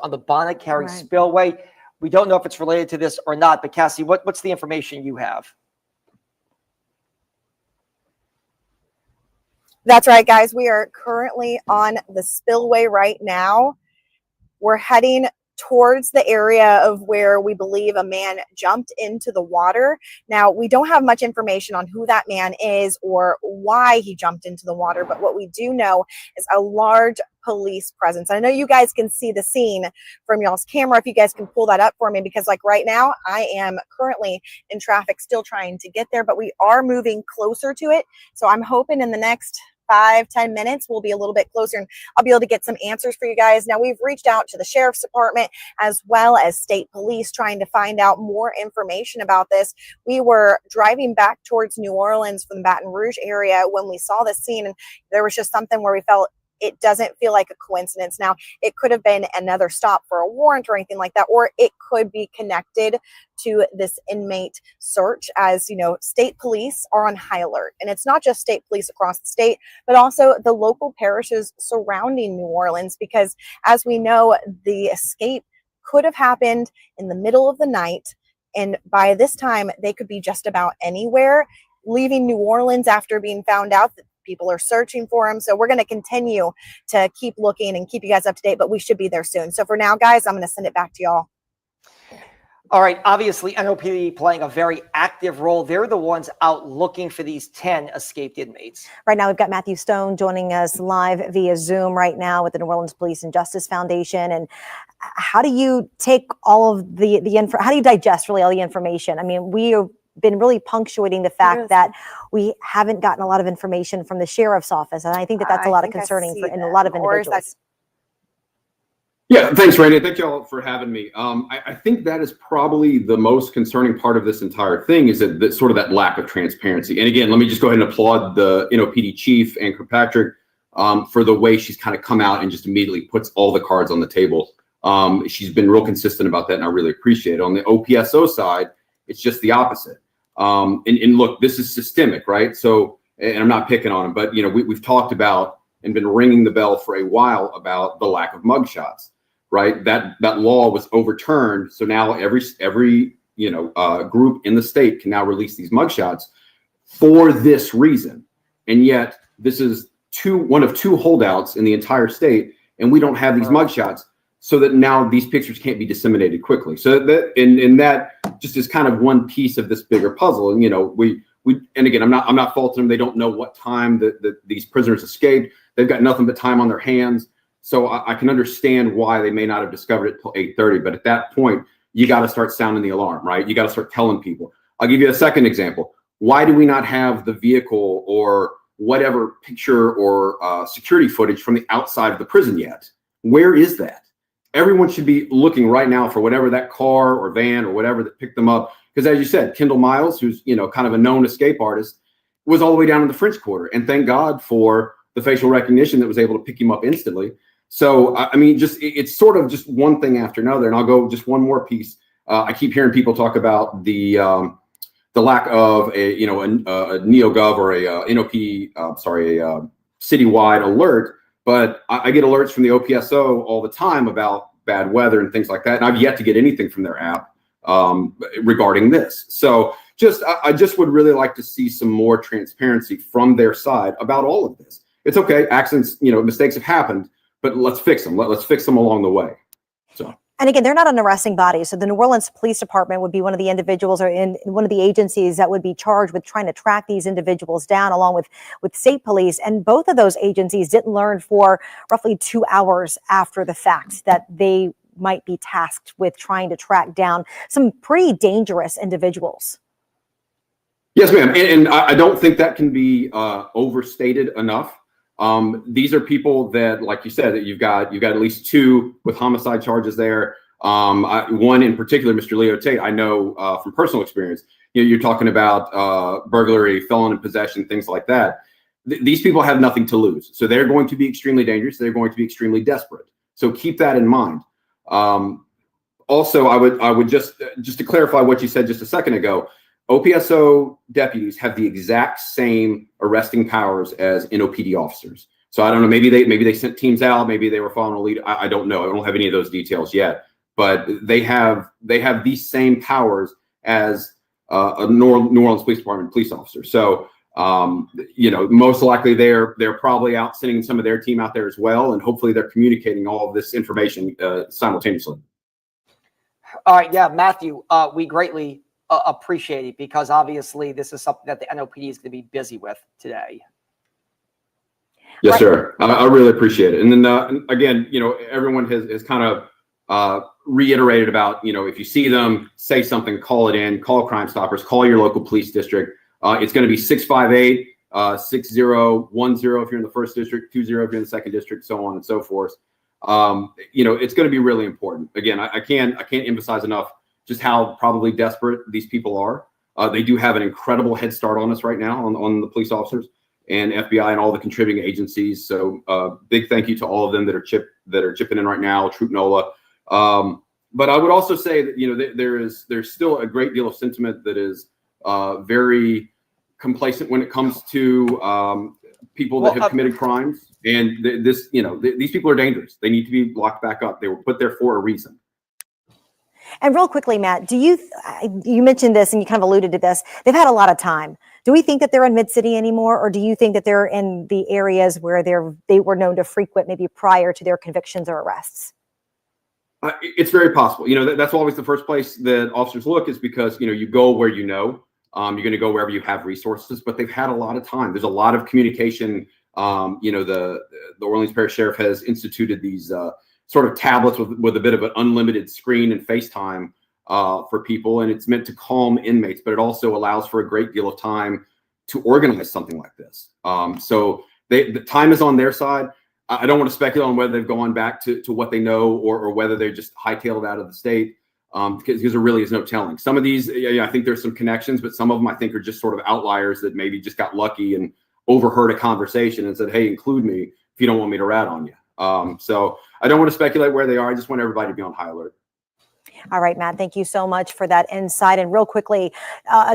on the bonnet carrying spillway. We don't know if it's related to this or not, but Cassie, what's the information you have? That's right, guys. We are currently on the spillway right now. We're heading towards the area of where we believe a man jumped into the water. Now, we don't have much information on who that man is or why he jumped into the water, but what we do know is a large police presence. I know you guys can see the scene from y'all's camera. If you guys can pull that up for me, because like right now, I am currently in traffic still trying to get there, but we are moving closer to it. So I'm hoping in the next 5-10 minutes we'll be a little bit closer and I'll be able to get some answers for you guys. Now, we've reached out to the sheriff's department as well as state police trying to find out more information about this. We were driving back towards New Orleans from the Baton Rouge area when we saw this scene, and there was just something where we felt it doesn't feel like a coincidence. Now, it could have been another stop for a warrant or anything like that, or it could be connected to this inmate search. As you know, state police are on high alert, and it's not just state police across the state, but also the local parishes surrounding New Orleans, because as we know, the escape could have happened in the middle of the night, and by this time they could be just about anywhere, leaving New Orleans after being found out that people are searching for him. So we're going to continue to keep looking and keep you guys up to date, but we should be there soon. So for now, guys, I'm going to send it back to y'all. All right. Obviously, NOPD playing a very active role. They're the ones out looking for these 10 escaped inmates. Right now, we've got Matthew Stone joining us live via Zoom right now with the New Orleans Police and Justice Foundation. And how do you take all of the info? How do you digest really all the information? I mean, we have been really punctuating the fact that we haven't gotten a lot of information from the sheriff's office, and I think that that's a lot of concerning for a lot of individuals. Yeah, thanks, Randy. Thank you all for having me. I think that is probably the most concerning part of this entire thing, is that sort of that lack of transparency. And again, let me just go ahead and applaud the NOPD chief, Ann Kirkpatrick, for the way she's kind of come out and just immediately puts all the cards on the table. She's been real consistent about that, and I really appreciate it. On the OPSO side, it's just the opposite. And look, this is systemic, right? So, and I'm not picking on them, but you know, we've talked about and been ringing the bell for a while about the lack of mugshots, right? That law was overturned, so now every group in the state can now release these mugshots for this reason. And yet, this is one of two holdouts in the entire state, and we don't have these mugshots, so that now these pictures can't be disseminated quickly. So that and that just is kind of one piece of this bigger puzzle. And you know, we and again, I'm not faulting them. They don't know what time that these prisoners escaped. They've got nothing but time on their hands. So I can understand why they may not have discovered it till 8:30. But at that point, you got to start sounding the alarm, right? You got to start telling people. I'll give you a second example. Why do we not have the vehicle or whatever picture or security footage from the outside of the prison yet? Where is that? Everyone should be looking right now for whatever that car or van or whatever that picked them up. Because as you said, Kendall Miles, who's kind of a known escape artist, was all the way down in the French Quarter. And thank God for the facial recognition that was able to pick him up instantly. So, I mean, it's sort of just one thing after another. And I'll go just one more piece. I keep hearing people talk about the lack of a NeoGov or a citywide alert. But I get alerts from the OPSO all the time about bad weather and things like that. And I've yet to get anything from their app regarding this. So I just would really like to see some more transparency from their side about all of this. It's okay. Accidents, mistakes have happened, but let's fix them. Let's fix them along the way. So. And again, they're not an arresting body. So the New Orleans Police Department would be one of the individuals or in one of the agencies that would be charged with trying to track these individuals down, along with state police. And both of those agencies didn't learn for roughly 2 hours after the fact that they might be tasked with trying to track down some pretty dangerous individuals. Yes, ma'am. And I don't think that can be overstated enough. These are people that, like you said, that you've got at least 2 with homicide charges there. One in particular, Mr. Leo Tate, I know from personal experience. You're talking about burglary, felon in possession, things like that. These people have nothing to lose, so they're going to be extremely dangerous. They're going to be extremely desperate. So keep that in mind. Also, I would just to clarify what you said just a second ago. OPSO deputies have the exact same arresting powers as NOPD officers. So I don't know. Maybe they sent teams out. Maybe they were following a lead. I don't know. I don't have any of those details yet. But they have these same powers as a New Orleans Police Department police officer. So most likely they're probably out sending some of their team out there as well, and hopefully they're communicating all of this information simultaneously. All right, yeah, Matthew, we greatly appreciate it, because obviously this is something that the NOPD is going to be busy with today. Yes, sir. I really appreciate it. And then again, everyone has kind of reiterated about, if you see them, say something, call it in, call Crime Stoppers, call your local police district. It's going to be 658 6010 if you're in the first district, 20 if you're in the second district, so on and so forth. It's going to be really important. Again, I can't emphasize enough just how probably desperate these people are. They do have an incredible head start on us right now, on the police officers and FBI and all the contributing agencies. So big thank you to all of them that are chipping in right now, Troop NOLA. But I would also say that there's still a great deal of sentiment that is very complacent when it comes to people that have committed crimes. And these people are dangerous. They need to be locked back up. They were put there for a reason. And real quickly, Matt, you mentioned this and you kind of alluded to this. They've had a lot of time. Do we think that they're in Mid-City anymore, or do you think that they're in the areas where they were known to frequent maybe prior to their convictions or arrests? It's very possible. That's always the first place that officers look, is because you go where you're going to go wherever you have resources. But they've had a lot of time. There's a lot of communication. The Orleans Parish Sheriff has instituted these sort of tablets with a bit of an unlimited screen and FaceTime for people, and it's meant to calm inmates, but it also allows for a great deal of time to organize something like this. So the time is on their side. I don't want to speculate on whether they've gone back to what they know, or whether they're just hightailed out of the state, because there really is no telling. Some of these, I think there's some connections, but some of them I think are just sort of outliers that maybe just got lucky and overheard a conversation and said, hey, include me if you don't want me to rat on you. So I don't want to speculate where they are. I just want everybody to be on high alert. All right, Matt, thank you so much for that insight. And real quickly,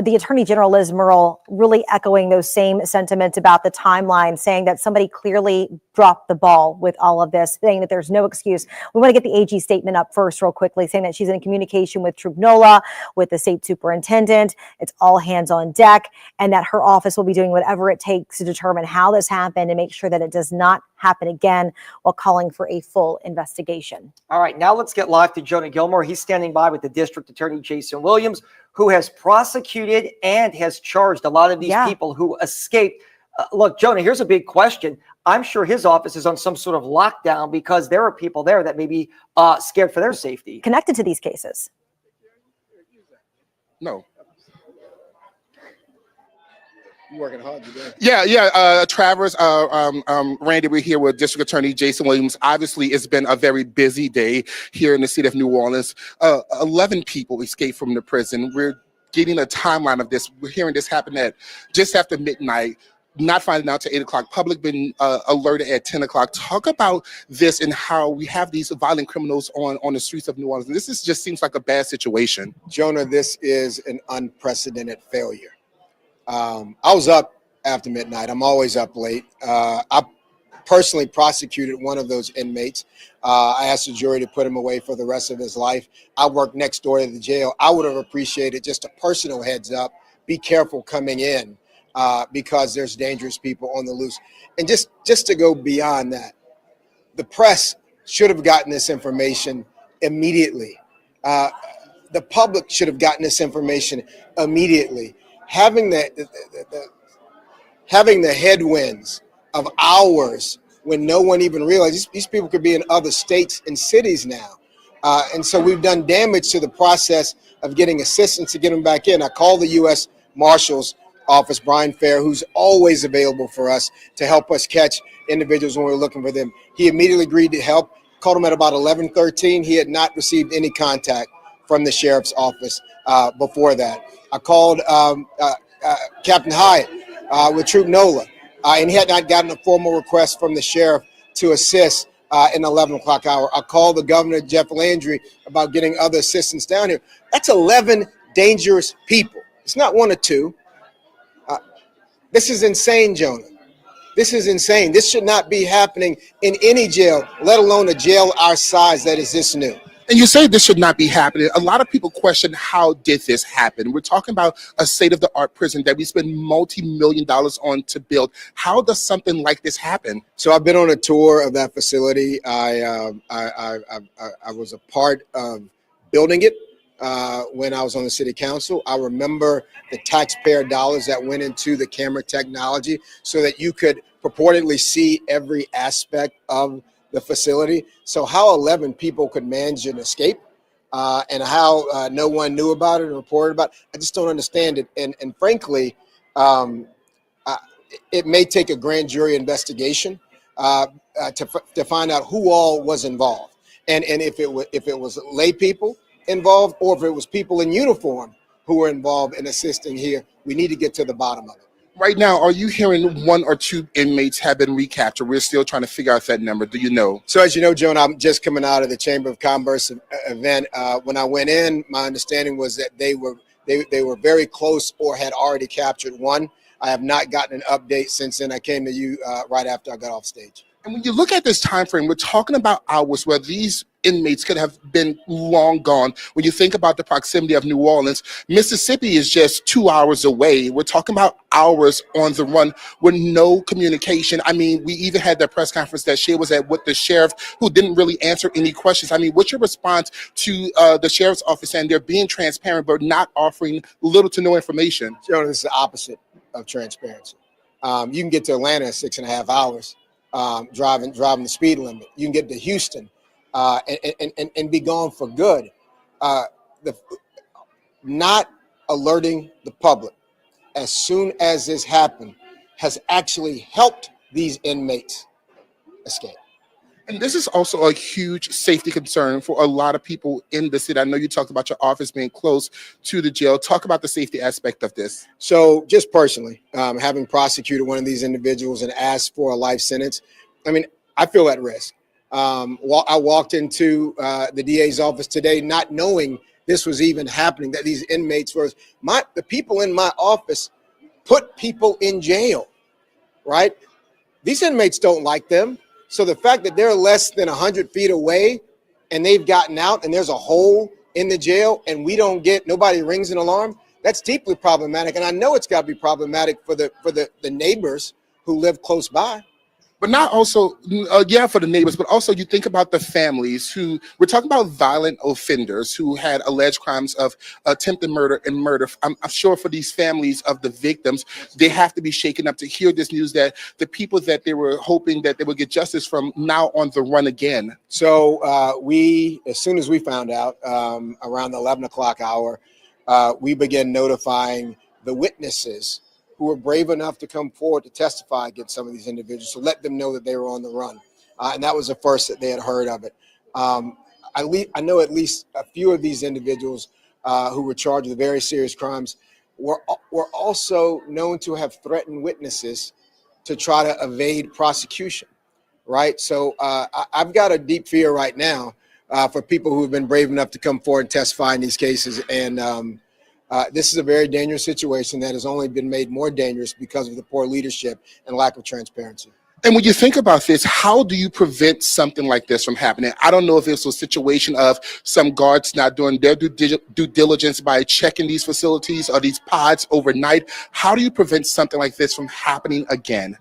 the Attorney General Liz Murrill really echoing those same sentiments about the timeline, saying that somebody clearly dropped the ball with all of this, saying that there's no excuse. We want to get the AG statement up first real quickly, saying that she's in communication with Troop NOLA, with the state superintendent. It's all hands on deck, and that her office will be doing whatever it takes to determine how this happened and make sure that it does not happen again, while calling for a full investigation. All right, now let's get live to Jonah Gilmore. He's standing by with the District Attorney Jason Williams, who has prosecuted and has charged a lot of these people who escaped. Look, Jonah, here's a big question. I'm sure his office is on some sort of lockdown, because there are people there that may be scared for their safety. Connected to these cases. No. You working hard today? Yeah. Travers, Randy, we're here with District Attorney Jason Williams. Obviously, it's been a very busy day here in the city of New Orleans. 11 people escaped from the prison. We're getting a timeline of this. We're hearing this happen at just after midnight, not finding out till 8 o'clock. Public been alerted at 10 o'clock. Talk about this and how we have these violent criminals on the streets of New Orleans. This just seems like a bad situation. Jonah, this is an unprecedented failure. I was up after midnight. I'm always up late. I personally prosecuted one of those inmates. I asked the jury to put him away for the rest of his life. I work next door to the jail. I would have appreciated just a personal heads up. Be careful coming in because there's dangerous people on the loose. And just to go beyond that, the press should have gotten this information immediately. The public should have gotten this information immediately. Having the headwinds of hours when no one even realizes these people could be in other states and cities now. And so we've done damage to the process of getting assistance to get them back in. I called the U.S. Marshal's office, Brian Fair, who's always available for us to help us catch individuals when we're looking for them. He immediately agreed to help. Called him at about 11:13. He had not received any contact from the sheriff's office before that. I called Captain Hyatt with Troop NOLA, and he had not gotten a formal request from the sheriff to assist in the 11 o'clock hour. I called the governor, Jeff Landry, about getting other assistance down here. That's 11 dangerous people. It's not one or two. This is insane, Jonah. This is insane. This should not be happening in any jail, let alone a jail our size that is this new. And you say this should not be happening. A lot of people question, how did this happen? We're talking about a state-of-the-art prison that we spend multi-million dollars on to build. How does something like this happen? So I've been on a tour of that facility. I was a part of building it when I was on the city council. I remember the taxpayer dollars that went into the camera technology so that you could purportedly see every aspect of the facility. So how 11 people could manage an escape and how no one knew about it and reported about it, I just don't understand it. And frankly, it may take a grand jury investigation to find out who all was involved. And if it was lay people involved, or if it was people in uniform who were involved in assisting here, we need to get to the bottom of it. Right now, are you hearing 1 or 2 inmates have been recaptured? We're still trying to figure out that number. Do you know? So as you know, Joan, I'm just coming out of the Chamber of Commerce event. When I went in, my understanding was that they were very close or had already captured 1. I have not gotten an update since then. I came to you right after I got off stage. And when you look at this time frame, we're talking about hours where these inmates could have been long gone. When you think about the proximity of New Orleans, Mississippi is just 2 hours away. We're talking about hours on the run with no communication. I mean, we even had that press conference that Shay was at with the sheriff, who didn't really answer any questions. I mean, what's your response to the sheriff's office and they're being transparent but not offering little to no information? Joan, this is the opposite of transparency. You can get to Atlanta in 6.5 hours. Driving the speed limit. You can get to Houston and be gone for good. Not alerting the public as soon as this happened has actually helped these inmates escape. And this is also a huge safety concern for a lot of people in the city. I know you talked about your office being close to the jail. Talk about the safety aspect of this. So just personally, having prosecuted one of these individuals and asked for a life sentence, I mean, I feel at risk. I walked into the DA's office today not knowing this was even happening, that these inmates were, the people in my office put people in jail, right? These inmates don't like them. So the fact that they're less than 100 feet away and they've gotten out and there's a hole in the jail and nobody rings an alarm, that's deeply problematic. And I know it's got to be problematic for the neighbors who live close by. But not also, for the neighbors, but also you think about the families who, we're talking about violent offenders who had alleged crimes of attempted murder and murder. I'm sure for these families of the victims, they have to be shaken up to hear this news that the people that they were hoping that they would get justice from now on the run again. So as soon as we found out, around the 11 o'clock hour, we began notifying the witnesses who were brave enough to come forward to testify against some of these individuals, to let them know that they were on the run. And that was the first that they had heard of it. I know at least a few of these individuals who were charged with very serious crimes were also known to have threatened witnesses to try to evade prosecution, right? So I've got a deep fear right now for people who have been brave enough to come forward and testify in these cases. And this is a very dangerous situation that has only been made more dangerous because of the poor leadership and lack of transparency. And when you think about this, how do you prevent something like this from happening? I don't know if it's a situation of some guards not doing their due diligence by checking these facilities or these pods overnight. How do you prevent something like this from happening again?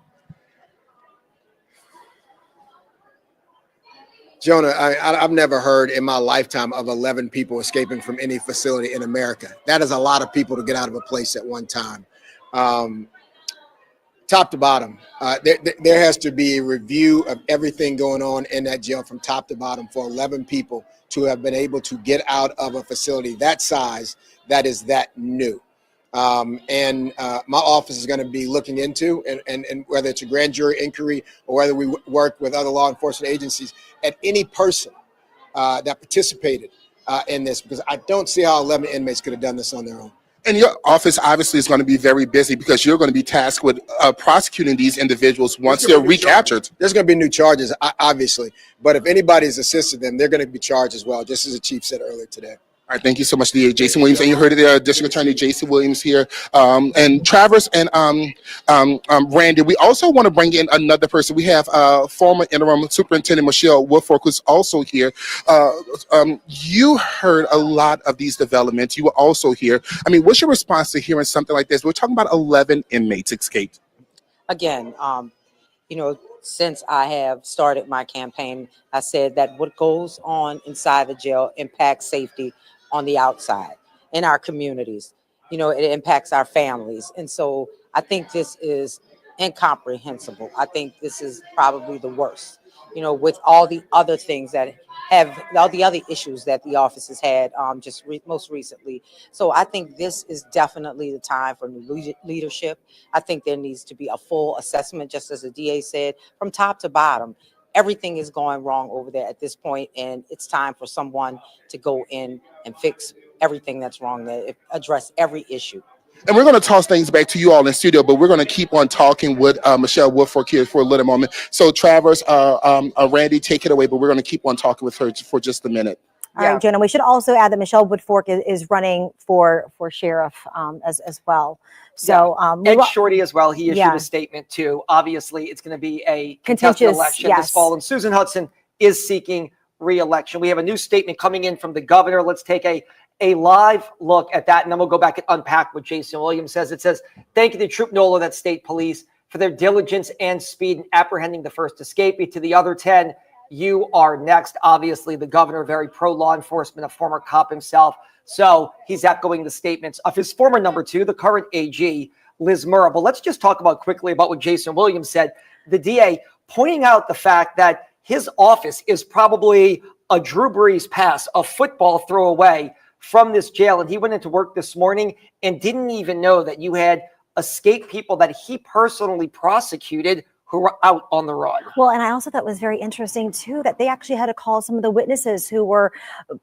Jonah, I've never heard in my lifetime of 11 people escaping from any facility in America. That is a lot of people to get out of a place at one time. Top to bottom, there has to be a review of everything going on in that jail from top to bottom for 11 people to have been able to get out of a facility that size that is that new. My office is going to be looking into, and whether it's a grand jury inquiry or whether we work with other law enforcement agencies, at any person that participated in this, because I don't see how 11 inmates could have done this on their own. And your office obviously is going to be very busy because you're going to be tasked with prosecuting these individuals once they're recaptured. There's going to be new charges, obviously, but if anybody's assisted them, they're going to be charged as well, just as the chief said earlier today. All right, thank you so much, DA Jason Williams. And you heard it there, District Attorney Jason Williams here. And Travis and Randy, we also want to bring in another person. We have former interim superintendent Michelle Woodfork, who's also here. You heard a lot of these developments. You were also here. I mean, what's your response to hearing something like this? We're talking about 11 inmates escaped. Again, since I have started my campaign, I said that what goes on inside the jail impacts safety on the outside in our communities. It impacts our families. And so I think this is incomprehensible. I think this is probably the worst, with all the other things that all the other issues that the office has had most recently. So I think this is definitely the time for new leadership. I think there needs to be a full assessment, just as the DA said, from top to bottom. Everything is going wrong over there at this point, and it's time for someone to go in and fix everything that's wrong there, address every issue. And we're going to toss things back to you all in studio, but we're going to keep on talking with Michelle Woodfork here for a little moment. So Travers, Randy, take it away, but we're going to keep on talking with her for just a minute. All right, Jonah, we should also add that Michelle Woodfork is running for sheriff as well. So Ed Shorty as well. He issued a statement too. Obviously, it's going to be a contested election this fall, and Susan Hudson is seeking re-election. We have a new statement coming in from the governor. Let's take a live look at that, and then we'll go back and unpack what Jason Williams says. It says, "Thank you to Troop NOLA, that state police, for their diligence and speed in apprehending the first escapee. To the other 10, you are next." Obviously, the governor, very pro-law enforcement, a former cop himself. So he's echoing the statements of his former number 2, the current AG, Liz Murrah. But let's just talk quickly about what Jason Williams said. The DA pointing out the fact that his office is probably a Drew Brees pass, a football throw away from this jail. And he went into work this morning and didn't even know that you had escaped people that he personally prosecuted who were out on the run. Well, and I also thought it was very interesting, too, that they actually had to call some of the witnesses who were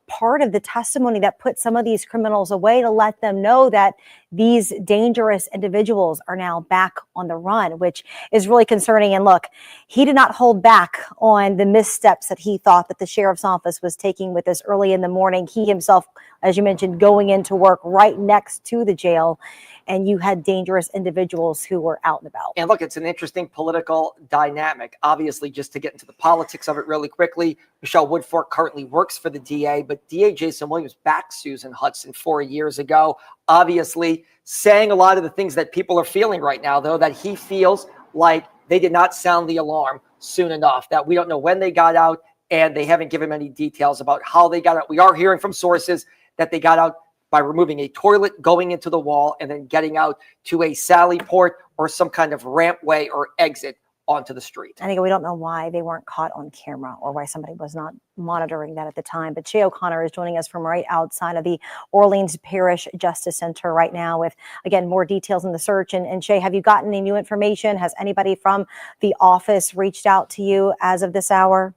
part of the testimony that put some of these criminals away to let them know that these dangerous individuals are now back on the run, which is really concerning. And look, he did not hold back on the missteps that he thought that the sheriff's office was taking with this early in the morning. He himself, as you mentioned, going into work right next to the jail, and you had dangerous individuals who were out and about. And look, it's an interesting political dynamic. Obviously, just to get into the politics of it really quickly, Michelle Woodfork currently works for the DA, but DA Jason Williams backed Susan Hudson 4 years ago, obviously saying a lot of the things that people are feeling right now, though, that he feels like they did not sound the alarm soon enough, that we don't know when they got out, and they haven't given any details about how they got out. We are hearing from sources that they got out by removing a toilet, going into the wall, and then getting out to a sally port or some kind of rampway or exit onto the street. I think we don't know why they weren't caught on camera or why somebody was not monitoring that at the time. But Shay O'Connor is joining us from right outside of the Orleans Parish Justice Center right now with, again, more details in the search. And Shay, have you gotten any new information? Has anybody from the office reached out to you as of this hour?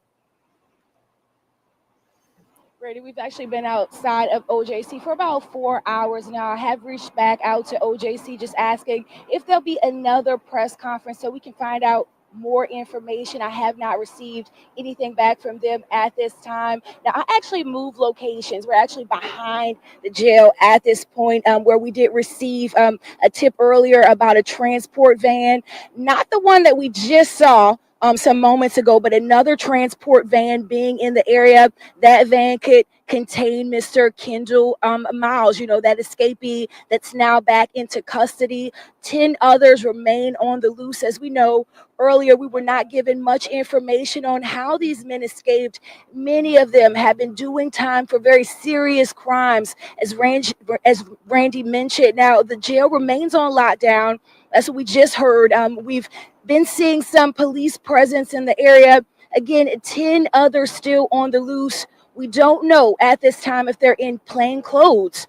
We've actually been outside of OJC for about 4 hours now. I have reached back out to OJC just asking if there'll be another press conference so we can find out more information. I have not received anything back from them at this time. Now, I actually moved locations. We're actually behind the jail at this point, where we did receive a tip earlier about a transport van, not the one that we just saw some moments ago, but another transport van being in the area. That van could contain Mr. Kendall Miles, that escapee that's now back into custody. 10 others remain on the loose. As we know, earlier we were not given much information on how these men escaped. Many of them have been doing time for very serious crimes, as Randy mentioned. Now, the jail remains on lockdown. That's what we just heard. We've been seeing some police presence in the area. Again, 10 others still on the loose. We don't know at this time if they're in plain clothes,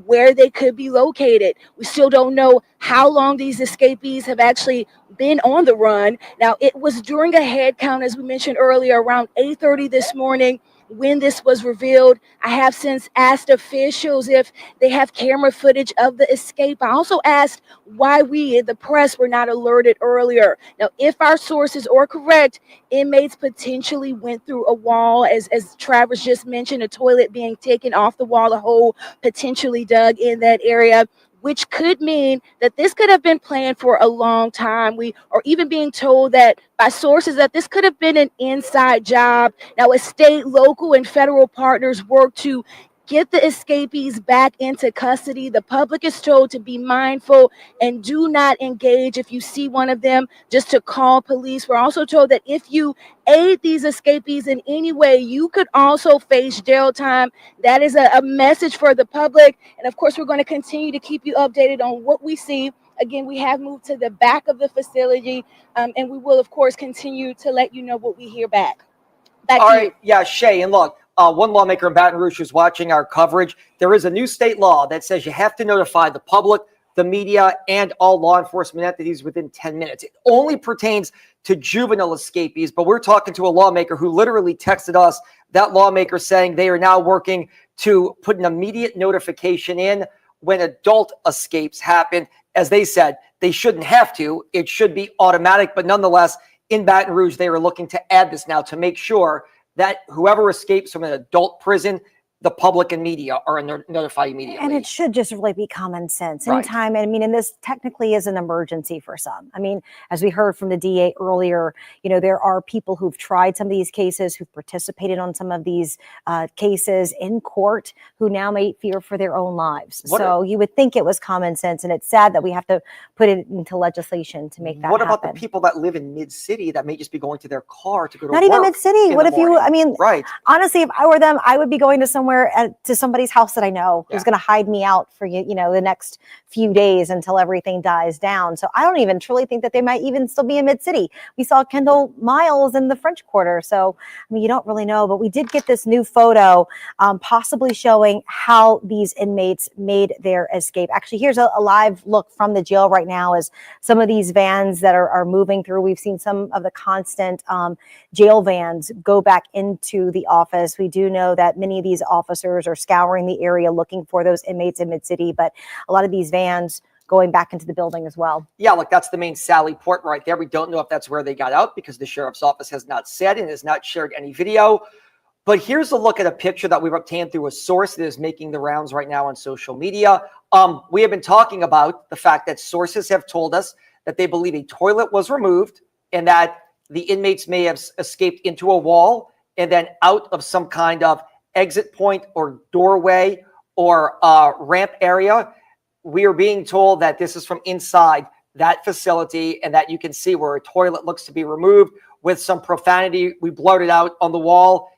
where they could be located. We still don't know how long these escapees have actually been on the run. Now, it was during a head count, as we mentioned earlier, around 8:30 this morning, when this was revealed. I have since asked officials if they have camera footage of the escape. I also asked why we, the press, were not alerted earlier. Now, if our sources are correct, inmates potentially went through a wall, as Travers just mentioned, a toilet being taken off the wall, a hole potentially dug in that area, which could mean that this could have been planned for a long time. We are even being told that by sources that this could have been an inside job. Now, as state, local, and federal partners work to get the escapees back into custody, the public is told to be mindful and do not engage if you see one of them, just to call police. We're also told that if you aid these escapees in any way, you could also face jail time. That is a message for the public. And of course, we're going to continue to keep you updated on what we see. Again, we have moved to the back of the facility, and we will, of course, continue to let you know what we hear back. Back All to right, you. yeah, Shay, and look, one lawmaker in Baton Rouge who's watching our coverage. There is a new state law that says you have to notify the public, the media, and all law enforcement entities within 10 minutes. It only pertains to juvenile escapees, but we're talking to a lawmaker who literally texted us, that lawmaker saying they are now working to put an immediate notification in when adult escapes happen. As they said, they shouldn't have to. It should be automatic, but nonetheless, in Baton Rouge, they are looking to add this now to make sure that whoever escapes from an adult prison, the public and media are notified immediately. And it should just really be common sense. Right. Anytime, I mean, and this technically is an emergency for some. I mean, as we heard from the DA earlier, you know, there are people who've tried some of these cases, who've participated on some of these cases in court, who now may fear for their own lives. So you would think it was common sense, and it's sad that we have to put it into legislation to make that What happen. about the people that live in mid-city that may just be going to their car to go to Not work? even mid-city. What if you, I mean, right. Honestly, if I were them, I would be going to somewhere to somebody's house that I know who's going to hide me out for you know the next few days until everything dies down. So I don't even truly think that they might even still be in mid-city. We saw Kendall Miles in the French Quarter, so I mean you don't really know. But we did get this new photo, possibly showing how these inmates made their escape. Actually, here's a live look from the jail right now as some of these vans that are moving through. We've seen some of the constant jail vans go back into the office. We do know that many of these officers are scouring the area looking for those inmates in mid-city, but a lot of these vans going back into the building as well. Yeah, look, that's the main Sally Port right there. We don't know if that's where they got out because the sheriff's office has not said and has not shared any video. But here's a look at a picture that we've obtained through a source that is making the rounds right now on social media. We have been talking about the fact that sources have told us that they believe a toilet was removed and that the inmates may have escaped into a wall and then out of some kind of exit point or doorway or ramp area. We are being told that this is from inside that facility and that you can see where a toilet looks to be removed with some profanity. We blurted out on the wall.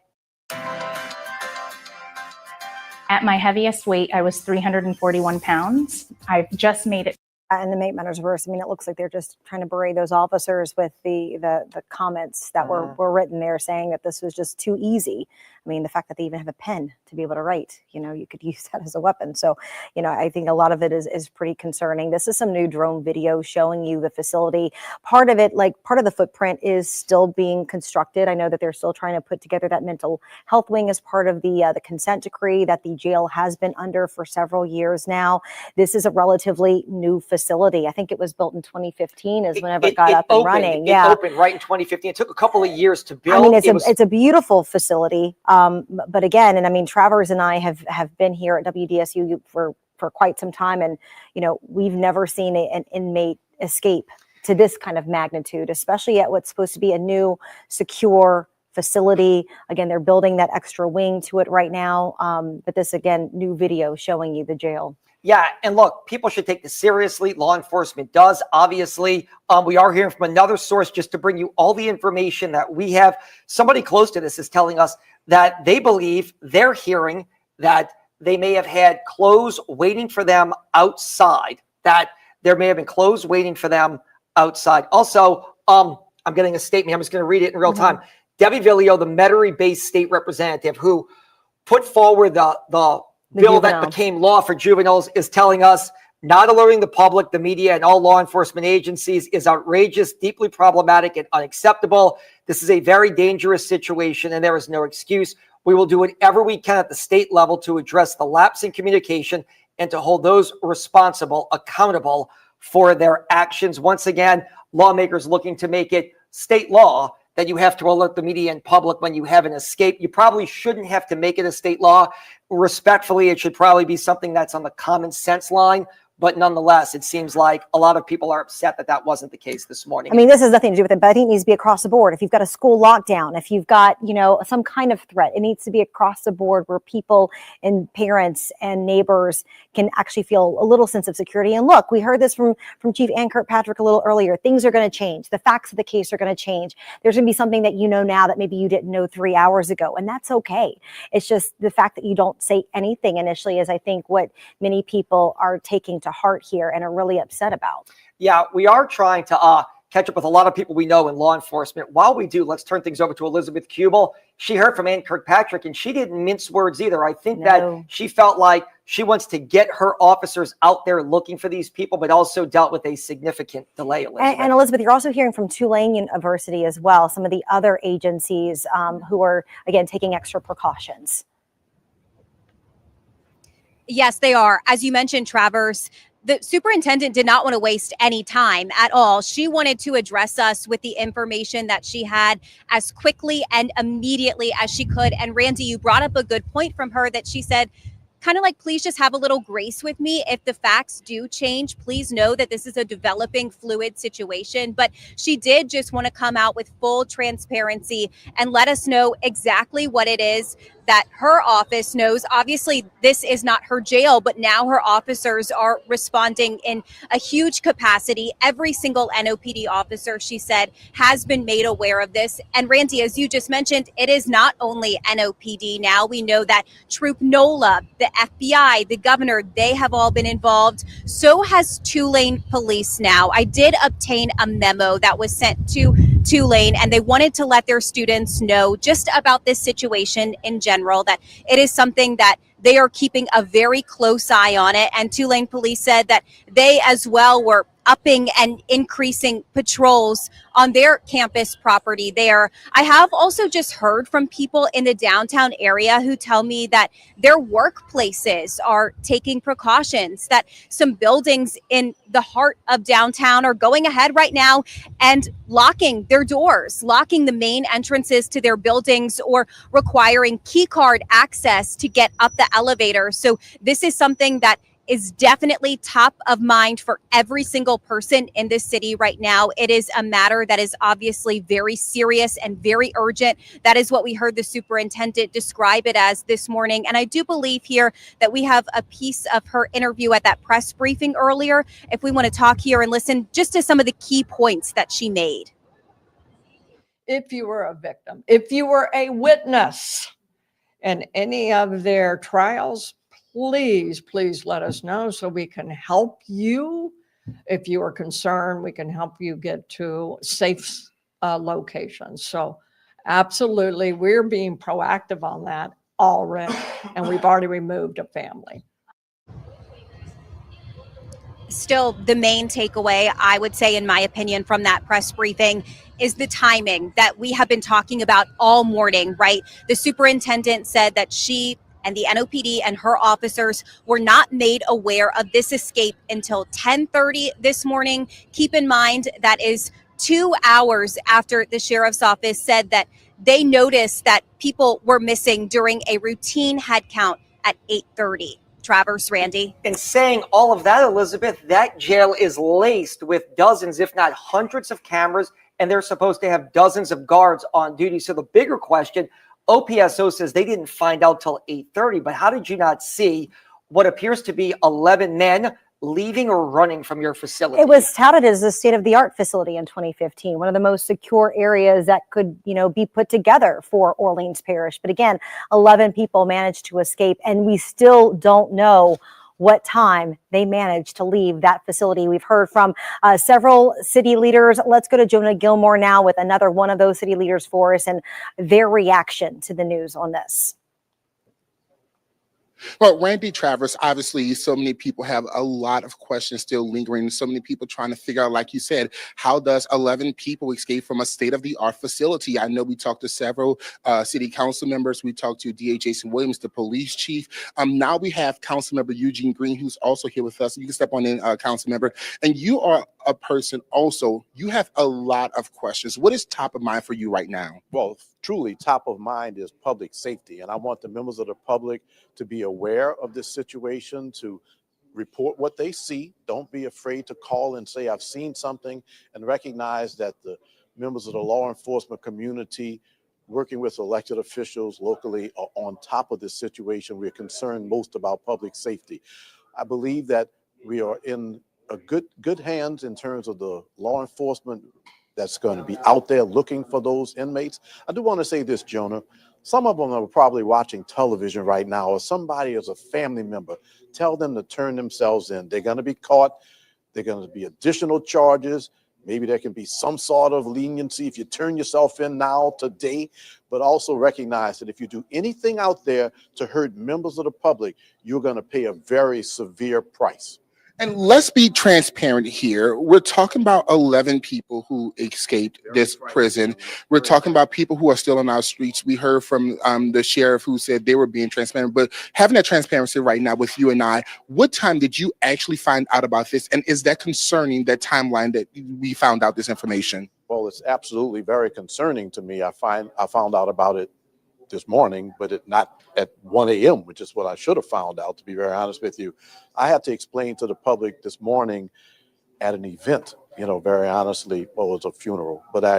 At my heaviest weight, I was 341 pounds. I've just made it. And the Inmate matters worse. I mean, it looks like they're just trying to berate those officers with the comments that were written there saying that this was just too easy. I mean, the fact that they even have a pen to be able to write, you know, you could use that as a weapon. So, you know, I think a lot of it is pretty concerning. This is some new drone video showing you the facility. Part of it, like part of the footprint is still being constructed. I know that they're still trying to put together that mental health wing as part of the consent decree that the jail has been under for several years now. This is a relatively new facility. I think it was built in 2015 is whenever it got up and running. It opened right in 2015. It took a couple of years to build. I mean, it's a beautiful facility. But again, and I mean, Travers and I have been here at WDSU for quite some time. And, you know, we've never seen an inmate escape to this kind of magnitude, especially at what's supposed to be a new, secure facility. Again, they're building that extra wing to it right now. But this, again, new video showing you the jail. Yeah, and look, people should take this seriously. Law enforcement does, obviously. We are hearing from another source just to bring you all the information that we have. Somebody close to this is telling us that they believe they're hearing that they may have had clothes waiting for them outside, that there may have been clothes waiting for them outside. Also, I'm getting a statement. I'm just going to read it in real time. Debbie Villio, the Metairie-based state representative who put forward the bill that became law for juveniles, is telling us not alerting the public, the media, and all law enforcement agencies is outrageous, deeply problematic, and unacceptable. This is a very dangerous situation, and there is no excuse. We will do whatever we can at the state level to address the lapse in communication and to hold those responsible accountable for their actions. Once again, lawmakers looking to make it state law that you have to alert the media and public when you have an escape. You probably shouldn't have to make it a state law. Respectfully, it should probably be something that's on the common sense line. But nonetheless, it seems like a lot of people are upset that that wasn't the case this morning. I mean, this has nothing to do with it, but I think it needs to be across the board. If you've got a school lockdown, if you've got, some kind of threat, it needs to be across the board where people and parents and neighbors can actually feel a little sense of security. And look, we heard this from Chief Ann Kirkpatrick a little earlier. Things are going to change. The facts of the case are going to change. There's going to be something that you know now that maybe you didn't know 3 hours ago, and that's okay. It's just the fact that you don't say anything initially is, I think, what many people are taking to heart here and are really upset about. Yeah, we are trying to catch up with a lot of people we know in law enforcement. While we do, let's turn things over to Elizabeth Kubel. She heard from Ann Kirkpatrick, and she didn't mince words either. I think that she felt like she wants to get her officers out there looking for these people, but also dealt with a significant delay, Elizabeth. And Elizabeth, you're also hearing from Tulane University as well, some of the other agencies who are, again, taking extra precautions. Yes, they are. As you mentioned, Travers, the superintendent did not want to waste any time at all. She wanted to address us with the information that she had as quickly and immediately as she could. And Randy, you brought up a good point from her that she said, kind of like, please just have a little grace with me. If the facts do change, please know that this is a developing fluid situation. But she did just want to come out with full transparency and let us know exactly what it is that her office knows. Obviously, this is not her jail, but now her officers are responding in a huge capacity. Every single NOPD officer, she said, has been made aware of this. And Randy, as you just mentioned, it is not only NOPD now. We know that Troop NOLA, the FBI, the governor, they have all been involved. So has Tulane Police now. I did obtain a memo that was sent to Tulane, and they wanted to let their students know just about this situation in general, that it is something that they are keeping a very close eye on it. And Tulane Police said that they as well were upping and increasing patrols on their campus property there. I have also just heard from people in the downtown area who tell me that their workplaces are taking precautions, that some buildings in the heart of downtown are going ahead right now and locking their doors, locking the main entrances to their buildings, or requiring key card access to get up the elevator. So this is something that is definitely top of mind for every single person in this city right now. It is a matter that is obviously very serious and very urgent. That is what we heard the superintendent describe it as this morning. And I do believe here that we have a piece of her interview at that press briefing earlier, if we want to talk here and listen just to some of the key points that she made. If you were a victim, if you were a witness in any of their trials, please let us know so we can help you. If you are concerned, we can help you get to safe locations. So absolutely, we're being proactive on that already, and we've already removed a family. Still, the main takeaway, I would say, in my opinion, from that press briefing is the timing that we have been talking about all morning, right? The superintendent said that she and the NOPD and her officers were not made aware of this escape until 10:30 this morning. Keep in mind, that is 2 hours after the sheriff's office said that they noticed that people were missing during a routine head count at 8:30. Travers, Randy. In saying all of that, Elizabeth, that jail is laced with dozens, if not hundreds of cameras, and they're supposed to have dozens of guards on duty. So the bigger question, OPSO says they didn't find out till 8:30, but how did you not see what appears to be 11 men leaving or running from your facility? It was touted as a state-of-the-art facility in 2015, one of the most secure areas that could, be put together for Orleans Parish. But again, 11 people managed to escape, and we still don't know what time they managed to leave that facility. We've heard from several city leaders. Let's go to Jonah Gilmore now with another one of those city leaders for us and their reaction to the news on this. Well, Randy Travers, obviously, so many people have a lot of questions still lingering. So many people trying to figure out, like you said, how does 11 people escape from a state-of-the-art facility? I know we talked to several city council members. We talked to DA Jason Williams, the police chief. Now we have Council Member Eugene Green, who's also here with us. You can step on in, Council Member. And you are a person also, you have a lot of questions. What is top of mind for you right now? Well, truly top of mind is public safety. And I want the members of the public to be aware of this situation, to report what they see. Don't be afraid to call and say, I've seen something, and recognize that the members of the law enforcement community working with elected officials locally are on top of this situation. We're concerned most about public safety. I believe that we are in a good hands in terms of the law enforcement that's going to be out there looking for those inmates. I do want to say this, Jonah. Some of them are probably watching television right now, or somebody as a family member. Tell them to turn themselves in. They're going to be caught. There are going to be additional charges. Maybe there can be some sort of leniency if you turn yourself in now, today, but also recognize that if you do anything out there to hurt members of the public, you're going to pay a very severe price. And let's be transparent here. We're talking about 11 people who escaped this prison. We're talking about people who are still on our streets. We heard from the sheriff who said they were being transparent, but having that transparency right now with you and I, what time did you actually find out about this? And is that concerning, that timeline that we found out this information? Well, it's absolutely very concerning to me. I found out about it this morning, but not at 1 a.m., which is what I should have found out, to be very honest with you. I had to explain to the public this morning at an event, very honestly, well, it was a funeral, but I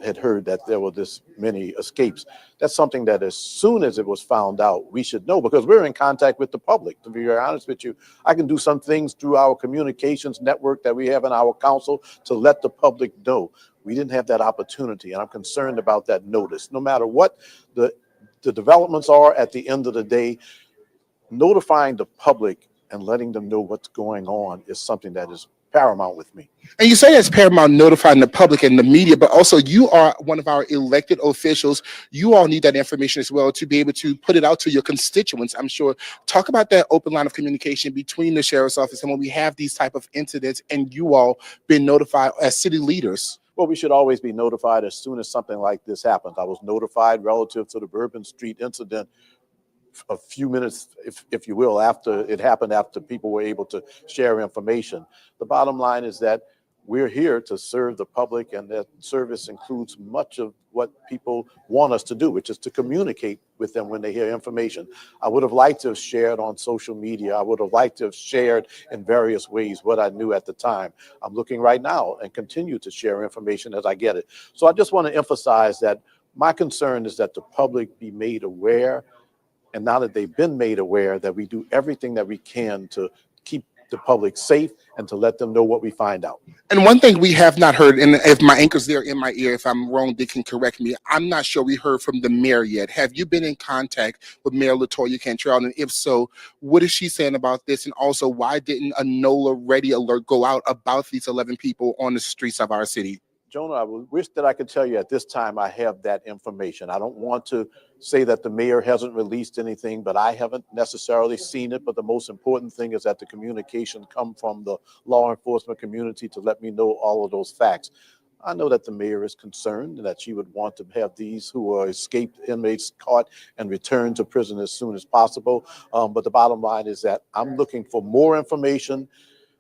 had heard that there were this many escapes. That's something that as soon as it was found out, we should know, because we're in contact with the public, to be very honest with you. I can do some things through our communications network that we have in our council to let the public know. We didn't have that opportunity, and I'm concerned about that notice. No matter what the developments are, at the end of the day, notifying the public and letting them know what's going on is something that is paramount with me. And you say it's paramount, notifying the public and the media, but also you are one of our elected officials. You all need that information as well to be able to put it out to your constituents, I'm sure. Talk about that open line of communication between the sheriff's office and when we have these type of incidents and you all been notified as city leaders. Well, we should always be notified as soon as something like this happens. I was notified relative to the Bourbon Street incident a few minutes, if you will, after it happened, after people were able to share information. The bottom line is that we're here to serve the public, and that service includes much of what people want us to do, which is to communicate with them when they hear information. I would have liked to have shared on social media. I would have liked to have shared in various ways what I knew at the time. I'm looking right now and continue to share information as I get it. So I just want to emphasize that my concern is that the public be made aware, and now that they've been made aware, that we do everything that we can to keep the public safe and to let them know what we find out. And one thing we have not heard, and if my anchor's there in my ear, if I'm wrong, they can correct me. I'm not sure we heard from the mayor yet. Have you been in contact with Mayor LaToya Cantrell? And if so, what is she saying about this? And also, why didn't a NOLA ready alert go out about these 11 people on the streets of our city? Jonah, I wish that I could tell you at this time I have that information. I don't want to say that the mayor hasn't released anything, but I haven't necessarily seen it. But the most important thing is that the communication come from the law enforcement community to let me know all of those facts. I know that the mayor is concerned and that she would want to have these who are escaped inmates caught and returned to prison as soon as possible. But the bottom line is that I'm looking for more information.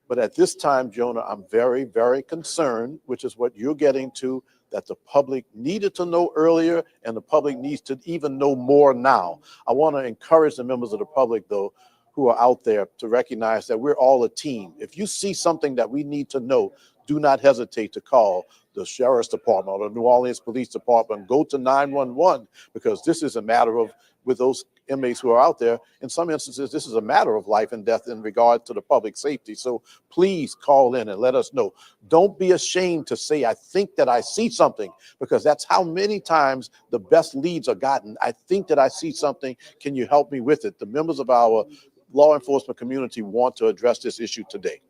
But at this time, Jonah, I'm very, very concerned, which is what you're getting to, that the public needed to know earlier and the public needs to even know more now. I want to encourage the members of the public, though, who are out there to recognize that we're all a team. If you see something that we need to know, do not hesitate to call the Sheriff's Department or the New Orleans Police Department. Go to 911, because this is a matter of, with those inmates who are out there, in some instances, this is a matter of life and death in regard to the public safety. So please call in and let us know. Don't be ashamed to say, I think that I see something, because that's how many times the best leads are gotten. I think that I see something. Can you help me with it? The members of our law enforcement community want to address this issue today.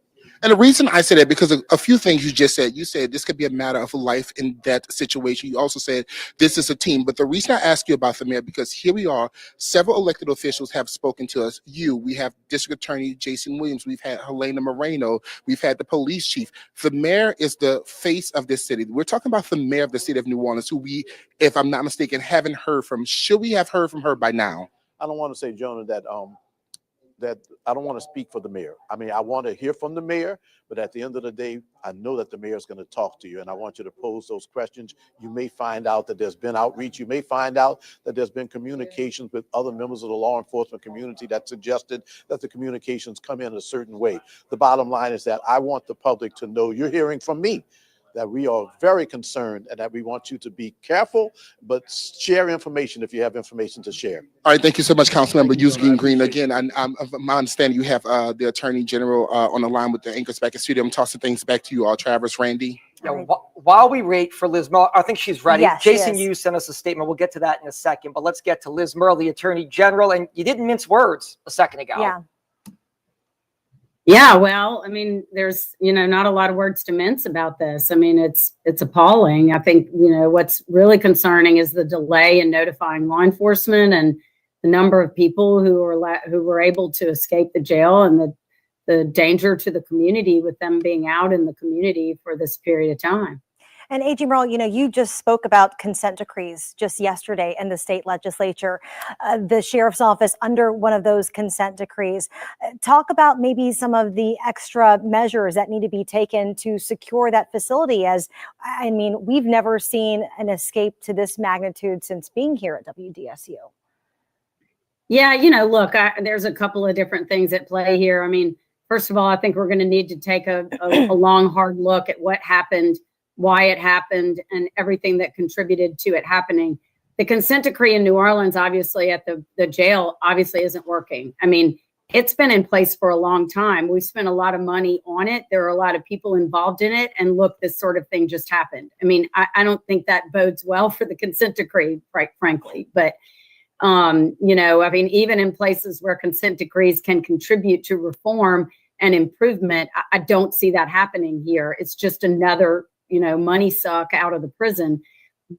And the reason I say that, because of a few things you just said. You said this could be a matter of life and death situation. You also said this is a team. But the reason I ask you about the mayor, because here we are, several elected officials have spoken to us. We have District Attorney Jason Williams, we've had Helena Moreno, we've had the police chief. The mayor is the face of this city. We're talking about the mayor of the city of New Orleans, who we, if I'm not mistaken, haven't heard from. Should we have heard from her by now? I don't want to say, Jonah, that I don't want to speak for the mayor. I mean, I want to hear from the mayor, but at the end of the day, I know that the mayor is going to talk to you, and I want you to pose those questions. You may find out that there's been outreach. You may find out that there's been communications with other members of the law enforcement community that suggested that the communications come in a certain way. The bottom line is that I want the public to know you're hearing from me, that we are very concerned and that we want you to be careful, but share information if you have information to share. All right, thank you so much, Councilmember Eugene Green. Again, of my understanding, you have the Attorney General on the line with the anchors back in studio. I'm tossing things back to you, Travis, Randy. Yeah, while we wait for Liz Merle, I think she's ready. Yes, Jason, you sent us a statement. We'll get to that in a second, but let's get to Liz Merle, the Attorney General. And you didn't mince words a second ago. Yeah. Yeah, well, I mean, there's, not a lot of words to mince about this. I mean, it's appalling. I think, what's really concerning is the delay in notifying law enforcement and the number of people who were able to escape the jail, and the danger to the community with them being out in the community for this period of time. And AG Merle, you just spoke about consent decrees just yesterday in the state legislature, the sheriff's office under one of those consent decrees. Talk about maybe some of the extra measures that need to be taken to secure that facility, as, I mean, we've never seen an escape to this magnitude since being here at WDSU. Yeah, look, there's a couple of different things at play here. I mean, first of all, I think we're going to need to take a long, hard look at what happened, why it happened, and everything that contributed to it happening. The consent decree in New Orleans, obviously, at the jail, obviously isn't working. I mean, it's been in place for a long time. We've spent a lot of money on it. There are a lot of people involved in it. And look, this sort of thing just happened. I mean, I don't think that bodes well for the consent decree, quite frankly. But, I mean, even in places where consent decrees can contribute to reform and improvement, I don't see that happening here. It's just another money suck out of the prison.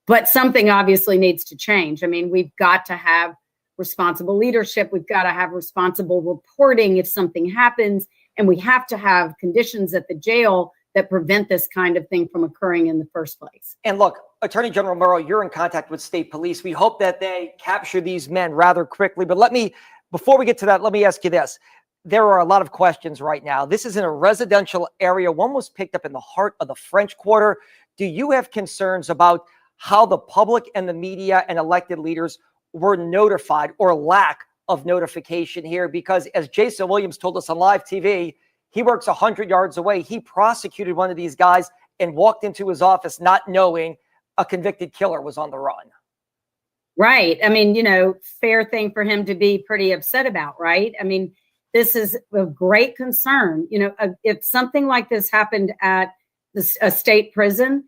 But something obviously needs to change. I mean, we've got to have responsible leadership. We've got to have responsible reporting if something happens. And we have to have conditions at the jail that prevent this kind of thing from occurring in the first place. And look, Attorney General Merle, you're in contact with state police. We hope that they capture these men rather quickly. But before we get to that, let me ask you this. There are a lot of questions right now. This is in a residential area. One was picked up in the heart of the French Quarter. Do you have concerns about how the public and the media and elected leaders were notified, or lack of notification here? Because as Jason Williams told us on live TV, he works 100 yards away. He prosecuted one of these guys and walked into his office not knowing a convicted killer was on the run. Right. I mean, fair thing for him to be pretty upset about, right? I mean, this is a great concern. If something like this happened at a state prison,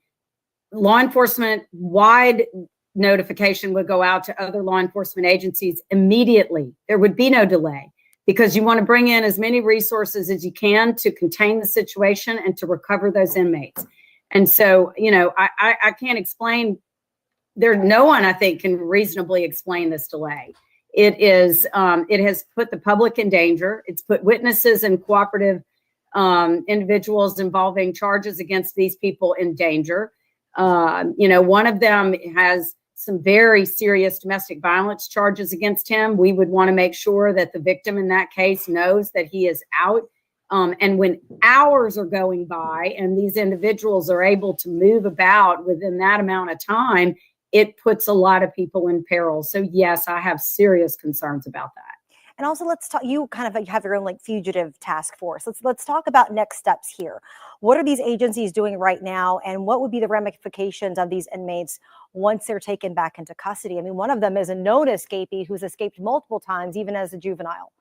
law enforcement wide notification would go out to other law enforcement agencies immediately. There would be no delay, because you want to bring in as many resources as you can to contain the situation and to recover those inmates. And so, I can't explain. No one, I think, can reasonably explain this delay. It has put the public in danger. It's put witnesses and cooperative individuals involving charges against these people in danger. One of them has some very serious domestic violence charges against him. We would want to make sure that the victim in that case knows that he is out. And when hours are going by and these individuals are able to move about within that amount of time, it puts a lot of people in peril. So yes, I have serious concerns about that. And also, let's talk. You kind of have your own fugitive task force. Let's talk about next steps here. What are these agencies doing right now, and what would be the ramifications of these inmates once they're taken back into custody? I mean, one of them is a known escapee who's escaped multiple times, even as a juvenile.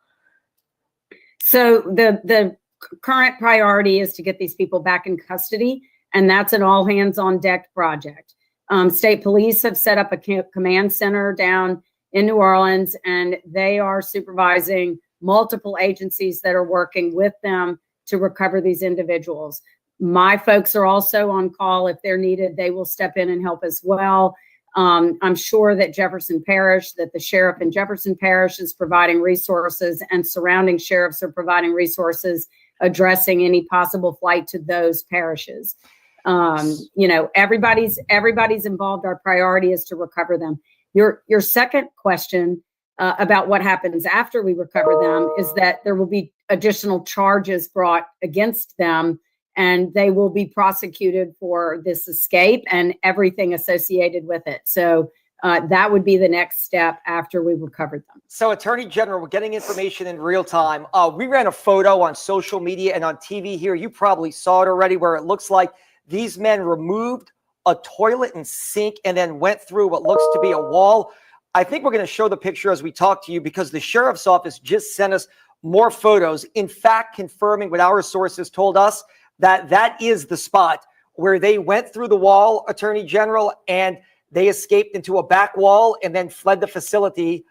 So the current priority is to get these people back in custody, and that's an all hands on deck project. State police have set up a command center down in New Orleans, and they are supervising multiple agencies that are working with them to recover these individuals. My folks are also on call. If they're needed, they will step in and help as well. I'm sure that the sheriff in Jefferson Parish is providing resources, and surrounding sheriffs are providing resources addressing any possible flight to those parishes. Everybody's involved. Our priority is to recover them. Your second question about what happens after we recover them is that there will be additional charges brought against them, and they will be prosecuted for this escape and everything associated with it. So that would be the next step after we recovered them. So, Attorney General, we're getting information in real time. We ran a photo on social media and on TV here. You probably saw it already, where it looks like these men removed a toilet and sink and then went through what looks to be a wall. I think we're going to show the picture as we talk to you, because the sheriff's office just sent us more photos, in fact, confirming what our sources told us, that is the spot where they went through the wall, Attorney General, and they escaped into a back wall and then fled the facility.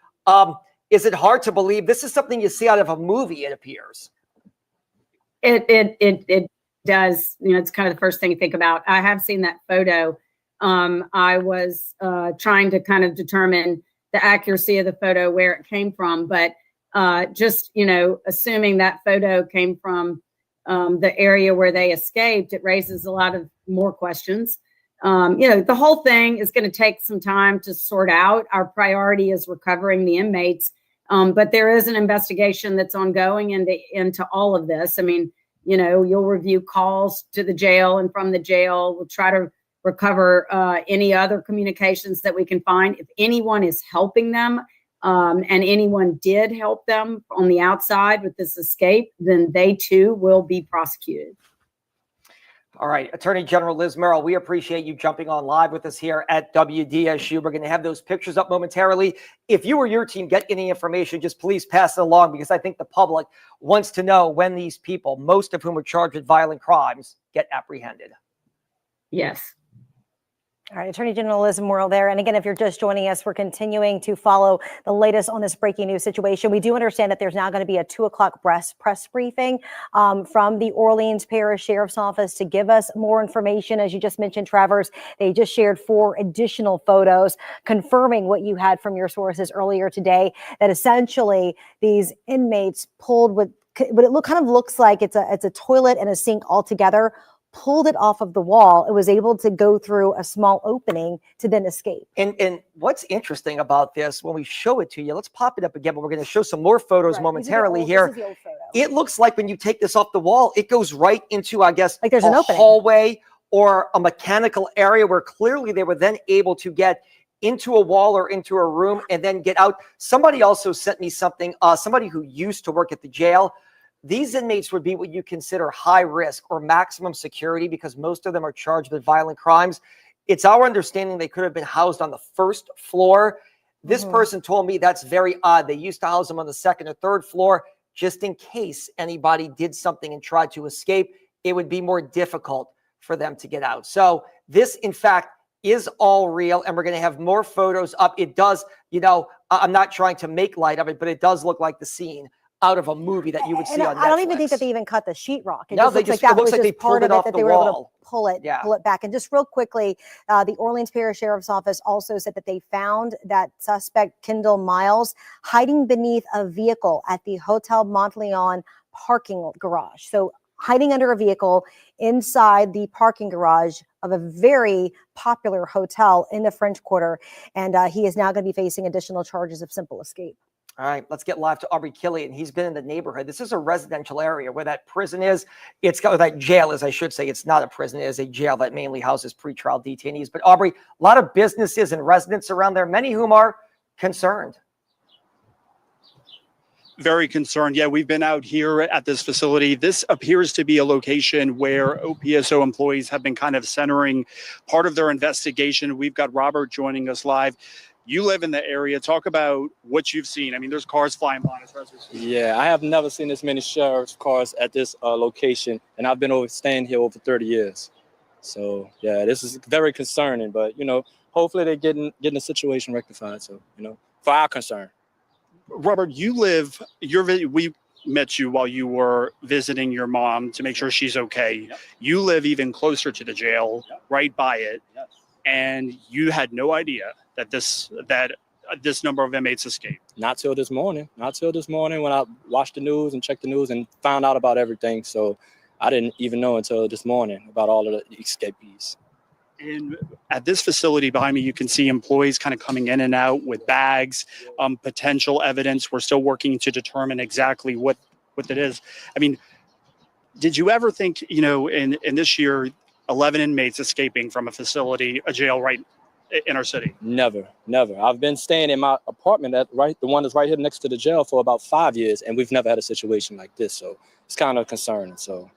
Is it hard to believe? This is something you see out of a movie, it appears. It does. It's kind of the first thing you think about. I have seen that photo. I was trying to kind of determine the accuracy of the photo, where it came from, but just, assuming that photo came from the area where they escaped, it raises a lot of more questions. The whole thing is going to take some time to sort out. Our priority is recovering the inmates, but there is an investigation that's ongoing into all of this. I mean, you'll review calls to the jail and from the jail. We'll try to recover any other communications that we can find. If anyone is helping them, and anyone did help them on the outside with this escape, then they too will be prosecuted. All right, Attorney General Liz Merrill, we appreciate you jumping on live with us here at WDSU. We're going to have those pictures up momentarily. If you or your team get any information, just please pass it along, because I think the public wants to know when these people, most of whom are charged with violent crimes, get apprehended. Yes. All right, Attorney General Liz Merrill there. And again, if you're just joining us, we're continuing to follow the latest on this breaking news situation. We do understand that there's now going to be a 2:00 press briefing from the Orleans Parish Sheriff's Office to give us more information. As you just mentioned, Travers, they just shared 4 additional photos confirming what you had from your sources earlier today, that essentially these inmates pulled what it looks like it's a toilet and a sink all together, pulled it off of the wall. It was able to go through a small opening to then escape. And what's interesting about this, when we show it to you, let's pop it up again, but we're going to show some more photos momentarily here. This is the old photo. It looks like when you take this off the wall, it goes right into, I guess, like there's an opening, hallway or a mechanical area where clearly they were then able to get into a wall or into a room and then get out. Somebody also sent me something, somebody who used to work at the jail. These inmates would be what you consider high risk or maximum security, because most of them are charged with violent crimes. It's our understanding they could have been housed on the 1st floor. This person told me that's very odd. They used to house them on the 2nd or 3rd floor just in case anybody did something and tried to escape. It would be more difficult for them to get out. So this, in fact, is all real, and we're going to have more photos up. It does, I'm not trying to make light of it, but it does look like the scene out of a movie that you would see on Netflix. I don't even think that they even cut the sheetrock. It no, just looks like they pulled it off the wall. They were able to pull it back. And just real quickly, the Orleans Parish Sheriff's Office also said that they found that suspect Kendall Miles hiding beneath a vehicle at the Hotel Montleon parking garage. So hiding under a vehicle inside the parking garage of a very popular hotel in the French Quarter. And he is now going to be facing additional charges of simple escape. All right, let's get live to Aubrey Killian. He's been in the neighborhood. This is a residential area where that prison is. It's got that jail is, I should say. It's not a prison. It is a jail that mainly houses pretrial detainees. But Aubrey, a lot of businesses and residents around there, many whom are concerned. Very concerned. Yeah, we've been out here at this facility. This appears to be a location where OPSO employees have been kind of centering part of their investigation. We've got Robert joining us live. You live in the area. Talk about what you've seen. I mean, there's cars flying by as far as Yeah, I have never seen this many sheriff's cars at this location, and I've been staying here over 30 years. So, yeah, this is very concerning, but, hopefully they're getting the situation rectified. So, for our concern. Robert, we met you while you were visiting your mom to make sure she's okay. You live even closer to the jail, right by it, and you had no idea that this number of inmates escaped. Not till this morning. Not till this morning when I watched the news and checked the news and found out about everything. So I didn't even know until this morning about all of the escapees. And at this facility behind me, you can see employees kind of coming in and out with bags, potential evidence. We're still working to determine exactly what it is. I mean, did you ever think, in this year, 11 inmates escaping from a jail right in our city? Never. I've been staying in my apartment the one that's right here next to the jail for about 5 years, and we've never had a situation like this. So it's kind of concerning. So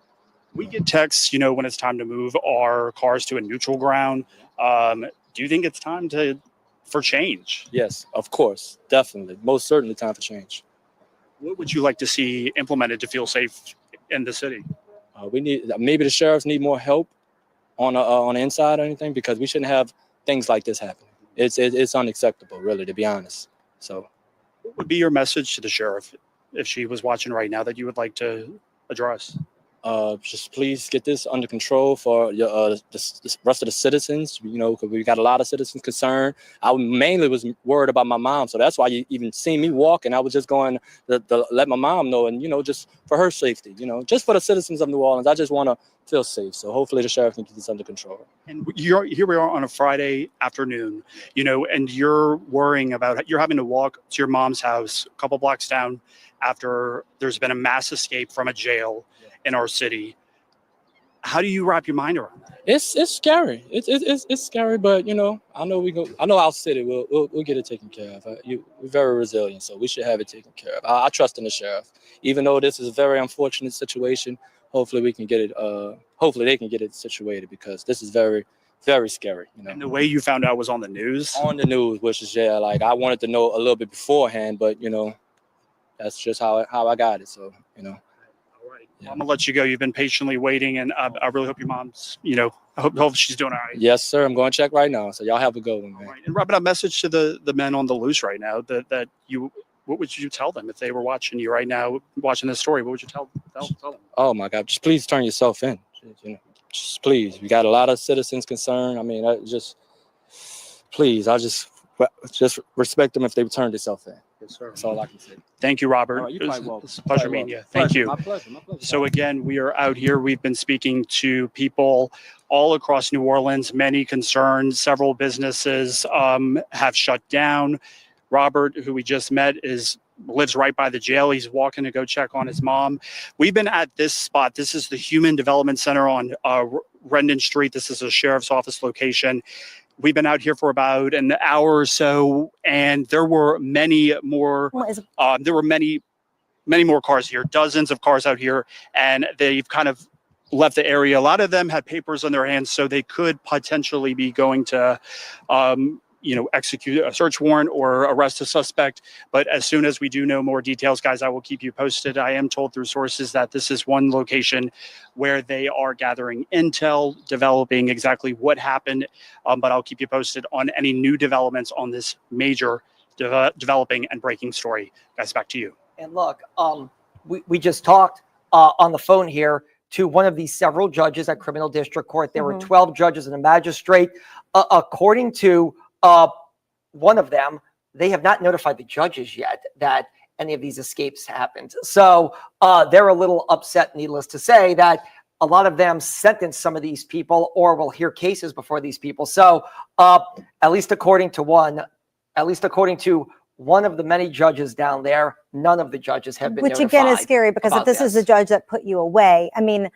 we get texts, when it's time to move our cars to a neutral ground. Do you think it's time for change? Yes, of course, definitely, most certainly time for change. What would you like to see implemented to feel safe in the city? We need maybe the sheriffs need more help on the inside or anything, because we shouldn't have things like this happening. It's unacceptable, really, to be honest. So, what would be your message to the sheriff if she was watching right now that you would like to address? Just please get this under control for the rest of the citizens, because we got a lot of citizens concerned. I mainly was worried about my mom, so that's why you even see me walking. I was just going to let my mom know, and just for her safety, just for the citizens of New Orleans, I just want to feel safe. So hopefully the sheriff can get this under control. And here we are on a Friday afternoon, and you're worrying about, you're having to walk to your mom's house a couple blocks down after there's been a mass escape from a jail in our city. How do you wrap your mind around that? It's scary. It's scary, but I know our city we'll get it taken care of. We're very resilient, so we should have it taken care of. I trust in the sheriff, even though this is a very unfortunate situation. Hopefully we can get it. Hopefully they can get it situated, because this is very, very scary. And the way you found out was on the news. On the news, which is like I wanted to know a little bit beforehand, but that's just how I got it. So Yeah. I'm gonna let you go. You've been patiently waiting, and I really hope your mom's, I hope she's doing all right. Yes, sir. I'm going to check right now. So y'all have a good one, man. All right. And wrapping up message to the men on the loose right now what would you tell them if they were watching you right now, watching this story? What would you tell them? Oh my God, just please turn yourself in. Just please. We got a lot of citizens concerned. I mean, please, I'll just respect them if they turn themselves in. Yes, sir. That's all I can say. Thank you, Robert. All right, you're quite welcome. It's a pleasure meeting you. Thank you. My pleasure. So again, we are out here. We've been speaking to people all across New Orleans, many concerned. Several businesses have shut down. Robert, who we just met, lives right by the jail. He's walking to go check on his mom. We've been at this spot. This is the Human Development Center on Rendon Street. This is a sheriff's office location. We've been out here for about an hour or so, and there were many more. Many more cars here. Dozens of cars out here, and they've kind of left the area. A lot of them had papers on their hands, so they could potentially be going to, execute a search warrant or arrest a suspect. But as soon as we do know more details, guys, I will keep you posted. I am told through sources that this is one location where they are gathering intel, developing exactly what happened. But I'll keep you posted on any new developments on this major developing and breaking story. Guys, back to you. And look, we just talked on the phone here to one of these several judges at Criminal District Court. There were 12 judges and a magistrate. According to one of them, they have not notified the judges yet that any of these escapes happened. So they're a little upset, needless to say, that a lot of them sentenced some of these people or will hear cases before these people. So at least according to one of the many judges down there, none of the judges have been notified. Which again is scary, because if this is the judge that put you away, I mean,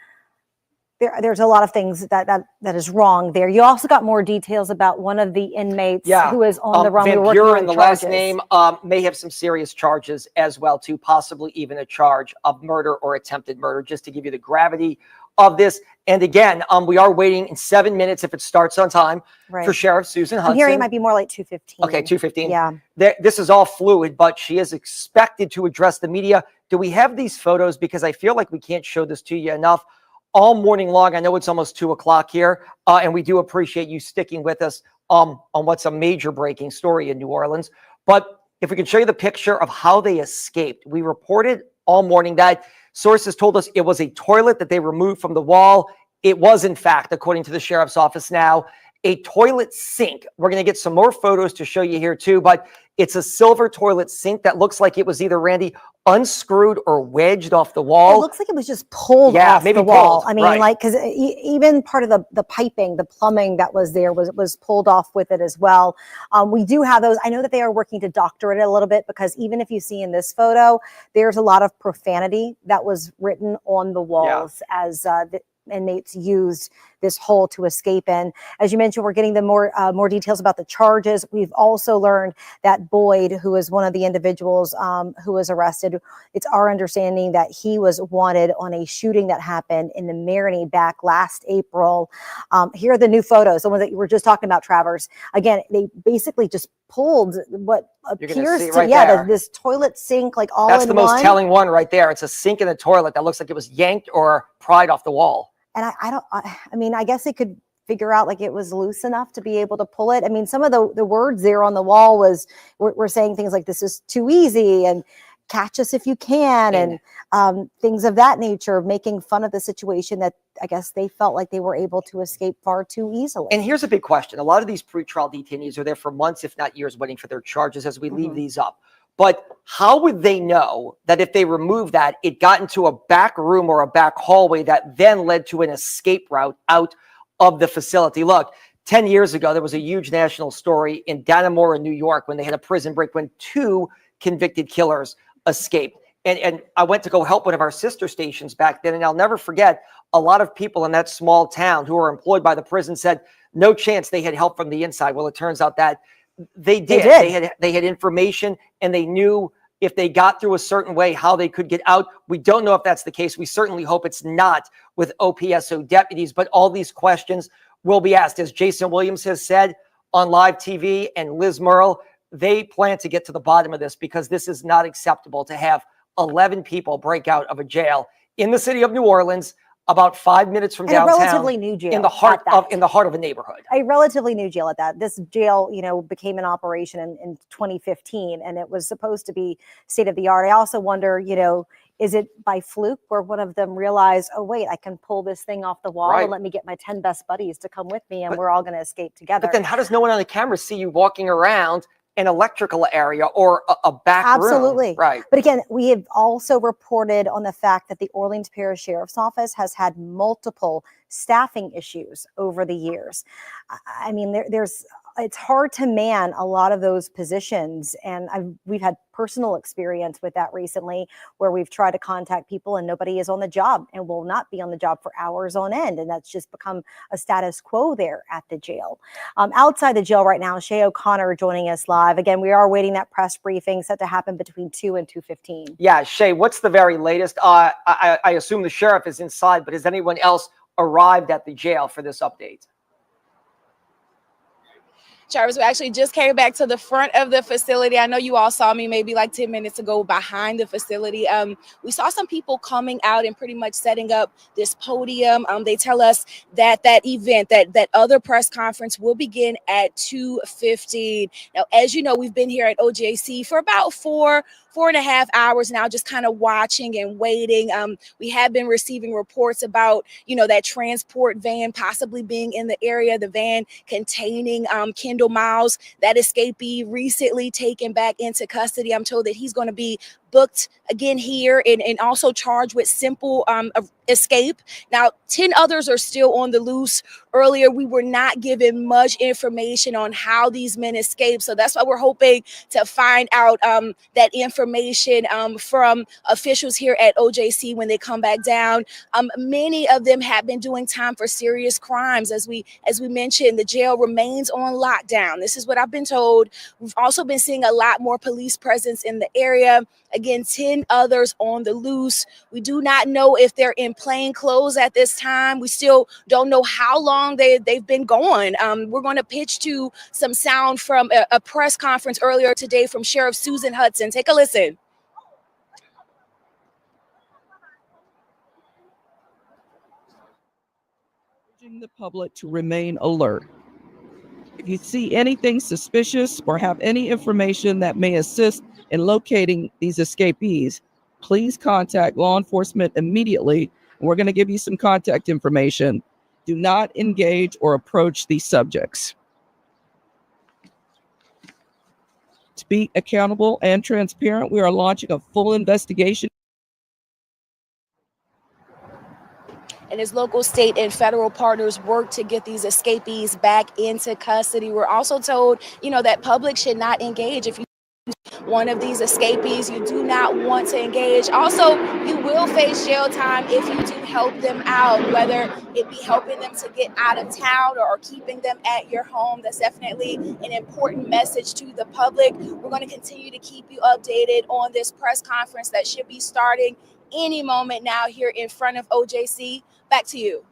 there's a lot of things that is wrong there. You also got more details about one of the inmates who is on the run. Van Buren, the last name, may have some serious charges as well, too, possibly even a charge of murder or attempted murder, just to give you the gravity of this. And again, we are waiting in 7 minutes, if it starts on time, for Sheriff Susan Hudson. I'm hearing it might be more like 2:15. Okay, 2:15. Yeah. This is all fluid, but she is expected to address the media. Do we have these photos? Because I feel like we can't show this to you enough. All morning long, I know it's almost 2 o'clock here, and we do appreciate you sticking with us on what's a major breaking story in New Orleans. But if we can show you the picture of how they escaped. We reported all morning. That sources told us it was a toilet that they removed from the wall. It was, in fact, according to the sheriff's office now, a toilet sink. We're going to get some more photos to show you here too, but it's a silver toilet sink that looks like it was either, Randy, unscrewed or wedged off the wall. It looks like it was just pulled off the wall. I mean, like, because even part of the piping, the plumbing that was there was pulled off with it as well. We do have those. I know that they are working to doctor it a little bit, because even if you see in this photo, there's a lot of profanity that was written on the walls as the inmates used this hole to escape in. As you mentioned, we're getting the more details about the charges. We've also learned that Boyd, who is one of the individuals who was arrested, it's our understanding that he was wanted on a shooting that happened in the Marigny back last April. Here are the new photos, the ones that you were just talking about, Travers. Again, they basically just pulled what appears to, this toilet sink, like all in one. That's the most telling one right there. It's a sink in the toilet that looks like it was yanked or pried off the wall. And I mean, I guess they could figure out like it was loose enough to be able to pull it. I mean, some of the words there on the wall were saying things like, this is too easy, and catch us if you can, and things of that nature, making fun of the situation that I guess they felt like they were able to escape far too easily. And here's a big question. A lot of these pretrial detainees are there for months, if not years, waiting for their charges as we leave these up. But how would they know that if they remove that, it got into a back room or a back hallway that then led to an escape route out of the facility? Look, 10 years ago, there was a huge national story in Dannemora, New York, when they had a prison break when 2 convicted killers escaped. And I went to go help one of our sister stations back then. And I'll never forget, a lot of people in that small town who were employed by the prison said no chance they had help from the inside. Well, it turns out that they did. They had information, and they knew if they got through a certain way how they could get out. We don't know if that's the case. We certainly hope it's not with OPSO deputies, but all these questions will be asked. As Jason Williams has said on live TV, and Liz Merle, they plan to get to the bottom of this, because this is not acceptable to have 11 people break out of a jail in the city of New Orleans, about 5 minutes from downtown, a relatively new jail in the heart of a neighborhood. A relatively new jail at that. This jail, became an operation in 2015, and it was supposed to be state of the art. I also wonder, is it by fluke where one of them realized, oh wait, I can pull this thing off the wall and let me get my 10 best buddies to come with me, and we're all going to escape together. But then how does no one on the camera see you walking around an electrical area or a back room? Absolutely. Right. But again, we have also reported on the fact that the Orleans Parish Sheriff's Office has had multiple staffing issues over the years. I mean, it's hard to man a lot of those positions. And we've had personal experience with that recently, where we've tried to contact people and nobody is on the job and will not be on the job for hours on end. And that's just become a status quo there at the jail. Outside the jail right now, Shay O'Connor joining us live. Again, we are waiting that press briefing set to happen between 2 and 2:15. Yeah, Shay, what's the very latest? I assume the sheriff is inside, but has anyone else arrived at the jail for this update? Jarvis, we actually just came back to the front of the facility. I know you all saw me maybe like 10 minutes ago behind the facility. We saw some people coming out and pretty much setting up this podium. They tell us that that event, that other press conference will begin at 2:15. Now, as you know, we've been here at OJC for about 4.5 hours now, just kind of watching and waiting. We have been receiving reports about, that transport van possibly being in the area, the van containing Kendall Miles, that escapee recently taken back into custody. I'm told that he's going to be booked again here and also charged with simple escape. Now, 10 others are still on the loose. Earlier, we were not given much information on how these men escaped. So that's why we're hoping to find out that information from officials here at OJC when they come back down. Many of them have been doing time for serious crimes. As we mentioned, the jail remains on lockdown. This is what I've been told. We've also been seeing a lot more police presence in the area. Again, 10 others on the loose. We do not know if they're in plain clothes at this time. We still don't know how long they've been gone. We're going to pitch to some sound from a press conference earlier today from Sheriff Susan Hudson. Take a listen. Urging the public to remain alert. If you see anything suspicious or have any information that may assist in locating these escapees, please contact law enforcement immediately. We're going to give you some contact information. Do not engage or approach these subjects. To be accountable and transparent, we are launching a full investigation. And as local, state, and federal partners work to get these escapees back into custody, we're also told, that public should not engage. If you one of these escapees, you do not want to engage. Also, you will face jail time if you do help them out, whether it be helping them to get out of town or keeping them at your home. That's definitely an important message to the public. We're going to continue to keep you updated on this press conference that should be starting any moment now here in front of OJC. Back to you.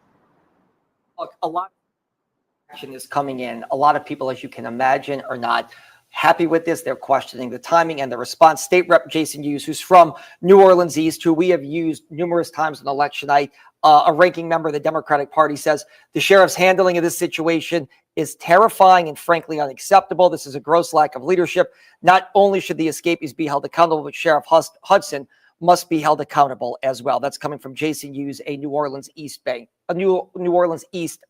Look, a lot of action is coming in. A lot of people, as you can imagine, are not happy with this. They're questioning the timing and the response. State Rep Jason Hughes, who's from New Orleans East, who we have used numerous times on election night, a ranking member of the Democratic Party, says the sheriff's handling of this situation is terrifying and frankly unacceptable. This is a gross lack of leadership. Not only should the escapees be held accountable, but Sheriff Hudson must be held accountable as well. That's coming from Jason Hughes, a New Orleans East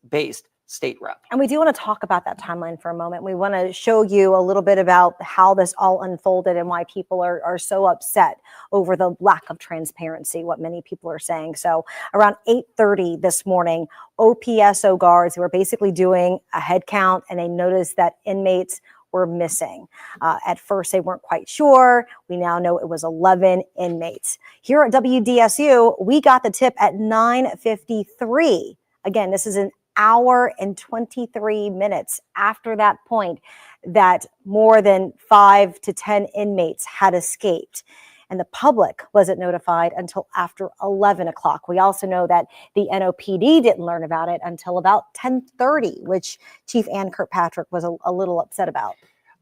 based state rep. And we do want to talk about that timeline for a moment. We want to show you a little bit about how this all unfolded and why people are so upset over the lack of transparency, what many people are saying. So around 8:30 this morning, OPSO guards were basically doing a head count, and they noticed that inmates were missing. At first, they weren't quite sure. We now know it was 11 inmates. Here at WDSU, we got the tip at 9:53. Again, this is an hour and 23 minutes after that point that more than 5 to 10 inmates had escaped. And the public wasn't notified until after 11 o'clock. We also know that the NOPD didn't learn about it until about 10:30, which Chief Ann Kirkpatrick was a little upset about.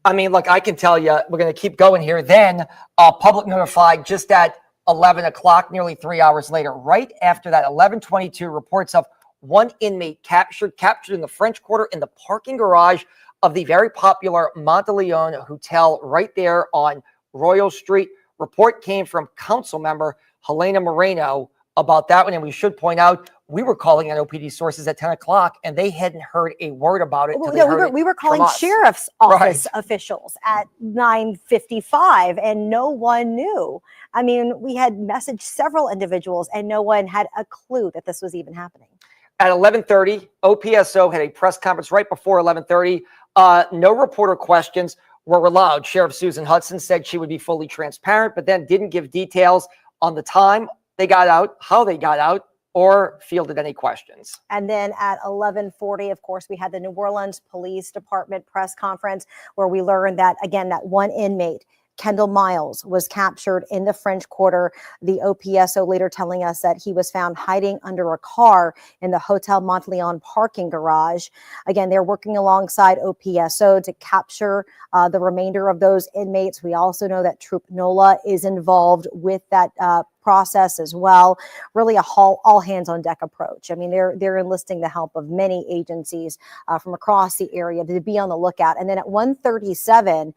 I mean, look, I can tell you, we're going to keep going here. Then public notified just at 11 o'clock, nearly 3 hours later. Right after that, 11:22, reports of one inmate captured in the French Quarter in the parking garage of the very popular Monteleone Hotel right there on Royal Street. Report came from council member Helena Moreno about that one. And we should point out, we were calling NOPD sources at 10 o'clock and they hadn't heard a word about it. We were calling sheriff's office officials at 9:55 and no one knew. I mean, we had messaged several individuals and no one had a clue that this was even happening. At 11:30, OPSO had a press conference right before 11:30. No reporter questions were allowed. Sheriff Susan Hudson said she would be fully transparent, but then didn't give details on the time they got out, how they got out, or fielded any questions. And then at 11:40, of course, we had the New Orleans Police Department press conference where we learned that, again, that one inmate, Kendall Miles, was captured in the French Quarter. The OPSO later telling us that he was found hiding under a car in the Hotel Monteleone parking garage. Again, they're working alongside OPSO to capture the remainder of those inmates. We also know that Troop NOLA is involved with that process as well. Really a all hands on deck approach. I mean, they're enlisting the help of many agencies from across the area to be on the lookout. And then at 1:37,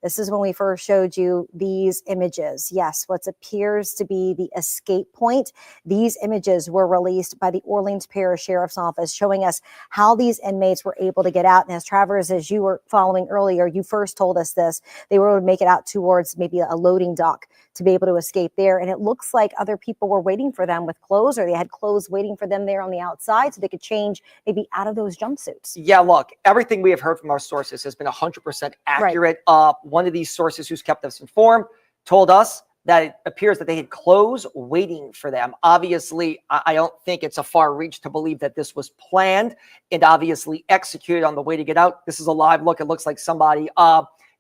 this is when we first showed you these images. Yes, what appears to be the escape point. These images were released by the Orleans Parish Sheriff's Office, showing us how these inmates were able to get out. And as Travers, as you were following earlier, you first told us this, they were able to make it out towards maybe a loading dock to be able to escape there. And it looks like other people were waiting for them with clothes, or they had clothes waiting for them there on the outside so they could change maybe out of those jumpsuits. Yeah, look, everything we have heard from our sources has been 100% accurate. Right. One of these sources who's kept us informed told us that it appears that they had clothes waiting for them. Obviously, I don't think it's a far reach to believe that this was planned and obviously executed on the way to get out. This is a live look. It looks like somebody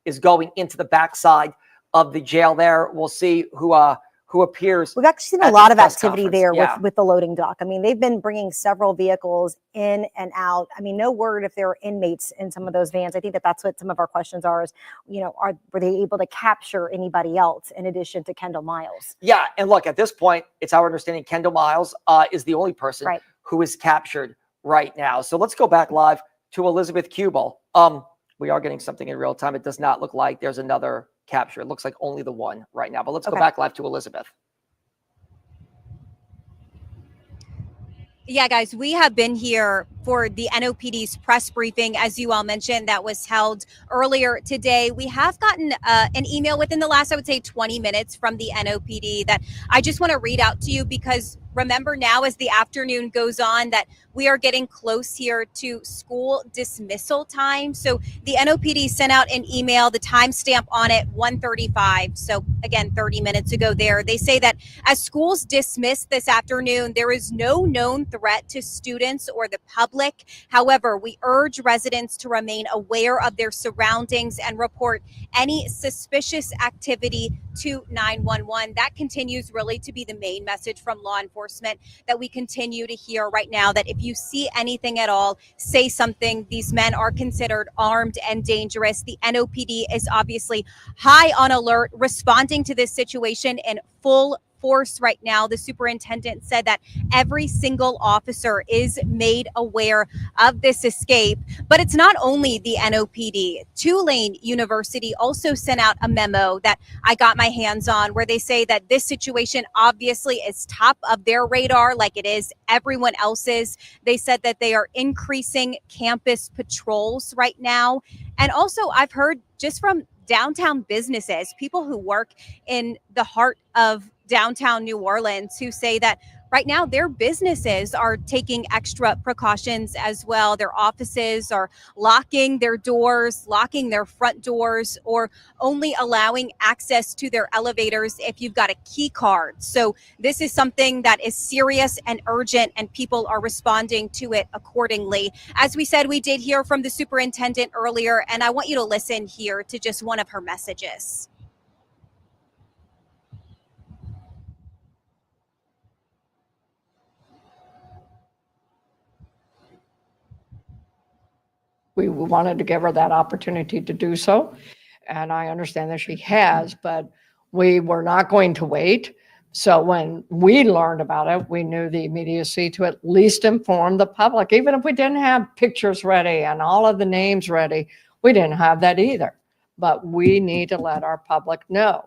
is going into the backside of the jail there. We'll see who appears. We've actually seen a lot of activity there with the loading dock. I mean, they've been bringing several vehicles in and out. I mean, no word if there are inmates in some of those vans. I think that's what some of our questions are, is, were they able to capture anybody else in addition to Kendall Miles? Yeah, and look, at this point, it's our understanding Kendall Miles is the only person who is captured right now. So let's go back live to Elizabeth Kubel. We are getting something in real time. It does not look like there's another capture. It looks like only the one right now, but let's go back live to Elizabeth. Yeah, guys, we have been here for the NOPD's press briefing, as you all mentioned, that was held earlier today. We have gotten an email within the last, I would say, 20 minutes from the NOPD that I just want to read out to you, because remember now as the afternoon goes on that we are getting close here to school dismissal time. So the NOPD sent out an email, the timestamp on it, 1:35. So again, 30 minutes ago there. They say that as schools dismiss this afternoon, there is no known threat to students or the public. However, we urge residents to remain aware of their surroundings and report any suspicious activity to 911. That continues really to be the main message from law enforcement that we continue to hear right now, that if you see anything at all, say something. These men are considered armed and dangerous. The NOPD is obviously high on alert, responding to this situation in full force right now. The superintendent said that every single officer is made aware of this escape. But it's not only the NOPD. Tulane University also sent out a memo that I got my hands on, where they say that this situation obviously is top of their radar, like it is everyone else's. They said that they are increasing campus patrols right now. And also, I've heard just from downtown businesses, people who work in the heart of downtown New Orleans, who say that right now their businesses are taking extra precautions as well. Their offices are locking their doors, locking their front doors, or only allowing access to their elevators if you've got a key card. So this is something that is serious and urgent, and people are responding to it accordingly. As we said, we did hear from the superintendent earlier, and I want you to listen here to just one of her messages. We wanted to give her that opportunity to do so. And I understand that she has, but we were not going to wait. So when we learned about it, we knew the immediacy to at least inform the public. Even if we didn't have pictures ready and all of the names ready, we didn't have that either. But we need to let our public know.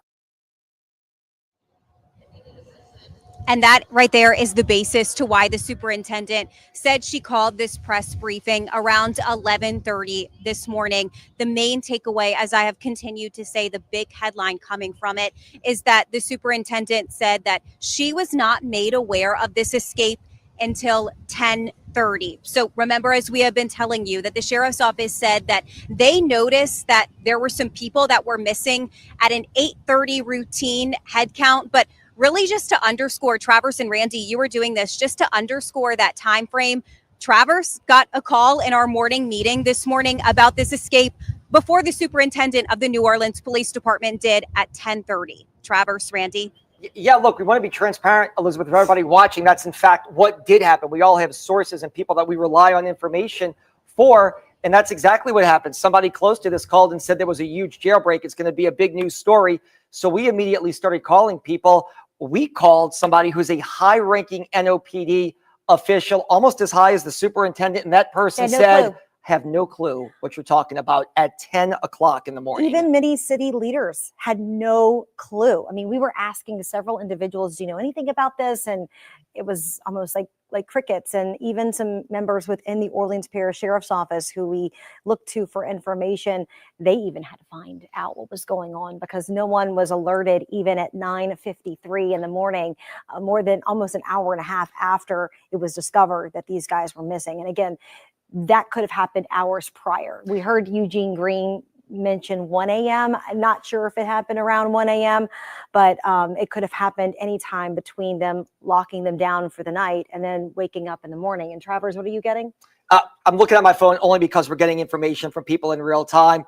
And that right there is the basis to why the superintendent said she called this press briefing around 11:30 this morning. The main takeaway, as I have continued to say, the big headline coming from it is that the superintendent said that she was not made aware of this escape until 10:30. So remember, as we have been telling you, that the sheriff's office said that they noticed that there were some people that were missing at an 8:30 routine head count, but really just to underscore, Travers and Randy, you were doing this just to underscore that time frame. Travers got a call in our morning meeting this morning about this escape before the superintendent of the New Orleans Police Department did at 10:30. Travers, Randy. Yeah, look, we want to be transparent, Elizabeth, for everybody watching. That's in fact what did happen. We all have sources and people that we rely on information for, and that's exactly what happened. Somebody close to this called and said there was a huge jailbreak. It's going to be a big news story. So we immediately started calling people. We called somebody who's a high-ranking NOPD official, almost as high as the superintendent, and that person said, have no clue what you're talking about at 10 o'clock in the morning. Even many city leaders had no clue. I mean, we were asking several individuals, do you know anything about this? And it was almost like crickets. And even some members within the Orleans Parish Sheriff's Office who we looked to for information, they even had to find out what was going on, because no one was alerted even at 9:53 in the morning, more than almost an hour and a half after it was discovered that these guys were missing. And again, that could have happened hours prior. We heard Eugene Green mention 1 a.m. I'm not sure if it happened around 1 a.m., but it could have happened anytime between them locking them down for the night and then waking up in the morning. And Travers, what are you getting? I'm looking at my phone only because we're getting information from people in real time.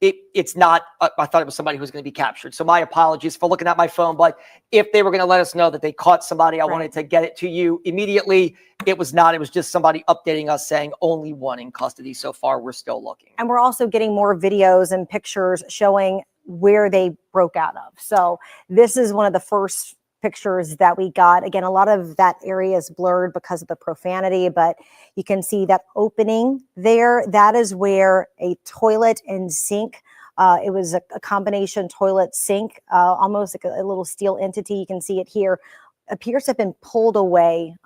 It's not, I thought it was somebody who's going to be captured. So my apologies for looking at my phone. But if they were going to let us know that they caught somebody, I wanted to get it to you immediately. It was not. It was just somebody updating us saying only one in custody so far. We're still looking. And we're also getting more videos and pictures showing where they broke out of. So this is one of the first pictures that we got. Again, a lot of that area is blurred because of the profanity, but you can see that opening there. That is where a toilet and sink, it was a combination toilet sink, almost like a little steel entity. You can see it here, appears to have been pulled away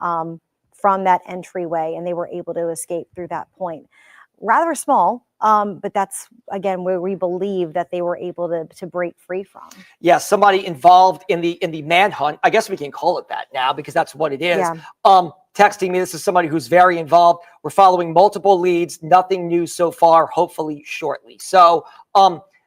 from that entryway, and they were able to escape through that point. Rather small, but that's, again, where we believe that they were able to break free from. Yeah, somebody involved in the manhunt. I guess we can call it that now because that's what it is. Yeah. Texting me, this is somebody who's very involved. We're following multiple leads. Nothing new so far. Hopefully shortly. So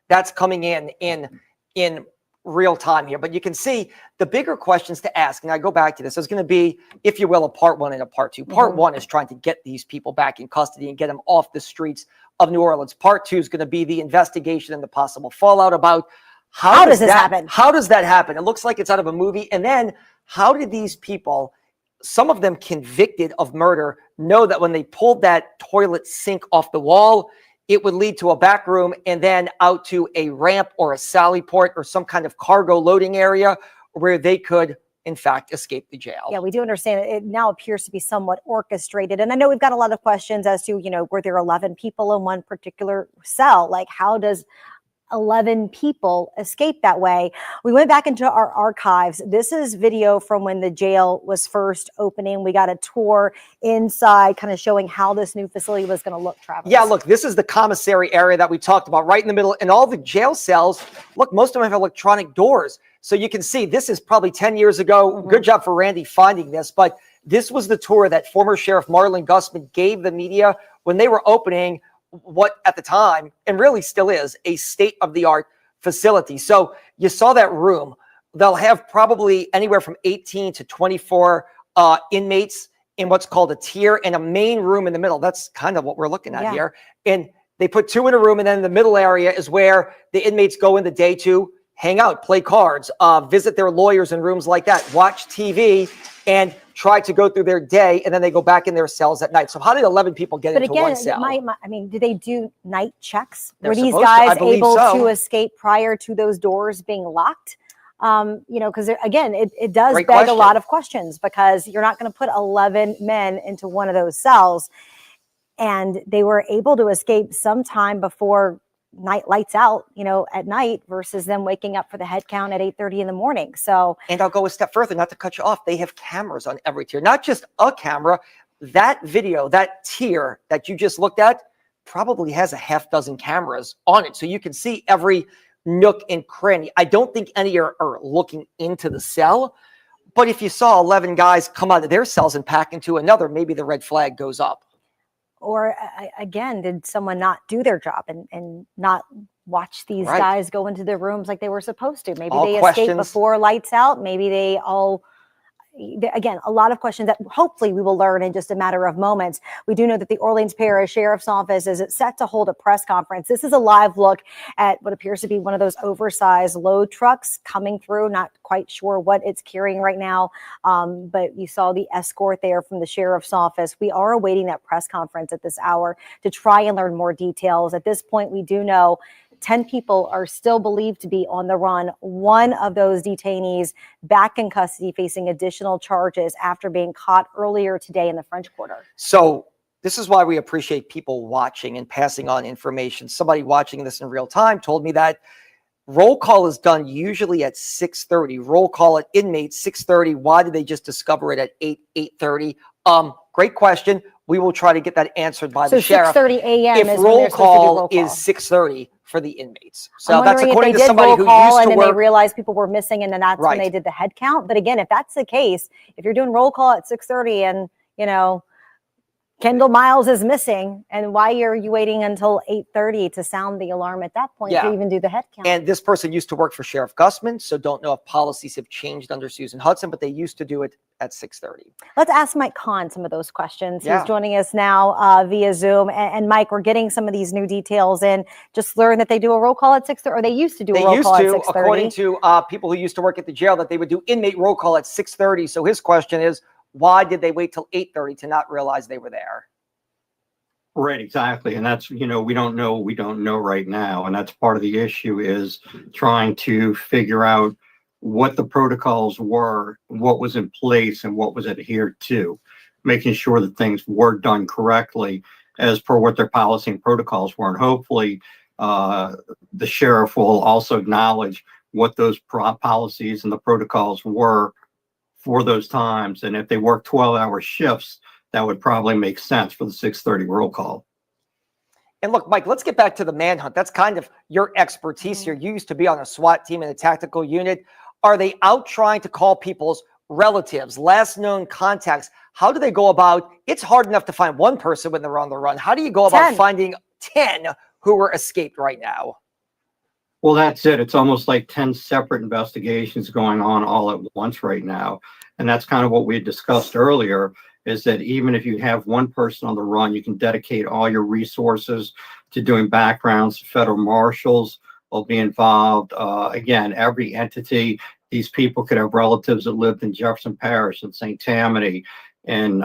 that's coming in real time here. But you can see the bigger questions to ask. And I go back to this. There's going to be, if you will, a part one and a part two. Part one is trying to get these people back in custody and get them off the streets of New Orleans. Part two is going to be the investigation and the possible fallout about how does this happen? How does that happen? It looks like it's out of a movie. And then how did these people, some of them convicted of murder, know that when they pulled that toilet sink off the wall, it would lead to a back room and then out to a ramp or a sally port or some kind of cargo loading area where they could, in fact, escape the jail? Yeah, we do understand it now appears to be somewhat orchestrated. And I know we've got a lot of questions as to, were there 11 people in one particular cell? Like, how does 11 people escape that way? We went back into our archives. This is video from when the jail was first opening. We got a tour inside, kind of showing how this new facility was going to look, Travis. Yeah, look, this is the commissary area that we talked about right in the middle. And all the jail cells, look, most of them have electronic doors. So you can see this is probably 10 years ago. Good job for Randy finding this. But this was the tour that former Sheriff Marlon Gusman gave the media when they were opening what at the time, and really still is, a state-of-the-art facility. So you saw that room. They'll have probably anywhere from 18 to 24 inmates in what's called a tier and a main room in the middle. That's kind of what we're looking at here. And they put two in a room, and then the middle area is where the inmates go in the day to hang out, play cards, visit their lawyers in rooms like that, watch TV, and try to go through their day, and then they go back in their cells at night. So how did 11 people get into one cell? I mean, did they do night checks? They're Were these supposed to. guys I believe able so. to escape prior to those doors being locked? Because again, it does Great beg question. a lot of questions, because you're not going to put 11 men into one of those cells. And they were able to escape sometime before night lights out, at night, versus them waking up for the head count at 8:30 in the morning. So, and I'll go a step further, not to cut you off. They have cameras on every tier, not just a camera. That video, that tier that you just looked at, probably has a half dozen cameras on it. So you can see every nook and cranny. I don't think any are looking into the cell, but if you saw 11 guys come out of their cells and pack into another, maybe the red flag goes up. or again, did someone not do their job and not watch these guys go into their rooms like they were supposed to? Maybe All they questions. escaped before lights out. Maybe they all, again, a lot of questions that hopefully we will learn in just a matter of moments. We do know that the Orleans Parish Sheriff's Office is set to hold a press conference. This is a live look at what appears to be one of those oversized load trucks coming through. Not quite sure what it's carrying right now, but you saw the escort there from the Sheriff's Office. We are awaiting that press conference at this hour to try and learn more details. At this point, we do know 10 people are still believed to be on the run. One of those detainees back in custody facing additional charges after being caught earlier today in the French Quarter. So this is why we appreciate people watching and passing on information. Somebody watching this in real time told me that roll call is done usually at 6:30. Roll call at Inmates 6:30. Why did they just discover it at 8:30? Great question. We will try to get that answered by the sheriff. 6:30 a.m. If is when roll they're supposed to do call roll call. is 6:30 for the inmates. So I'm that's wondering according if to they did somebody roll who call used and to then work. they realized people were missing, and then that's when Right. they did the head count. But again, if that's the case, if you're doing roll call at 6:30 and Kendall Miles is missing, and why are you waiting until 8:30 to sound the alarm at that point to even do the head count? And this person used to work for Sheriff Gusman, so don't know if policies have changed under Susan Hudson, but they used to do it at 6:30. Let's ask Mike Kahn some of those questions. Yeah. He's joining us now via Zoom. And Mike, we're getting some of these new details in. Just learned that they do a roll call at 6:30, or they used to do a roll call at 6:30. According to people who used to work at the jail, that they would do inmate roll call at 6:30. So his question is, why did they wait till 8:30 to not realize they were there? Right, exactly. And that's, we don't know right now. And that's part of the issue, is trying to figure out what the protocols were, what was in place, and what was adhered to, making sure that things were done correctly as per what their policy and protocols were. And hopefully the sheriff will also acknowledge what those policies and the protocols were for those times. And if they work 12-hour shifts, that would probably make sense for the 6:30 roll call. And look, Mike, let's get back to the manhunt. That's kind of your expertise here. You used to be on a SWAT team in a tactical unit. Are they out trying to call people's relatives, last known contacts? How do they go about? It's hard enough to find one person when they're on the run. How do you go about 10. finding 10 who were escaped right now? Well, that's it. It's almost like 10 separate investigations going on all at once right now. And that's kind of what we had discussed earlier, is that even if you have one person on the run, you can dedicate all your resources to doing backgrounds. Federal marshals will be involved. Again, every entity, these people could have relatives that lived in Jefferson Parish and St. Tammany and,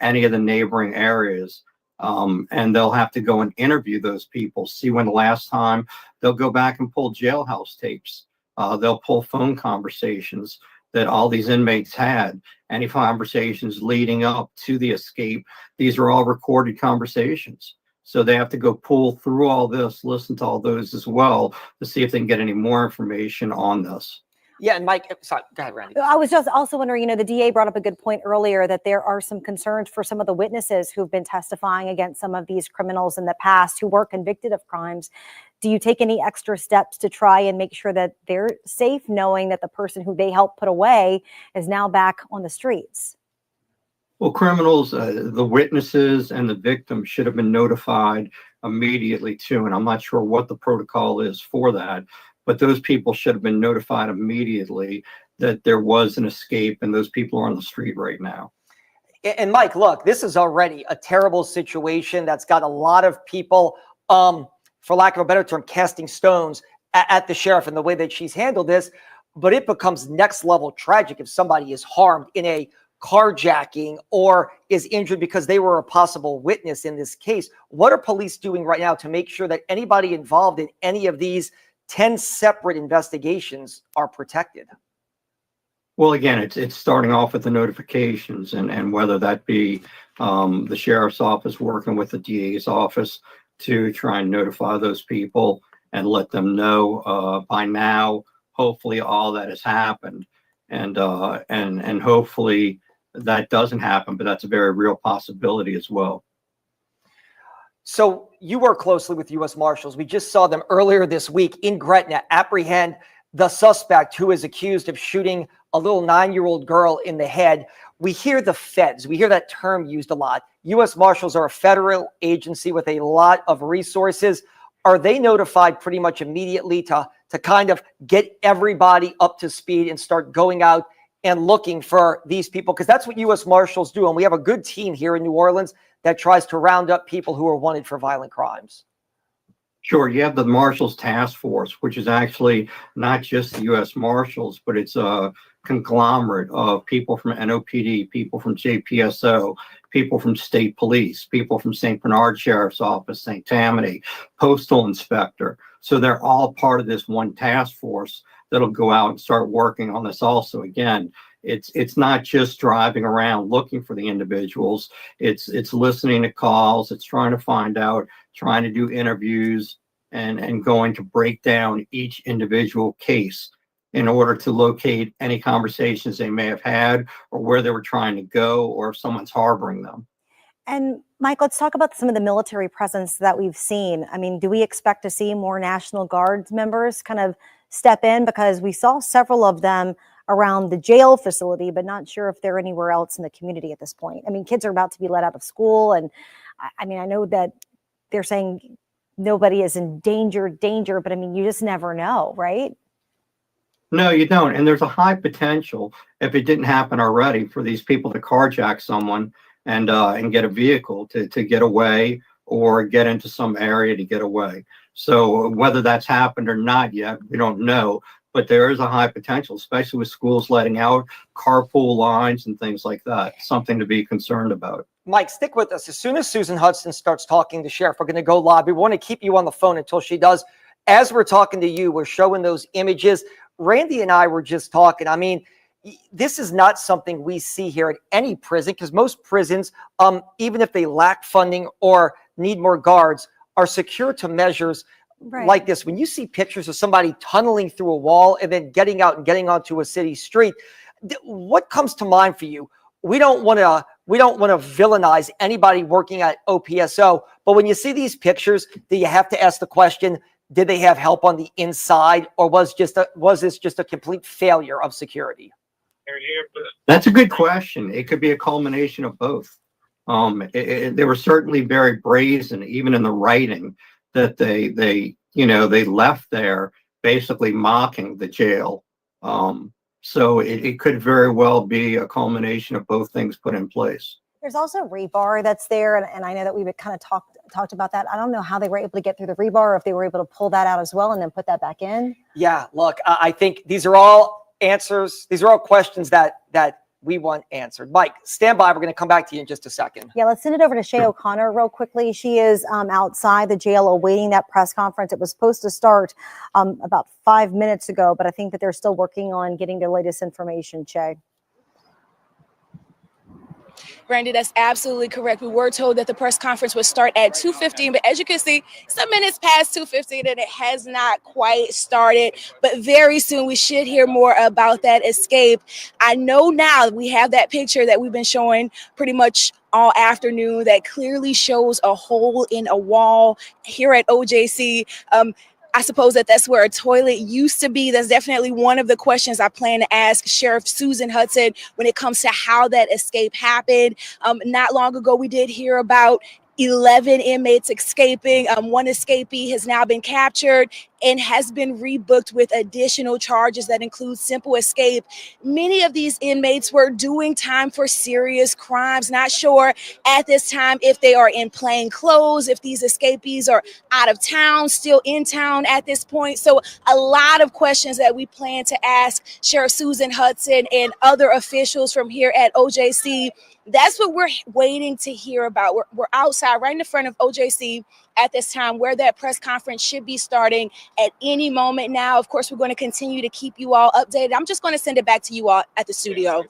any of the neighboring areas. And they'll have to go and interview those people, see when the last time. They'll go back and pull jailhouse tapes. They'll pull phone conversations that all these inmates had, any conversations leading up to the escape. These are all recorded conversations. So they have to go pull through all this, listen to all those as well to see if they can get any more information on this. Yeah, and Mike, sorry, go ahead, Randy. I was just also wondering, the DA brought up a good point earlier that there are some concerns for some of the witnesses who've been testifying against some of these criminals in the past who were convicted of crimes. Do you take any extra steps to try and make sure that they're safe, knowing that the person who they helped put away is now back on the streets? Well, criminals, the witnesses and the victims should have been notified immediately too. And I'm not sure what the protocol is for that, but those people should have been notified immediately that there was an escape and those people are on the street right now. And Mike, look, this is already a terrible situation that's got a lot of people, for lack of a better term, casting stones at the sheriff and the way that she's handled this. But it becomes next level tragic if somebody is harmed in a carjacking or is injured because they were a possible witness in this case. What are police doing right now to make sure that anybody involved in any of these 10 separate investigations are protected? Well, again, it's starting off with the notifications and whether that be the sheriff's office working with the DA's office to try and notify those people and let them know by now, hopefully all that has happened. And hopefully that doesn't happen, but that's a very real possibility as well. So you work closely with U.S. Marshals. We just saw them earlier this week in Gretna apprehend the suspect who is accused of shooting a little 9-year-old girl in the head. We hear the feds. We hear that term used a lot. U.S. Marshals are a federal agency with a lot of resources. Are they notified pretty much immediately to kind of get everybody up to speed and start going out and looking for these people? Because that's what U.S. Marshals do. And we have a good team here in New Orleans that tries to round up people who are wanted for violent crimes. Sure. You have the Marshals Task Force, which is actually not just the U.S. Marshals, but it's a conglomerate of people from NOPD, people from JPSO, people from state police, people from St. Bernard Sheriff's Office, St. Tammany, postal inspector. So they're all part of this one task force that'll go out and start working on this also. Again, it's not just driving around looking for the individuals. It's listening to calls. It's trying to find out, trying to do interviews and going to break down each individual case in order to locate any conversations they may have had or where they were trying to go or if someone's harboring them. And Mike, let's talk about some of the military presence that we've seen. I mean, do we expect to see more National Guard members kind of step in? Because we saw several of them around the jail facility, but not sure if they're anywhere else in the community at this point. I mean, kids are about to be let out of school. And I mean, I know that they're saying nobody is in danger, but I mean, you just never know, right? No, you don't. And there's a high potential, if it didn't happen already, for these people to carjack someone and get a vehicle to get away or get into some area to get away. So whether that's happened or not yet, we don't know. But there is a high potential, especially with schools letting out carpool lines and things like that. Something to be concerned about. Mike, stick with us. As soon as Susan Hudson starts talking to Sheriff, we're going to go live. We want to keep you on the phone until she does. As we're talking to you, we're showing those images. Randy and I were just talking. I mean, this is not something we see here at any prison, because most prisons, even if they lack funding or need more guards, are secure to measures like this. When you see pictures of somebody tunneling through a wall and then getting out and getting onto a city street, What comes to mind for you? We don't want to villainize anybody working at OPSO, but when you see these pictures, do you have to ask the question, did they have help on the inside, or was this just a complete failure of security? That's a good question. It could be a culmination of both. They were certainly very brazen, even in the writing, that they left there basically mocking the jail. So it could very well be a culmination of both things put in place. There's also rebar that's there, and I know that we've kind of talked about that. I don't know how they were able to get through the rebar, or if they were able to pull that out as well and then put that back in. Yeah, look, I think these are all answers. These are all questions that we want answered. Mike, stand by. We're going to come back to you in just a second. Yeah, let's send it over to Shay O'Connor real quickly. She is outside the jail awaiting that press conference. It was supposed to start about 5 minutes ago, but I think that they're still working on getting the latest information, Shay. Brandy, that's absolutely correct. We were told that the press conference would start at 2:15, but as you can see, some minutes past 2:15 and it has not quite started. But very soon we should hear more about that escape. I know now we have that picture that we've been showing pretty much all afternoon that clearly shows a hole in a wall here at OJC. I suppose that's where a toilet used to be. That's definitely one of the questions I plan to ask Sheriff Susan Hudson when it comes to how that escape happened. Not long ago, we did hear about 11 inmates escaping. One escapee has now been captured and has been rebooked with additional charges that include simple escape. Many of these inmates were doing time for serious crimes. Not sure at this time if they are in plain clothes, if these escapees are out of town, still in town at this point. So a lot of questions that we plan to ask Sheriff Susan Hudson and other officials from here at OJC. That's what we're waiting to hear about. We're outside right in the front of OJC at this time where that press conference should be starting at any moment now. Of course, we're going to continue to keep you all updated. I'm just going to send it back to you all at the studio.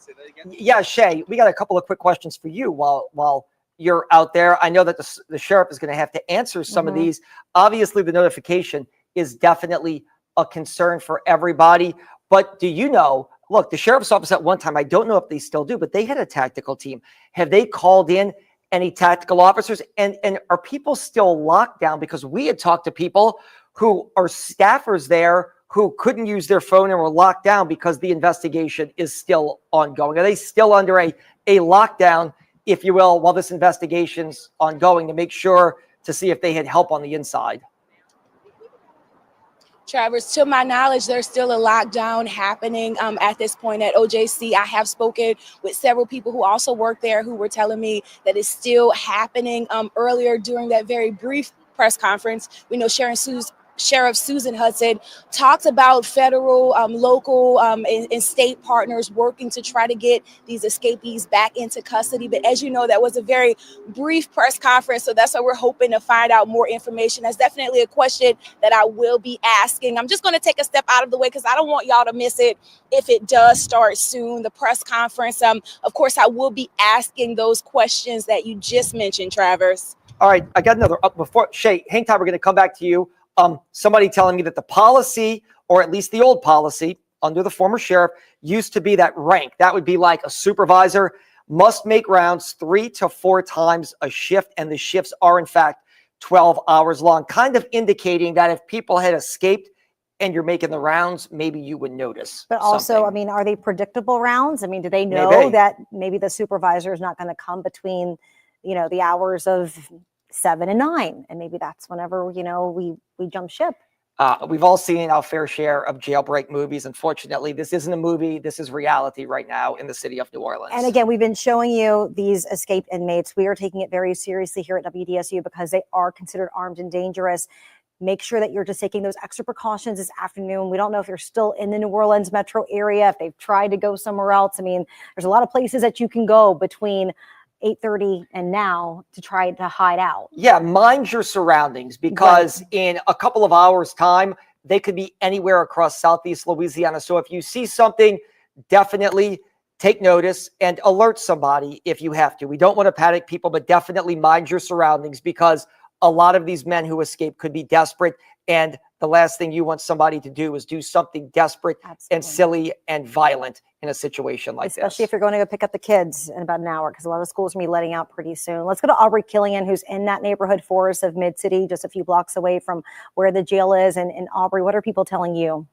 Yeah, Shay, we got a couple of quick questions for you while you're out there. I know that the sheriff is going to have to answer some of these. Obviously, the notification is definitely a concern for everybody. But do you know, look, the sheriff's office at one time, I don't know if they still do, but they had a tactical team. Have they called in any tactical officers? And are people still locked down? Because we had talked to people who are staffers there who couldn't use their phone and were locked down because the investigation is still ongoing. Are they still under a lockdown, if you will, while this investigation's ongoing, to make sure to see if they had help on the inside? Travers, to my knowledge, there's still a lockdown happening at this point at OJC. I have spoken with several people who also work there who were telling me that it's still happening. Earlier during that very brief press conference, we know Sheriff Susan Hudson talked about federal, local, and state partners working to try to get these escapees back into custody. But as you know, that was a very brief press conference, so that's why we're hoping to find out more information. That's definitely a question that I will be asking. I'm just going to take a step out of the way because I don't want y'all to miss it if it does start soon, the press conference. Of course, I will be asking those questions that you just mentioned, Travers. All right, I got another up before Shay. Hang time, we're going to come back to you. Somebody telling me that the policy, or at least the old policy under the former sheriff, used to be that rank. That would be like a supervisor must make rounds 3 to 4 times a shift. And the shifts are in fact 12 hours long, kind of indicating that if people had escaped and you're making the rounds, maybe you would notice. But also, something. I mean, are they predictable rounds? I mean, do they know that maybe the supervisor is not going to come between, the hours of 7 and 9, and maybe that's whenever we jump ship. We've all seen our fair share of jailbreak movies. Unfortunately, this isn't a movie. This is reality right now in the city of New Orleans. And again, we've been showing you these escaped inmates. We are taking it very seriously here at WDSU because they are considered armed and dangerous. Make sure that you're just taking those extra precautions this afternoon. We don't know if they're still in the New Orleans metro area, if they've tried to go somewhere else. I mean, there's a lot of places that you can go between 8:30 and now to try to hide out. Yeah, mind your surroundings, because in a couple of hours time, they could be anywhere across Southeast Louisiana. So if you see something, definitely take notice and alert somebody if you have to. We don't want to panic people, but definitely mind your surroundings, because a lot of these men who escape could be desperate. And the last thing you want somebody to do is do something desperate and silly and violent in a situation like Especially this. if you're going to go pick up the kids in about an hour, because a lot of schools are going to be letting out pretty soon. Let's go to Aubrey Killian, who's in that neighborhood for us of Mid-City, just a few blocks away from where the jail is. And Aubrey, what are people telling you?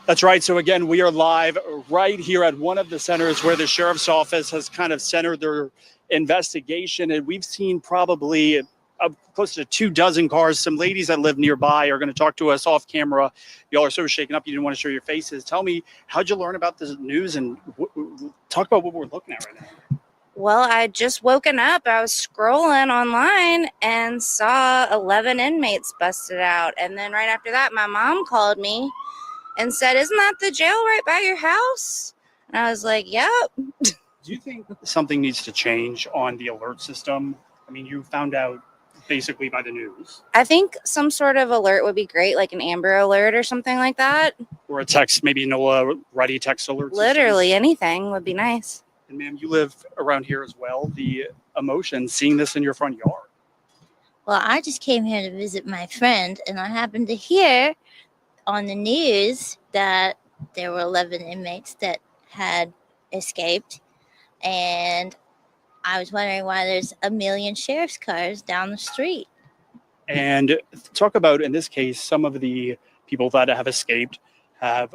That's right. So again, we are live right here at one of the centers where the sheriff's office has kind of centered their investigation. And we've seen probably close to 24 cars. Some ladies that live nearby are going to talk to us off camera. Y'all are so shaken up you didn't want to show your faces. Tell me, how'd you learn about this news, and talk about what we're looking at right now? Well, I just woken up. I was scrolling online and saw 11 inmates busted out. And then right after that, my mom called me and said, "Isn't that the jail right by your house?" And I was like, "Yep." Do you think something needs to change on the alert system? I mean, you found out basically by the news. I think some sort of alert would be great, like an Amber Alert or something like that. Or a text, maybe NOLA ready text alert. Literally anything would be nice. And ma'am, you live around here as well. The emotion seeing this in your front yard. Well, I just came here to visit my friend, and I happened to hear on the news that there were 11 inmates that had escaped, and I was wondering why there's a million sheriff's cars down the street. And talk about, in this case, some of the people that have escaped have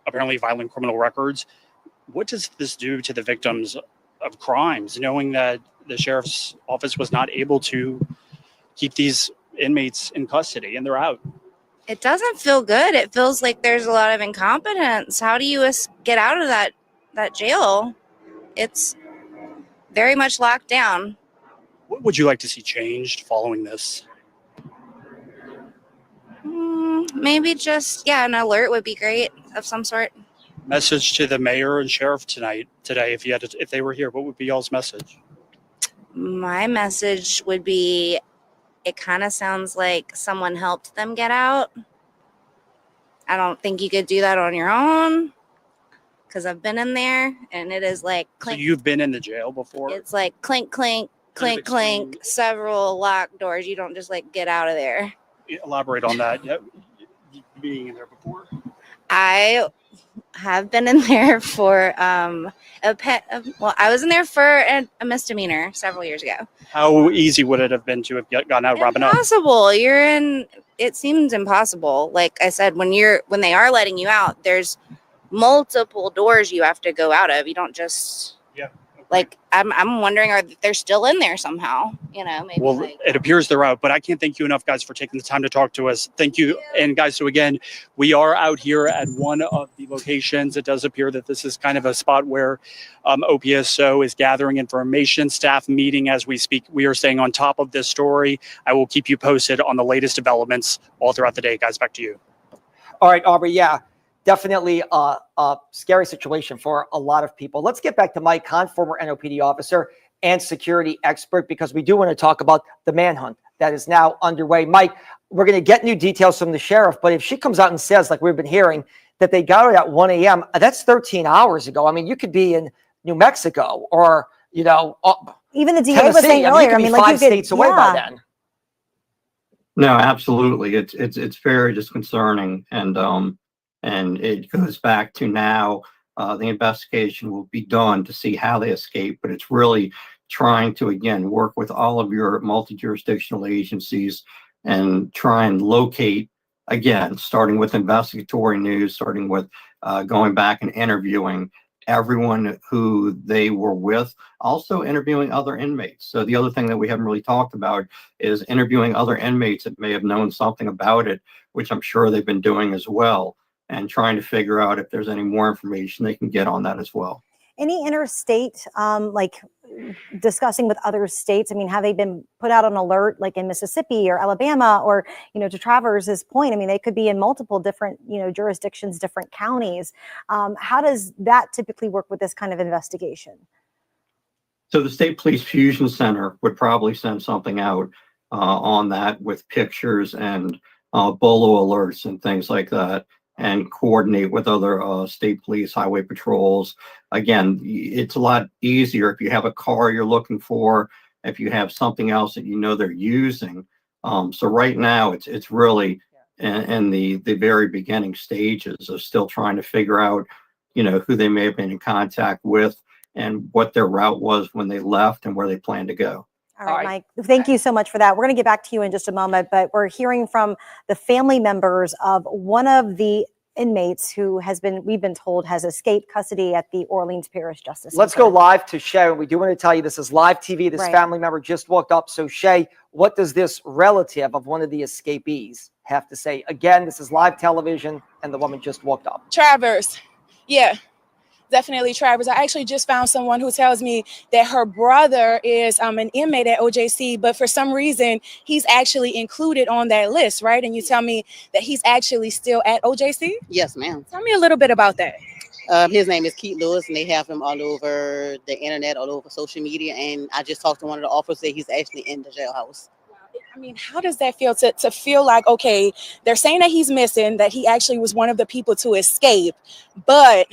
apparently violent criminal records. What does this do to the victims of crimes, knowing that the sheriff's office was not able to keep these inmates in custody and they're out? It doesn't feel good. It feels like there's a lot of incompetence. How do you get out of that jail? It's very much locked down. What would you like to see changed following this? Maybe just, an alert would be great of some sort. Message to the mayor and sheriff today, if they were here, what would be y'all's message? My message would be, it kind of sounds like someone helped them get out. I don't think you could do that on your own, because I've been in there and it is like clink. So you've been in the jail before? It's like clink, clink, clink, clink, several locked doors. You don't just like get out of there. Elaborate on that. Yeah, being in there before. I have been in there for I was in there for a misdemeanor several years ago. How easy would it have been to have gotten out robbing up? Impossible. It seems impossible. Like I said, when they are letting you out, there's multiple doors you have to go out of. You don't just like, I'm wondering, they're still in there somehow, maybe. Well, it appears they're out, but I can't thank you enough, guys, for taking the time to talk to us. Thank you. And guys, so again, we are out here at one of the locations. It does appear that this is kind of a spot where OPSO is gathering information, staff meeting as we speak. We are staying on top of this story. I will keep you posted on the latest developments all throughout the day. Guys, back to you. All right, Aubrey. Yeah, definitely a scary situation for a lot of people. Let's get back to Mike Kahn, former NOPD officer and security expert, because we do want to talk about the manhunt that is now underway. Mike, we're going to get new details from the sheriff, but if she comes out and says, like we've been hearing, that they got her at 1 a.m., that's 13 hours ago. I mean, you could be in New Mexico or, even the DA was saying earlier, I mean, like 5 states away by then. No, absolutely. It's very disconcerting. And it goes back to now, the investigation will be done to see how they escape, but it's really trying to, again, work with all of your multi-jurisdictional agencies and try and locate, again, starting with investigatory news, starting with going back and interviewing everyone who they were with, also interviewing other inmates. So the other thing that we haven't really talked about is interviewing other inmates that may have known something about it, which I'm sure they've been doing as well, and trying to figure out if there's any more information they can get on that as well. Any interstate, like discussing with other states? I mean, have they been put out on alert, like in Mississippi or Alabama, or, to Travers's point, I mean, they could be in multiple different, jurisdictions, different counties. How does that typically work with this kind of investigation? So the State Police Fusion Center would probably send something out on that with pictures and BOLO alerts and things like that, and coordinate with other state police, highway patrols. Again, it's a lot easier if you have a car you're looking for, if you have something else that they're using, So right now it's really in the very beginning stages of still trying to figure out, who they may have been in contact with and what their route was when they left and where they plan to go. All right, Mike, thank you so much for that. We're going to get back to you in just a moment, but we're hearing from the family members of one of the inmates who we've been told, has escaped custody at the Orleans Parish Justice Center. Let's go live to Shay. We do want to tell you this is live TV. This Right. family member just woke up. So Shay, what does this relative of one of the escapees have to say? Again, this is live television and the woman just woke up. Travers. Yeah, definitely Travers. I actually just found someone who tells me that her brother is an inmate at OJC, but for some reason, he's actually included on that list, right? And you tell me that he's actually still at OJC? Yes, ma'am. Tell me a little bit about that. His name is Keith Lewis, and they have him all over the internet, all over social media. And I just talked to one of the officers. He's actually in the jailhouse. I mean, how does that feel to feel like, okay, they're saying that he's missing, that he actually was one of the people to escape, but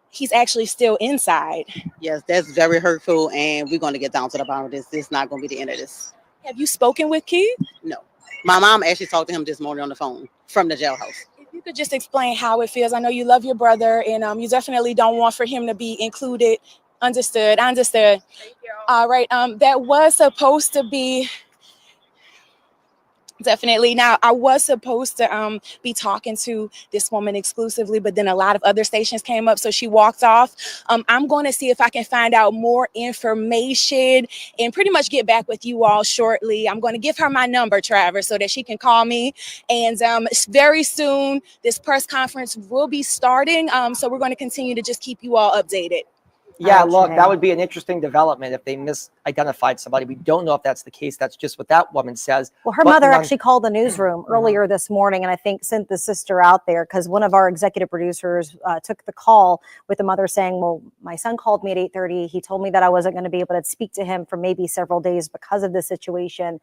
he's actually still inside? Yes, that's very hurtful, and we're going to get down to the bottom of this. This is not going to be the end of this. Have you spoken with Keith? No. My mom actually talked to him this morning on the phone from the jailhouse. If you could just explain how it feels. I know you love your brother, and you definitely don't want for him to be included. Understood. I understood. Thank you. All right. That was supposed to be... Definitely. Now, I was supposed to be talking to this woman exclusively, but then a lot of other stations came up, so she walked off. I'm going to see if I can find out more information and pretty much get back with you all shortly. I'm going to give her my number, Travers, so that she can call me. And very soon, this press conference will be starting, so we're going to continue to just keep you all updated. Yeah, look, that would be an interesting development if they misidentified somebody. We don't know if that's the case. That's just what that woman says. Well, her mother actually called the newsroom earlier this morning, and I think sent the sister out there because one of our executive producers took the call with the mother saying, well, my son called me at 8:30. He told me that I wasn't going to be able to speak to him for maybe several days because of the situation.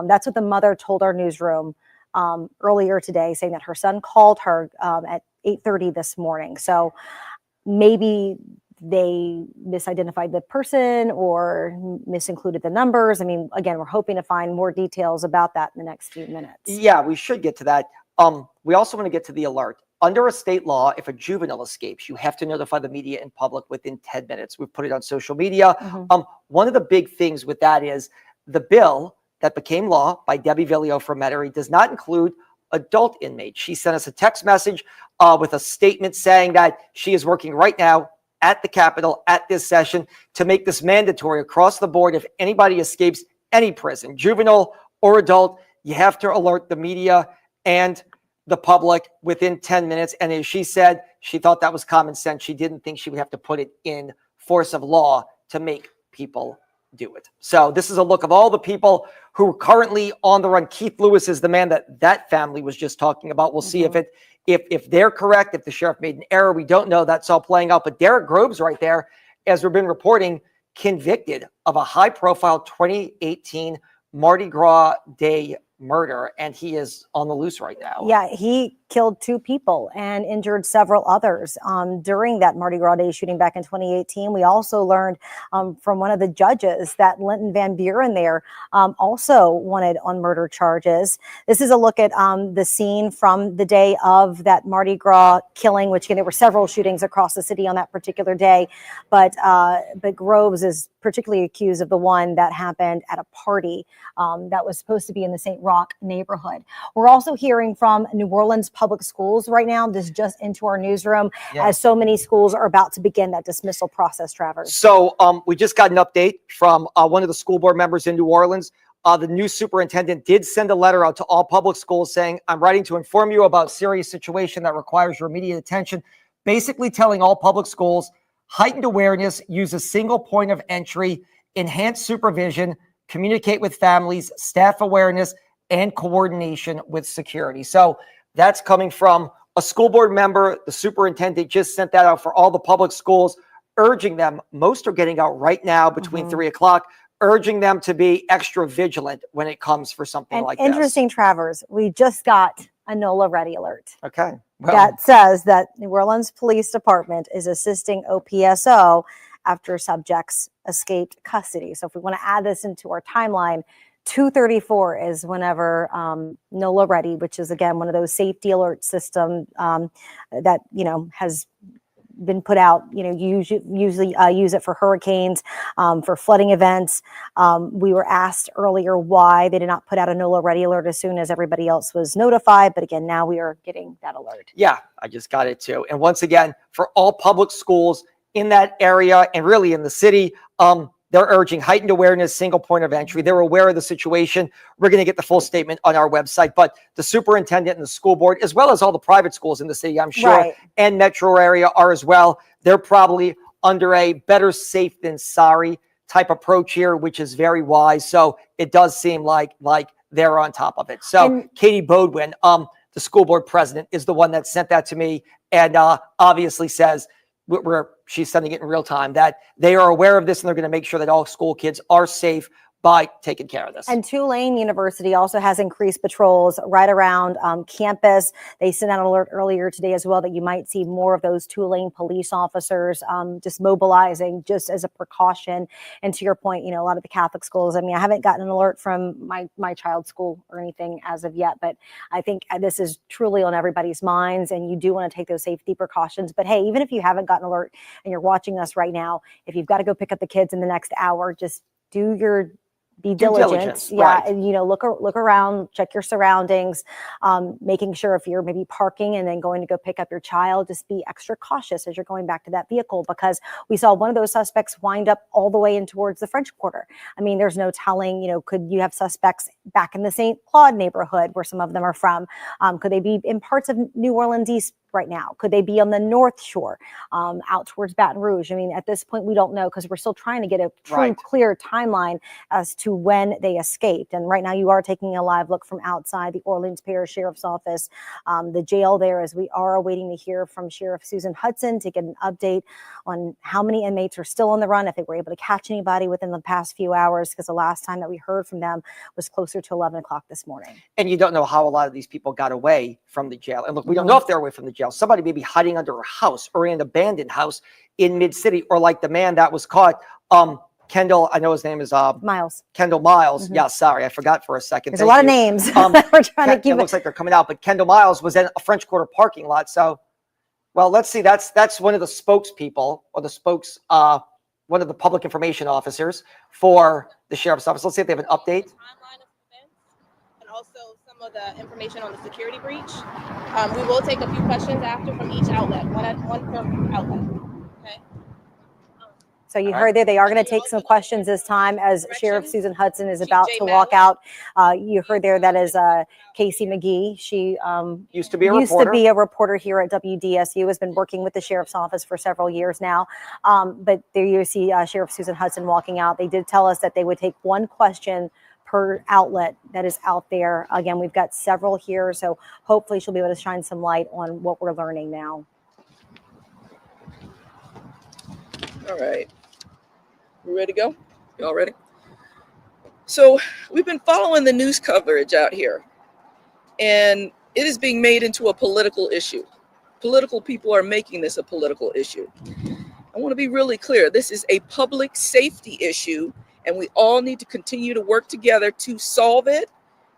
That's what the mother told our newsroom earlier today, saying that her son called her at 8:30 this morning. So maybe they misidentified the person or misincluded the numbers. I mean, again, we're hoping to find more details about that in the next few minutes. Yeah, we should get to that. We also want to get to the alert. Under a state law, if a juvenile escapes, you have to notify the media and public within 10 minutes. We've put it on social media. One of the big things with that is the bill that became law by Debbie Villio from Metairie does not include adult inmates. She sent us a text message with a statement saying that she is working right now at the Capitol at this session to make this mandatory across the board. If anybody escapes any prison, juvenile or adult, you have to alert the media and the public within 10 minutes. And as she said, she thought that was common sense. She didn't think she would have to put it in force of law to make people do it. So this is a look of all the people who are currently on the run. Keith Lewis is the man that family was just talking about. We'll see if they're correct, if the sheriff made an error. We don't know. That's all playing out. But Derek Groves right there, as we've been reporting, convicted of a high-profile 2018 Mardi Gras Day murder, and he is on the loose right now. Yeah, he killed 2 people and injured several others during that Mardi Gras Day shooting back in 2018. We also learned from one of the judges that Linton Van Buren there also wanted on murder charges. This is a look at the scene from the day of that Mardi Gras killing, which again, there were several shootings across the city on that particular day, but Groves is particularly accused of the one that happened at a party that was supposed to be in the St. Rock neighborhood. We're also hearing from New Orleans public schools right now. This just into our newsroom, as so many schools are about to begin that dismissal process, Travers. So we just got an update from one of the school board members in New Orleans. The new superintendent did send a letter out to all public schools saying, I'm writing to inform you about serious situation that requires your immediate attention. Basically telling all public schools, heightened awareness, use a single point of entry, enhance supervision, communicate with families, staff awareness, and coordination with security. So that's coming from a school board member. The superintendent just sent that out for all the public schools, urging them, most are getting out right now between 3 o'clock, urging them to be extra vigilant when it comes for something like this. Interesting, Travers, we just got a NOLA ready alert. Okay. Well, that says that New Orleans Police Department is assisting OPSO after subjects escaped custody. So if we want to add this into our timeline, 2:34 is whenever NOLA ready, which is again one of those safety alert system that has been put out. Usually use it for hurricanes, for flooding events. We were asked earlier why they did not put out a NOLA ready alert as soon as everybody else was notified. But again, now we are getting that alert. Yeah, I just got it too. And once again, for all public schools in that area and really in the city, they're urging heightened awareness, single point of entry. They're aware of the situation. We're going to get the full statement on our website. But the superintendent and the school board, as well as all the private schools in the city, I'm sure, Right. and metro area are as well. They're probably under a better safe than sorry type approach here, which is very wise. So it does seem like they're on top of it. So Katie Bodwin, the school board president, is the one that sent that to me, and obviously says, she's sending it in real time, that they are aware of this and they're going to make sure that all school kids are safe by taking care of this. And Tulane University also has increased patrols right around campus. They sent out an alert earlier today as well that you might see more of those Tulane police officers just mobilizing just as a precaution. And to your point, a lot of the Catholic schools, I haven't gotten an alert from my child's school or anything as of yet, but I think this is truly on everybody's minds, and you do want to take those safety precautions. But hey, even if you haven't gotten an alert and you're watching us right now, if you've got to go pick up the kids in the next hour, just be diligent. Yeah. Right. And, look around, check your surroundings, making sure if you're maybe parking and then going to go pick up your child, just be extra cautious as you're going back to that vehicle, because we saw one of those suspects wind up all the way in towards the French Quarter. There's no telling, could you have suspects back in the St. Claude neighborhood where some of them are from? Could they be in parts of New Orleans East right now? Could they be on the North Shore, out towards Baton Rouge? At this point, we don't know, because we're still trying to get a true, clear timeline as to when they escaped. And right now, you are taking a live look from outside the Orleans Parish Sheriff's Office, the jail there, as we are awaiting to hear from Sheriff Susan Hudson to get an update on how many inmates are still on the run, if they were able to catch anybody within the past few hours, because the last time that we heard from them was closer to 11 o'clock this morning. And you don't know how a lot of these people got away from the jail. And look, we don't know if they're away from the jail. Somebody may be hiding under a house or in an abandoned house in mid-city, or like the man that was caught, Kendall, I know his name is Miles. Kendall Miles. Yeah, sorry, I forgot for a second. There's a lot of names. We're trying to keep it looks like they're coming out, but Kendall Miles was in a French Quarter parking lot. So, well, let's see. That's one of the spokespeople, or the one of the public information officers for the sheriff's office. Let's see if they have an update. Also some of the information on the security breach. We will take a few questions after from each outlet, one per outlet. Okay. So you heard there, they are going to take some questions this time as Sheriff Susan Hudson is about to walk out. You heard there, that is Casey McGee. She used to be a reporter here at WDSU, has been working with the sheriff's office for several years now. But there you see Sheriff Susan Hudson walking out. They did tell us that they would take one question per outlet that is out there. Again, we've got several here, so hopefully she'll be able to shine some light on what we're learning now. All right. We ready to go? Y'all ready? So we've been following the news coverage out here, and it is being made into a political issue. Political people are making this a political issue. I want to be really clear. This is a public safety issue, and we all need to continue to work together to solve it,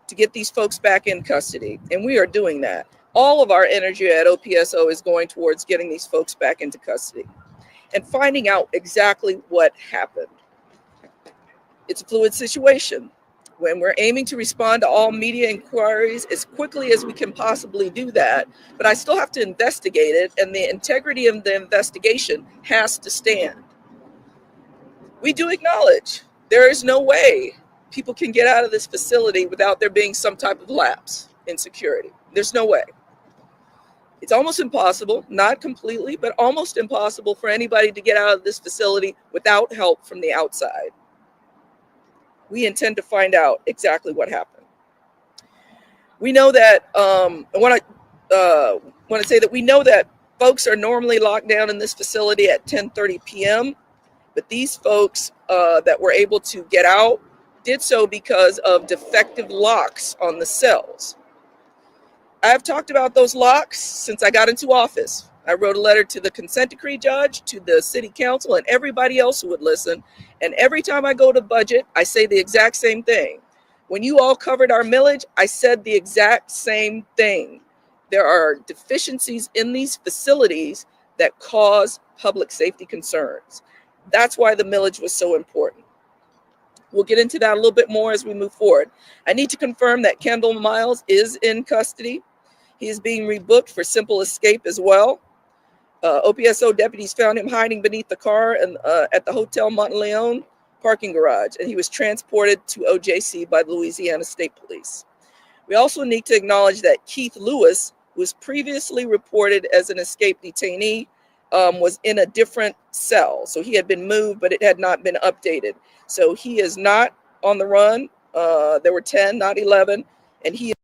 to get these folks back in custody. And we are doing that. All of our energy at OPSO is going towards getting these folks back into custody and finding out exactly what happened. It's a fluid situation. When we're aiming to respond to all media inquiries as quickly as we can possibly do that, but I still have to investigate it, and the integrity of the investigation has to stand. We do acknowledge there is no way people can get out of this facility without there being some type of lapse in security. There's no way. It's almost impossible, not completely, but almost impossible for anybody to get out of this facility without help from the outside. We intend to find out exactly what happened. We know that, I want to say that we know that folks are normally locked down in this facility at 10:30 p.m., but these folks that were able to get out did so because of defective locks on the cells. I've talked about those locks since I got into office. I wrote a letter to the consent decree judge, to the city council, and everybody else who would listen. And every time I go to budget, I say the exact same thing. When you all covered our millage, I said the exact same thing. There are deficiencies in these facilities that cause public safety concerns. That's why the millage was so important. We'll get into that a little bit more as we move forward. I need to confirm that Kendall Miles is in custody. He is being rebooked for simple escape as well. OPSO deputies found him hiding beneath the car and at the Hotel Monteleone parking garage, and he was transported to OJC by the Louisiana State Police. We also need to acknowledge that Keith Lewis was previously reported as an escaped detainee, was in a different cell. So he had been moved, but it had not been updated. So he is not on the run. There were 10, not 11, and he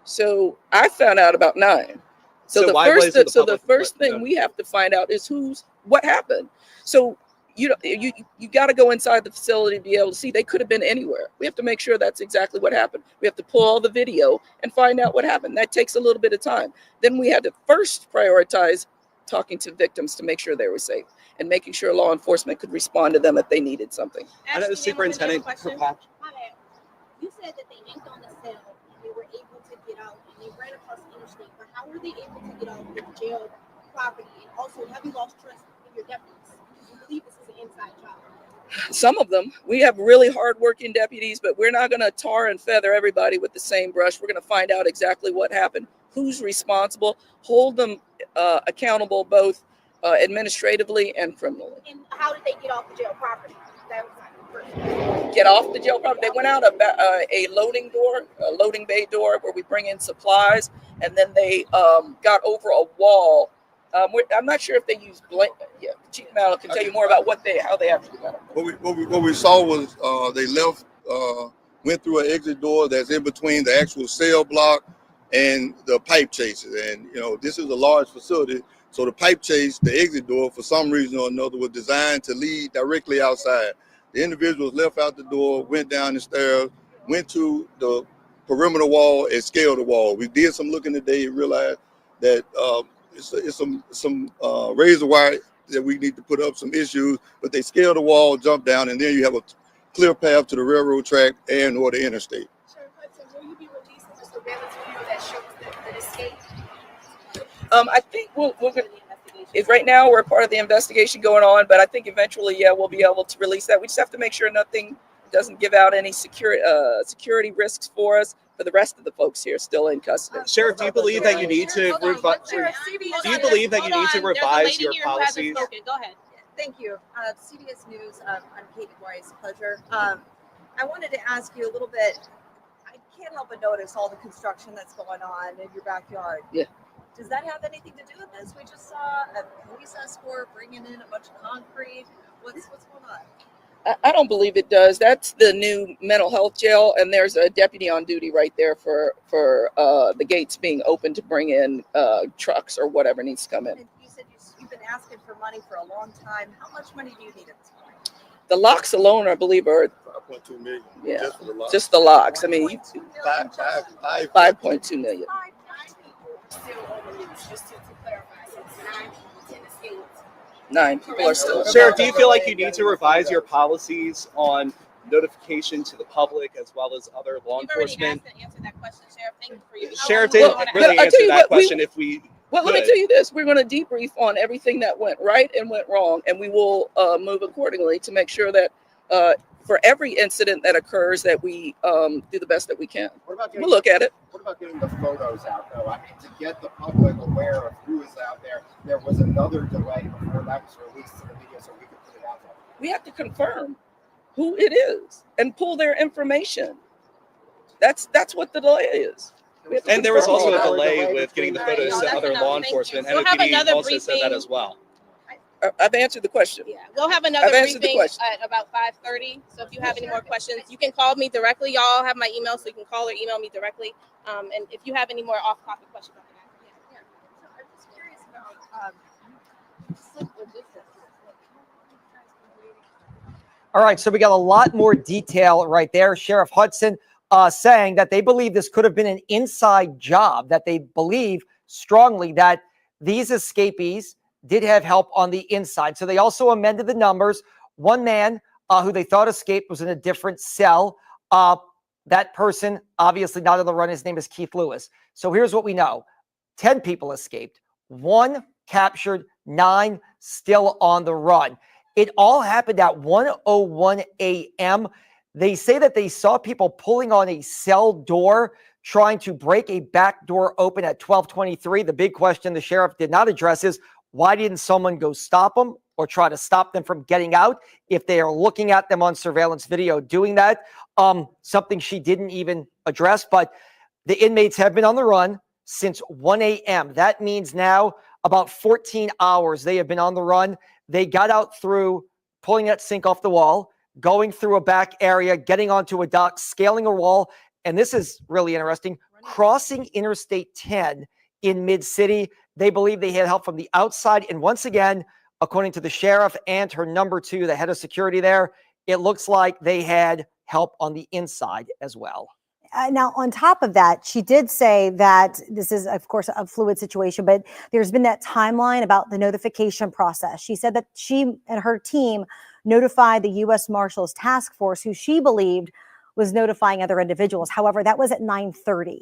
So I found out about 9. So, So the why first, wasn't the so the public first let thing know? we have to find out is what happened. So you got to go inside the facility to be able to see. They could have been anywhere. We have to make sure that's exactly what happened. We have to pull all the video and find out what happened. That takes a little bit of time. Then we had to first prioritize talking to victims to make sure they were safe and making sure law enforcement could respond to them if they needed something. I know the superintendent. You said that they inked on the cell and they were able to get out and they ran across the interstate, but how were they able to get out of the jail property? And also, have you lost trust in your deputies? You believe this is an inside job? Some of them. We have really hardworking deputies, but we're not going to tar and feather everybody with the same brush. We're going to find out exactly what happened, who's responsible, hold them accountable both administratively and criminally. And how did they get off the jail property? That was my first question. Get off the jail property. They went out a loading bay door where we bring in supplies, and then they got over a wall. I'm not sure if they used Chief Mallow can tell you more about how they actually got it. What we saw was they left, went through an exit door that's in between the actual cell block and the pipe chases. And this is a large facility, so the pipe chase, the exit door, for some reason or another, was designed to lead directly outside. The individuals left out the door, went down the stairs, went to the perimeter wall, and scaled the wall. We did some looking today and realized that it's some razor wire that we need to put up, some issues, but they scaled the wall, jumped down, and then you have a clear path to the railroad track and or the interstate. Sheriff Hudson, will you be releasing the surveillance video that shows the escape? I think we're going to, right now we're part of the investigation going on, but I think eventually, we'll be able to release that. We just have to make sure nothing doesn't give out any security risks for us. For the rest of the folks here still in custody. Sheriff, do you believe that you need to revise? Do you believe that you need to revise your policies? Go ahead. Thank you. CBS News, I'm Kate McGuire's pleasure. I wanted to ask you a little bit. I can't help but notice all the construction that's going on in your backyard. Yeah. Does that have anything to do with this? We just saw a police escort bringing in a bunch of concrete. What's going on? I don't believe it does. That's the new mental health jail, and there's a deputy on duty right there for the gates being open to bring in trucks or whatever needs to come in. And you said you've been asking for money for a long time. How much money do you need at this point? The locks alone, I believe, are 5.2 million. Yeah, Just for the locks. just the locks. I mean, 5.2 million. Still on the loose, just to clarify. So it's 9 people, 10 escapes. 9 people are still. Sheriff, do you feel like you need to revise your policies on notification to the public as well as other law enforcement? You've already asked and answered that question, Sheriff. Thank you for your Sheriff didn't really answer that question. Well, let me tell you this. We're going to debrief on everything that went right and went wrong, and we will move accordingly to make sure that for every incident that occurs that we do the best that we can. We'll look at it. What about getting the photos out, though? I mean, to get the public aware of who is out there, there was another delay before that was released to the media so we could put it out there. We have to confirm who it is and pull their information. That's what the delay is. And there was also a delay with getting the photos to other law enforcement. We'll have NOPD another also said that briefing. as well. I've answered the question. Yeah, we'll have another I've answered the briefing question. at about 5:30. So if you have any more questions, you can call me directly. Y'all have my email, so you can call or email me directly. And if you have any more off-topic questions, I can ask. So I'm just curious about just like logistics. All right, so we got a lot more detail right there. Sheriff Hudson saying that they believe this could have been an inside job, that they believe strongly that these escapees did have help on the inside. So they also amended the numbers. One man who they thought escaped was in a different cell. That person, obviously not on the run, his name is Keith Lewis. So here's what we know. 10 people escaped. 1 captured, 9 still on the run. It all happened at 1:01 a.m. They say that they saw people pulling on a cell door, trying to break a back door open at 12:23. The big question the sheriff did not address is, why didn't someone go stop them or try to stop them from getting out if they are looking at them on surveillance video doing that? Something she didn't even address, but the inmates have been on the run since 1 a.m. That means now about 14 hours they have been on the run. They got out through pulling that sink off the wall, going through a back area, getting onto a dock, scaling a wall, and this is really interesting, crossing Interstate 10 in Mid-City. They believe they had help from the outside. And once again, according to the sheriff and her number 2, the head of security there, it looks like they had help on the inside as well. Now, on top of that, she did say that this is, of course, a fluid situation, but there's been that timeline about the notification process. She said that she and her team notified the U.S. Marshals Task Force, who she believed was notifying other individuals. However, that was at 9:30.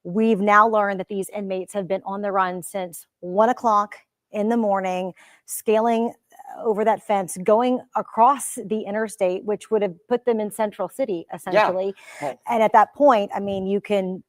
We've now learned that these inmates have been on the run since 1 o'clock in the morning, scaling over that fence, going across the interstate, which would have put them in Central City, essentially. Yeah. And at that point, I mean, you can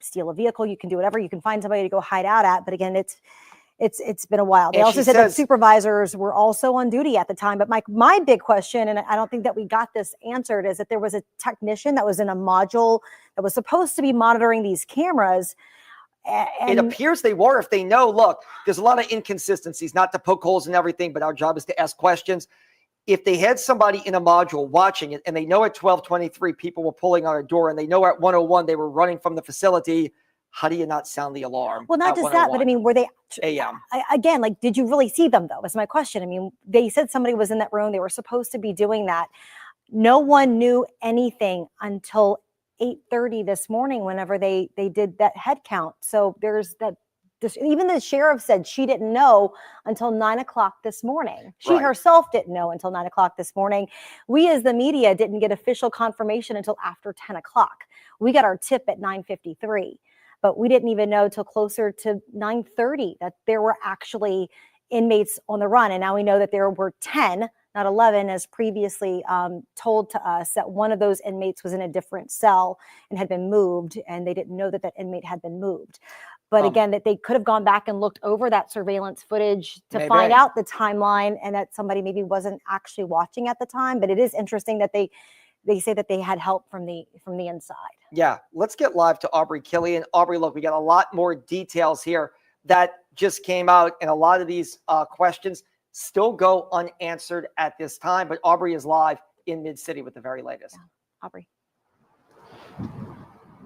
steal a vehicle, you can do whatever, you can find somebody to go hide out at. But again, it's been a while. They And also she said that says- supervisors were also on duty at the time. But my big question, and I don't think that we got this answered, is that there was a technician that was in a module that was supposed to be monitoring these cameras. It appears they were. If they know, look, there's a lot of inconsistencies, not to poke holes in everything, but our job is to ask questions. If they had somebody in a module watching it, and they know at 12:23 people were pulling on a door, and they know at 1:01 they were running from the facility, how do you not sound the alarm? Well, not at just that, but I 1:01 mean, were they a.m.? Again, like, did you really see them, though? Is my question. I mean, they said somebody was in that room. They were supposed to be doing that. No one knew anything until 8:30 this morning, whenever they did that head count. So there's that. Even the sheriff said she didn't know until 9 o'clock this morning. She Right. herself didn't know until 9 o'clock this morning. We, as the media, didn't get official confirmation until after 10 o'clock. We got our tip at 9:53, but we didn't even know till closer to 9:30 that there were actually inmates on the run. And now we know that there were 10, not 11, as previously told to us, that one of those inmates was in a different cell and had been moved, and they didn't know that that inmate had been moved. But again, that they could have gone back and looked over that surveillance footage to Maybe. find out the timeline, and that somebody maybe wasn't actually watching at the time. But it is interesting that they say that they had help from the inside. Yeah, let's get live to Aubrey Killian. Aubrey, look, we got a lot more details here that just came out, and a lot of these questions still go unanswered at this time. But Aubrey is live in Mid-City with the very latest. Yeah. Aubrey.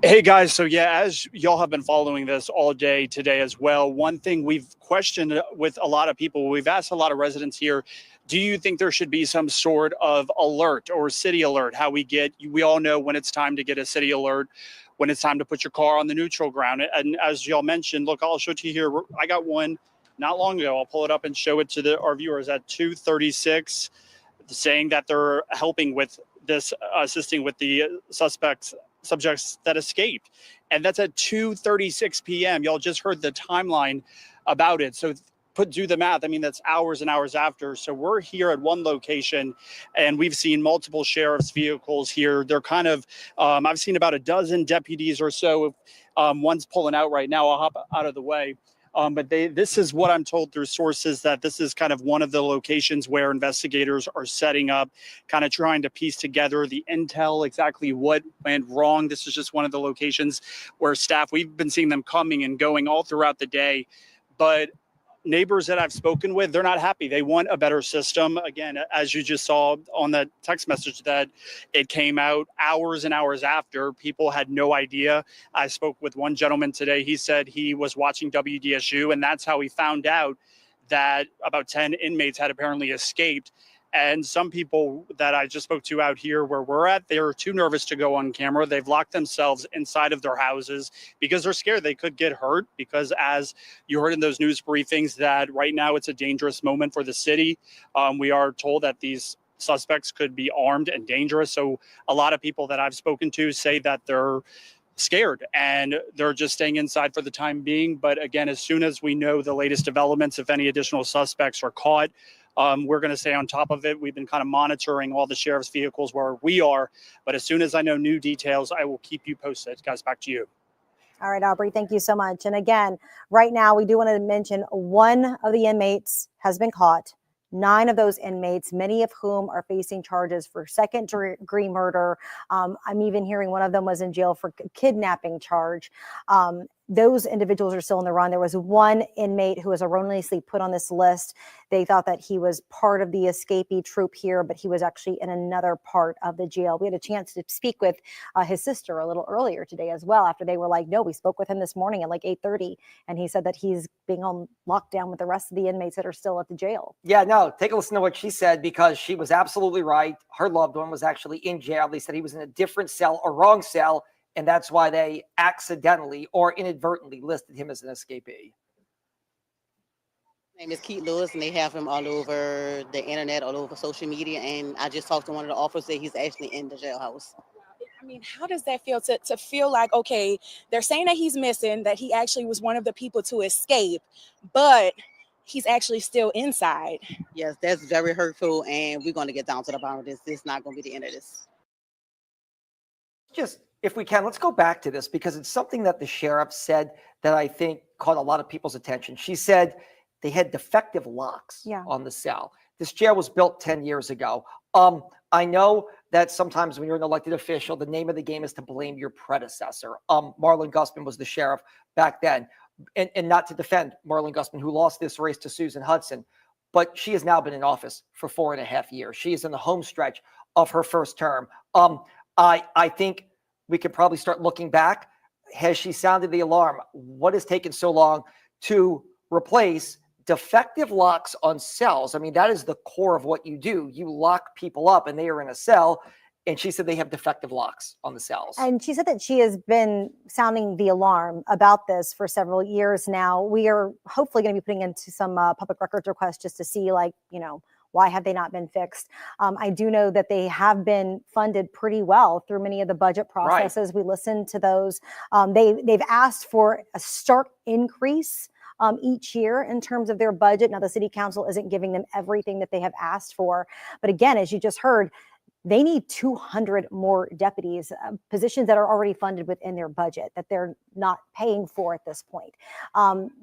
Hey guys, so yeah, as y'all have been following this all day today as well, one thing we've questioned with a lot of people, we've asked a lot of residents here, do you think there should be some sort of alert or city alert? How we all know when it's time to get a city alert, when it's time to put your car on the neutral ground. And as y'all mentioned, look, I'll show it to you here. I got one not long ago. I'll pull it up and show it to our viewers at 2:36, saying that they're helping with this, assisting with the subjects that escaped. And that's at 2:36 p.m. Y'all just heard the timeline about it. So do the math. I mean, that's hours and hours after. So we're here at one location, and we've seen multiple sheriff's vehicles here. They're kind of, I've seen about a dozen deputies or so. One's pulling out right now. I'll hop out of the way. But this is what I'm told through sources, that this is kind of one of the locations where investigators are setting up, kind of trying to piece together the intel, exactly what went wrong. This is just one of the locations where staff, we've been seeing them coming and going all throughout the day. But neighbors that I've spoken with, they're not happy. They want a better system. Again, as you just saw on the text message, that it came out hours and hours after. People had no idea. I spoke with one gentleman today. He said he was watching WDSU, and that's how he found out that about 10 inmates had apparently escaped. And some people that I just spoke to out here where we're at, they're too nervous to go on camera. They've locked themselves inside of their houses because they're scared they could get hurt. Because as you heard in those news briefings, that right now it's a dangerous moment for the city. We are told that these suspects could be armed and dangerous. So a lot of people that I've spoken to say that they're scared and they're just staying inside for the time being. But again, as soon as we know the latest developments, if any additional suspects are caught, we're going to stay on top of it. We've been kind of monitoring all the sheriff's vehicles where we are. But as soon as I know new details, I will keep you posted. Guys, back to you. All right, Aubrey, thank you so much. And again, right now, we do want to mention one of the inmates has been caught. 9 of those inmates, many of whom are facing charges for second-degree murder. I'm even hearing one of them was in jail for kidnapping charge. those individuals are still on the run. There was one inmate who was erroneously put on this list. They thought that he was part of the escapee troop here, but he was actually in another part of the jail. We had a chance to speak with his sister a little earlier today as well, after they were like, no, we spoke with him this morning at like 8:30, and he said that he's being on lockdown with the rest of the inmates that are still at the jail. Yeah, no, take a listen to what she said, because she was absolutely right. Her loved one was actually in jail. They said he was in a different cell, a wrong cell, and that's why they accidentally or inadvertently listed him as an escapee. His name is Keith Lewis, and they have him all over the internet, all over social media. And I just talked to one of the officers. He's actually in the jailhouse. I mean, how does that feel to feel like, okay, they're saying that he's missing, that he actually was one of the people to escape, but he's actually still inside? Yes, that's very hurtful, and we're going to get down to the bottom of this. This is not going to be the end of this. Just, if we can, let's go back to this, because it's something that the sheriff said that I think caught a lot of people's attention. She said they had defective locks on the cell. This jail was built 10 years ago. I know that sometimes when you're an elected official, the name of the game is to blame your predecessor. Marlon Gusman was the sheriff back then. And not to defend Marlon Gusman, who lost this race to Susan Hudson, but she has now been in office for 4.5 years. She is in the home stretch of her first term. I think we could probably start looking back. Has she sounded the alarm? What has taken so long to replace defective locks on cells? I mean, that is the core of what you do. You lock people up and they are in a cell. And she said they have defective locks on the cells. And she said that she has been sounding the alarm about this for several years now. We are hopefully going to be putting into some public records requests just to see, like, you know, why have they not been fixed? I do know that they have been funded pretty well through many of the budget processes. Right. We listened to those. They've asked for a stark increase each year in terms of their budget. Now, the city council isn't giving them everything that they have asked for. But again, as you just heard, they need 200 more deputies, positions that are already funded within their budget that they're not paying for at this point.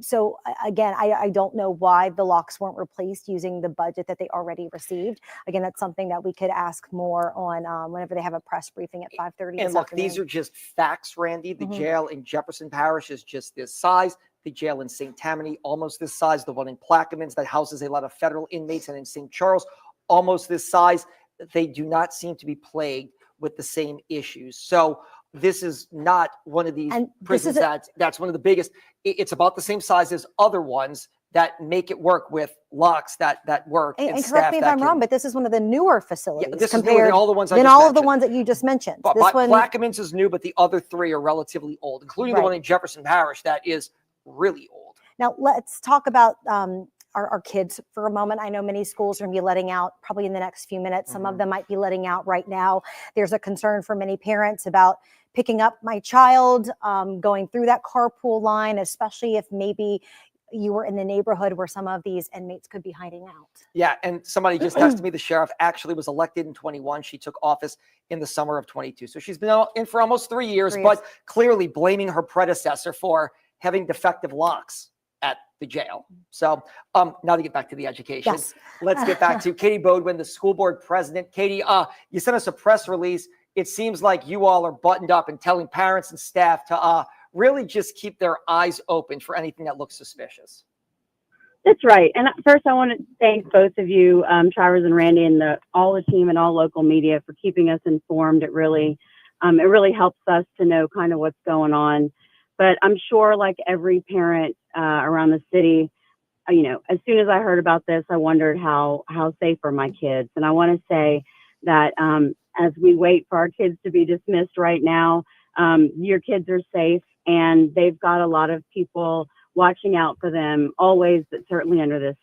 So again, I don't know why the locks weren't replaced using the budget that they already received. Again, that's something that we could ask more on whenever they have a press briefing at 5:30. And look, these are just facts, Randy. The jail in Jefferson Parish is just this size. The jail in St. Tammany, almost this size. The one in Plaquemines that houses a lot of federal inmates, and in St. Charles, almost this size. They do not seem to be plagued with the same issues. So this is not one of these prisons that's one of the biggest. It's about the same size as other ones that make it work with locks that work. And correct me if I'm wrong, but this is one of the newer facilities. Yeah, this is newer than all the ones I just all mentioned. of the ones that you just mentioned. But this one, Plaquemines is new, but the other three are relatively old, including the one in Jefferson Parish that is really old. Now let's talk about our kids for a moment. I know many schools are going to be letting out probably in the next few minutes. Some of them might be letting out right now. There's a concern for many parents about picking up my child, going through that carpool line, especially if maybe you were in the neighborhood where some of these inmates could be hiding out. Yeah, and somebody just texted me, the sheriff actually was elected in 21. She took office in the summer of 22. So she's been in for almost 3 years, but clearly blaming her predecessor for having defective locks at the jail. So now to get back to the education, let's get back to Katie Bodwin, the school board president. Katie, you sent us a press release. It seems like you all are buttoned up and telling parents and staff to really just keep their eyes open for anything that looks suspicious. That's right. And first, I want to thank both of you, Travers and Randy, and all the team and all local media for keeping us informed. It really helps us to know kind of what's going on. But I'm sure, like every parent around the city, you know, as soon as I heard about this, I wondered how safe are my kids. And I want to say that as we wait for our kids to be dismissed right now, your kids are safe, and they've got a lot of people watching out for them always, but certainly under this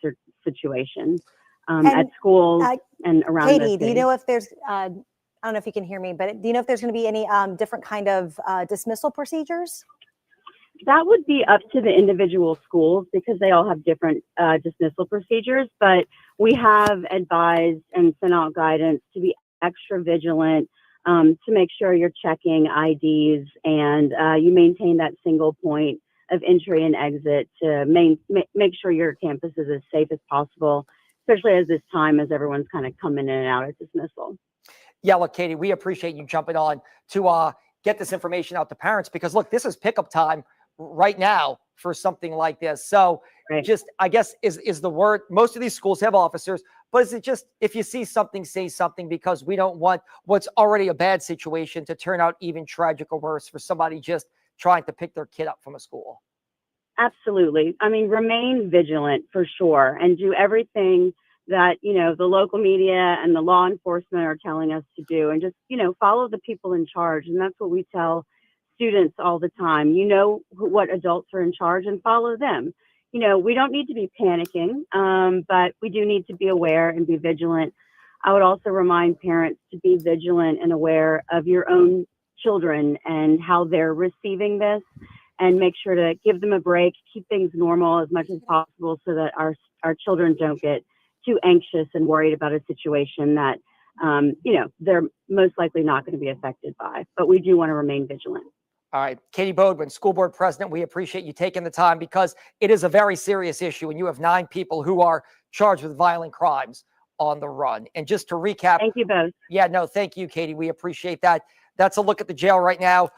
situation at schools and around the Katie, city. do you know if there's, I don't know if you can hear me, but do you know if there's going to be any different kind of dismissal procedures? That would be up to the individual schools because they all have different dismissal procedures, but we have advised and sent out guidance to be extra vigilant to make sure you're checking IDs and you maintain that single point of entry and exit to make sure your campus is as safe as possible, especially as this time as everyone's kind of coming in and out of dismissal. Yeah, look, Katie, we appreciate you jumping on to get this information out to parents because, look, this is pickup time right now for something like this. So just, I guess, is the word, most of these schools have officers, but is it just, if you see something, say something, because we don't want what's already a bad situation to turn out even tragic or worse for somebody just trying to pick their kid up from a school? Absolutely. I mean, remain vigilant for sure, and do everything that, you know, the local media and the law enforcement are telling us to do, and just, you know, follow the people in charge. And that's what we tell students all the time. You know what adults are in charge, and follow them. You know, we don't need to be panicking, but we do need to be aware and be vigilant. I would also remind parents to be vigilant and aware of your own children and how they're receiving this, and make sure to give them a break, keep things normal as much as possible, so that our children don't get too anxious and worried about a situation that, you know, they're most likely not going to be affected by. But we do want to remain vigilant. All right, Katie Bodwin, school board president, we appreciate you taking the time, because it is a very serious issue, and you have 9 people who are charged with violent crimes on the run. And just to recap. Thank you both. Yeah, no, thank you, Katie. We appreciate that. That's a look at the jail right now.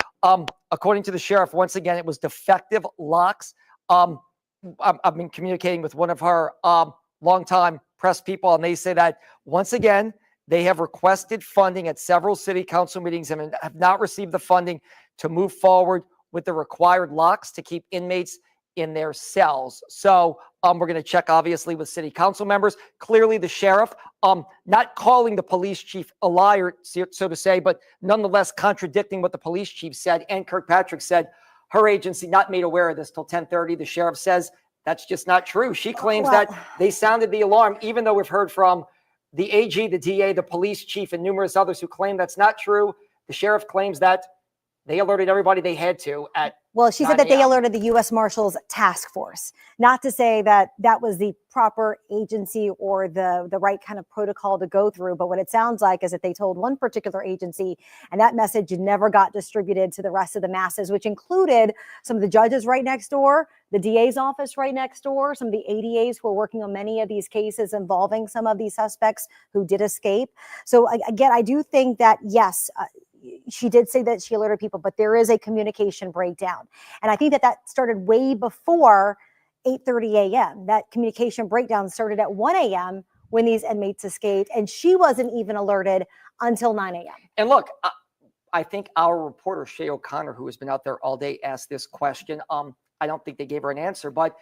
According to the sheriff, once again, it was defective locks. I've been communicating with one of her longtime press people, and they say that, once again, they have requested funding at several city council meetings and have not received the funding to move forward with the required locks to keep inmates in their cells. So we're going to check, obviously, with city council members. Clearly, the sheriff, not calling the police chief a liar, so to say, but nonetheless contradicting what the police chief said. And Kirkpatrick said her agency not made aware of this till 10:30. The sheriff says that's just not true. She claims that they sounded the alarm, even though we've heard from the AG, the DA, the police chief, and numerous others who claim that's not true. The sheriff claims that they alerted everybody they had to at. Well, she said that they alerted the U.S. Marshals Task Force, not to say that that was the proper agency or the right kind of protocol to go through. But what it sounds like is that they told one particular agency, and that message never got distributed to the rest of the masses, which included some of the judges right next door, the DA's office right next door, some of the ADAs who are working on many of these cases involving some of these suspects who did escape. So again, I do think that, yes, she did say that she alerted people, but there is a communication breakdown. And I think that that started way before 8:30 a.m. That communication breakdown started at 1 a.m. when these inmates escaped, and she wasn't even alerted until 9 a.m. And look, I think our reporter, Shay O'Connor, who has been out there all day, asked this question. I don't think they gave her an answer, but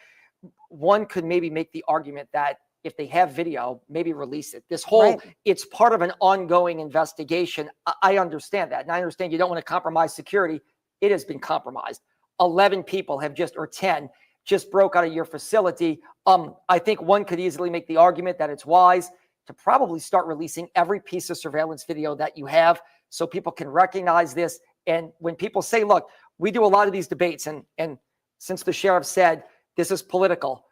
one could maybe make the argument that if they have video, maybe release it. This whole, it's part of an ongoing investigation. I understand that. And I understand you don't want to compromise security. It has been compromised. 11 people have or 10 just broke out of your facility. I think one could easily make the argument that it's wise to probably start releasing every piece of surveillance video that you have, so people can recognize this. And when people say, look, we do a lot of these debates, and since the sheriff said this is political,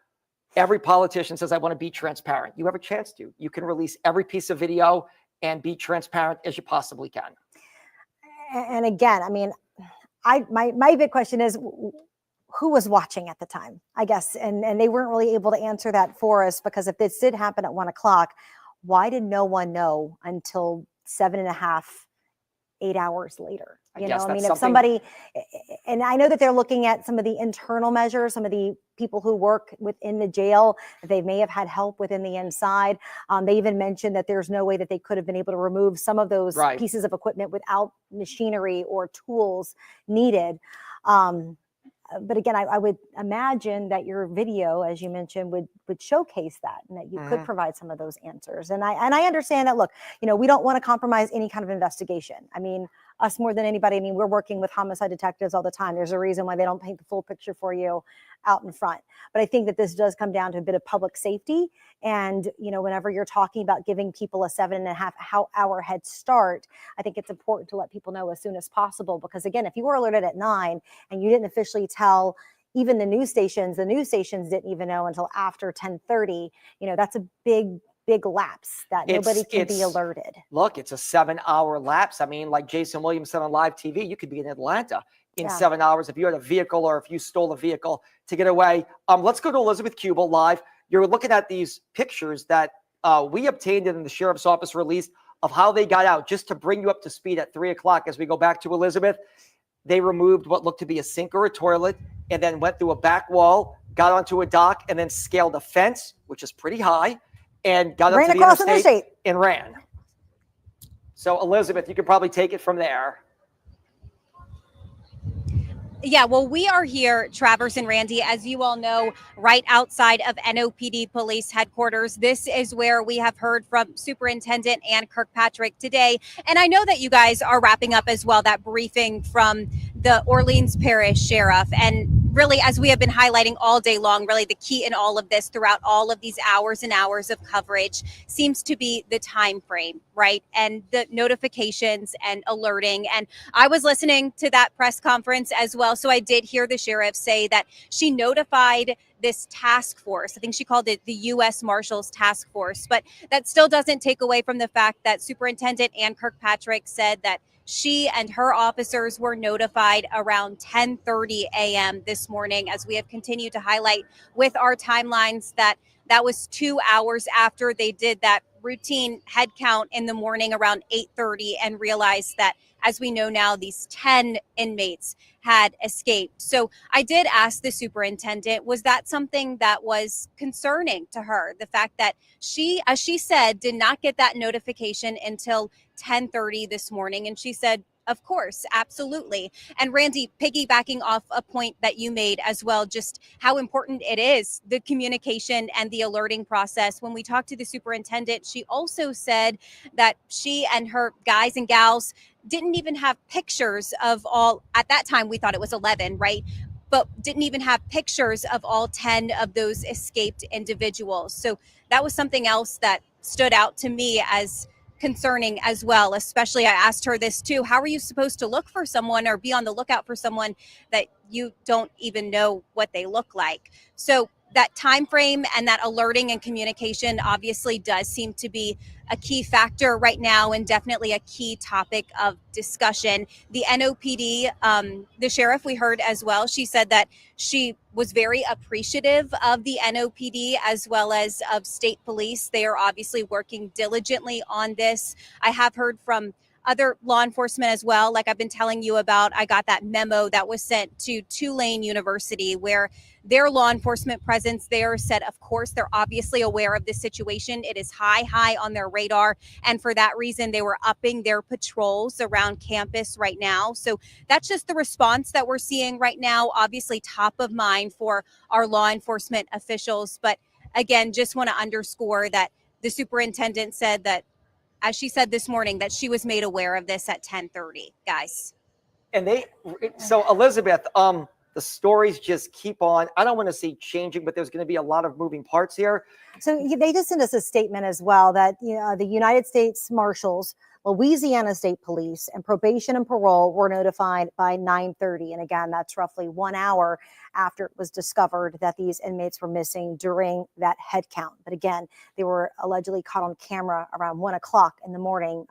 every politician says, I want to be transparent. You have a chance to. You can release every piece of video and be transparent as you possibly can. And again, I mean, my big question is, who was watching at the time, I guess? And they weren't really able to answer that for us, because if this did happen at 1 o'clock, why did no one know until 7.5, 8 hours later? You know, I mean, if somebody, and I know that they're looking at some of the internal measures, some of the people who work within the jail, they may have had help within the inside. They even mentioned that there's no way that they could have been able to remove some of those pieces of equipment without machinery or tools needed. But again, I would imagine that your video, as you mentioned, would showcase that, and that you could provide some of those answers. And I understand that, look, you know, we don't want to compromise any kind of investigation. I mean, us more than anybody. I mean, we're working with homicide detectives all the time. There's a reason why they don't paint the full picture for you out in front. But I think that this does come down to a bit of public safety. And, you know, whenever you're talking about giving people a 7.5 hour head start, I think it's important to let people know as soon as possible. Because again, if you were alerted at 9 and you didn't officially tell even the news stations didn't even know until after 10:30, you know, that's a big lapse that nobody can be alerted. Look, it's a 7-hour lapse. I mean, like Jason Williams said on live TV, you could be in Atlanta in 7 hours if you had a vehicle or if you stole a vehicle to get away. Let's go to Elizabeth Kubel live. You're looking at these pictures that we obtained and the sheriff's office released of how they got out. Just to bring you up to speed at 3 o'clock as we go back to Elizabeth, they removed what looked to be a sink or a toilet. and then went through a back wall, got onto a dock, and then scaled a fence, which is pretty high, and got up Ran to the across interstate and ran. So Elizabeth, you could probably take it from there. Yeah, well, we are here, Travers and Randy, as you all know, right outside of NOPD Police Headquarters. This is where we have heard from Superintendent Ann Kirkpatrick today. And I know that you guys are wrapping up as well that briefing from the Orleans Parish Sheriff. And really, as we have been highlighting all day long, really the key in all of this throughout all of these hours and hours of coverage seems to be the time frame, right? And the notifications and alerting. And I was listening to that press conference as well. So I did hear the sheriff say that she notified this task force. I think she called it the U.S. Marshals Task Force. But that still doesn't take away from the fact that Superintendent Ann Kirkpatrick said that she and her officers were notified around 10:30 a.m. this morning, as we have continued to highlight with our timelines that was 2 hours after they did that routine head count in the morning around 8:30 and realized that, as we know now, these 10 inmates had escaped. So I did ask the superintendent, was that something that was concerning to her? The fact that she, as she said, did not get that notification until 10:30 this morning. And she said, of course, absolutely. And Randy, piggybacking off a point that you made as well, just how important it is, the communication and the alerting process. When we talked to the superintendent, she also said that she and her guys and gals didn't even have pictures of all, at that time we thought it was 11, right? But didn't even have pictures of all 10 of those escaped individuals. So that was something else that stood out to me as concerning as well. Especially, I asked her this too, how are you supposed to look for someone or be on the lookout for someone that you don't even know what they look like? So that time frame and that alerting and communication obviously does seem to be a key factor right now, and definitely a key topic of discussion. The NOPD, the sheriff we heard as well, she said that she was very appreciative of the NOPD as well as of state police. They are obviously working diligently on this. I have heard from other law enforcement as well. Like I've been telling you about, I got that memo that was sent to Tulane University where their law enforcement presence there said, of course, they're obviously aware of this situation. It is high on their radar. And for that reason, they were upping their patrols around campus right now. So that's just the response that we're seeing right now. Obviously top of mind for our law enforcement officials. But again, just want to underscore that the superintendent said that, as she said this morning, that she was made aware of this at 10:30, guys. And so Elizabeth, the stories just keep on. I don't want to see changing, but there's going to be a lot of moving parts here. So they just sent us a statement as well that the United States Marshals, Louisiana State Police, and Probation and Parole were notified by 9:30. And again, that's roughly 1 hour after it was discovered that these inmates were missing during that head count. But again, they were allegedly caught on camera around 1 o'clock in the morning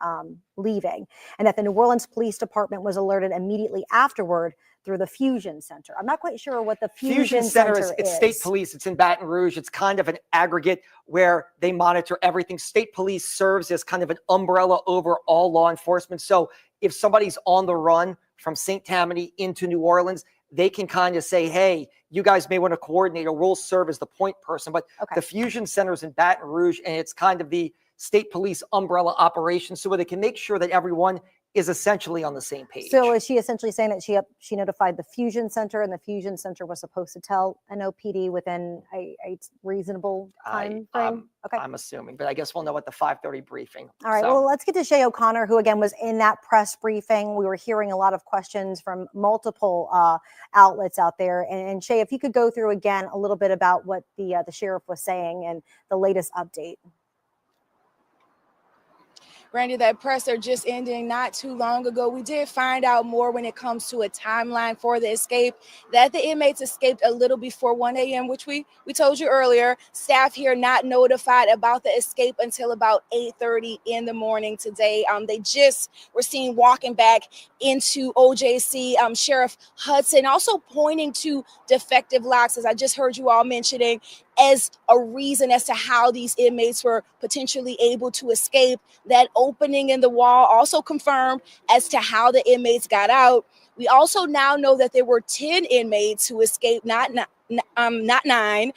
leaving. And that the New Orleans Police Department was alerted immediately afterward through the Fusion Center. I'm not quite sure what the Fusion Center is. It's state police. It's in Baton Rouge. It's kind of an aggregate where they monitor everything. State police serves as kind of an umbrella over all law enforcement. So if somebody's on the run from St. Tammany into New Orleans, they can kind of say, hey, you guys may want to coordinate, or we'll serve as the point person. But the Fusion Center is in Baton Rouge, and it's kind of the state police umbrella operation, so they can make sure that everyone is essentially on the same page. So is she essentially saying that she notified the Fusion Center, and the Fusion Center was supposed to tell NOPD within a reasonable time frame? I'm assuming, but I guess we'll know at the 5:30 briefing. All right, well, let's get to Shay O'Connor, who again was in that press briefing. We were hearing a lot of questions from multiple outlets out there. And Shay, if you could go through again a little bit about what the sheriff was saying and the latest update. Randy, that presser just ending not too long ago. We did find out more when it comes to a timeline for the escape, that the inmates escaped a little before 1 a.m., which we told you earlier. Staff here not notified about the escape until about 8:30 in the morning today. They just were seen walking back into OJC. Sheriff Hudson also pointing to defective locks, as I just heard you all mentioning, as a reason as to how these inmates were potentially able to escape. That opening in the wall also confirmed as to how the inmates got out We also now know that there were 10 inmates who escaped, not 9.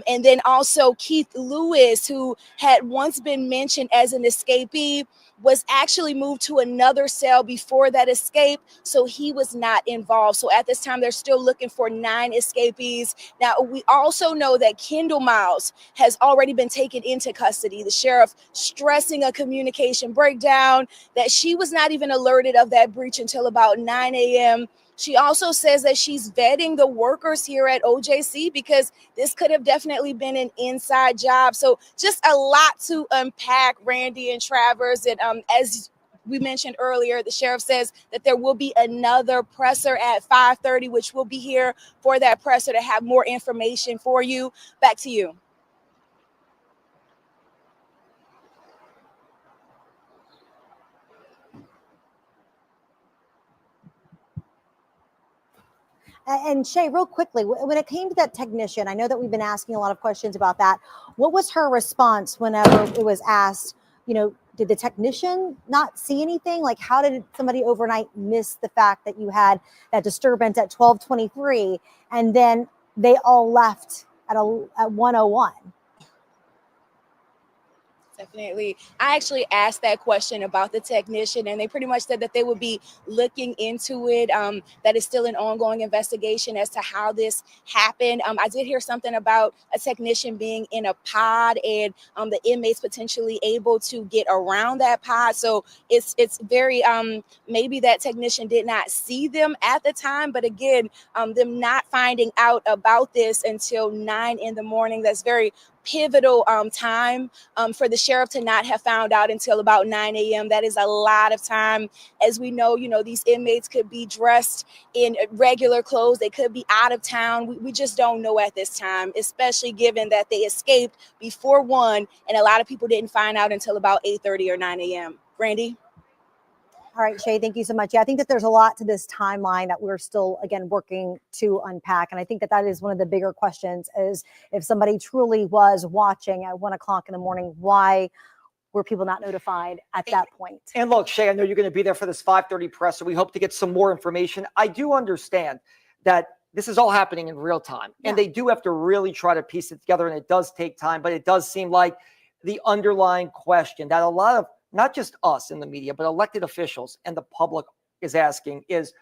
And then also Keith Lewis, who had once been mentioned as an escapee, was actually moved to another cell before that escape, so he was not involved. So at this time, they're still looking for 9 escapees. Now, we also know that Kendall Miles has already been taken into custody. The sheriff stressing a communication breakdown, that she was not even alerted of that breach until about 9 a.m. She also says that she's vetting the workers here at OJC because this could have definitely been an inside job. So just a lot to unpack, Randy and Travers. And as we mentioned earlier, the sheriff says that there will be another presser at 5:30, which will be here for that presser to have more information for you. Back to you. And Shay, real quickly, when it came to that technician, I know that we've been asking a lot of questions about that. What was her response whenever it was asked, did the technician not see anything? Like, how did somebody overnight miss the fact that you had that disturbance at 12:23 and then they all left at 1:01? Definitely. I actually asked that question about the technician, and they pretty much said that they would be looking into it. That is still an ongoing investigation as to how this happened. I did hear something about a technician being in a pod and the inmates potentially able to get around that pod. So it's very maybe that technician did not see them at the time, but again, them not finding out about this until 9 in the morning. That's very pivotal time for the sheriff to not have found out until about 9 a.m. That is a lot of time. As we know, these inmates could be dressed in regular clothes. They could be out of town. We just don't know at this time, especially given that they escaped before 1, and a lot of people didn't find out until about 8:30 or 9 a.m. Randy? All right, Shay, thank you so much. Yeah, I think that there's a lot to this timeline that we're still, again, working to unpack. And I think that is one of the bigger questions is if somebody truly was watching at 1 o'clock in the morning, why were people not notified at that point? And look, Shay, I know you're going to be there for this 5:30 press, so we hope to get some more information. I do understand that this is all happening in real time, and they do have to really try to piece it together, and it does take time, but it does seem like the underlying question that a lot of, not just us in the media, but elected officials and the public is asking is,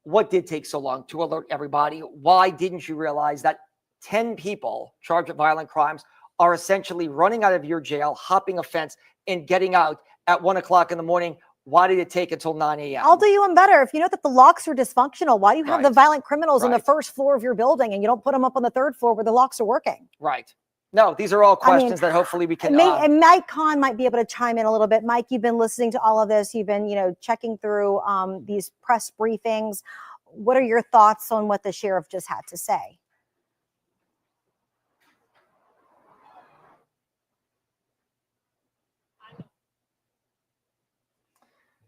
what did take so long to alert everybody? Why didn't you realize that 10 people charged with violent crimes are essentially running out of your jail, hopping a fence, and getting out at 1 o'clock in the morning? Why did it take until 9 a.m.? I'll do you one better. If you know that the locks are dysfunctional, why do you have the violent criminals on the first floor of your building and you don't put them up on the third floor where the locks are working? Right. No, these are all questions that hopefully we can. And Mike Kahn might be able to chime in a little bit. Mike, you've been listening to all of this. You've been, checking through these press briefings. What are your thoughts on what the sheriff just had to say?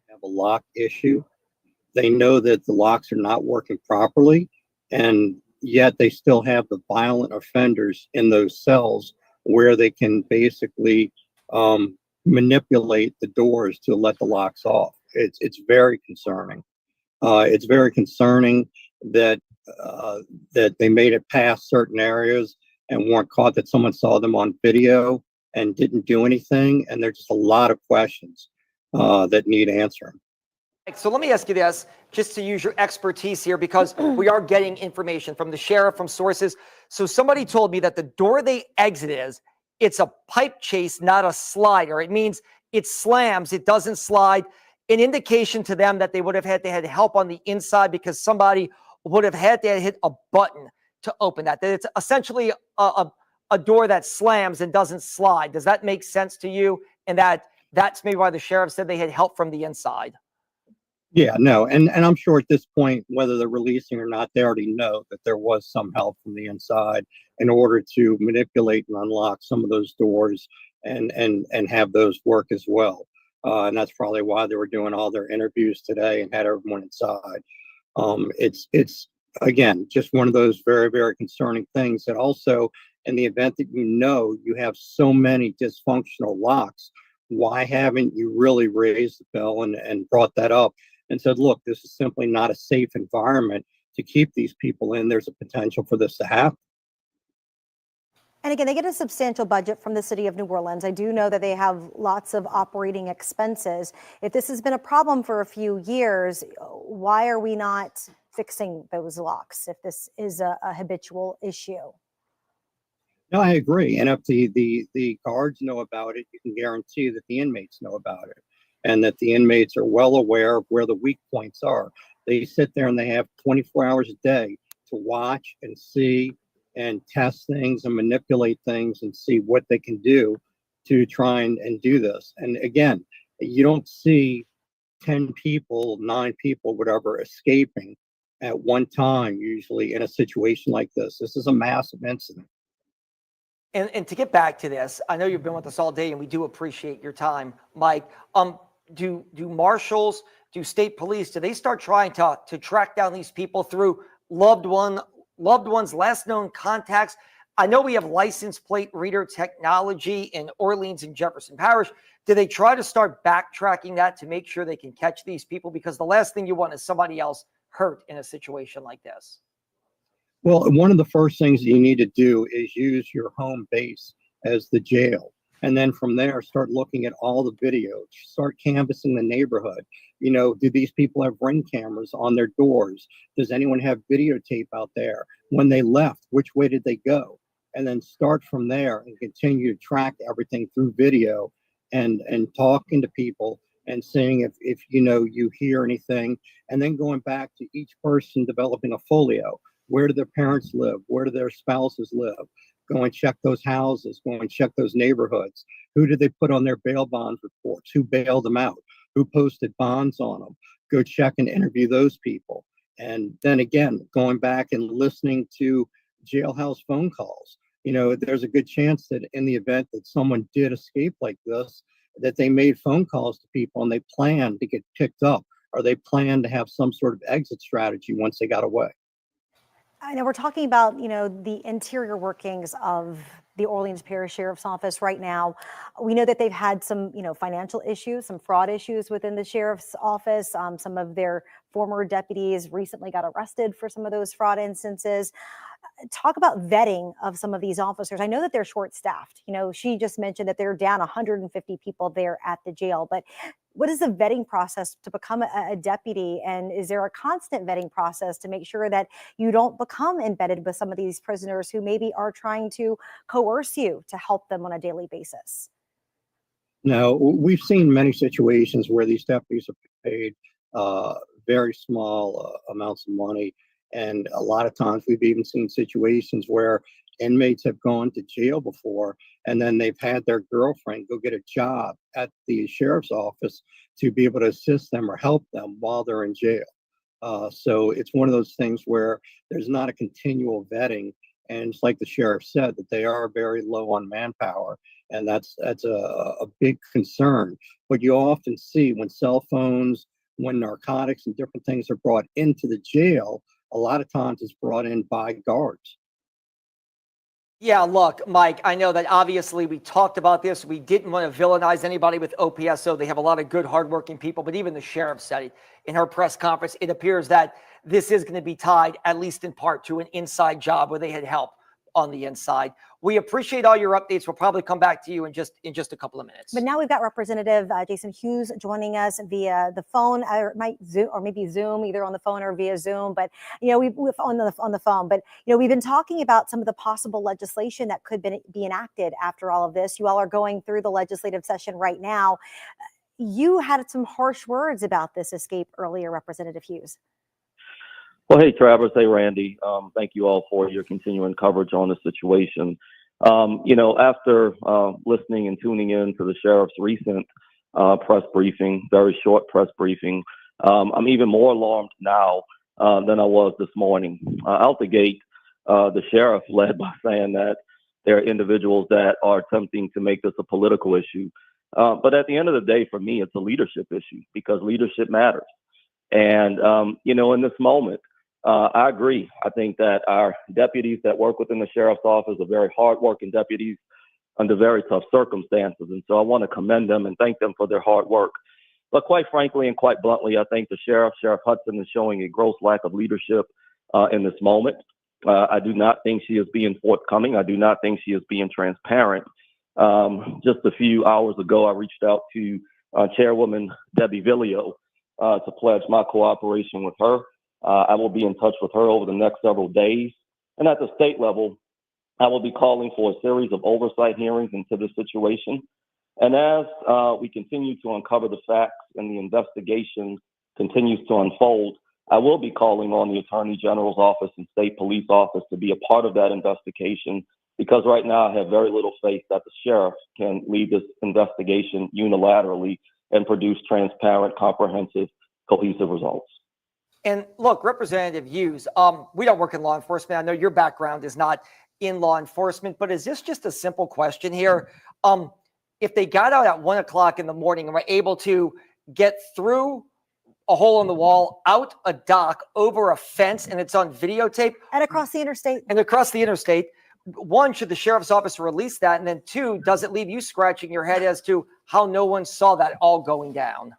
Have a lock issue. They know that the locks are not working properly, and yet they still have the violent offenders in those cells where they can basically manipulate the doors to let the locks off. It's very concerning. It's very concerning that that they made it past certain areas and weren't caught, that someone saw them on video and didn't do anything. And there's just a lot of questions that need answering. So let me ask you this, just to use your expertise here, because we are getting information from the sheriff, from sources. So somebody told me that the door they exit it's a pipe chase, not a slider. It means it slams, it doesn't slide. An indication to them that they would have had to have help on the inside because somebody would have had to hit a button to open that. That it's essentially a door that slams and doesn't slide. Does that make sense to you? And that's maybe why the sheriff said they had help from the inside. Yeah, no, and I'm sure at this point, whether they're releasing or not, they already know that there was some help from the inside in order to manipulate and unlock some of those doors and have those work as well. And that's probably why they were doing all their interviews today and had everyone inside. It's again just one of those very, very concerning things. That also, in the event that you have so many dysfunctional locks, why haven't you really raised the bell and brought that up and said, look, this is simply not a safe environment to keep these people in. There's a potential for this to happen. And again, they get a substantial budget from the city of New Orleans. I do know that they have lots of operating expenses. If this has been a problem for a few years, why are we not fixing those locks if this is a habitual issue? No, I agree. And if the guards know about it, you can guarantee that the inmates know about it, and that the inmates are well aware of where the weak points are. They sit there and they have 24 hours a day to watch and see and test things and manipulate things and see what they can do to try and do this. And again, you don't see 10 people, 9 people, whatever, escaping at one time, usually in a situation like this. This is a massive incident. And to get back to this, I know you've been with us all day, and we do appreciate your time, Mike. Do marshals, do state police, do they start trying to track down these people through loved ones, last known contacts? I know we have license plate reader technology in Orleans and Jefferson Parish. Do they try to start backtracking that to make sure they can catch these people? Because the last thing you want is somebody else hurt in a situation like this. Well, one of the first things that you need to do is use your home base as the jail. And then from there, start looking at all the videos, start canvassing the neighborhood. You know, do these people have Ring cameras on their doors? Does anyone have videotape out there? When they left, which way did they go? And then start from there and continue to track everything through video and talking to people and seeing if you hear anything, and then going back to each person, developing a folio. Where do their parents live? Where do their spouses live? Go and check those houses. Go and check those neighborhoods. Who did they put on their bail bond reports? Who bailed them out? Who posted bonds on them? Go check and interview those people. And then again, going back and listening to jailhouse phone calls. You know, there's a good chance that in the event that someone did escape like this, that they made phone calls to people and they planned to get picked up, or they planned to have some sort of exit strategy once they got away. I know we're talking about, the interior workings of the Orleans Parish Sheriff's Office right now. We know that they've had some, financial issues, some fraud issues within the Sheriff's Office. Some of their former deputies recently got arrested for some of those fraud instances. Talk about vetting of some of these officers. I know that they're short-staffed. She just mentioned that they're down 150 people there at the jail, but what is the vetting process to become a deputy? And is there a constant vetting process to make sure that you don't become embedded with some of these prisoners who maybe are trying to coerce you to help them on a daily basis? No, we've seen many situations where these deputies are paid very small amounts of money. And a lot of times we've even seen situations where inmates have gone to jail before, and then they've had their girlfriend go get a job at the sheriff's office to be able to assist them or help them while they're in jail. So it's one of those things where there's not a continual vetting. And it's like the sheriff said, that they are very low on manpower. And that's a big concern. But you often see when cell phones, when narcotics and different things are brought into the jail, a lot of times it's brought in by guards. Yeah, look, Mike, I know that obviously we talked about this. We didn't want to villainize anybody with OPSO. They have a lot of good, hardworking people, but even the sheriff said it in her press conference. It appears that this is going to be tied, at least in part, to an inside job where they had help on the inside. We appreciate all your updates. We'll probably come back to you in just a couple of minutes. But now we've got Representative Jason Hughes joining us via the phone, or maybe Zoom, either on the phone or via Zoom. But we've on the phone. But we've been talking about some of the possible legislation that could be enacted after all of this. You all are going through the legislative session right now. You had some harsh words about this escape earlier, Representative Hughes. Well, hey, Travis. Hey, Randy. Thank you all for your continuing coverage on the situation. After listening and tuning in to the sheriff's recent press briefing, very short press briefing, I'm even more alarmed now than I was this morning. Out the gate, the sheriff led by saying that there are individuals that are attempting to make this a political issue. But at the end of the day, for me, it's a leadership issue because leadership matters. And, in this moment, I agree. I think that our deputies that work within the sheriff's office are very hardworking deputies under very tough circumstances. And so I want to commend them and thank them for their hard work. But quite frankly and quite bluntly, I think the Sheriff Hudson, is showing a gross lack of leadership in this moment. I do not think she is being forthcoming. I do not think she is being transparent. Just a few hours ago, I reached out to Chairwoman Debbie Villio to pledge my cooperation with her. I will be in touch with her over the next several days. And at the state level, I will be calling for a series of oversight hearings into this situation. And as we continue to uncover the facts and the investigation continues to unfold, I will be calling on the Attorney General's office and state police office to be a part of that investigation, because right now I have very little faith that the sheriff can lead this investigation unilaterally and produce transparent, comprehensive, cohesive results. And look, Representative Hughes, we don't work in law enforcement. I know your background is not in law enforcement, but is this just a simple question here? If they got out at 1 o'clock in the morning and were able to get through a hole in the wall, out a dock, over a fence, and it's on videotape. And across the interstate. One, should the sheriff's office release that? And then two, does it leave you scratching your head as to how no one saw that all going down?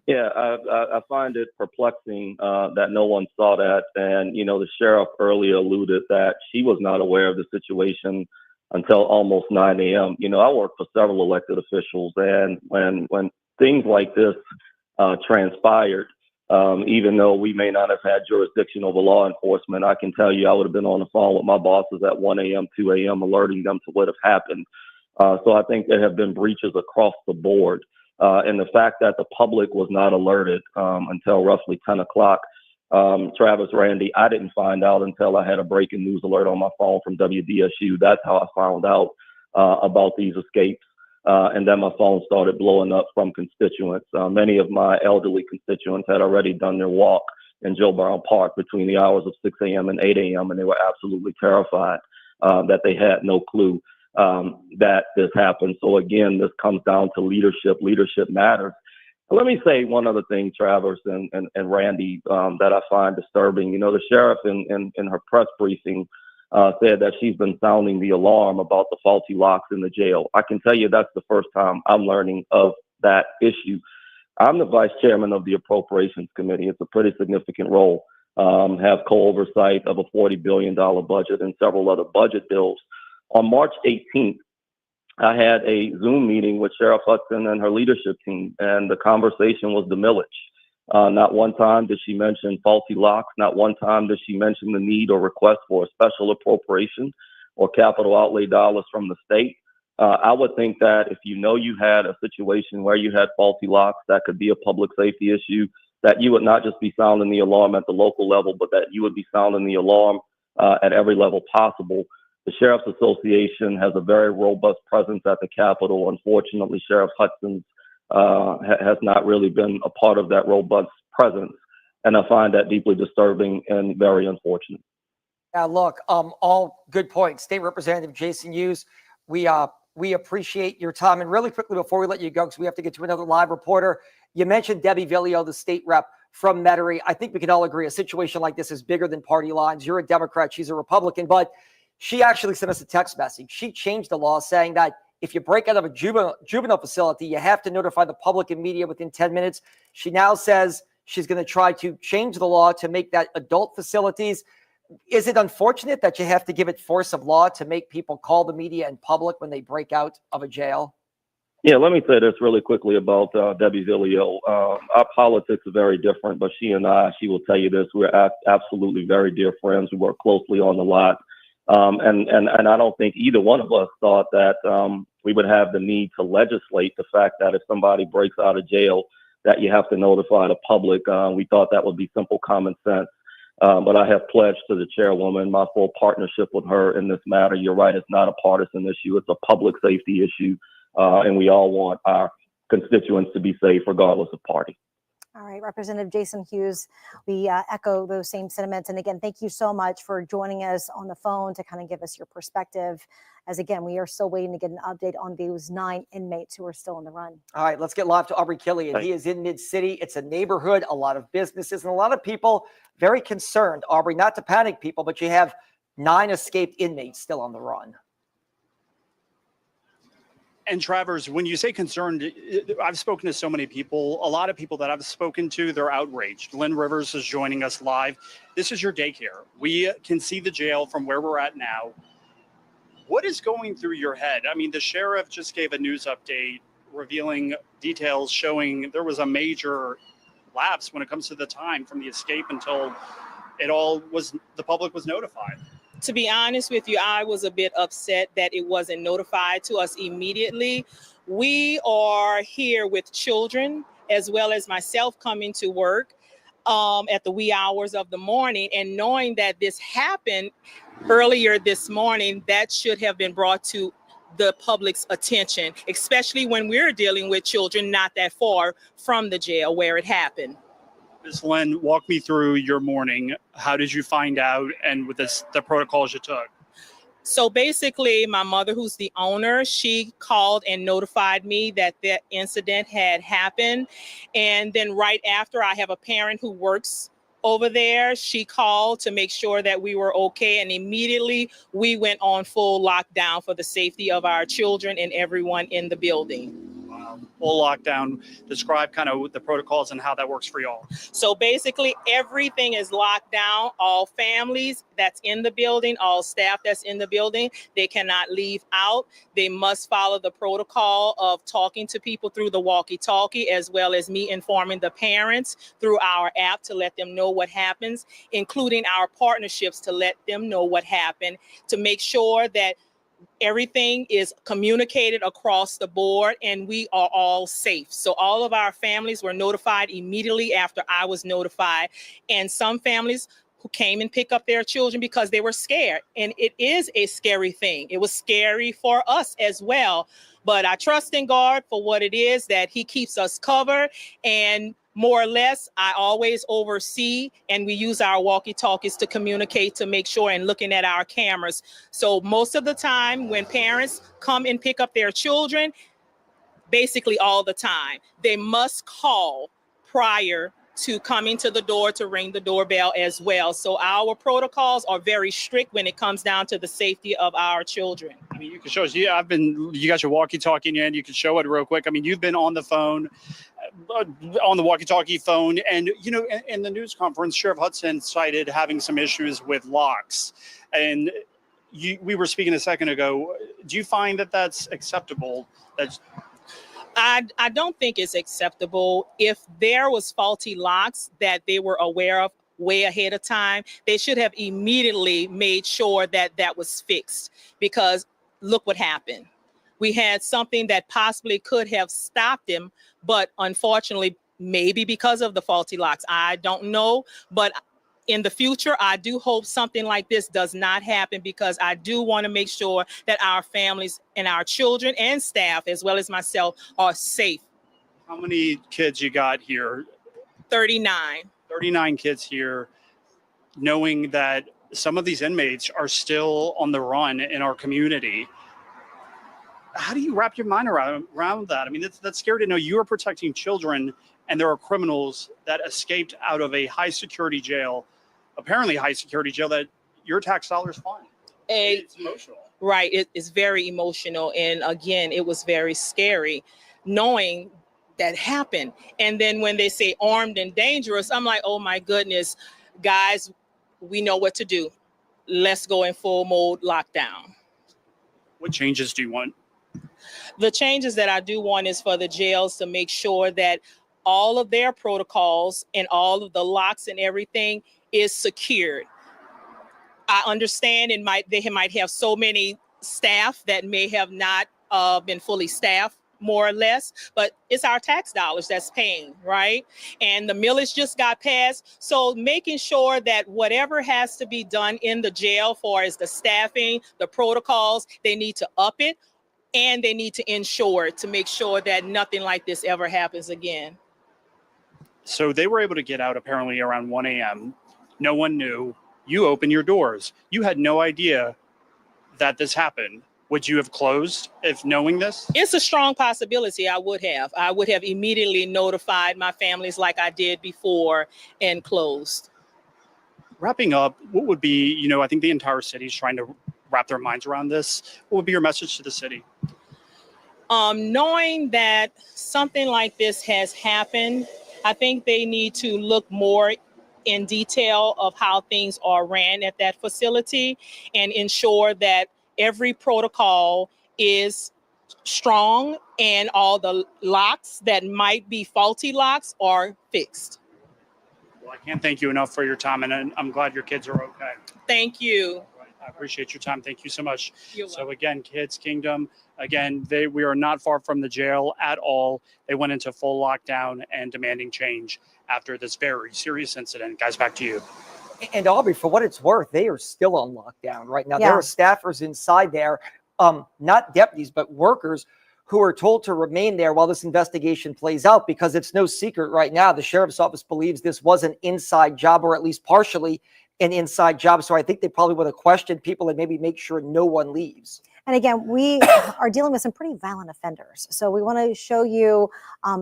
Yeah, I find it perplexing that no one saw that. And, you know, the sheriff earlier alluded that she was not aware of the situation until almost 9 a.m. You know, I work for several elected officials, and when things like this transpired, even though we may not have had jurisdiction over law enforcement, I can tell you I would have been on the phone with my bosses at 1 a.m., 2 a.m., alerting them to what have happened. So I think there have been breaches across the board. And the fact that the public was not alerted until roughly 10 o'clock, Travis, Randy, I didn't find out until I had a breaking news alert on my phone from WDSU. That's how I found out about these escapes. And then my phone started blowing up from constituents. Many of my elderly constituents had already done their walk in Joe Brown Park between the hours of 6 a.m. and 8 a.m. And they were absolutely terrified that they had no clue that this happened. So again, this comes down to leadership. Leadership matters. Let me say one other thing, Travis and Randy, that I find disturbing. You know, the sheriff in her press briefing said that she's been sounding the alarm about the faulty locks in the jail. I can tell you that's the first time I'm learning of that issue. I'm the vice chairman of the Appropriations Committee. It's a pretty significant role. Have co-oversight of a $40 billion budget and several other budget bills. On March 18th, I had a Zoom meeting with Sheriff Hudson and her leadership team, and the conversation was the millage. Not one time did she mention faulty locks. Not one time did she mention the need or request for a special appropriation or capital outlay dollars from the state. I would think that if you know you had a situation where you had faulty locks, that could be a public safety issue, that you would not just be sounding the alarm at the local level, but that you would be sounding the alarm at every level possible. The Sheriff's Association has a very robust presence at the Capitol. Unfortunately, Sheriff Hudson has not really been a part of that robust presence. And I find that deeply disturbing and very unfortunate. Now, look, all good points. State Representative Jason Hughes, we appreciate your time. And really quickly, before we let you go, because we have to get to another live reporter, you mentioned Debbie Villio, the state rep from Metairie. I think we can all agree a situation like this is bigger than party lines. You're a Democrat, she's a Republican, but she actually sent us a text message. She changed the law saying that if you break out of a juvenile facility, you have to notify the public and media within 10 minutes. She now says she's going to try to change the law to make that adult facilities. Is it unfortunate that you have to give it force of law to make people call the media and public when they break out of a jail? Yeah, let me say this really quickly about Debbie Villio. Our politics are very different, but she will tell you this, we're absolutely very dear friends. We work closely on the lot. And I don't think either one of us thought that we would have the need to legislate the fact that if somebody breaks out of jail, that you have to notify the public. We thought that would be simple common sense. But I have pledged to the chairwoman my full partnership with her in this matter. You're right, it's not a partisan issue. It's a public safety issue. And we all want our constituents to be safe regardless of party. All right, Representative Jason Hughes, we echo those same sentiments. And again, thank you so much for joining us on the phone to kind of give us your perspective. As again, we are still waiting to get an update on those 9 inmates who are still on the run. All right, let's get live to Aubrey Killian. He is in Mid-City. It's a neighborhood, a lot of businesses, and a lot of people very concerned. Aubrey, not to panic people, but you have 9 escaped inmates still on the run. And Travers, when you say concerned, I've spoken to so many people. A lot of people that I've spoken to, they're outraged. Lynn Rivers is joining us live. This is your daycare. We can see the jail from where we're at now. What is going through your head? I mean, the sheriff just gave a news update revealing details showing there was a major lapse when it comes to the time from the escape until the public was notified. To be honest with you, I was a bit upset that it wasn't notified to us immediately. We are here with children as well as myself coming to work at the wee hours of the morning, and knowing that this happened earlier this morning, that should have been brought to the public's attention, especially when we're dealing with children not that far from the jail where it happened. Ms. Lynn, walk me through your morning. How did you find out, and with the protocols you took? So basically, my mother, who's the owner, she called and notified me that that incident had happened. And then right after, I have a parent who works over there. She called to make sure that we were okay. And immediately we went on full lockdown for the safety of our children and everyone in the building. Full lockdown. Describe kind of the protocols and how that works for y'all. So basically everything is locked down. All families that's in the building, all staff that's in the building, they cannot leave out. They must follow the protocol of talking to people through the walkie-talkie, as well as me informing the parents through our app to let them know what happens, including our partnerships to let them know what happened, to make sure that everything is communicated across the board and we are all safe. So all of our families were notified immediately after I was notified. And some families who came and picked up their children because they were scared. And it is a scary thing. It was scary for us as well. But I trust in God for what it is, that he keeps us covered. And more or less, I always oversee, and we use our walkie-talkies to communicate, to make sure, and looking at our cameras. So most of the time when parents come and pick up their children, basically all the time, they must call prior to coming to the door to ring the doorbell as well. So our protocols are very strict when it comes down to the safety of our children. I mean, you can show us. You got your walkie-talkie in, you can show it real quick. I mean, you've been on the phone, on the walkie-talkie phone, and you know, in the news conference, Sheriff Hudson cited having some issues with locks. And we were speaking a second ago. Do you find that that's acceptable? I don't think it's acceptable. If there was faulty locks that they were aware of way ahead of time, they should have immediately made sure that that was fixed, because look what happened. We had something that possibly could have stopped him, but unfortunately, maybe because of the faulty locks, I don't know. But in the future, I do hope something like this does not happen, because I do want to make sure that our families and our children and staff, as well as myself, are safe. How many kids you got here? 39. 39 kids here, knowing that some of these inmates are still on the run in our community. How do you wrap your mind around that? I mean, that's scary to know you are protecting children and there are criminals that escaped out of a high security jail, apparently high security jail, that your tax dollars fund. It's emotional. Right. It is very emotional. And again, it was very scary knowing that happened. And then when they say armed and dangerous, I'm like, oh my goodness, guys, we know what to do. Let's go in full mode lockdown. What changes do you want? The changes that I do want is for the jails to make sure that all of their protocols and all of the locks and everything is secured. I understand they might have so many staff that may have not been fully staffed, more or less, but it's our tax dollars that's paying, right? And the millage just got passed. So making sure that whatever has to be done in the jail for as the staffing, the protocols, they need to up it, and they need to ensure it to make sure that nothing like this ever happens again. So they were able to get out apparently around 1 a.m. No one knew. You opened your doors. You had no idea that this happened. Would you have closed if knowing this? It's a strong possibility. I would have immediately notified my families like I did before and closed. Wrapping up, what would be, I think the entire city is trying to wrap their minds around this. What would be your message to the city? Knowing that something like this has happened, I think they need to look more in detail of how things are ran at that facility and ensure that every protocol is strong and all the locks that might be faulty locks are fixed. Well, I can't thank you enough for your time, and I'm glad your kids are okay. Thank you. I appreciate your time. Thank you so much. You're So again, Kids Kingdom, again, we are not far from the jail at all. They went into full lockdown and demanding change after this very serious incident. Guys, back to you. And Aubrey, for what it's worth, they are still on lockdown right now. Yeah. There are staffers inside there, not deputies, but workers who are told to remain there while this investigation plays out, because it's no secret right now. The sheriff's office believes this was an inside job, or at least partially an inside job. So I think they probably would have questioned people and maybe make sure no one leaves. And again, we are dealing with some pretty violent offenders. So we want to show you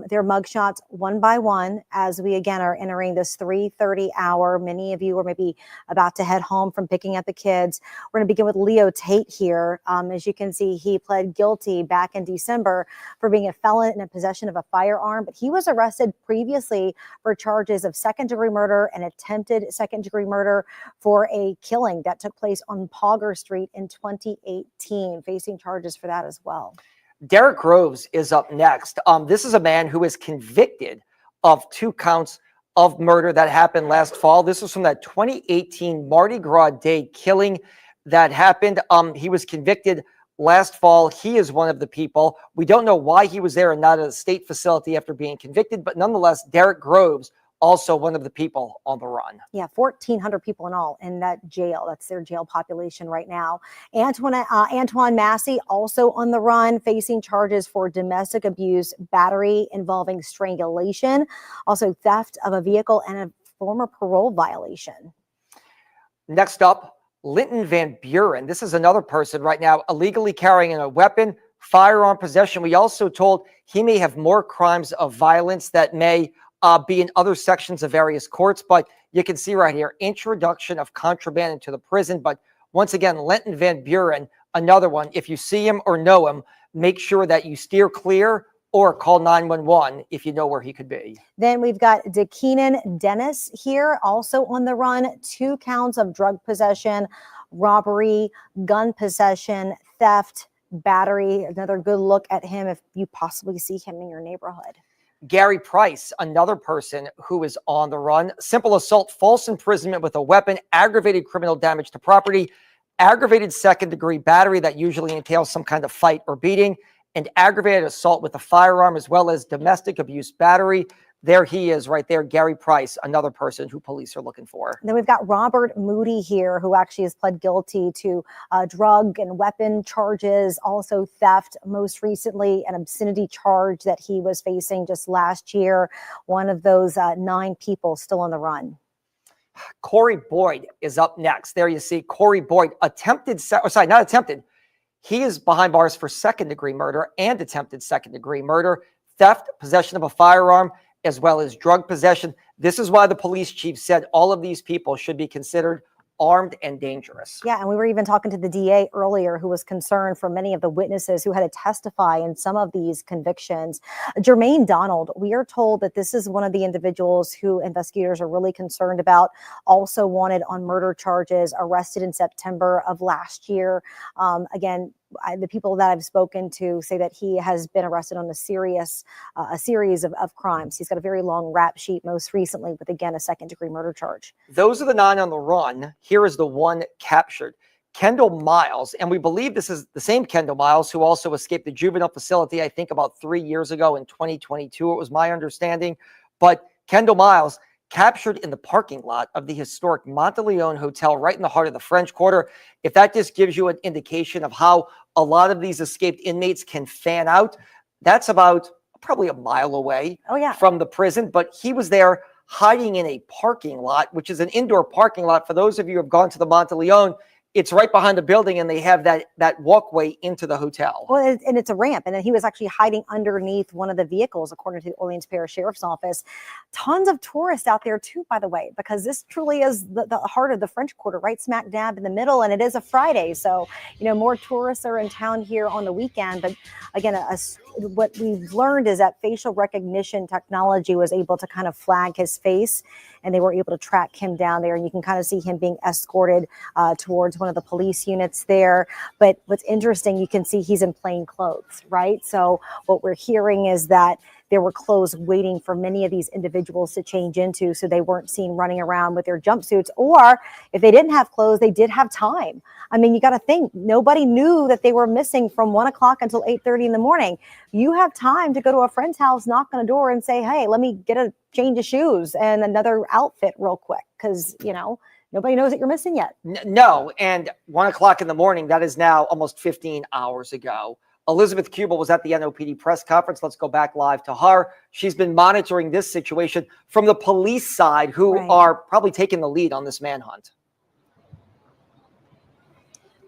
their mugshots one by one as we, again, are entering this 3:30 hour. Many of you are maybe about to head home from picking up the kids. We're going to begin with Leo Tate here. As you can see, he pled guilty back in December for being a felon in possession of a firearm, but he was arrested previously for charges of second-degree murder and attempted second-degree murder for a killing that took place on Pogger Street in 2018. Facing charges for that as well. Derek Groves is up next. This is a man who is convicted of 2 counts of murder that happened last fall. This was from that 2018 Mardi Gras Day killing that happened. He was convicted last fall. He is one of the people. We don't know why he was there and not at a state facility after being convicted, but nonetheless, Derek Groves, also one of the people on the run. Yeah, 1,400 people in all in that jail. That's their jail population right now. Antoine Massey also on the run, facing charges for domestic abuse, battery involving strangulation, also theft of a vehicle, and a former parole violation. Next up, Linton Van Buren. This is another person right now illegally carrying a weapon, firearm possession. We also told he may have more crimes of violence that may be in other sections of various courts, but you can see right here, introduction of contraband into the prison. But once again, Linton Van Buren, another one. If you see him or know him, make sure that you steer clear or call 911 if you know where he could be. Then we've got DeKeenan Dennis here, also on the run. 2 counts of drug possession, robbery, gun possession, theft, battery. Another good look at him if you possibly see him in your neighborhood. Gary Price, another person who is on the run. Simple assault, false imprisonment with a weapon, aggravated criminal damage to property, aggravated second-degree battery that usually entails some kind of fight or beating, and aggravated assault with a firearm, as well as domestic abuse battery. There he is right there, Gary Price, another person who police are looking for. And then we've got Robert Moody here, who actually has pled guilty to drug and weapon charges, also theft, most recently an obscenity charge that he was facing just last year. One of those 9 people still on the run. Corey Boyd is up next. There you see Corey Boyd, not attempted. He is behind bars for second-degree murder and attempted second-degree murder, theft, possession of a firearm, as well as drug possession. This is why the police chief said all of these people should be considered armed and dangerous. Yeah, and we were even talking to the DA earlier, who was concerned for many of the witnesses who had to testify in some of these convictions. Jermaine Donald, we are told that this is one of the individuals who investigators are really concerned about, also wanted on murder charges, arrested in September of last year. Again, the people that I've spoken to say that he has been arrested on a series of crimes. He's got a very long rap sheet, most recently with, again, a second-degree murder charge. Those are the 9 on the run. Here is the one captured, Kendall Miles. And we believe this is the same Kendall Miles who also escaped the juvenile facility, I think about 3 years ago in 2022, it was my understanding. But Kendall Miles captured in the parking lot of the historic Monteleone Hotel right in the heart of the French Quarter. If that just gives you an indication of how a lot of these escaped inmates can fan out, that's about probably a mile away from the prison. But he was there hiding in a parking lot, which is an indoor parking lot. For those of you who have gone to the Monteleone, it's right behind the building, and they have that walkway into the hotel. Well, and it's a ramp, and then he was actually hiding underneath one of the vehicles, according to the Orleans Parish Sheriff's Office. Tons of tourists out there too, by the way, because this truly is the heart of the French Quarter, right smack dab in the middle, and it is a Friday, so more tourists are in town here on the weekend. But again, what we've learned is that facial recognition technology was able to kind of flag his face, and they were able to track him down there, and you can kind of see him being escorted towards one of the police units there. But what's interesting, you can see he's in plain clothes, right? So what we're hearing is that there were clothes waiting for many of these individuals to change into, so they weren't seen running around with their jumpsuits. Or if they didn't have clothes, they did have time. I mean, you got to think, nobody knew that they were missing from 1 o'clock until 8:30 in the morning. You have time to go to a friend's house, knock on a door, and say, hey, let me get a change of shoes and another outfit real quick, because nobody knows that you're missing yet. No, and 1 o'clock in the morning, that is now almost 15 hours ago. Elizabeth Kubel was at the NOPD press conference. Let's go back live to her. She's been monitoring this situation from the police side, who are probably taking the lead on this manhunt.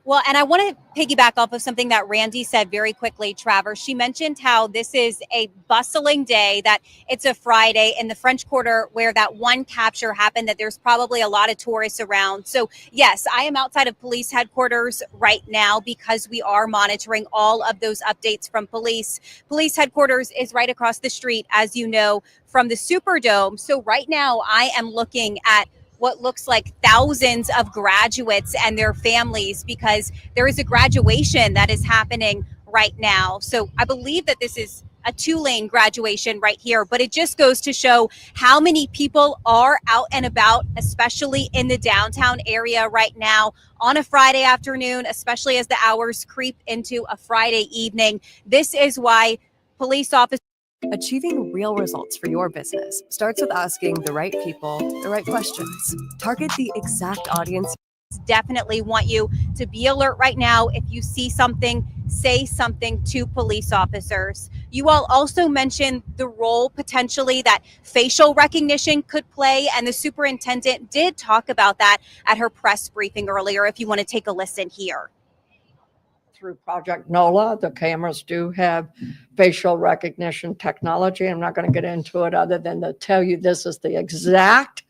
Well, and I want to piggyback off of something that Randy said very quickly, Travers. She mentioned how this is a bustling day, that it's a Friday in the French Quarter where that one capture happened, that there's probably a lot of tourists around. So yes, I am outside of police headquarters right now because we are monitoring all of those updates from police. Police headquarters is right across the street, as you know, from the Superdome. So right now I am looking at what looks like thousands of graduates and their families, because there is a graduation that is happening right now. So I believe that this is a two-lane graduation right here, but it just goes to show how many people are out and about, especially in the downtown area right now on a Friday afternoon, especially as the hours creep into a Friday evening. This is why police officers. Achieving real results for your business starts with asking the right people the right questions. Target the exact audience. Definitely want you to be alert right now. If you see something, say something to police officers. You all also mentioned the role potentially that facial recognition could play, and the superintendent did talk about that at her press briefing earlier, if you want to take a listen here. Through Project NOLA, the cameras do have facial recognition technology. I'm not going to get into it other than to tell you this is the exact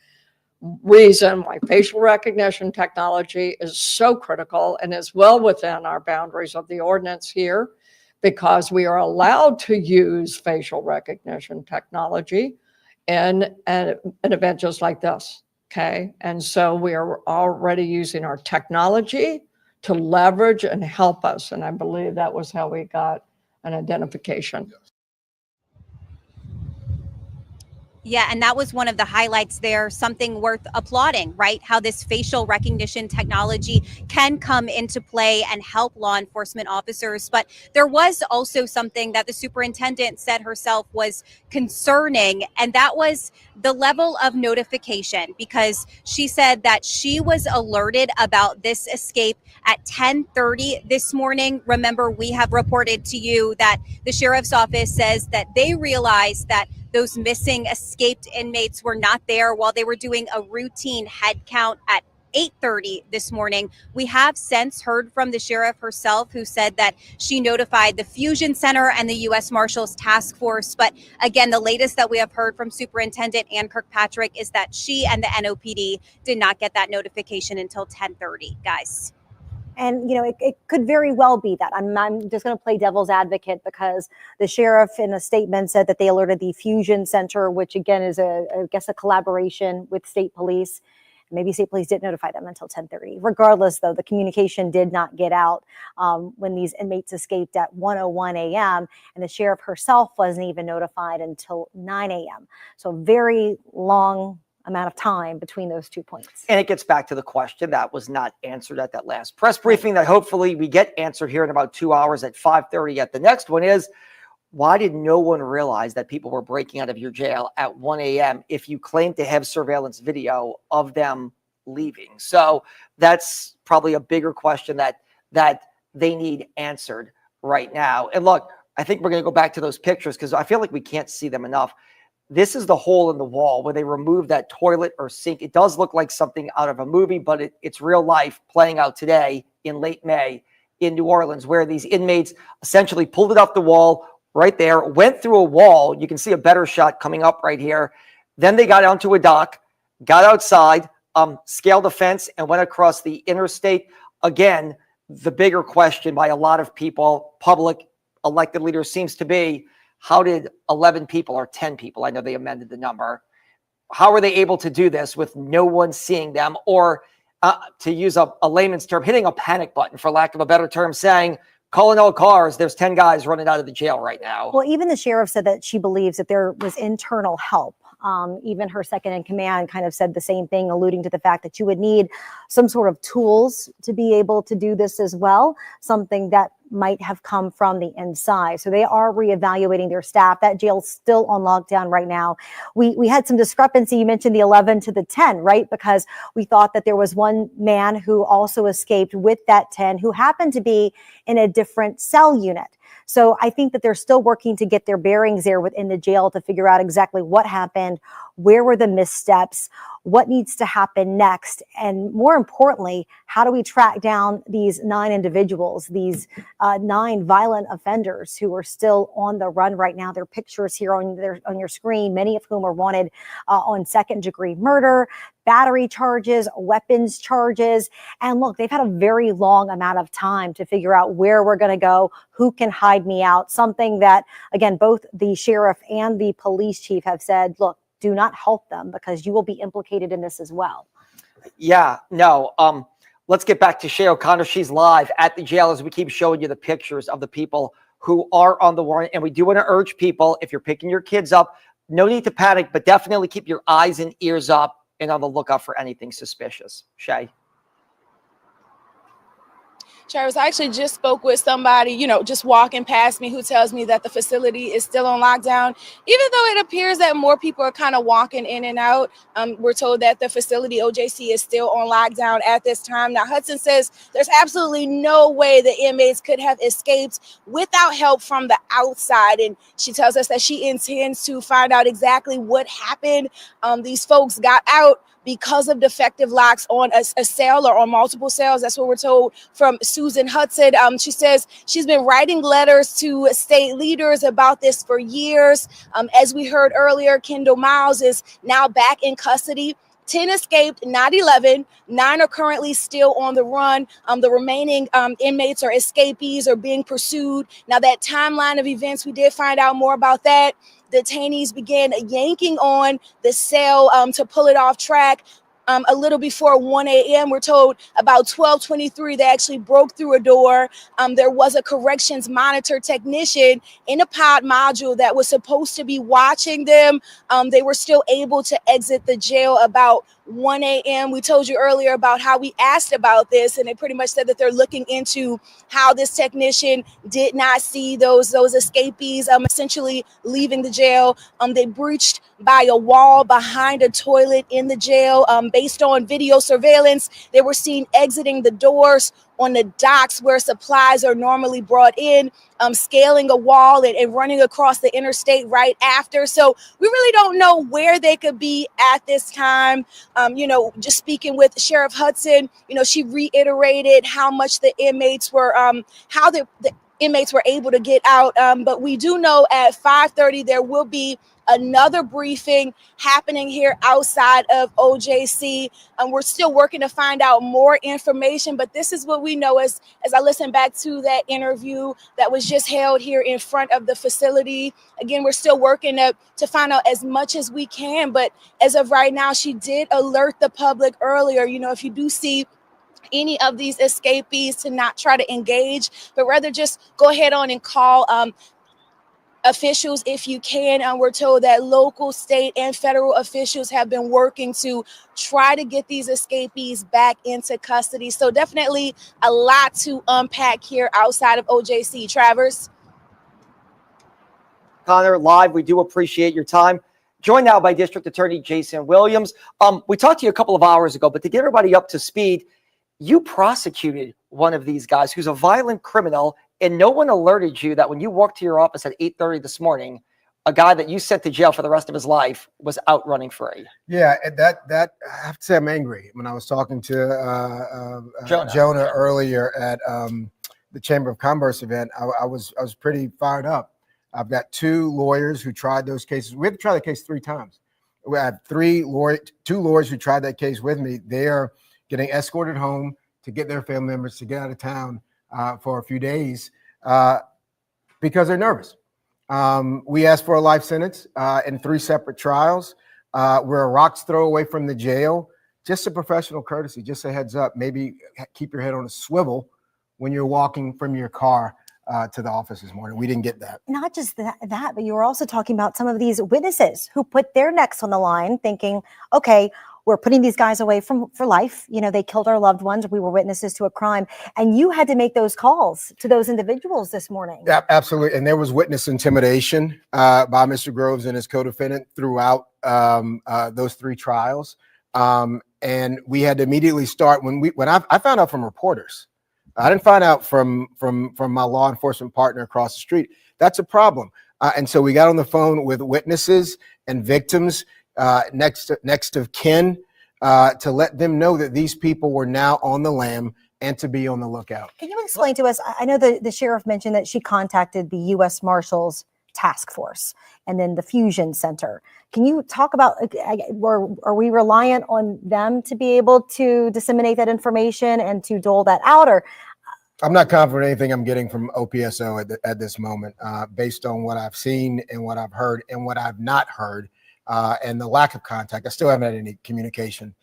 reason why facial recognition technology is so critical and is well within our boundaries of the ordinance here, because we are allowed to use facial recognition technology in an event just like this. Okay. And so we are already using our technology to leverage and help us. And I believe that was how we got an identification. Yeah, and that was one of the highlights there, something worth applauding, right? How this facial recognition technology can come into play and help law enforcement officers. But there was also something that the superintendent said herself was concerning, and that was the level of notification, because she said that she was alerted about this escape at 10:30 this morning. Remember, we have reported to you that the sheriff's office says that they realized that those missing escaped inmates were not there while they were doing a routine head count at 8:30 this morning. We have since heard from the sheriff herself, who said that she notified the Fusion Center and the U.S. Marshals Task Force. But again, the latest that we have heard from Superintendent Ann Kirkpatrick is that she and the NOPD did not get that notification until 10:30, guys. And, it could very well be that. I'm just going to play devil's advocate, because the sheriff in a statement said that they alerted the Fusion Center, which again is I guess a collaboration with state police. Maybe state police didn't notify them until 10:30. Regardless, though, the communication did not get out when these inmates escaped at 1:01 a.m. And the sheriff herself wasn't even notified until 9 a.m. So very long amount of time between those 2 points. And it gets back to the question that was not answered at that last press briefing that hopefully we get answered here in about 2 hours at 5:30 at the next one is, why did no one realize that people were breaking out of your jail at 1 a.m. if you claim to have surveillance video of them leaving? So that's probably a bigger question that they need answered right now. And look, I think we're going to go back to those pictures because I feel like we can't see them enough. This is the hole in the wall where they removed that toilet or sink. It does look like something out of a movie, but it's real life playing out today in late May in New Orleans, where these inmates essentially pulled it off the wall right there, went through a wall. You can see a better shot coming up right here. Then they got onto a dock, got outside, scaled a fence, and went across the interstate. Again, the bigger question by a lot of people, public elected leaders, seems to be, how did 11 people or 10 people, I know they amended the number, how are they able to do this with no one seeing them, or to use a layman's term, hitting a panic button, for lack of a better term, saying, calling all cars, there's 10 guys running out of the jail right now? Well, even the sheriff said that she believes that there was internal help. Even her second in command kind of said the same thing, alluding to the fact that you would need some sort of tools to be able to do this as well, something that might have come from the inside. So they are reevaluating their staff. That jail's still on lockdown right now. We had some discrepancy. You mentioned the 11 to the 10, right? Because we thought that there was one man who also escaped with that 10 who happened to be in a different cell unit. So I think that they're still working to get their bearings there within the jail to figure out exactly what happened, where were the missteps, what needs to happen next, and more importantly, how do we track down these 9 individuals, these 9 violent offenders who are still on the run right now. Their pictures here on your screen, many of whom are wanted on second-degree murder, battery charges, weapons charges. And look, they've had a very long amount of time to figure out where we're going to go, who can hide me out, something that, again, both the sheriff and the police chief have said, look, do not help them because you will be implicated in this as well. Yeah, no. Let's get back to Shay O'Connor. She's live at the jail as we keep showing you the pictures of the people who are on the warrant. And we do want to urge people, if you're picking your kids up, no need to panic, but definitely keep your eyes and ears up and on the lookout for anything suspicious. Shay. Travis, I actually just spoke with somebody, just walking past me, who tells me that the facility is still on lockdown, even though it appears that more people are kind of walking in and out. We're told that the facility, OJC, is still on lockdown at this time. Now, Hudson says there's absolutely no way the inmates could have escaped without help from the outside. And she tells us that she intends to find out exactly what happened. These folks got out because of defective locks on a cell or on multiple cells. That's what we're told from Susan Hudson. She says she's been writing letters to state leaders about this for years. As we heard earlier, Kendall Miles is now back in custody. 10 escaped, not 11. 9 are currently still on the run. The remaining inmates or escapees are being pursued. Now, that timeline of events, we did find out more about that. Detainees began yanking on the cell to pull it off track. A little before 1 a.m., we're told about 12:23, they actually broke through a door. There was a corrections monitor technician in a pod module that was supposed to be watching them. They were still able to exit the jail about 1 a.m. We told you earlier about how we asked about this, and they pretty much said that they're looking into how this technician did not see those escapees essentially leaving the jail. They breached by a wall behind a toilet in the jail. Based on video surveillance, they were seen exiting the doors on the docks where supplies are normally brought in, scaling a wall and running across the interstate right after. So we really don't know where they could be at this time. Just speaking with Sheriff Hudson, she reiterated how much the inmates were, how the inmates were able to get out. But we do know at 5:30 there will be another briefing happening here outside of OJC. We're still working to find out more information, but this is what we know as I listen back to that interview that was just held here in front of the facility. Again, we're still working to find out as much as we can, but as of right now, she did alert the public earlier, if you do see any of these escapees, to not try to engage, but rather just go ahead on and call officials if you can. And we're told that local, state, and federal officials have been working to try to get these escapees back into custody. So definitely a lot to unpack here outside of OJC. Travers. Connor, live, we do appreciate your time. Joined now by District Attorney Jason Williams. We talked to you a couple of hours ago, but to get everybody up to speed, you prosecuted one of these guys who's a violent criminal, and no one alerted you that when you walked to your office at 8:30 this morning, a guy that you sent to jail for the rest of his life was out running free. Yeah, that I have to say I'm angry. When I was talking to Jonah earlier at the Chamber of Commerce event, I was pretty fired up. I've got two lawyers who tried those cases. We had to try the case 3 times. We have two lawyers who tried that case with me. They are getting escorted home to get their family members to get out of town for a few days because they're nervous. We asked for a life sentence in 3 separate trials. We're a rock's throw away from the jail. Just a professional courtesy, just a heads up. Maybe keep your head on a swivel when you're walking from your car to the office this morning. We didn't get that. Not just that, but you were also talking about some of these witnesses who put their necks on the line thinking, okay, we're putting these guys away for life. You know, they killed our loved ones. We were witnesses to a crime. And you had to make those calls to those individuals this morning. Yeah, absolutely. And there was witness intimidation by Mr. Groves and his co-defendant throughout those 3 trials. And we had to immediately start when I found out from reporters. I didn't find out from my law enforcement partner across the street. That's a problem. And so we got on the phone with witnesses and victims, next of kin, to let them know that these people were now on the lam and to be on the lookout. Can you explain to us? I know the sheriff mentioned that she contacted the U.S. Marshals Task Force and then the Fusion Center. Can you talk about, are we reliant on them to be able to disseminate that information and to dole that out? Or I'm not confident in anything I'm getting from OPSO at this moment, based on what I've seen and what I've heard and what I've not heard, and the lack of contact. I still haven't had any communication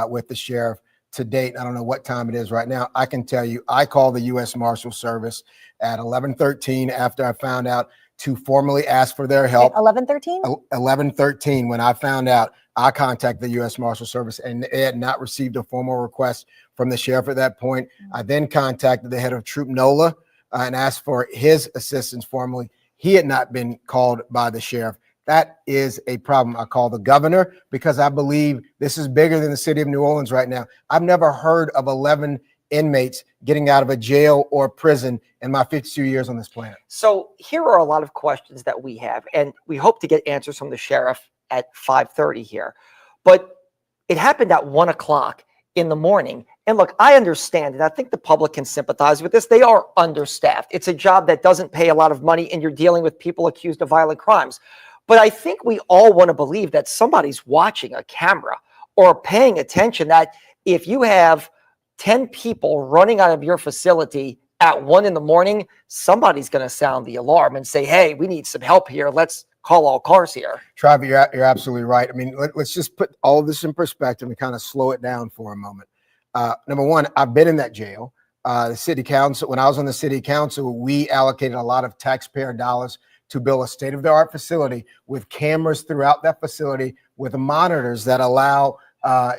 with the sheriff to date. I don't know what time it is right now. I can tell you, I called the U.S. Marshal Service at 11:13 after I found out to formally ask for their help. 11:13? 11:13. When I found out, I contacted the U.S. Marshal Service, and they had not received a formal request from the sheriff at that point. I then contacted the head of Troop NOLA and asked for his assistance formally. He had not been called by the sheriff. That is a problem. I call the governor because I believe this is bigger than the city of New Orleans right now. I've never heard of 11 inmates getting out of a jail or prison in my 52 years on this planet. So here are a lot of questions that we have, and we hope to get answers from the sheriff at 5:30 here. But it happened at 1 o'clock in the morning. And look, I understand, and I think the public can sympathize with this. They are understaffed. It's a job that doesn't pay a lot of money, and you're dealing with people accused of violent crimes. But I think we all want to believe that somebody's watching a camera or paying attention, that if you have 10 people running out of your facility at 1 in the morning, somebody's going to sound the alarm and say, hey, we need some help here. Let's call all cars here. Travis, you're absolutely right. I mean, let's just put all of this in perspective and kind of slow it down for a moment. Number one, I've been in that jail. The city council, when I was on the city council, we allocated a lot of taxpayer dollars to build a state-of-the-art facility with cameras throughout that facility, with monitors that allow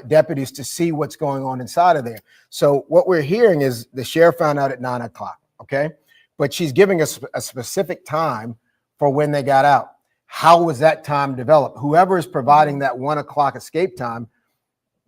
deputies to see what's going on inside of there. So what we're hearing is the sheriff found out at 9 o'clock, okay? But she's giving us a specific time for when they got out. How was that time developed? Whoever is providing that 1 o'clock escape time,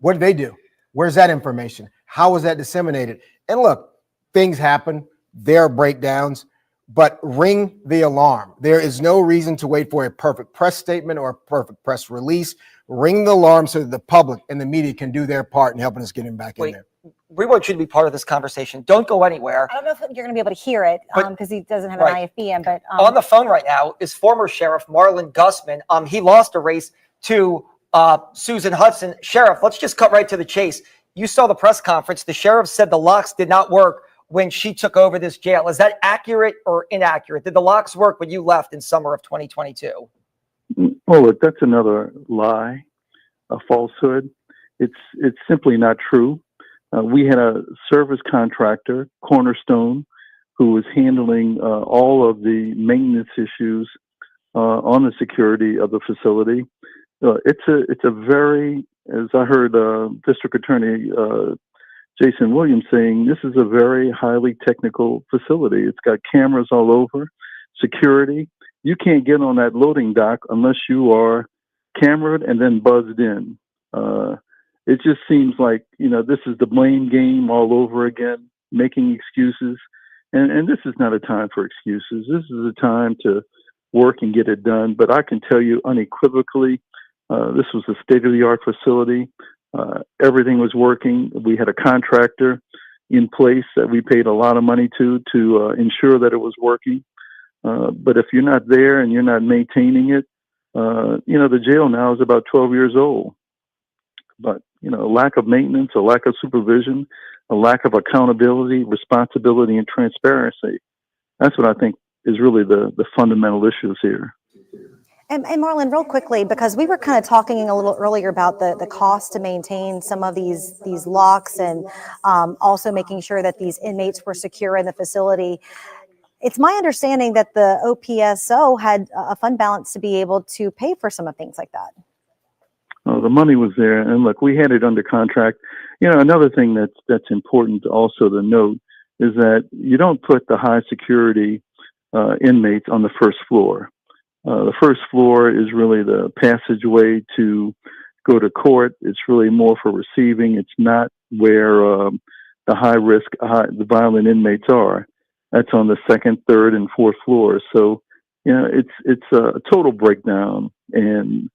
what did they do? Where's that information? How was that disseminated? And look, things happen. There are breakdowns, but ring the alarm. There is no reason to wait for a perfect press statement or a perfect press release. Ring the alarm so that the public and the media can do their part in helping us get him back in there. We want you to be part of this conversation. Don't go anywhere. I don't know if you're going to be able to hear it because he doesn't have an IFBM. But on the phone right now is former Sheriff Marlon Gusman. He lost a race to Susan Hudson. Sheriff, let's just cut right to the chase. You saw the press conference. The sheriff said the locks did not work when she took over this jail. Is that accurate or inaccurate? Did the locks work when you left in summer of 2022? Oh, look, that's another lie, a falsehood. It's simply not true. We had a service contractor, Cornerstone, who was handling all of the maintenance issues on the security of the facility. It's a very, as I heard District Attorney Jason Williams saying, this is a very highly technical facility. It's got cameras all over, security. You can't get on that loading dock unless you are cameraed and then buzzed in. It just seems like, this is the blame game all over again, making excuses. And this is not a time for excuses. This is a time to work and get it done. But I can tell you unequivocally, this was a state-of-the-art facility. Everything was working. We had a contractor in place that we paid a lot of money to ensure that it was working. But if you're not there and you're not maintaining it, the jail now is about 12 years old. But, a lack of maintenance, a lack of supervision, a lack of accountability, responsibility, and transparency. That's what I think is really the fundamental issues here. And Marlon, real quickly, because we were kind of talking a little earlier about the cost to maintain some of these locks and also making sure that these inmates were secure in the facility. It's my understanding that the OPSO had a fund balance to be able to pay for some of things like that. Oh, the money was there, and look, we had it under contract. Another thing that's important also to note is that you don't put the high security inmates on the first floor. The first floor is really the passageway to go to court. It's really more for receiving. It's not where the high risk, the violent inmates are. That's on the second, third, and fourth floors. So, it's a total breakdown. And,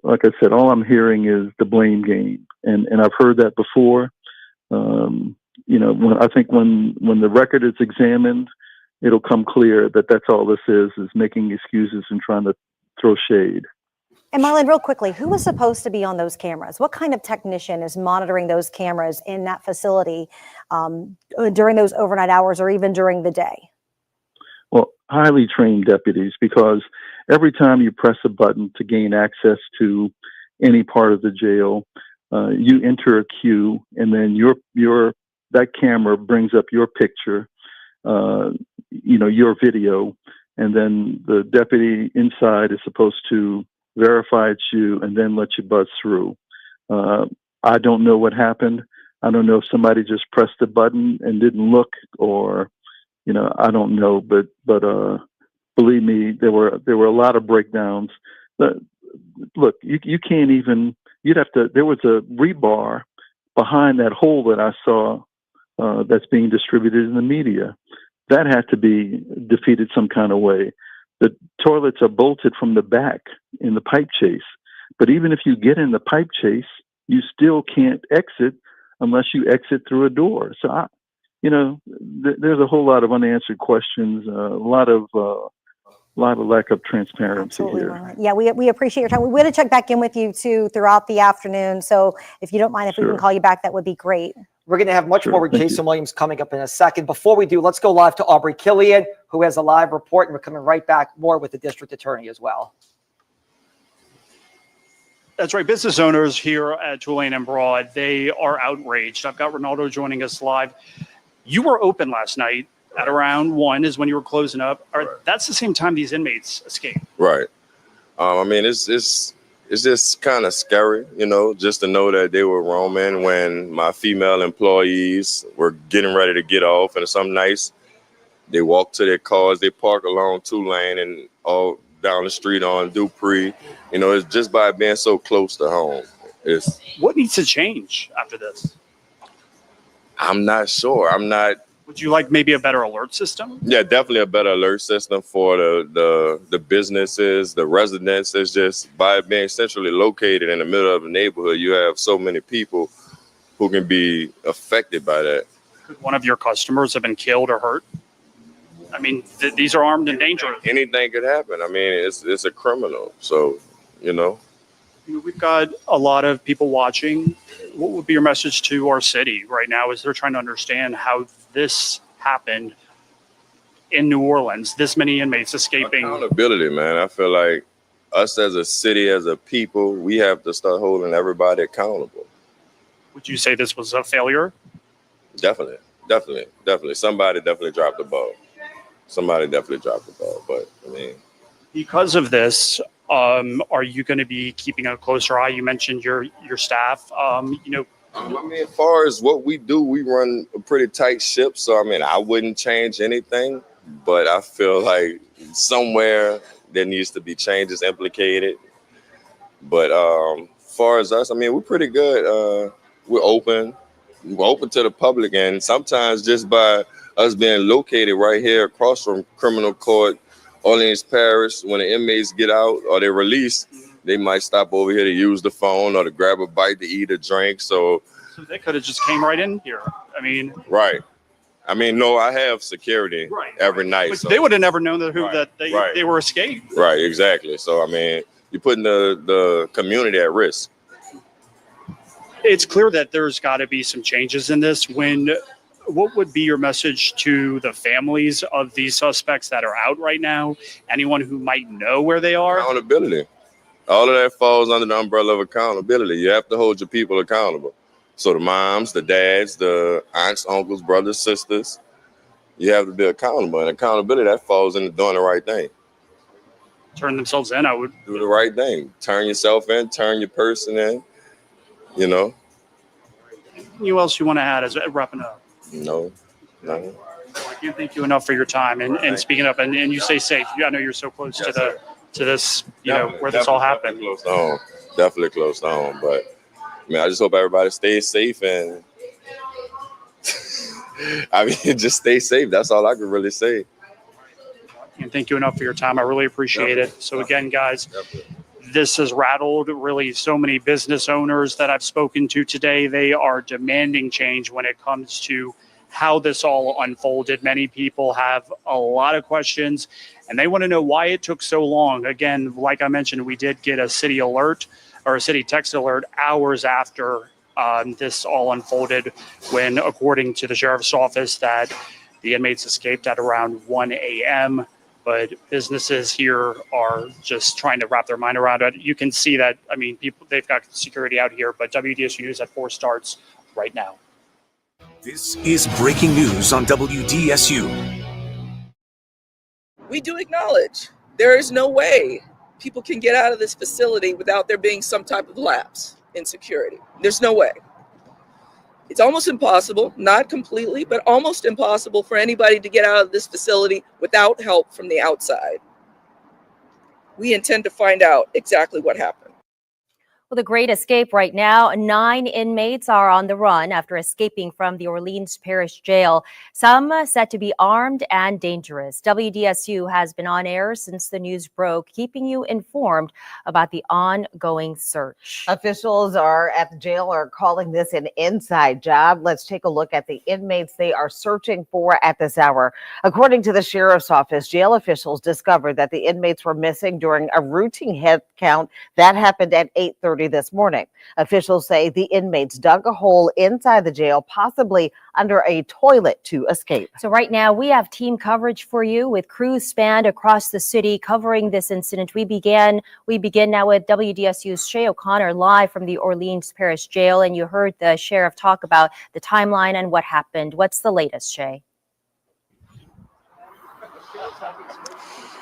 like I said, all I'm hearing is the blame game. And I've heard that before. When the record is examined, it'll come clear that that's all this is making excuses and trying to throw shade. And Marlon, real quickly, who was supposed to be on those cameras? What kind of technician is monitoring those cameras in that facility during those overnight hours or even during the day? Well, highly trained deputies, because every time you press a button to gain access to any part of the jail, you enter a queue, and then that camera brings up your picture, your video, and then the deputy inside is supposed to verify it's you and then let you buzz through. I don't know what happened. I don't know if somebody just pressed the button and didn't look, or I don't know, but believe me, there were a lot of breakdowns. Look, you can't even, there was a rebar behind that hole that I saw that's being distributed in the media. That had to be defeated some kind of way. The toilets are bolted from the back in the pipe chase. But even if you get in the pipe chase, you still can't exit unless you exit through a door. So, there's a whole lot of unanswered questions, a lot of lack of transparency here. Yeah, we appreciate your time. We want to check back in with you too throughout the afternoon. So if you don't mind, if we can call you back, that would be great. We're going to have much more with Jason Williams coming up in a second. Before we do, let's go live to Aubrey Killian, who has a live report, and we're coming right back more with the district attorney as well. That's right. Business owners here at Tulane and Broad, they are outraged. I've got Ronaldo joining us live. You were open last night at around 1 is when you were closing up. That's the same time these inmates escaped. Right. It's just kind of scary, just to know that they were roaming when my female employees were getting ready to get off. And some nights they walk to their cars, they park along Tulane and all down the street on Dupree. It's just by being so close to home. What needs to change after this? I'm not sure. Would you like maybe a better alert system? Yeah, definitely a better alert system for the businesses, the residents. It's just by being centrally located in the middle of the neighborhood, you have so many people who can be affected by that. Could one of your customers have been killed or hurt? These are armed and dangerous. Anything could happen. It's a criminal. So, We've got a lot of people watching. What would be your message to our city right now as they're trying to understand how this happened in New Orleans, this many inmates escaping? Accountability, man. I feel like us as a city, as a people, we have to start holding everybody accountable. Would you say this was a failure? Definitely. Somebody definitely dropped the ball. But because of this, are you going to be keeping a closer eye? You mentioned your staff. As far as what we do, we run a pretty tight ship. So, I wouldn't change anything, but I feel like somewhere there needs to be changes implicated. But as far as us, we're pretty good. We're open to the public. And sometimes just by us being located right here across from criminal court, Orleans Parish, when the inmates get out or they're released, they might stop over here to use the phone or to grab a bite to eat or drink. So they could have just came right in here. I mean, right. I mean, no, I have security every night. but So. they would have never known that they were escaped. Right, exactly. So, I mean, you're putting the community at risk. It's clear that there's got to be some changes in this. What would be your message to the families of these suspects that are out right now? Anyone who might know where they are? Accountability. All of that falls under the umbrella of accountability. You have to hold your people accountable. So the moms, the dads, the aunts, uncles, brothers, sisters, you have to be accountable. And accountability, that falls into doing the right thing. Turn themselves in, I would. Do the right thing. Turn yourself in, turn your person in, you know. Anything else you want to add as wrapping up? No, nothing. I can't thank you enough for your time and speaking up. And you stay safe. I know you're so close to this, where this all happened. Close to home. Definitely close to home. But I mean, I just hope everybody stays safe and I mean, just stay safe. That's all I can really say. And thank you enough for your time. I really appreciate it. So again, guys, this has rattled really so many business owners that I've spoken to today. They are demanding change when it comes to how this all unfolded. Many people have a lot of questions and they want to know why it took so long. Again, like I mentioned, we did get a city alert or a city text alert hours after this all unfolded when, according to the sheriff's office, that the inmates escaped at around 1 a.m. But businesses here are just trying to wrap their mind around it. You can see that, I mean, people, they've got security out here, but WDSU News at 4 starts right now. This is breaking news on WDSU. We do acknowledge there is no way people can get out of this facility without there being some type of lapse in security. There's no way. It's almost impossible, not completely, but almost impossible for anybody to get out of this facility without help from the outside. We intend to find out exactly what happened. Well, the great escape right now. 9 inmates are on the run after escaping from the Orleans Parish Jail. Some said to be armed and dangerous. WDSU has been on air since the news broke, keeping you informed about the ongoing search. Officials are at the jail are calling this an inside job. Let's take a look at the inmates they are searching for at this hour. According to the sheriff's office, jail officials discovered that the inmates were missing during a routine head count that happened at 8:30 this morning. Officials say the inmates dug a hole inside the jail, possibly under a toilet, to escape. So right now we have team coverage for you with crews spanned across the city covering this incident. We begin now with WDSU's Shay O'Connor live from the Orleans Parish Jail, and you heard the sheriff talk about the timeline and what happened. What's the latest, Shay?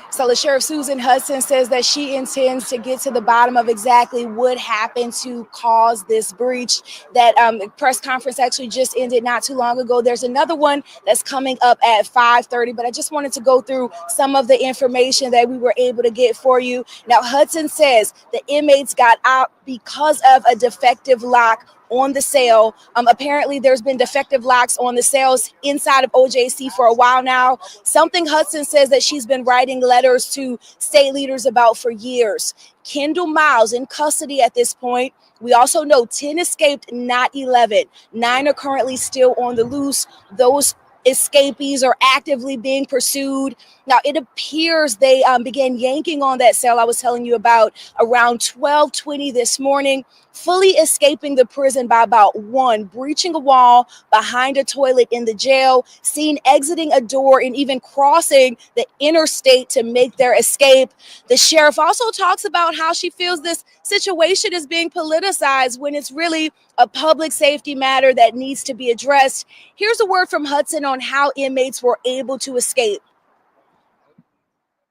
So the Sheriff Susan Hudson says that she intends to get to the bottom of exactly what happened to cause this breach. That press conference actually just ended not too long ago. There's another one that's coming up at 5:30, but I just wanted to go through some of the information that we were able to get for you. Now, Hudson says the inmates got out because of a defective lock on the cell. Apparently there's been defective locks on the cells inside of OJC for a while now. Something Hudson says that she's been writing letters to state leaders about for years. Kendall Miles in custody at this point. We also know 10 escaped, not 11. 9 are currently still on the loose. Those escapees are actively being pursued. Now, it appears they began yanking on that cell I was telling you about around 12:20 this morning, fully escaping the prison by about 1, breaching a wall behind a toilet in the jail, seen exiting a door, and even crossing the interstate to make their escape. The sheriff also talks about how she feels this situation is being politicized when it's really a public safety matter that needs to be addressed. Here's a word from Hudson on how inmates were able to escape.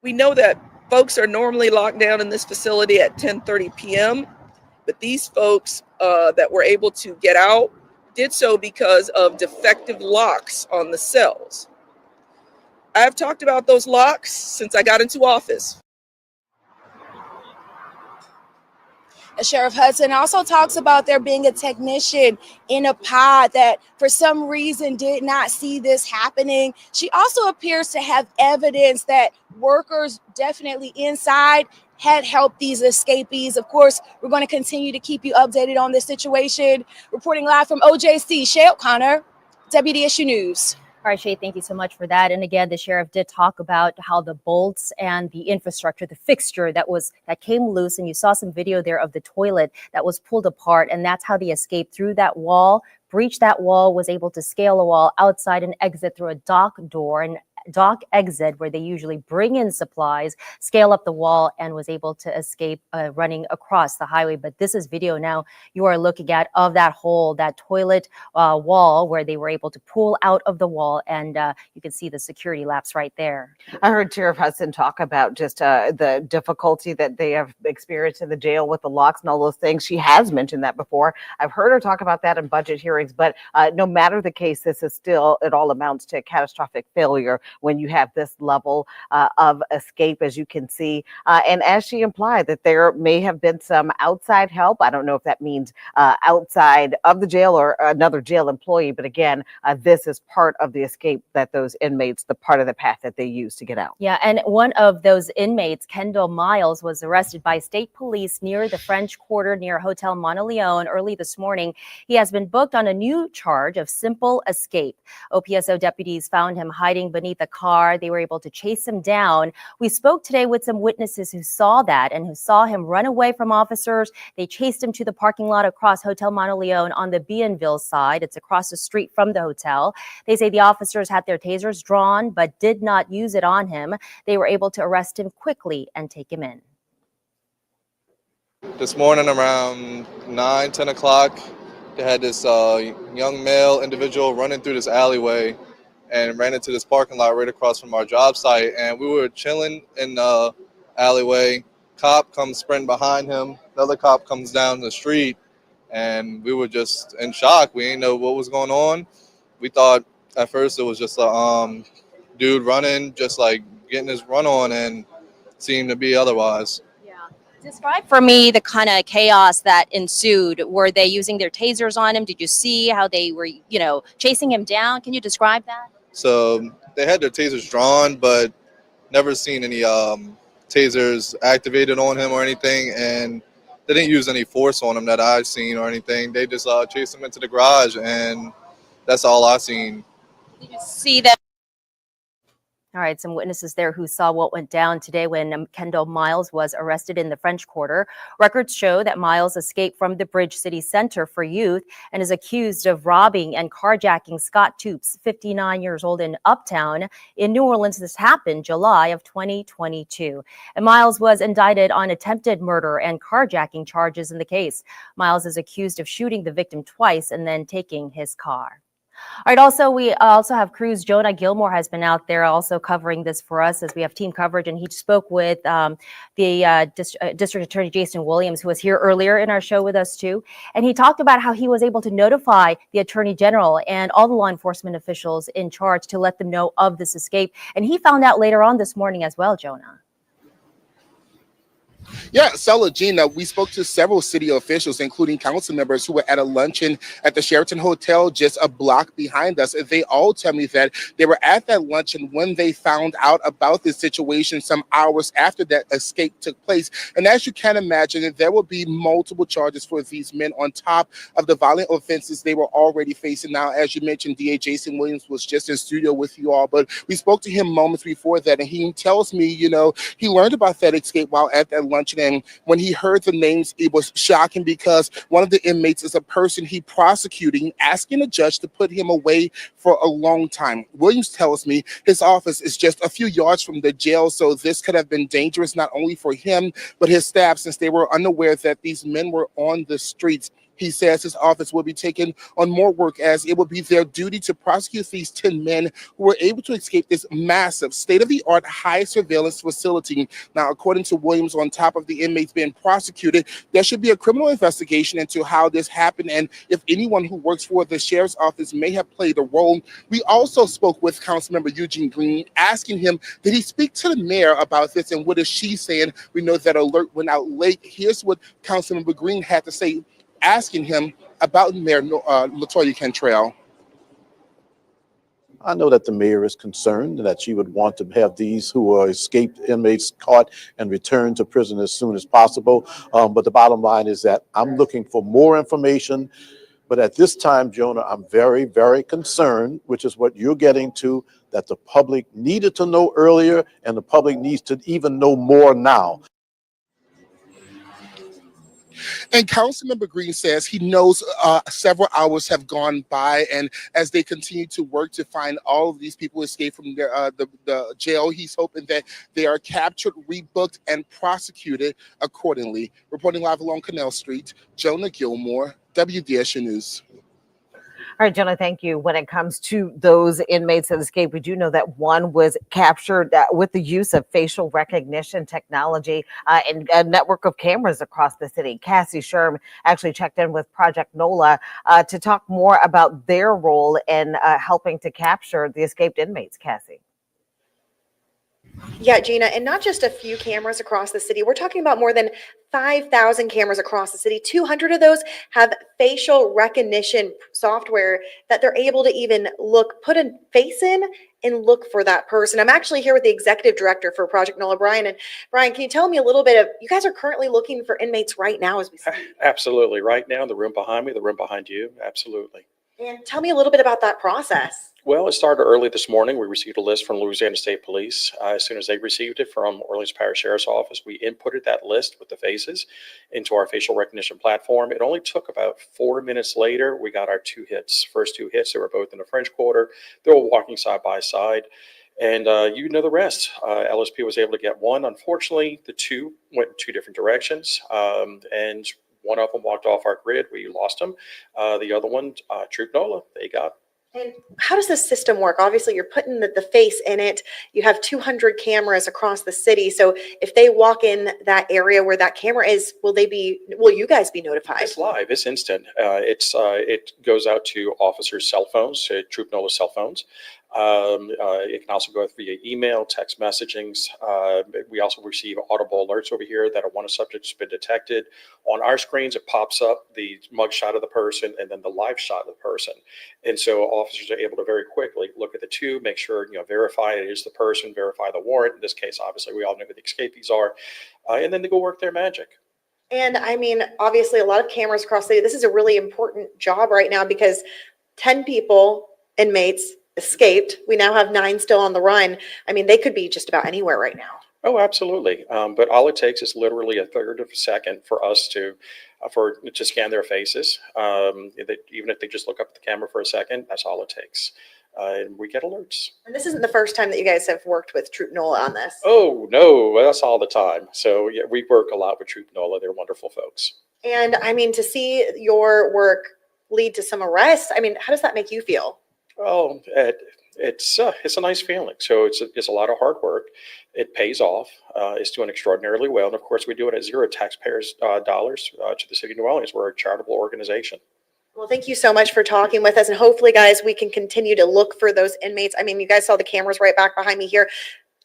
We know that folks are normally locked down in this facility at 10:30 p.m., but these folks that were able to get out did so because of defective locks on the cells. I have talked about those locks since I got into office. Sheriff Hudson also talks about there being a technician in a pod that for some reason did not see this happening. She also appears to have evidence that workers definitely inside had helped these escapees. Of course, we're going to continue to keep you updated on this situation. Reporting live from OJC, Shay O'Connor, WDSU News. All right, Shay, thank you so much for that. And again, the sheriff did talk about how the bolts and the infrastructure, the fixture that came loose, and you saw some video there of the toilet that was pulled apart, and that's how they escaped through that wall, breached that wall, was able to scale a wall outside and exit through a dock door and dock exit where they usually bring in supplies, scale up the wall, and was able to escape running across the highway. But this is video now you are looking at of that hole, that toilet wall where they were able to pull out of the wall, and you can see the security lapse right there. I heard Sheriff Hudson talk about just the difficulty that they have experienced in the jail with the locks and all those things. She has mentioned that before. I've heard her talk about that in budget hearings, but no matter the case, this is still, it all amounts to a catastrophic failure when you have this level of escape, as you can see. And as she implied, that there may have been some outside help. I don't know if that means outside of the jail or another jail employee, but again, this is part of the escape that those inmates, the part of the path that they use to get out. Yeah, and one of those inmates, Kendall Miles, was arrested by state police near the French Quarter near Hotel Monteleone early this morning. He has been booked on a new charge of simple escape. OPSO deputies found him hiding beneath a car. They were able to chase him down. We spoke today with some witnesses who saw that and who saw him run away from officers. They chased him to the parking lot across Hotel Monteleone on the Bienville side. It's across the street from the hotel. They say the officers had their tasers drawn but did not use it on him. They were able to arrest him quickly and take him in. This morning around 9-10 o'clock, they had this young male individual running through this alleyway and ran into this parking lot right across from our job site. And we were chilling in the alleyway. Cop comes sprinting behind him. Another cop comes down the street, and we were just in shock. We didn't know what was going on. We thought at first it was just a dude running, just like getting his run on, and seemed to be otherwise. Describe for me the kind of chaos that ensued. Were they using their tasers on him? Did you see how they were, chasing him down? Can you describe that? So they had their tasers drawn, but never seen any tasers activated on him or anything. And they didn't use any force on him that I've seen or anything. They just chased him into the garage, and that's all I've seen. Did you see that? All right, some witnesses there who saw what went down today when Kendall Miles was arrested in the French Quarter. Records show that Miles escaped from the Bridge City Center for Youth and is accused of robbing and carjacking Scott Toops, 59 years old, in Uptown in New Orleans. This happened July of 2022. And Miles was indicted on attempted murder and carjacking charges in the case. Miles is accused of shooting the victim twice and then taking his car. All right, we also have crews. Jonah Gilmore has been out there also covering this for us as we have team coverage, and he spoke with the District Attorney Jason Williams, who was here earlier in our show with us too. And he talked about how he was able to notify the Attorney General and all the law enforcement officials in charge to let them know of this escape. And he found out later on this morning as well, Jonah. Yeah, Sella Gina, we spoke to several city officials, including council members who were at a luncheon at the Sheraton Hotel just a block behind us. They all tell me that they were at that luncheon when they found out about this situation some hours after that escape took place. And as you can imagine, there will be multiple charges for these men on top of the violent offenses they were already facing. Now, as you mentioned, DA Jason Williams was just in studio with you all, but we spoke to him moments before that, and he tells me, he learned about that escape while at that luncheon. And when he heard the names, it was shocking because one of the inmates is a person he prosecuting, asking a judge to put him away for a long time. Williams tells me his office is just a few yards from the jail, so this could have been dangerous not only for him, but his staff, since they were unaware that these men were on the streets. He says his office will be taking on more work as it will be their duty to prosecute these 10 men who were able to escape this massive state-of-the-art high surveillance facility. Now, according to Williams, on top of the inmates being prosecuted, there should be a criminal investigation into how this happened and if anyone who works for the sheriff's office may have played a role. We also spoke with Councilmember Eugene Green, asking him, did he speak to the mayor about this and what is she saying? We know that alert went out late. Here's what Councilmember Green had to say, asking him about Mayor LaToya Cantrell. I know that the mayor is concerned that she would want to have these who are escaped inmates caught and returned to prison as soon as possible. But the bottom line is that I'm looking for more information. But at this time, Jonah, I'm very, very concerned, which is what you're getting to, that the public needed to know earlier and the public needs to even know more now. And Councilmember Green says he knows several hours have gone by, and as they continue to work to find all of these people who escaped from the jail, he's hoping that they are captured, rebooked, and prosecuted accordingly. Reporting live along Canal Street, Jonah Gilmore, WDSU News. All right, Jonah, thank you. When it comes to those inmates that escaped, we do know that one was captured with the use of facial recognition technology and a network of cameras across the city. Cassie Sherm actually checked in with Project NOLA to talk more about their role in helping to capture the escaped inmates. Cassie. Yeah, Gina, and not just a few cameras across the city. We're talking about more than 5,000 cameras across the city. 200 of those have facial recognition software that they're able to even put a face in and look for that person. I'm actually here with the executive director for Project NOLA, Brian. And Brian, can you tell me a little bit of, you guys are currently looking for inmates right now as we speak? Absolutely. Right now, the room behind me, the room behind you. Absolutely. And tell me a little bit about that process. Well, it started early this morning. We received a list from Louisiana State Police. As soon as they received it from Orleans Parish Sheriff's Office, we inputted that list with the faces into our facial recognition platform. It only took about 4 minutes later, we got our 2 hits. First 2 hits, they were both in the French Quarter. They were walking side by side. And you know the rest. LSP was able to get one. Unfortunately, the 2 went in 2 different directions. And one of them walked off our grid. We lost them. The other one, Troop NOLA, they got. And how does this system work? Obviously, you're putting the face in it. You have 200 cameras across the city. So if they walk in that area where that camera is, will you guys be notified? It's live. It's instant. It goes out to officers' cell phones, to Troop NOLA cell phones. It can also go via email, text messagings. We also receive audible alerts over here that one subject has been detected. On our screens, it pops up the mugshot of the person and then the live shot of the person. And so officers are able to very quickly look at the 2, make sure, verify it is the person, verify the warrant. In this case, obviously, we all know who the escapees are. And then they go work their magic. And I mean, obviously, a lot of cameras across the city. This is a really important job right now because 10 people, inmates, escaped. We now have 9 still on the run. I mean, they could be just about anywhere right now. Oh, absolutely. But all it takes is literally a third of a second for us to scan their faces. Even if they just look up at the camera for a second, that's all it takes. And we get alerts. And this isn't the first time that you guys have worked with Troop NOLA on this. Oh, no, that's all the time. So yeah, we work a lot with Troop NOLA. They're wonderful folks. And I mean, to see your work lead to some arrests, I mean, how does that make you feel? Oh, it's a nice feeling. So it's a lot of hard work. It pays off. It's doing extraordinarily well. And of course, we do it at 0 taxpayers' dollars to the city of New Orleans. We're a charitable organization. Well, thank you so much for talking with us. And hopefully, guys, we can continue to look for those inmates. I mean, you guys saw the cameras right back behind me here.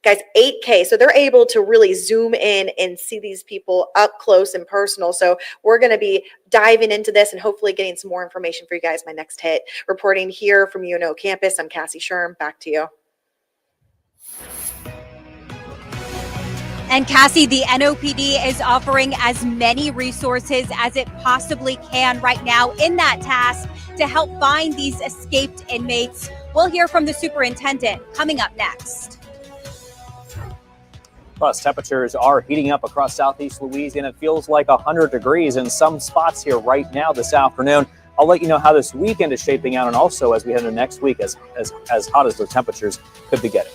Guys, 8K. So they're able to really zoom in and see these people up close and personal. So we're going to be diving into this and hopefully getting some more information for you guys. My next hit. Reporting here from UNO campus, I'm Cassie Sherm. Back to you. And Cassie, the NOPD is offering as many resources as it possibly can right now in that task to help find these escaped inmates. We'll hear from the superintendent coming up next. Plus, temperatures are heating up across southeast Louisiana. It feels like 100 degrees in some spots here right now this afternoon. I'll let you know how this weekend is shaping out and also as we head into next week as hot as the temperatures could be getting.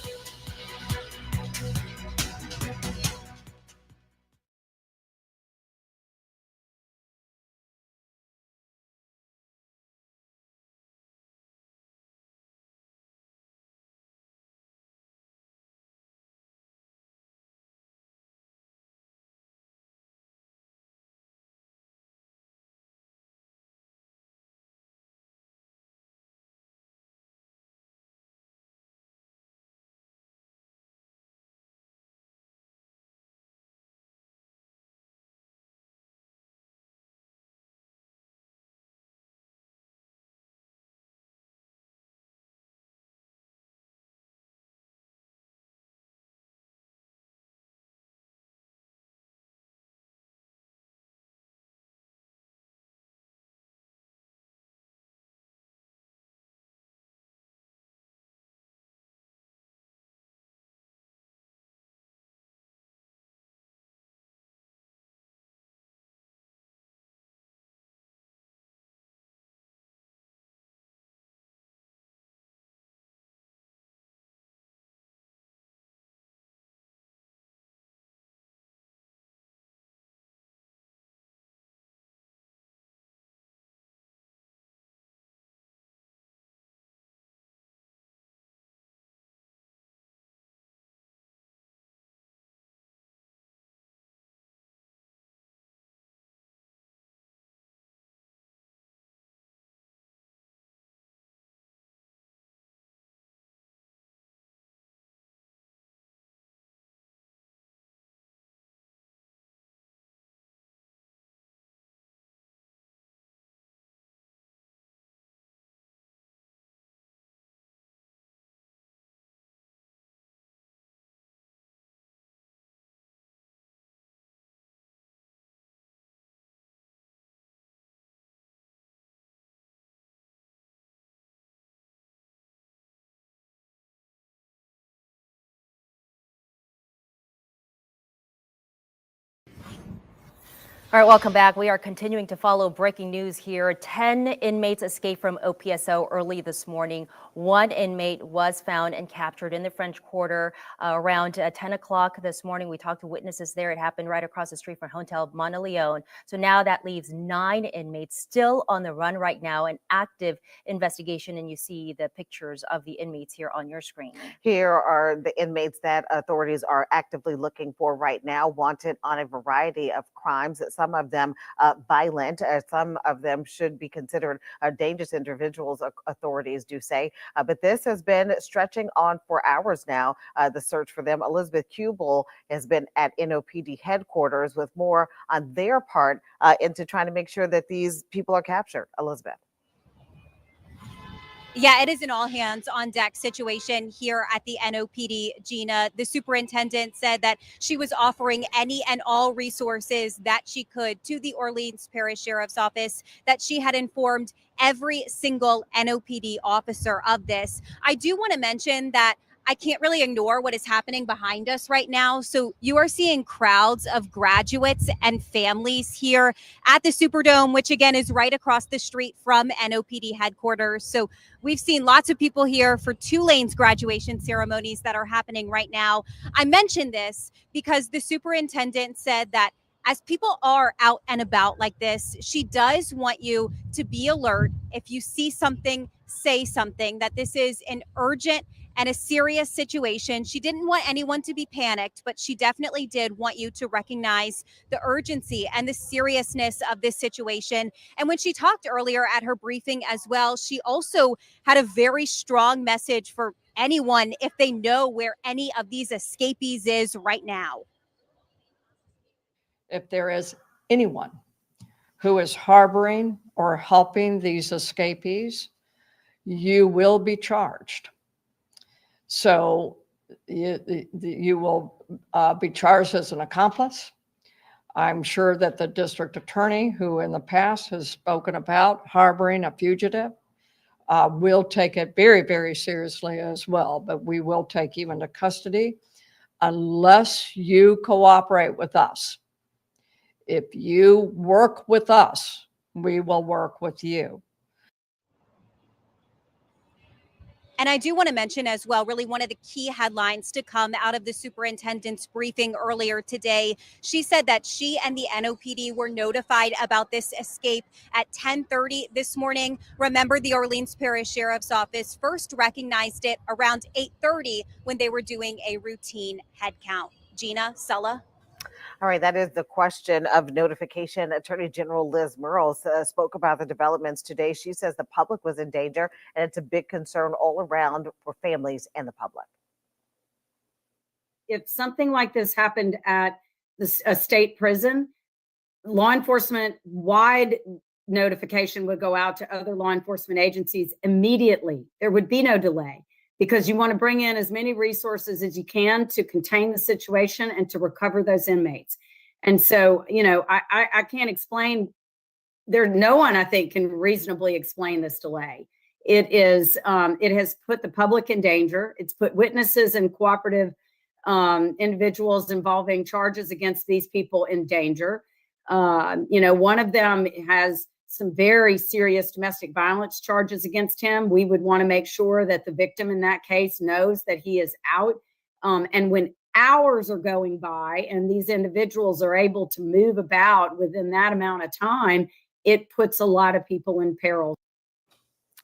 All right, welcome back. We are continuing to follow breaking news here. 10 inmates escaped from OPSO early this morning. One inmate was found and captured in the French Quarter around 10 o'clock this morning. We talked to witnesses there. It happened right across the street from Hotel Monteleone. So now that leaves 9 inmates still on the run right now, an active investigation. And you see the pictures of the inmates here on your screen. Here are the inmates that authorities are actively looking for right now, wanted on a variety of crimes. Some of them violent, some of them should be considered dangerous individuals, authorities do say. But this has been stretching on for hours now, the search for them. Elizabeth Kubel has been at NOPD headquarters with more on their part into trying to make sure that these people are captured. Elizabeth. Yeah, it is an all hands on deck situation here at the NOPD, Gina. The superintendent said that she was offering any and all resources that she could to the Orleans Parish Sheriff's Office, that she had informed every single NOPD officer of this. I do want to mention that I can't really ignore what is happening behind us right now. So you are seeing crowds of graduates and families here at the Superdome, which again is right across the street from NOPD headquarters. So we've seen lots of people here for Tulane's graduation ceremonies that are happening right now. I mentioned this because the superintendent said that as people are out and about like this, she does want you to be alert. If you see something, say something, that this is an urgent and a serious situation. She didn't want anyone to be panicked, but she definitely did want you to recognize the urgency and the seriousness of this situation. And when she talked earlier at her briefing as well, she also had a very strong message for anyone if they know where any of these escapees is right now. If there is anyone who is harboring or helping these escapees, you will be charged. So you will be charged as an accomplice. I'm sure that the district attorney, who in the past has spoken about harboring a fugitive, will take it very, very seriously as well. But we will take you into custody unless you cooperate with us. If you work with us, we will work with you. And I do want to mention as well, really one of the key headlines to come out of the superintendent's briefing earlier today. She said that she and the NOPD were notified about this escape at 10:30 this morning. Remember, the Orleans Parish Sheriff's Office first recognized it around 8:30 when they were doing a routine head count. Gina, Sulla. All right, that is the question of notification. Attorney General Liz Murrow spoke about the developments today. She says the public was in danger, and it's a big concern all around for families and the public. If something like this happened at a state prison, law enforcement wide notification would go out to other law enforcement agencies immediately. There would be no delay, because you want to bring in as many resources as you can to contain the situation and to recover those inmates. And so, you know, I can't explain, no one I think can reasonably explain this delay. It has put the public in danger. It's put witnesses and cooperative individuals involving charges against these people in danger. You know, one of them has some very serious domestic violence charges against him. We would want to make sure that the victim in that case knows that he is out. And when hours are going by and these individuals are able to move about within that amount of time, it puts a lot of people in peril.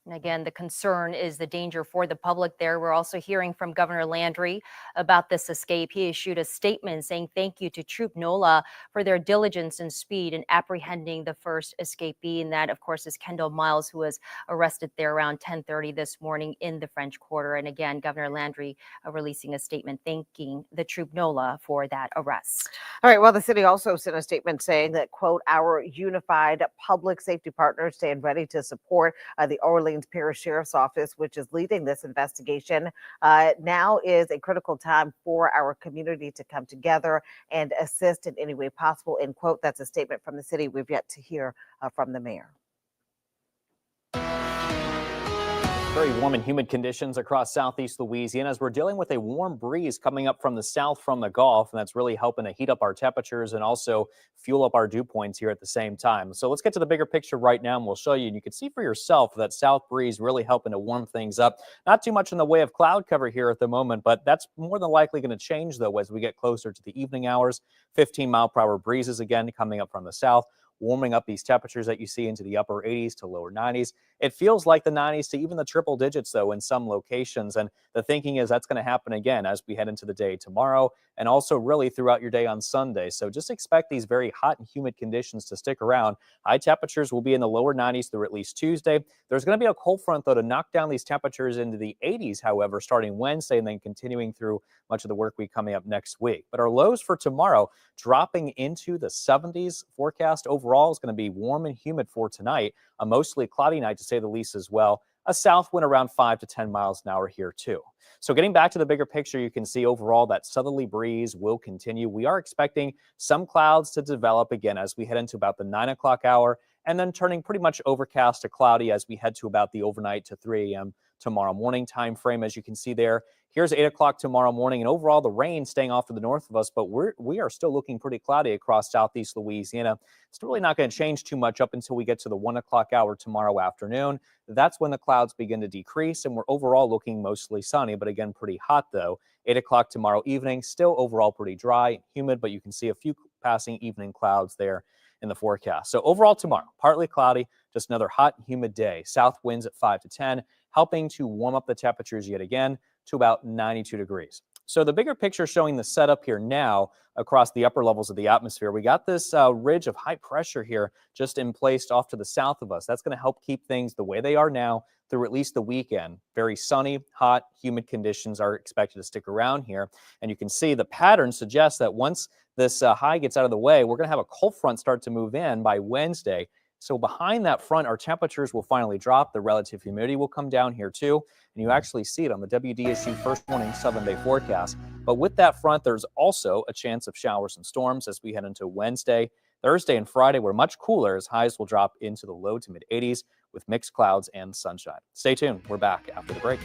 And again, the concern is the danger for the public there. We're also hearing from Governor Landry about this escape. He issued a statement saying thank you to Troop NOLA for their diligence and speed in apprehending the first escapee. And that, of course, is Kendall Miles, who was arrested there around 10:30 this morning in the French Quarter. And again, Governor Landry releasing a statement thanking the Troop NOLA for that arrest. All right. Well, the city also sent a statement saying that, quote, our unified public safety partners stand ready to support the Orleans Parish Sheriff's Office, which is leading this investigation. Now is a critical time for our community to come together and assist in any way possible, end quote. That's a statement from the city. We've yet to hear from the mayor. Very warm and humid conditions across southeast Louisiana as we're dealing with a warm breeze coming up from the south from the Gulf, and that's really helping to heat up our temperatures and also fuel up our dew points here at the same time. So let's get to the bigger picture right now, and we'll show you. And you can see for yourself that south breeze really helping to warm things up. Not too much in the way of cloud cover here at the moment, but that's more than likely going to change, though, as we get closer to the evening hours. 15-mile-per-hour breezes again coming up from the south, warming up these temperatures that you see into the upper 80s to lower 90s. It feels like the 90s to even the triple digits, though, in some locations. And the thinking is that's going to happen again as we head into the day tomorrow and also really throughout your day on Sunday. So just expect these very hot and humid conditions to stick around. High temperatures will be in the lower 90s through at least Tuesday. There's going to be a cold front, though, to knock down these temperatures into the 80s, however, starting Wednesday and then continuing through much of the work week coming up next week. But our lows for tomorrow dropping into the 70s. Forecast overall is going to be warm and humid for tonight. A mostly cloudy night, to say the least, as well. A south wind around 5 to 10 miles an hour here, too. So getting back to the bigger picture, you can see overall that southerly breeze will continue. We are expecting some clouds to develop again as we head into about the 9 o'clock hour, and then turning pretty much overcast to cloudy as we head to about the overnight to 3 a.m. tomorrow morning time frame. As you can see there, here's 8 o'clock tomorrow morning, and overall the rain staying off to the north of us, but we are still looking pretty cloudy across southeast Louisiana. It's really not going to change too much up until we get to the 1 o'clock hour tomorrow afternoon. That's when the clouds begin to decrease, and we're overall looking mostly sunny, but again pretty hot, though. 8 o'clock tomorrow evening, still overall pretty dry and humid, but you can see a few passing evening clouds there in the forecast. So overall tomorrow, partly cloudy, just another hot and humid day. South winds at 5 to 10, helping to warm up the temperatures yet again to about 92 degrees. So the bigger picture showing the setup here now across the upper levels of the atmosphere. We got this ridge of high pressure here just in place off to the south of us. That's going to help keep things the way they are now through at least the weekend. Very sunny, hot, humid conditions are expected to stick around here. And you can see the pattern suggests that once this high gets out of the way, we're going to have a cold front start to move in by Wednesday. So behind that front, our temperatures will finally drop. The relative humidity will come down here too. And you actually see it on the WDSU first morning 7-day forecast. But with that front, there's also a chance of showers and storms as we head into Wednesday. Thursday and Friday were much cooler as highs will drop into the low to mid 80s with mixed clouds and sunshine. Stay tuned. We're back after the break.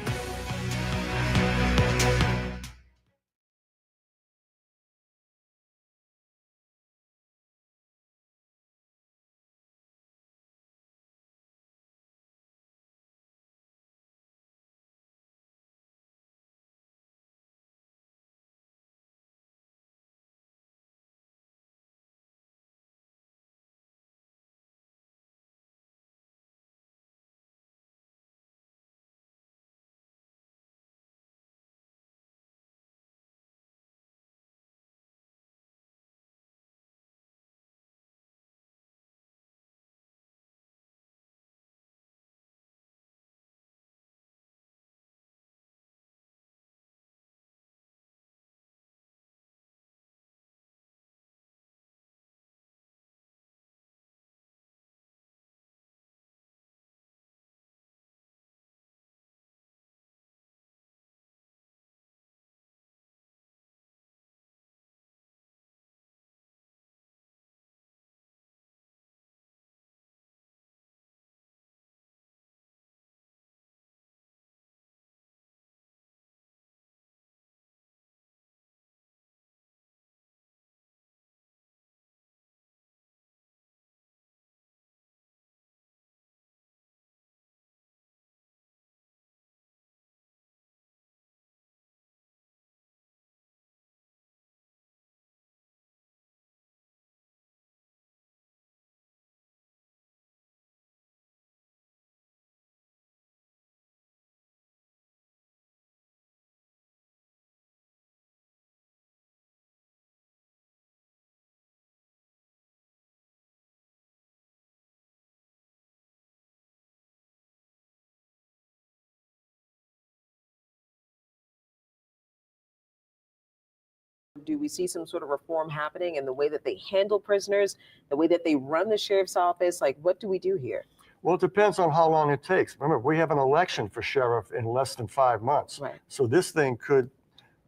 Do we see some sort of reform happening in the way that they handle prisoners, the way that they run the sheriff's office? Like, what do we do here? Well, it depends on how long it takes. Remember, we have an election for sheriff in less than 5 months. Right. So this thing could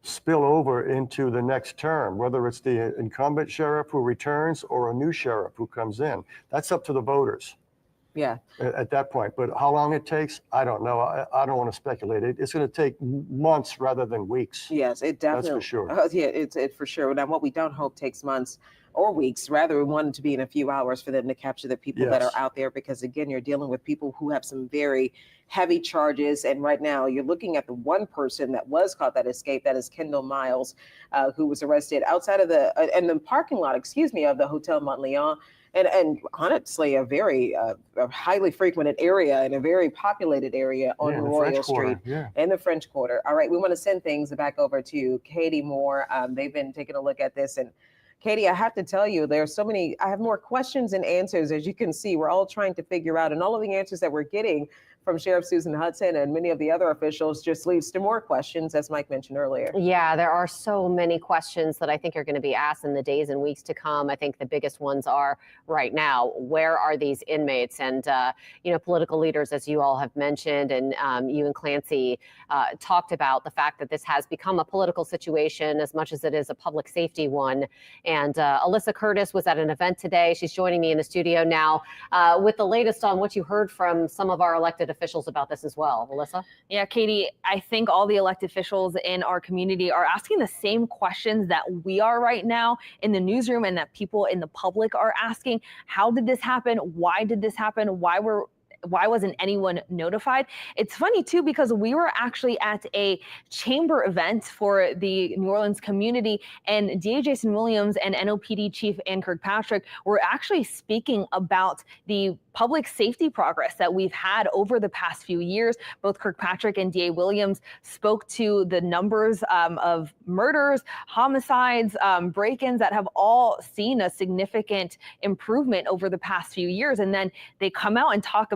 spill over into the next term, whether it's the incumbent sheriff who returns or a new sheriff who comes in. That's up to the voters. Yeah. at that point. But how long it takes, I don't know. I don't want to speculate. It's going to take months rather than weeks. Yes, it definitely. That's for sure. Yeah, it's for sure. Now, what we don't hope takes months or weeks. Rather, we want it to be in a few hours for them to capture the people that are out there, because again, you're dealing with people who have some very heavy charges. And right now, you're looking at the one person that was caught that escaped. That is Kendall Miles, who was arrested outside of the parking lot, of the Hotel Montleon. And honestly, a very a highly frequented area and a very populated area on Royal Street in the French Quarter. All right, we want to send things back over to Katie Moore. They've been taking a look at this. And Katie, I have to tell you, there's so many, I have more questions and answers. As you can see, we're all trying to figure out, and all of the answers that we're getting from Sheriff Susan Hudson and many of the other officials just leads to more questions, as Mike mentioned earlier. Yeah, there are so many questions that I think are going to be asked in the days and weeks to come. I think the biggest ones are right now, where are these inmates? And, political leaders, as you all have mentioned, and you and Clancy talked about the fact that this has become a political situation as much as it is a public safety one. And Alyssa Curtis was at an event today. She's joining me in the studio now with the latest on what you heard from some of our elected officials about this as well. Alyssa? Yeah, Katie, I think all the elected officials in our community are asking the same questions that we are right now in the newsroom, and that people in the public are asking. How did this happen? Why did this happen? Why wasn't anyone notified? It's funny too, because we were actually at a chamber event for the New Orleans community, and DA Jason Williams and NOPD Chief Ann Kirkpatrick were actually speaking about the public safety progress that we've had over the past few years. Both Kirkpatrick and DA Williams spoke to the numbers of murders, homicides, break-ins that have all seen a significant improvement over the past few years. And then they come out and talk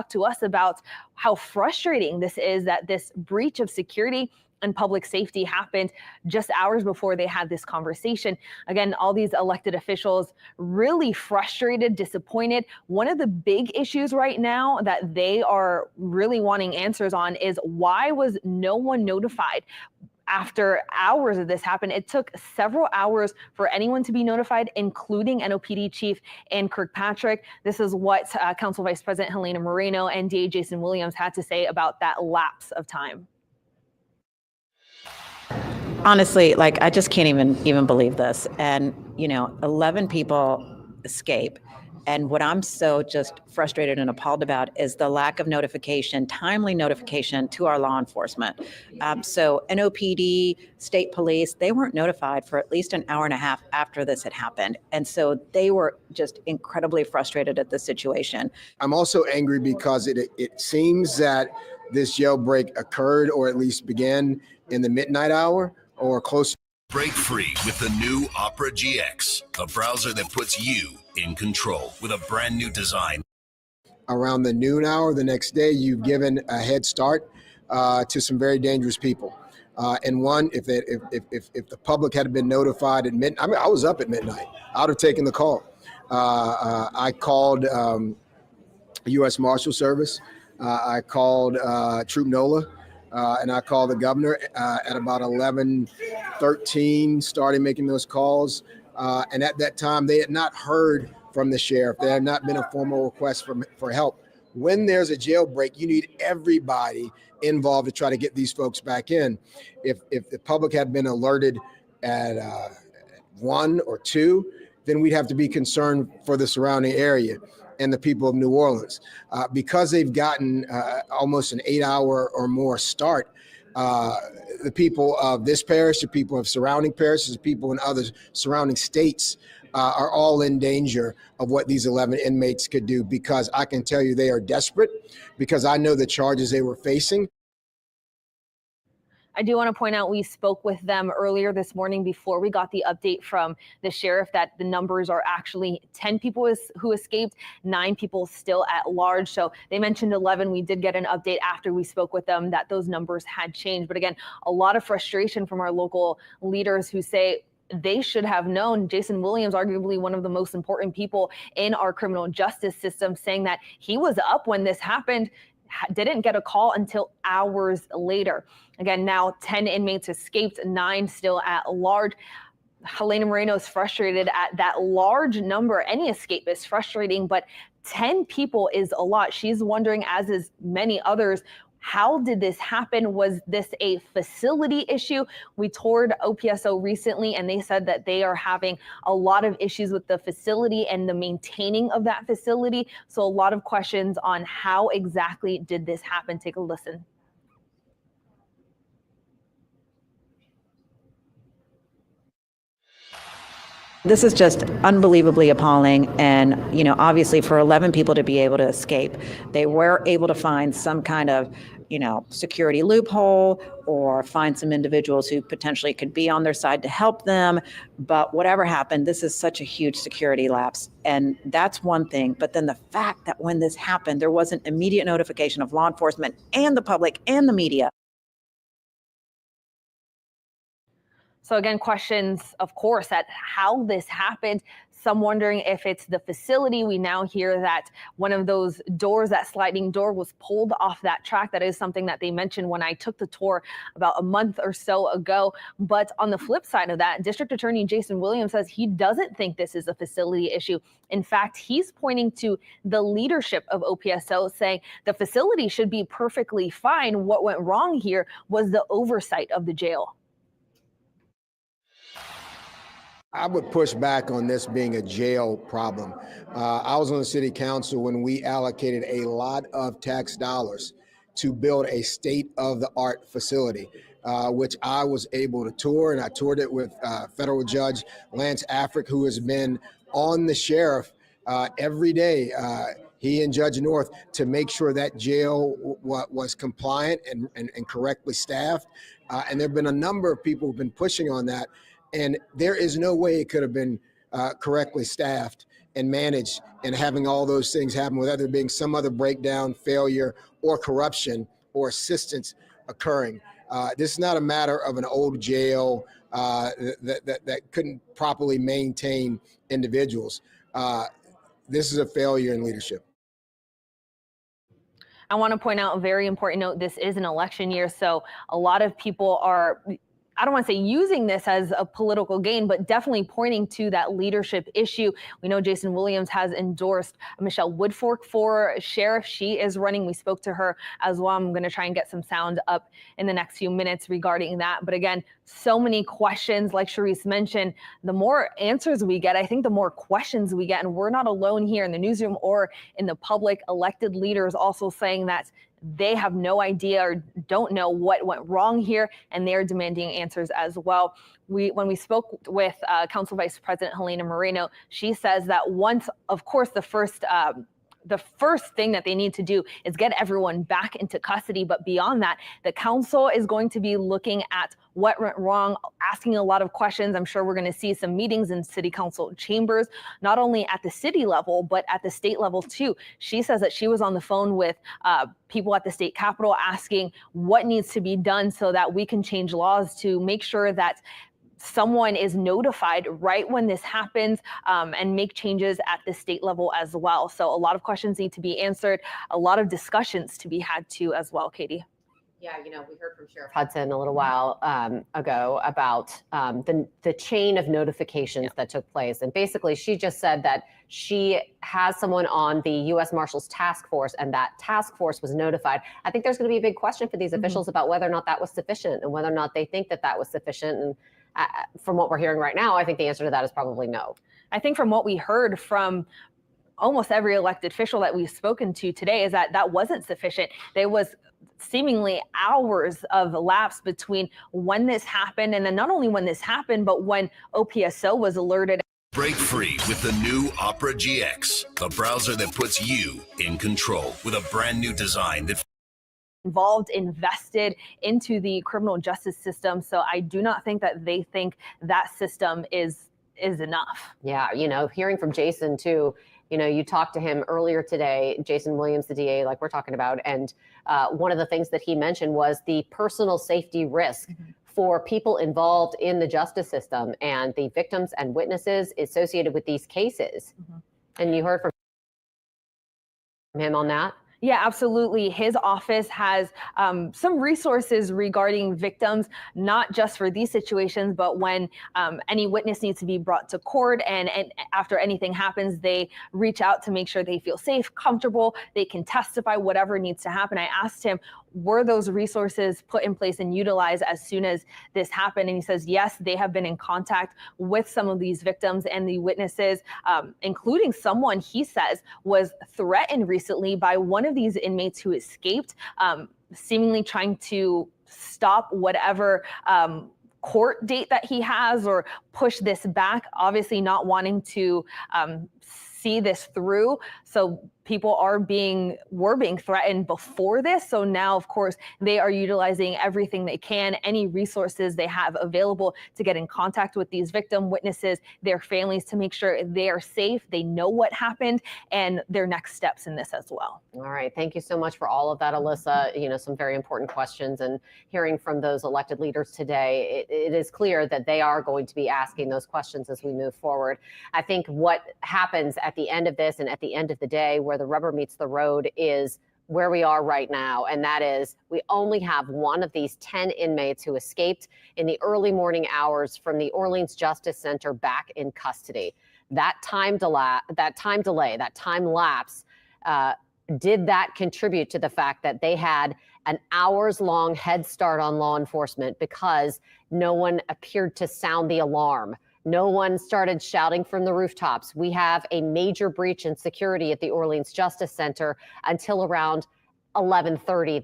to us about how frustrating this is, that this breach of security and public safety happened just hours before they had this conversation. Again, all these elected officials really frustrated, disappointed. One of the big issues right now that they are really wanting answers on is, why was no one notified? After hours of this happened, it took several hours for anyone to be notified, including NOPD Chief Ann Kirkpatrick. This is what Council Vice President Helena Moreno and DA Jason Williams had to say about that lapse of time. Honestly, I just can't even believe this. And 11 people escape. And what I'm so just frustrated and appalled about is the lack of notification, timely notification to our law enforcement. So NOPD, state police, they weren't notified for at least an hour and a half after this had happened. And so they were just incredibly frustrated at the situation. I'm also angry because it seems that this jailbreak occurred, or at least began, in the midnight hour or close. Break free with the new Opera GX, a browser that puts you in control with a brand new design. Around the noon hour the next day, you've given a head start to some very dangerous people. And one, if the public had been notified at midnight, I mean, I was up at midnight. I would have taken the call. I called U.S. Marshal Service. I called Troop NOLA. And I called the governor at about 11:13, started making those calls. And at that time, they had not heard from the sheriff. There had not been a formal request for help. When there's a jailbreak, you need everybody involved to try to get these folks back in. If the public had been alerted at 1 or 2, then we'd have to be concerned for the surrounding area and the people of New Orleans. Because they've gotten almost an 8-hour or more start, the people of this parish, the people of surrounding parishes, the people in other surrounding states are all in danger of what these 11 inmates could do, because I can tell you they are desperate, because I know the charges they were facing. I do want to point out, we spoke with them earlier this morning before we got the update from the sheriff that the numbers are actually 10 people who escaped, 9 people still at large. So they mentioned 11. We did get an update after we spoke with them that those numbers had changed. But again, a lot of frustration from our local leaders who say they should have known. Jason Williams, arguably one of the most important people in our criminal justice system, saying that he was up when this happened, didn't get a call until hours later. Again, now 10 inmates escaped, 9 still at large. Helena Moreno is frustrated at that large number. Any escape is frustrating, but 10 people is a lot. She's wondering, as is many others, how did this happen? Was this a facility issue? We toured OPSO recently, and they said that they are having a lot of issues with the facility and the maintaining of that facility. So a lot of questions on how exactly did this happen. Take a listen. This is just unbelievably appalling. And, obviously for 11 people to be able to escape, they were able to find some kind of, security loophole or find some individuals who potentially could be on their side to help them. But whatever happened, this is such a huge security lapse. And that's one thing. But then the fact that when this happened, there wasn't immediate notification of law enforcement and the public and the media. So again, questions, of course, at how this happened. Some wondering if it's the facility. We now hear that one of those doors, that sliding door, was pulled off that track. That is something that they mentioned when I took the tour about a month or so ago. But on the flip side of that, District Attorney Jason Williams says he doesn't think this is a facility issue. In fact, he's pointing to the leadership of OPSO, saying the facility should be perfectly fine. What went wrong here was the oversight of the jail. I would push back on this being a jail problem. I was on the city council when we allocated a lot of tax dollars to build a state-of-the-art facility, which I was able to tour, and I toured it with federal judge Lance Afric, who has been on the sheriff every day, he and Judge North, to make sure that jail was compliant and correctly staffed. And there have been a number of people who've been pushing on that. And there is no way it could have been correctly staffed and managed and having all those things happen without there being some other breakdown, failure, or corruption or assistance occurring. This is not a matter of an old jail that couldn't properly maintain individuals. This is a failure in leadership. I want to point out a very important note. This is an election year, so a lot of people are, I don't want to say using this as a political gain, but definitely pointing to that leadership issue. We know Jason Williams has endorsed Michelle Woodfork for sheriff. She is running. We spoke to her as well. I'm going to try and get some sound up in the next few minutes regarding that. But again, so many questions. Like Sharice mentioned, the more answers we get, I think the more questions we get. And we're not alone here in the newsroom or in the public. Elected leaders also saying that they have no idea or don't know what went wrong here, and they're demanding answers as well. When we spoke with Council Vice President Helena Moreno, she says that once, of course, the first thing that they need to do is get everyone back into custody. But beyond that, the council is going to be looking at what went wrong, asking a lot of questions. I'm sure we're going to see some meetings in city council chambers, not only at the city level, but at the state level too. She says that she was on the phone with people at the state capitol asking what needs to be done so that we can change laws to make sure that someone is notified right when this happens, and make changes at the state level as well. So a lot of questions need to be answered, a lot of discussions to be had too as well, Katie. Yeah, we heard from Sheriff Hudson a little while ago about the chain of notifications that took place. And basically, she just said that she has someone on the U.S. Marshals Task Force, and that task force was notified. I think there's going to be a big question for these officials about whether or not that was sufficient and whether or not they think that that was sufficient. And from what we're hearing right now, I think the answer to that is probably no. I think from what we heard from almost every elected official that we've spoken to today is that that wasn't sufficient. There was seemingly hours of lapse between when this happened, and then not only when this happened, but when OPSO was alerted. Break free with the new Opera GX, the browser that puts you in control with a brand new design that involved, invested into the criminal justice system. So I do not think that they think that system is enough. Yeah, hearing from Jason too, you talked to him earlier today, Jason Williams, the DA, like we're talking about. And one of the things that he mentioned was the personal safety risk for people involved in the justice system and the victims and witnesses associated with these cases. And you heard from him on that? Yeah, absolutely. His office has some resources regarding victims, not just for these situations, but when any witness needs to be brought to court and after anything happens, they reach out to make sure they feel safe, comfortable, they can testify, whatever needs to happen. I asked him, were those resources put in place and utilized as soon as this happened? And he says, yes, they have been in contact with some of these victims and the witnesses, including someone he says was threatened recently by one of these inmates who escaped, seemingly trying to stop whatever court date that he has or push this back, obviously not wanting to see this through. So people were being threatened before this. So now, of course, they are utilizing everything they can, any resources they have available to get in contact with these victim witnesses, their families, to make sure they are safe, they know what happened, and their next steps in this as well. All right. Thank you so much for all of that, Alyssa. You know, some very important questions, and hearing from those elected leaders today, it is clear that they are going to be asking those questions as we move forward. I think what happens at the end of this and at the end of the day, where the rubber meets the road, is where we are right now. And that is, we only have one of these 10 inmates who escaped in the early morning hours from the Orleans Justice Center back in custody. That time lapse, did that contribute to the fact that they had an hours-long head start on law enforcement because no one appeared to sound the alarm? No one started shouting from the rooftops. We have a major breach in security at the Orleans Justice Center until around 11:30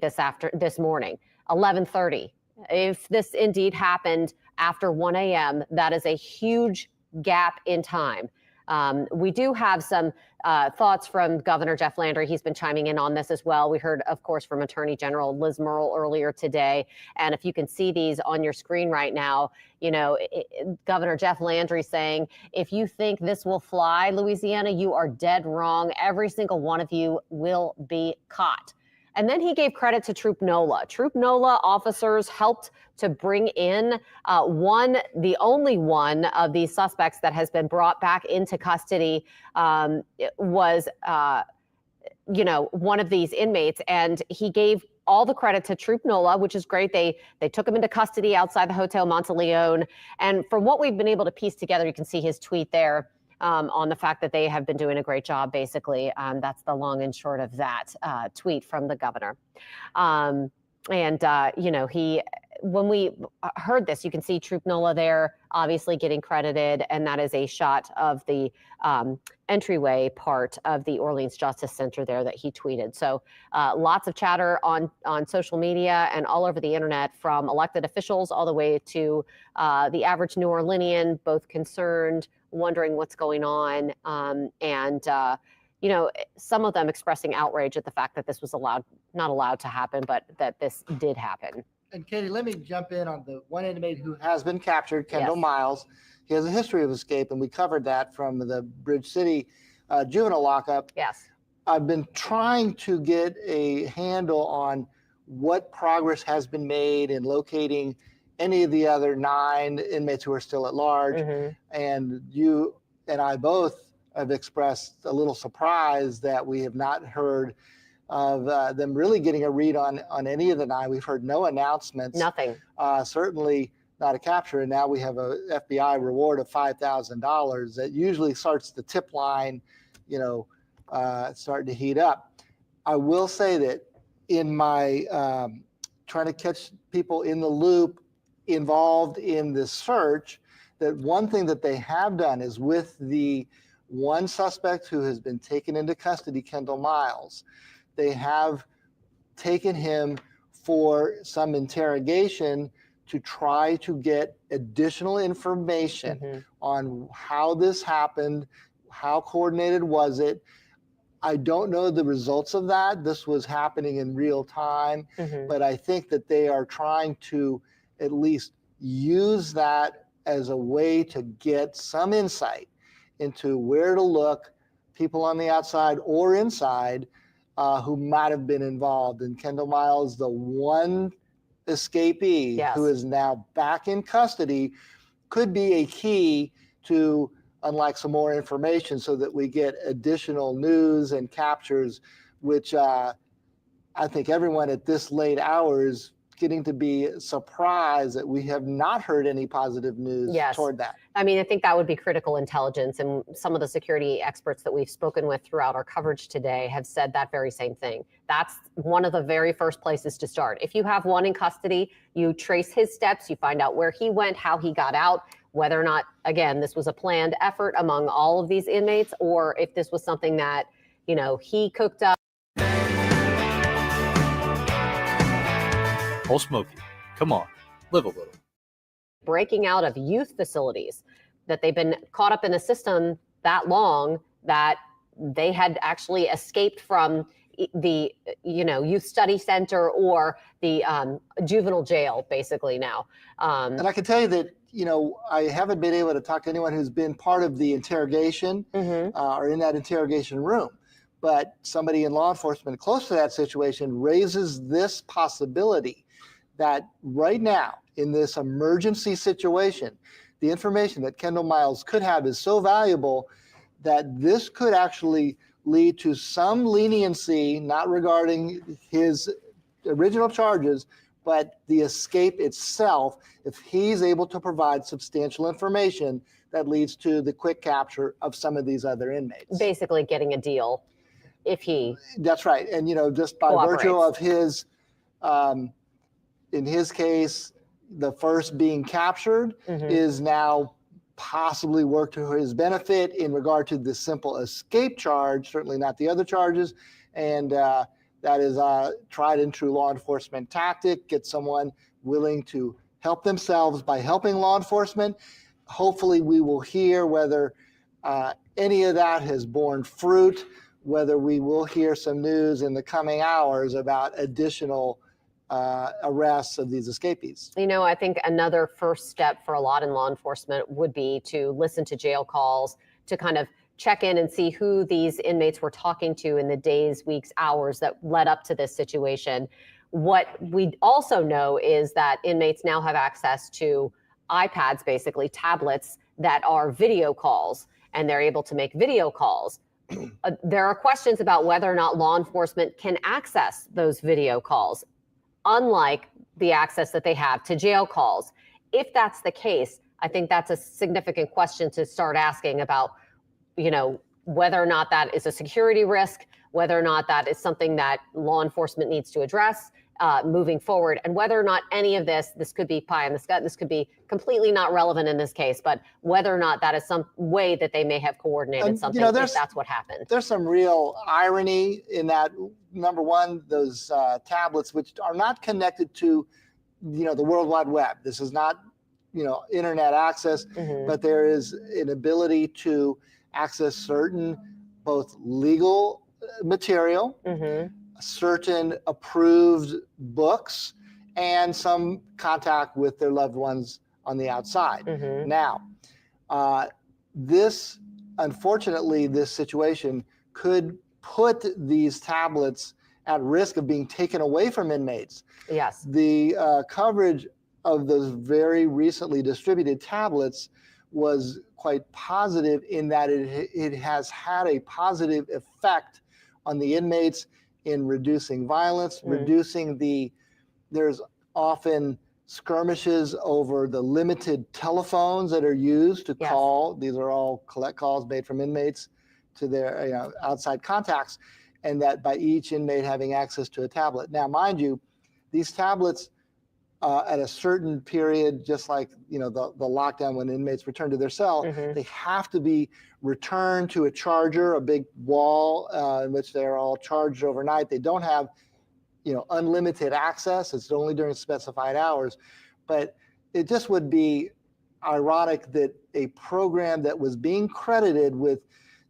this morning. 11:30. If this indeed happened after 1 a.m., that is a huge gap in time. We do have some thoughts from Governor Jeff Landry. He's been chiming in on this as well. We heard, of course, from Attorney General Liz Murrill earlier today. And if you can see these on your screen right now, you know, Governor Jeff Landry saying, if you think this will fly, Louisiana, you are dead wrong. Every single one of you will be caught. And then he gave credit to Troop NOLA. Troop NOLA officers helped to bring in the only one of these suspects that has been brought back into custody was, one of these inmates. And he gave all the credit to Troop NOLA, which is great. They took him into custody outside the Hotel Monteleone. And from what we've been able to piece together, you can see his tweet there. On the fact that they have been doing a great job, basically. That's the long and short of that tweet from the governor. When we heard this, you can see Troop NOLA there, obviously getting credited, and that is a shot of the entryway part of the Orleans Justice Center there that he tweeted. So lots of chatter on social media and all over the internet, from elected officials all the way to the average New Orleanian, both concerned, wondering what's going on, some of them expressing outrage at the fact that this was not allowed to happen, but that this did happen. And Katie, let me jump in on the one inmate who has been captured, Kendall Miles. He has a history of escape, and we covered that from the Bridge City juvenile lockup. Yes. I've been trying to get a handle on what progress has been made in locating any of the other 9 inmates who are still at large. Mm-hmm. And you and I both have expressed a little surprise that we have not heard of them really getting a read on any of the 9. We've heard no announcements. Nothing. Certainly not a capture. And now we have a FBI reward of $5,000 that usually starts the tip line, starting to heat up. I will say that in my trying to catch people in the loop involved in this search, that one thing that they have done is with the one suspect who has been taken into custody, Kendall Miles, they have taken him for some interrogation to try to get additional information on how this happened, how coordinated was it. I don't know the results of that. This was happening in real time, but I think that they are trying to at least use that as a way to get some insight into where to look, people on the outside or inside who might have been involved. And Kendall Miles, the one escapee who is now back in custody, could be a key to unlock some more information so that we get additional news and captures, which I think everyone at this late hour is getting to be surprised that we have not heard any positive news Yes. toward that. I mean, I think that would be critical intelligence. And some of the security experts that we've spoken with throughout our coverage today have said that very same thing. That's one of the very first places to start. If you have one in custody, you trace his steps, you find out where he went, how he got out, whether or not, again, this was a planned effort among all of these inmates, or if this was something that, you know, he cooked up. Whole Smoky, come on, live a little. Breaking out of youth facilities, that they've been caught up in the system that long that they had actually escaped from the, you know, youth study center or the juvenile jail basically now. And I can tell you that, you know, I haven't been able to talk to anyone who's been part of the interrogation or in that interrogation room. But somebody in law enforcement close to that situation raises this possibility that right now, in this emergency situation, the information that Kendall Miles could have is so valuable that this could actually lead to some leniency, not regarding his original charges, but the escape itself, if he's able to provide substantial information that leads to the quick capture of some of these other inmates. Basically getting a deal if he... That's right. And, you know, just by virtue of his, in his case, the first being captured is now possibly worked to his benefit in regard to the simple escape charge, certainly not the other charges. And that is a tried and true law enforcement tactic, get someone willing to help themselves by helping law enforcement. Hopefully we will hear whether any of that has borne fruit, whether we will hear some news in the coming hours about additional arrests of these escapees. You know, I think another first step for a lot in law enforcement would be to listen to jail calls, to kind of check in and see who these inmates were talking to in the days, weeks, hours that led up to this situation. What we also know is that inmates now have access to iPads, basically tablets that are video calls, and they're able to make video calls. There are questions about whether or not law enforcement can access those video calls, unlike the access that they have to jail calls. If that's the case, I think that's a significant question to start asking about, you know, whether or not that is a security risk, whether or not that is something that law enforcement needs to address moving forward, and whether or not any of this could be pie in the sky, this could be completely not relevant in this case, but whether or not that is some way that they may have coordinated something, you know, if that's what happened. There's some real irony in that. Number one, those tablets, which are not connected to, you know, the World Wide Web. This is not, you know, internet access, but there is an ability to access certain both legal material, certain approved books, and some contact with their loved ones on the outside. Now, this, unfortunately, this situation could put these tablets at risk of being taken away from inmates. Yes. The coverage of those very recently distributed tablets was quite positive in that it has had a positive effect on the inmates in reducing violence, reducing there's often skirmishes over the limited telephones that are used to call. These are all collect calls made from inmates to their, you know, outside contacts, and that by each inmate having access to a tablet. Now, mind you, these tablets at a certain period, just like, you know, the lockdown when inmates return to their cell, they have to be returned to a charger, a big wall in which they're all charged overnight. They don't have, you know, unlimited access. It's only during specified hours. But it just would be ironic that a program that was being credited with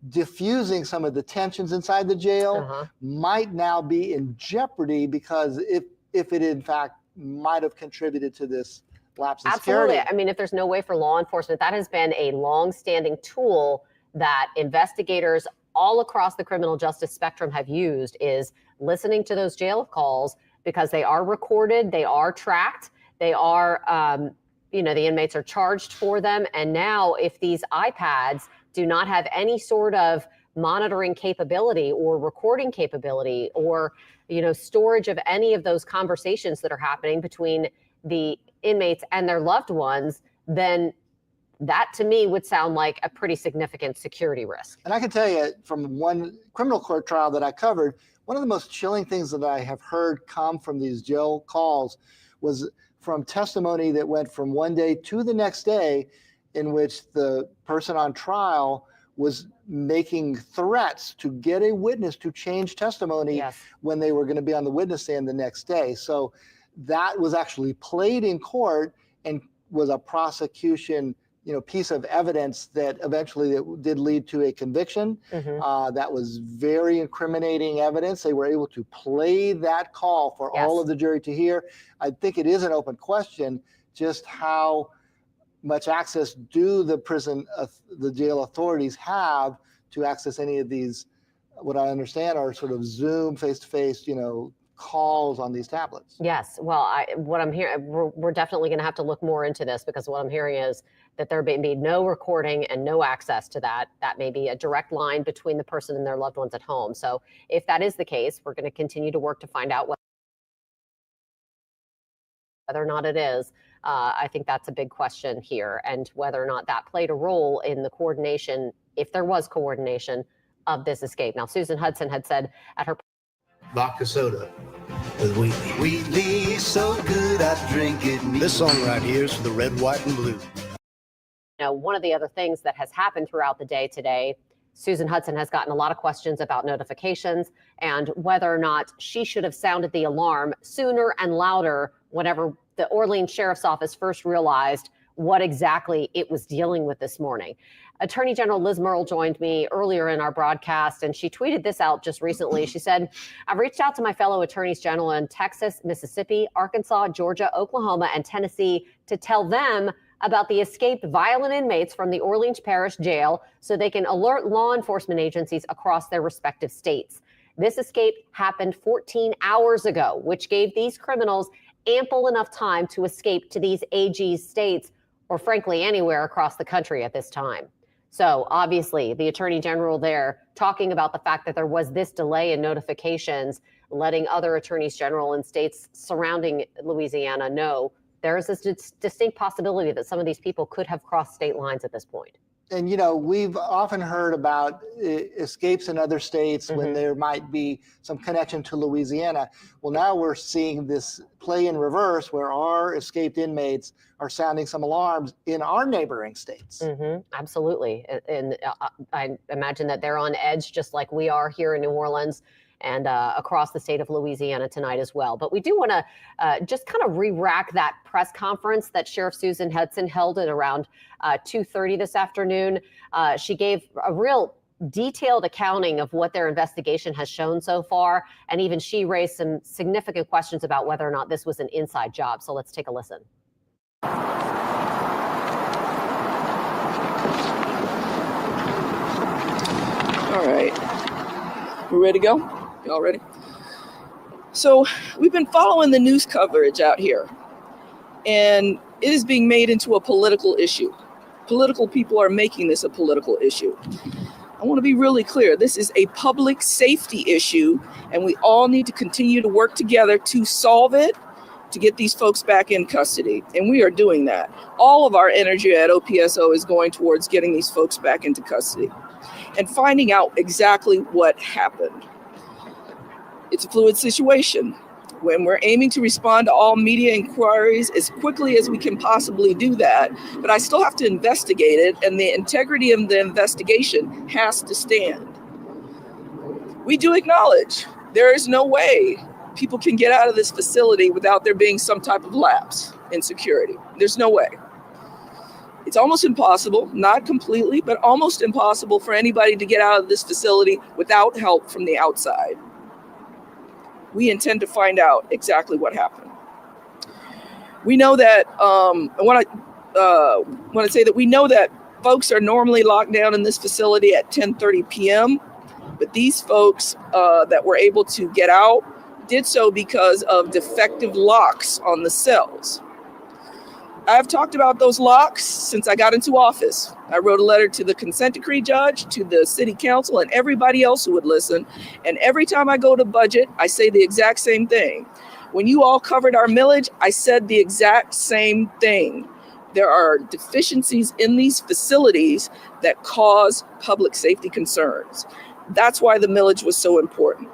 diffusing some of the tensions inside the jail might now be in jeopardy, because if it in fact might have contributed to this lapse in security. Absolutely. I mean, if there's no way for law enforcement, that has been a long-standing tool that investigators all across the criminal justice spectrum have used, is listening to those jail calls, because they are recorded, they are tracked, they are, you know, the inmates are charged for them. And now if these iPads do not have any sort of monitoring capability or recording capability, or, storage of any of those conversations that are happening between the inmates and their loved ones, then that to me would sound like a pretty significant security risk. And I can tell you from one criminal court trial that I covered, one of the most chilling things that I have heard come from these jail calls was from testimony that went from one day to the next day, in which the person on trial was making threats to get a witness to change testimony when they were going to be on the witness stand the next day. So that was actually played in court and was a prosecution piece of evidence that eventually did lead to a conviction. That was very incriminating evidence. They were able to play that call for all of the jury to hear. I think it is an open question just how much access do the jail authorities have to access any of these, what I understand are sort of Zoom face-to-face, calls on these tablets. Yes. Well, what I'm hearing, we're definitely going to have to look more into this, because what I'm hearing is that there may be no recording and no access to that. That may be a direct line between the person and their loved ones at home. So if that is the case, we're going to continue to work to find out whether or not it is. I think that's a big question here, and whether or not that played a role in the coordination, if there was coordination, of this escape. Now, Susan Hudson had said at her vodka soda with Wheatley. Wheatley, so good I drink it. This song right here is for the red, white, and blue. One of the other things that has happened throughout the day today, Susan Hudson has gotten a lot of questions about notifications and whether or not she should have sounded the alarm sooner and louder whenever the Orleans Sheriff's Office first realized what exactly it was dealing with this morning. Attorney General Liz Murrill joined me earlier in our broadcast, and she tweeted this out just recently. She said, "I've reached out to my fellow attorneys general in Texas, Mississippi, Arkansas, Georgia, Oklahoma, and Tennessee to tell them about the escaped violent inmates from the Orleans Parish Jail so they can alert law enforcement agencies across their respective states. This escape happened 14 hours ago, which gave these criminals ample enough time to escape to these AG states, or frankly, anywhere across the country at this time." So obviously the Attorney General there talking about the fact that there was this delay in notifications, letting other attorneys general in states surrounding Louisiana know there is this distinct possibility that some of these people could have crossed state lines at this point. And, we've often heard about escapes in other states when there might be some connection to Louisiana. Well, now we're seeing this play in reverse where our escaped inmates are sounding some alarms in our neighboring states. Absolutely. And I imagine that they're on edge just like we are here in New Orleans and across the state of Louisiana tonight as well. But we do want to just kind of re-rack that press conference that Sheriff Susan Hudson held at around 2:30 this afternoon. She gave a real detailed accounting of what their investigation has shown so far. And even she raised some significant questions about whether or not this was an inside job. So let's take a listen. All right. We ready to go? Y'all ready? So we've been following the news coverage out here, and it is being made into a political issue. Political people are making this a political issue. I want to be really clear. This is a public safety issue, and we all need to continue to work together to solve it, to get these folks back in custody. And we are doing that. All of our energy at OPSO is going towards getting these folks back into custody and finding out exactly what happened. It's a fluid situation. When we're aiming to respond to all media inquiries as quickly as we can possibly do that, but I still have to investigate it, and the integrity of the investigation has to stand. We do acknowledge there is no way people can get out of this facility without there being some type of lapse in security. There's no way. It's almost impossible, not completely, but almost impossible for anybody to get out of this facility without help from the outside. We intend to find out exactly what happened. We know that, I want to say that we know that folks are normally locked down in this facility at 10:30 p.m., but these folks that were able to get out did so because of defective locks on the cells. I've talked about those locks since I got into office. I wrote a letter to the consent decree judge, to the city council, and everybody else who would listen. And every time I go to budget, I say the exact same thing. When you all covered our millage, I said the exact same thing. There are deficiencies in these facilities that cause public safety concerns. That's why the millage was so important.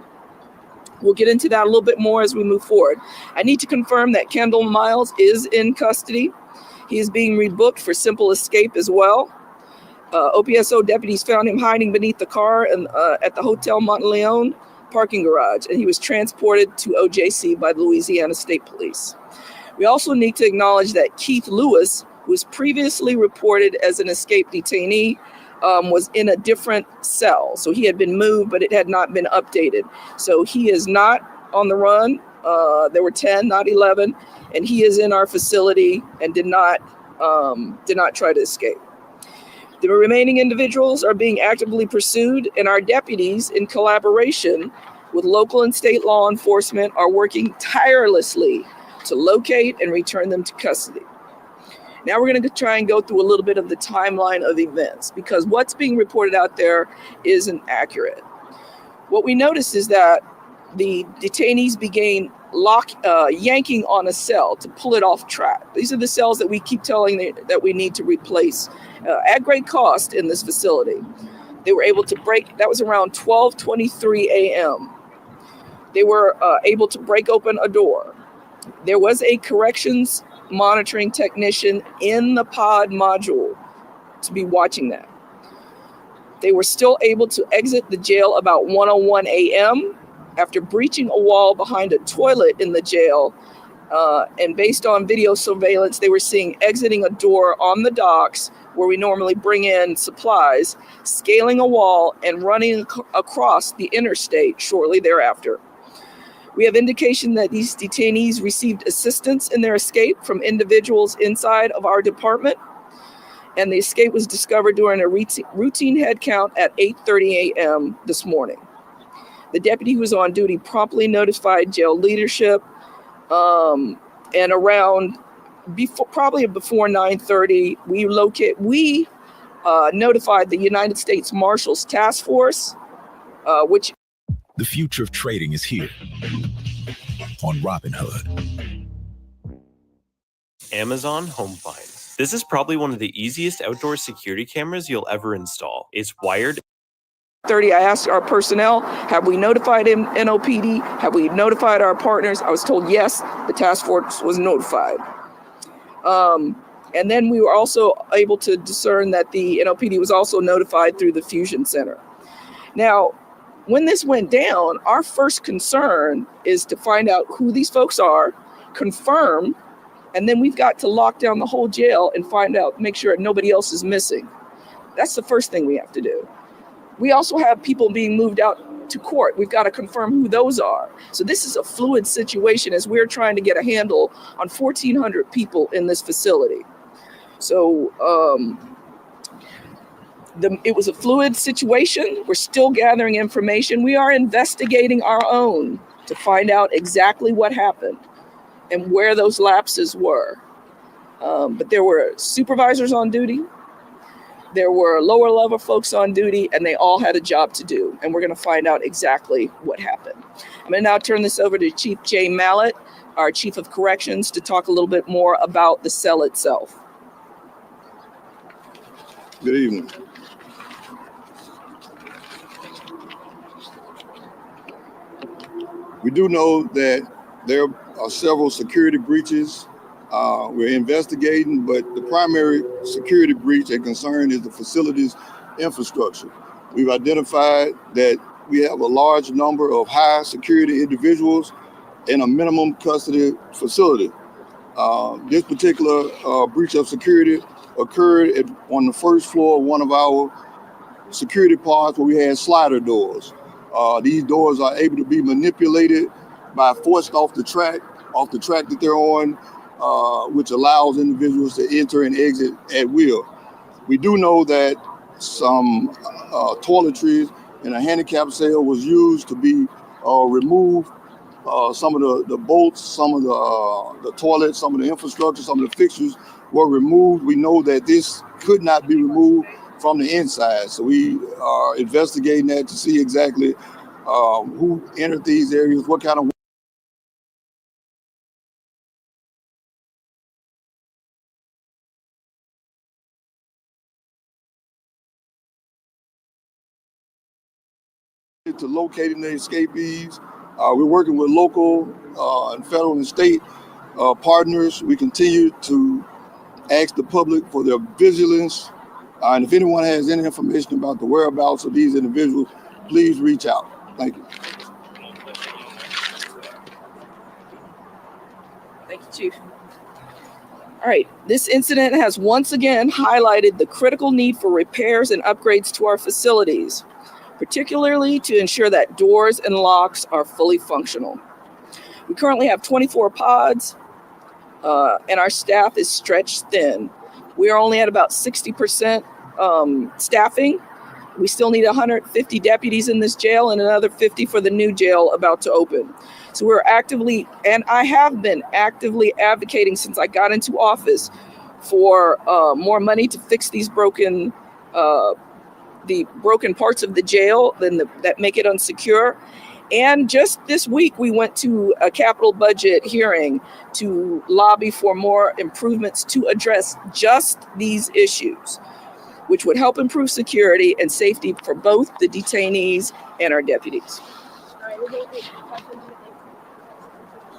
We'll get into that a little bit more as we move forward. I need to confirm that Kendall Miles is in custody. He is being rebooked for simple escape as well. OPSO deputies found him hiding beneath the car at the Hotel Monteleone parking garage, and he was transported to OJC by the Louisiana State Police. We also need to acknowledge that Keith Lewis, who was previously reported as an escaped detainee, was in a different cell. So he had been moved, but it had not been updated. So he is not on the run. There were 10, not 11, and he is in our facility and did not try to escape. The remaining individuals are being actively pursued, and our deputies, in collaboration with local and state law enforcement, are working tirelessly to locate and return them to custody. Now we're going to try and go through a little bit of the timeline of events, because what's being reported out there isn't accurate. What we noticed is that the detainees began yanking on a cell to pull it off track. These are the cells that we keep telling that we need to replace at great cost in this facility. They were able to break, that was around 12:23 a.m. They were able to break open a door. There was a corrections monitoring technician in the pod module to be watching that. They were still able to exit the jail about 1:01 a.m. after breaching a wall behind a toilet in the jail. And based on video surveillance, they were seen exiting a door on the docks where we normally bring in supplies, scaling a wall and running across the interstate shortly thereafter. We have indication that these detainees received assistance in their escape from individuals inside of our department, and the escape was discovered during a routine head count at 8:30 a.m. this morning. The deputy who was on duty promptly notified jail leadership, and around probably before 9:30, we notified the United States Marshals Task Force, which. The future of trading is here on Robinhood. Amazon Home Finds. This is probably one of the easiest outdoor security cameras you'll ever install. It's wired. 30, I asked our personnel, have we notified NOPD? Have we notified our partners? I was told yes, the task force was notified. And then we were also able to discern that the NOPD was also notified through the Fusion Center. Now, when this went down, our first concern is to find out who these folks are, confirm, and then we've got to lock down the whole jail and find out, make sure nobody else is missing. That's the first thing we have to do. We also have people being moved out to court. We've got to confirm who those are. So this is a fluid situation as we're trying to get a handle on 1,400 people in this facility. So it was a fluid situation. We're still gathering information. We are investigating our own to find out exactly what happened and where those lapses were. But there were supervisors on duty. There were lower level folks on duty, and they all had a job to do. And we're going to find out exactly what happened. I'm going to now turn this over to Chief Jay Mallett, our Chief of Corrections, to talk a little bit more about the cell itself. Good evening. We do know that there are several security breaches. We're investigating, but the primary security breach and concern is the facility's infrastructure. We've identified that we have a large number of high security individuals in a minimum custody facility. This particular breach of security occurred on the first floor of one of our security pods where we had slider doors. These doors are able to be manipulated by forced off the track that they're on, which allows individuals to enter and exit at will. We do know that some toiletries in a handicap cell was used to be removed. Some of the bolts, some of the toilets, some of the infrastructure, some of the fixtures were removed. We know that this could not be removed from the inside. So we are investigating that to see exactly who entered these areas, what kind of to locating the escapees. We're working with local and federal and state partners. We continue to ask the public for their vigilance. And if anyone has any information about the whereabouts of these individuals, please reach out. Thank you. Thank you, Chief. All right, this incident has once again highlighted the critical need for repairs and upgrades to our facilities, particularly to ensure that doors and locks are fully functional. We currently have 24 pods, and our staff is stretched thin. We are only at about 60% staffing. We still need 150 deputies in this jail and another 50 for the new jail about to open. So we're actively, and I have been actively advocating since I got into office for more money to fix these broken parts of the jail that make it unsecure. And just this week, we went to a capital budget hearing to lobby for more improvements to address just these issues, which would help improve security and safety for both the detainees and our deputies.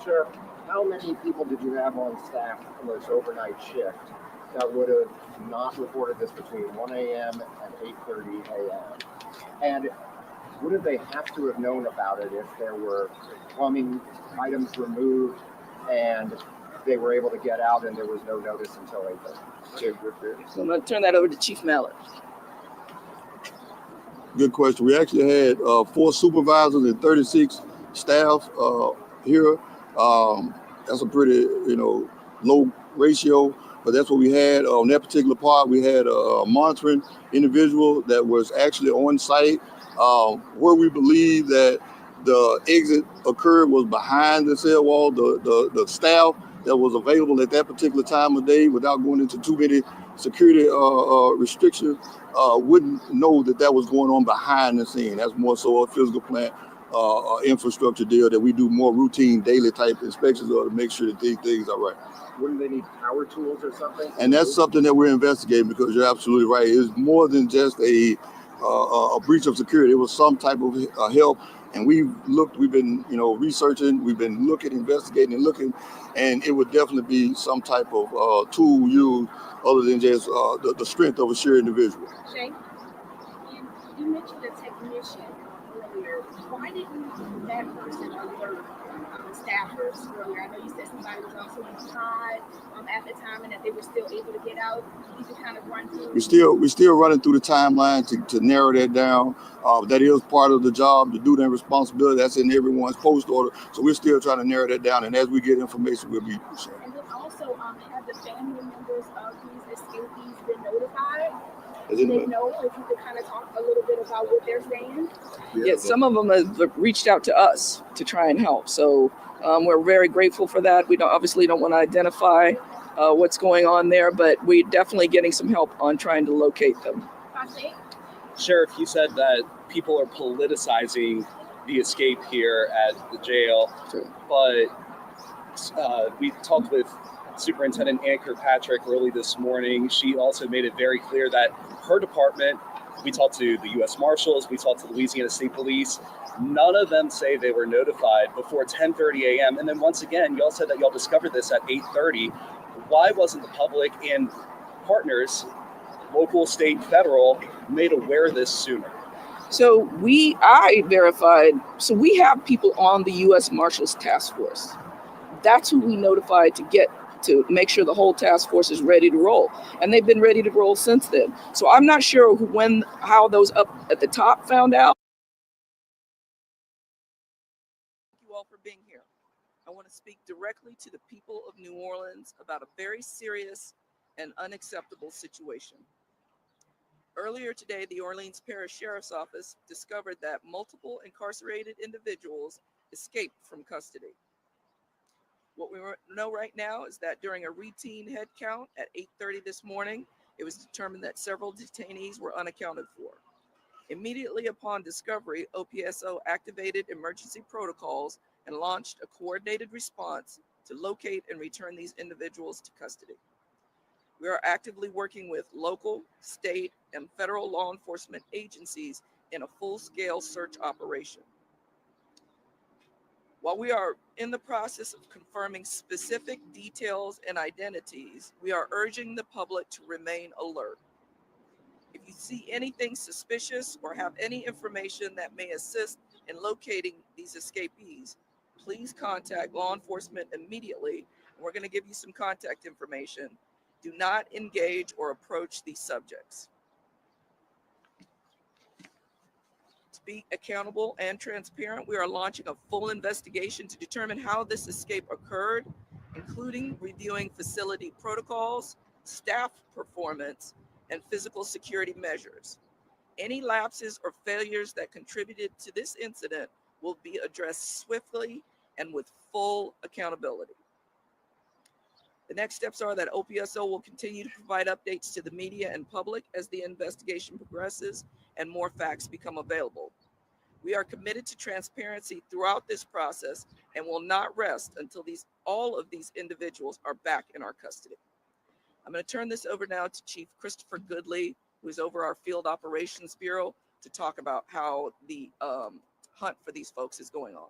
Sure. How many people did you have on staff on this overnight shift that would have not reported this between 1 a.m. and 8:30 a.m.? And wouldn't they have to have known about it if there were plumbing items removed and they were able to get out and there was no notice until 8:30? So I'm going to turn that over to Chief Mallett. Good question. We actually had 4 supervisors and 36 staff here. That's a pretty, low ratio, but that's what we had on that particular part. We had a monitoring individual that was actually on site where we believe that the exit occurred was behind the cell wall. The staff that was available at that particular time of day, without going into too many security restrictions, wouldn't know that was going on behind the scene. That's more so a physical plant infrastructure deal that we do more routine daily type inspections of to make sure that these things are right. Wouldn't they need power tools or something? And that's something that we're investigating, because you're absolutely right. It's more than just a breach of security. It was some type of help. And we've been, researching, we've been looking, investigating and looking, and it would definitely be some type of tool used other than just the strength of a shared individual. Shay, you mentioned a technician earlier. Why didn't that person alert staffers earlier? I know you said somebody was also inside at the time and that they were still able to get out. You could kind of run through. We're still running through the timeline to narrow that down. That is part of the job, to do that responsibility. That's in everyone's post order. So we're still trying to narrow that down. And as we get information, we'll be sharing. And then also, have the family members of these escapees been notified? They know, if you could kind of talk a little bit about what they're saying. Yeah, some of them have reached out to us to try and help. So we're very grateful for that. We obviously don't want to identify what's going on there, but we're definitely getting some help on trying to locate them. Sheriff, you said that people are politicizing the escape here at the jail, but we talked with Superintendent Ann Kirkpatrick early this morning. She also made it very clear that her department, we talked to the U.S. Marshals, we talked to Louisiana State Police, none of them say they were notified before 10:30 a.m. And then once again, y'all said that y'all discovered this at 8:30. Why wasn't the public and partners, local, state, federal, made aware of this sooner? So I verified, so we have people on the U.S. Marshals Task Force. That's who we notified to make sure the whole task force is ready to roll. And they've been ready to roll since then. So I'm not sure how those up at the top found out. Thank you all for being here. I want to speak directly to the people of New Orleans about a very serious and unacceptable situation. Earlier today, the Orleans Parish Sheriff's Office discovered that multiple incarcerated individuals escaped from custody. What we know right now is that during a routine head count at 8:30 this morning, it was determined that several detainees were unaccounted for. Immediately upon discovery, OPSO activated emergency protocols and launched a coordinated response to locate and return these individuals to custody. We are actively working with local, state, and federal law enforcement agencies in a full-scale search operation. While we are in the process of confirming specific details and identities, we are urging the public to remain alert. If you see anything suspicious or have any information that may assist in locating these escapees, please contact law enforcement immediately. We're going to give you some contact information. Do not engage or approach these subjects. To be accountable and transparent, we are launching a full investigation to determine how this escape occurred, including reviewing facility protocols, staff performance, and physical security measures. Any lapses or failures that contributed to this incident will be addressed swiftly and with full accountability. The next steps are that OPSO will continue to provide updates to the media and public as the investigation progresses and more facts become available. We are committed to transparency throughout this process and will not rest until all of these individuals are back in our custody. I'm going to turn this over now to Chief Christopher Goodley, who is over our Field Operations Bureau, to talk about how the hunt for these folks is going on.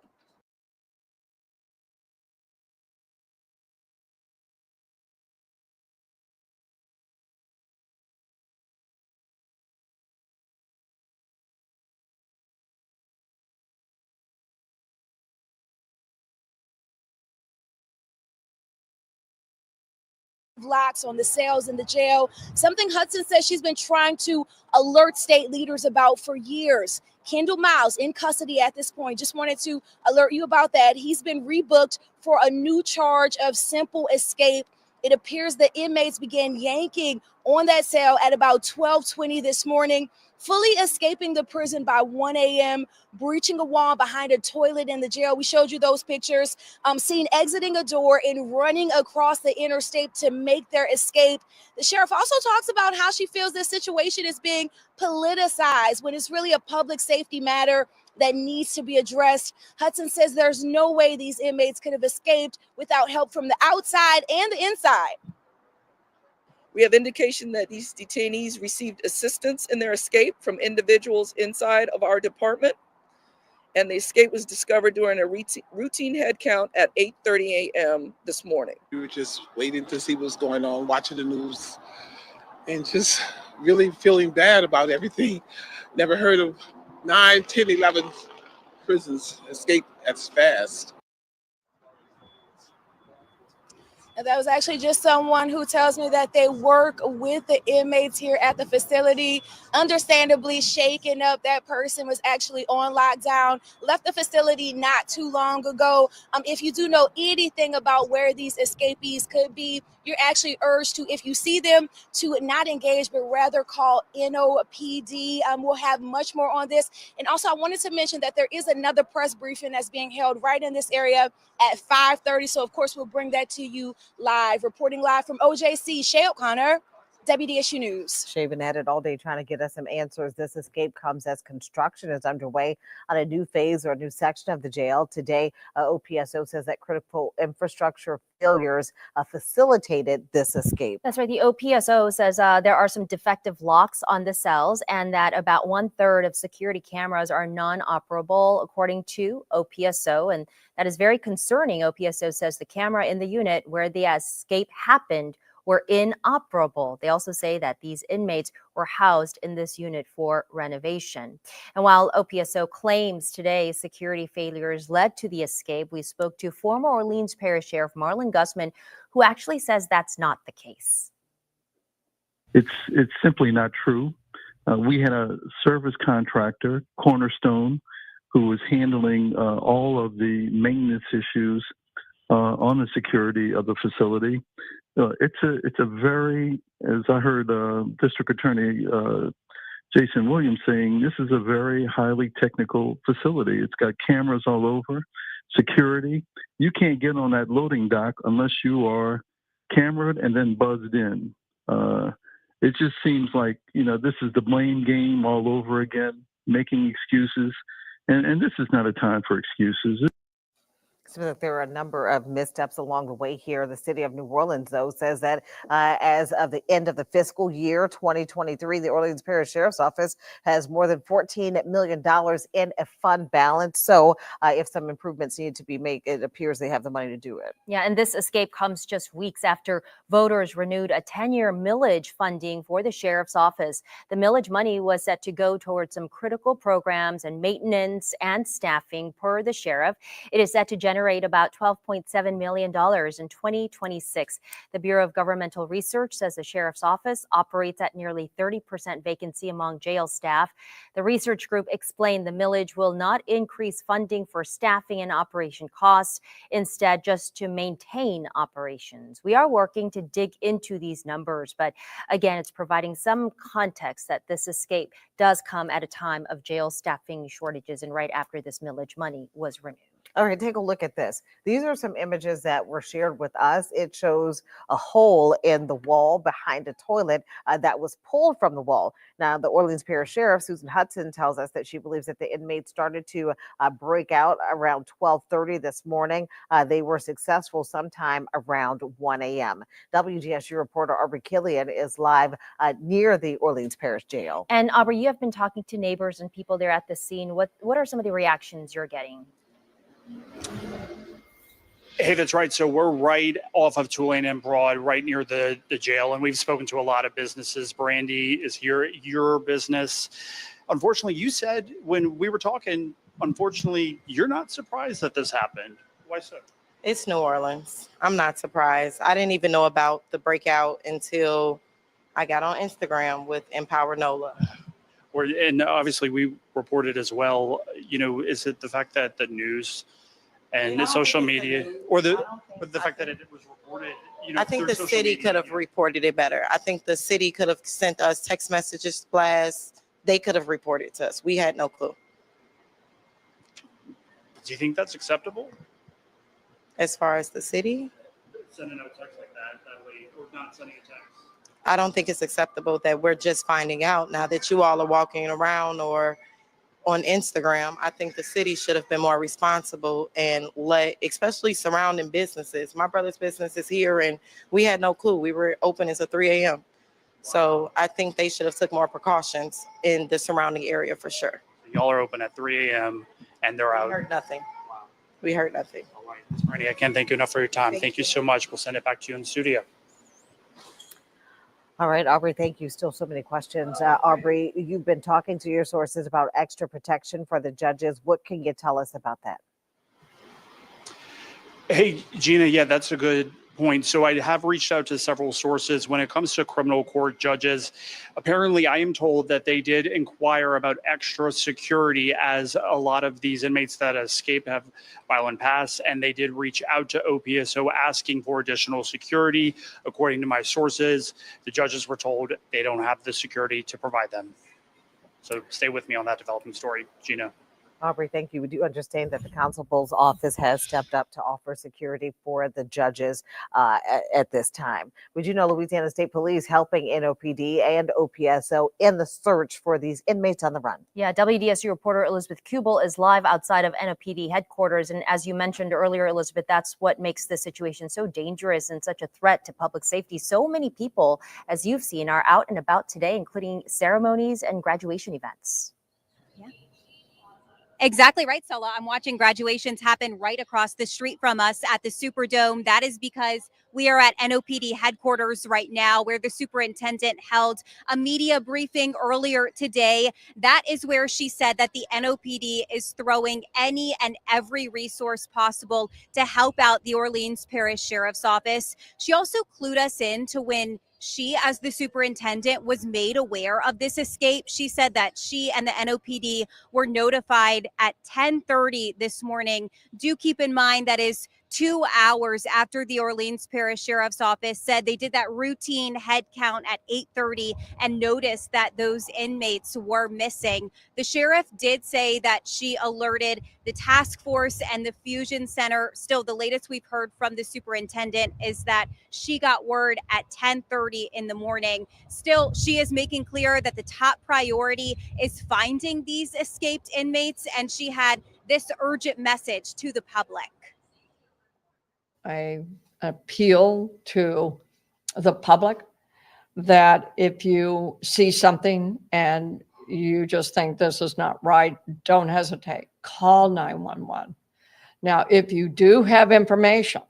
Locks on the cells in the jail, something Hudson says she's been trying to alert state leaders about for years. Kendall Miles in custody at this point. Just wanted to alert you about that. He's been rebooked for a new charge of simple escape. It appears the inmates began yanking on that cell at about 12:20 this morning, fully escaping the prison by 1 a.m., breaching a wall behind a toilet in the jail. We showed you those pictures. Seen exiting a door and running across the interstate to make their escape. The sheriff also talks about how she feels this situation is being politicized when it's really a public safety matter that needs to be addressed. Hudson says there's no way these inmates could have escaped without help from the outside and the inside. We have indication that these detainees received assistance in their escape from individuals inside of our department, and the escape was discovered during a routine head count at 8:30 a.m. this morning. We were just waiting to see what's going on, watching the news, and just really feeling bad about everything. Never heard of 9, 10, 11 prisons escape as fast. And that was actually just someone who tells me that they work with the inmates here at the facility. Understandably shaken up. That person was actually on lockdown, left the facility not too long ago. If you do know anything about where these escapees could be, you're actually urged to, if you see them, to not engage, but rather call NOPD. We'll have much more on this. And also, I wanted to mention that there is another press briefing that's being held right in this area at 5:30. So, of course, we'll bring that to you live. Reporting live from OJC, Shay O'Connor, WDSU News. Shay's been at it all day trying to get us some answers. This escape comes as construction is underway on a new phase or a new section of the jail. Today, OPSO says that critical infrastructure failures facilitated this escape. That's right. The OPSO says there are some defective locks on the cells and that about 1/3 of security cameras are non-operable, according to OPSO. And that is very concerning. OPSO says the camera in the unit where the escape happened were inoperable. They also say that these inmates were housed in this unit for renovation. And while OPSO claims today security failures led to the escape, we spoke to former Orleans Parish Sheriff Marlon Gusman, who actually says that's not the case. It's simply not true. We had a service contractor, Cornerstone, who was handling all of the maintenance issues on the security of the facility. It's a very, as I heard District Attorney Jason Williams saying, this is a very highly technical facility. It's got cameras all over. security. You can't get on that loading dock unless you are cameraed and then buzzed in. It just seems like, this is the blame game all over again, making excuses. And this is not a time for excuses. So there are a number of missteps along the way here. The city of New Orleans, though, says that as of the end of the fiscal year 2023, the Orleans Parish Sheriff's Office has more than $14 million in a fund balance. So if some improvements need to be made, it appears they have the money to do it. Yeah, and this escape comes just weeks after voters renewed a 10-year millage funding for the sheriff's office. The millage money was set to go towards some critical programs and maintenance and staffing per the sheriff. It is set to generate about $12.7 million in 2026. The Bureau of Governmental Research says the sheriff's office operates at nearly 30% vacancy among jail staff. The research group explained the millage will not increase funding for staffing and operation costs, instead just to maintain operations. We are working to dig into these numbers, but again, it's providing some context that this escape does come at a time of jail staffing shortages and right after this millage money was renewed. All right, take a look at this. These are some images that were shared with us. It shows a hole in the wall behind a toilet that was pulled from the wall. Now, the Orleans Parish Sheriff, Susan Hudson, tells us that she believes that the inmates started to break out around 12:30 this morning. They were successful sometime around 1 a.m. WDSU reporter Aubrey Killian is live near the Orleans Parish Jail. And Aubrey, you have been talking to neighbors and people there at the scene. What are some of the reactions you're getting? Hey, that's right. So we're right off of Tulane and Broad, right near the jail. And we've spoken to a lot of businesses. Brandy is here at your business. Unfortunately, you said when we were talking, unfortunately, you're not surprised that this happened. Why so? It's New Orleans. I'm not surprised. I didn't even know about the breakout until I got on Instagram with Empower NOLA. And obviously we reported as well, is it the fact that the news and the social media or the fact that it was reported, I think the city could have reported it better. I think the city could have sent us text messages, blasts. They could have reported to us. We had no clue. Do you think that's acceptable? As far as the city? Sending a text like that way, or not sending a text? I don't think it's acceptable that we're just finding out now that you all are walking around or on Instagram. I think the city should have been more responsible and especially surrounding businesses. My brother's business is here and we had no clue. We were open until 3 a.m. So I think they should have took more precautions in the surrounding area for sure. Y'all are open at 3 a.m. and they're out. We heard nothing. We heard nothing. All right, Ms. Brandy, I can't thank you enough for your time. Thank you so much. We'll send it back to you in the studio. All right, Aubrey, thank you. Still so many questions. Aubrey, you've been talking to your sources about extra protection for the judges. What can you tell us about that? Hey, Gina, yeah, that's a good point. So I have reached out to several sources when it comes to criminal court judges. Apparently, I am told that they did inquire about extra security as a lot of these inmates that escape have violent pasts, and they did reach out to OPSO asking for additional security. According to my sources, the judges were told they don't have the security to provide them. So stay with me on that developing story, Gina. Aubrey, thank you. We do understand that the constable's office has stepped up to offer security for the judges at this time. We do know Louisiana State Police helping NOPD and OPSO in the search for these inmates on the run. Yeah, WDSU reporter Elizabeth Kubel is live outside of NOPD headquarters. And as you mentioned earlier, Elizabeth, that's what makes the situation so dangerous and such a threat to public safety. So many people, as you've seen, are out and about today, including ceremonies and graduation events. Exactly right, Stella. I'm watching graduations happen right across the street from us at the Superdome. That is because we are at NOPD headquarters right now, where the superintendent held a media briefing earlier today. That is where she said that the NOPD is throwing any and every resource possible to help out the Orleans Parish Sheriff's Office. She also clued us in to when she, as the superintendent, was made aware of this escape. She said that she and the NOPD were notified at 10:30 this morning. Do keep in mind that is 2 hours after the Orleans Parish Sheriff's Office said they did that routine head count at 8:30 and noticed that those inmates were missing. The sheriff did say that she alerted the task force and the fusion center. Still, the latest we've heard from the superintendent is that she got word at 10:30 in the morning. Still, she is making clear that the top priority is finding these escaped inmates, and she had this urgent message to the public. I appeal to the public that if you see something and you just think this is not right, don't hesitate. Call 911. Now, if you do have information,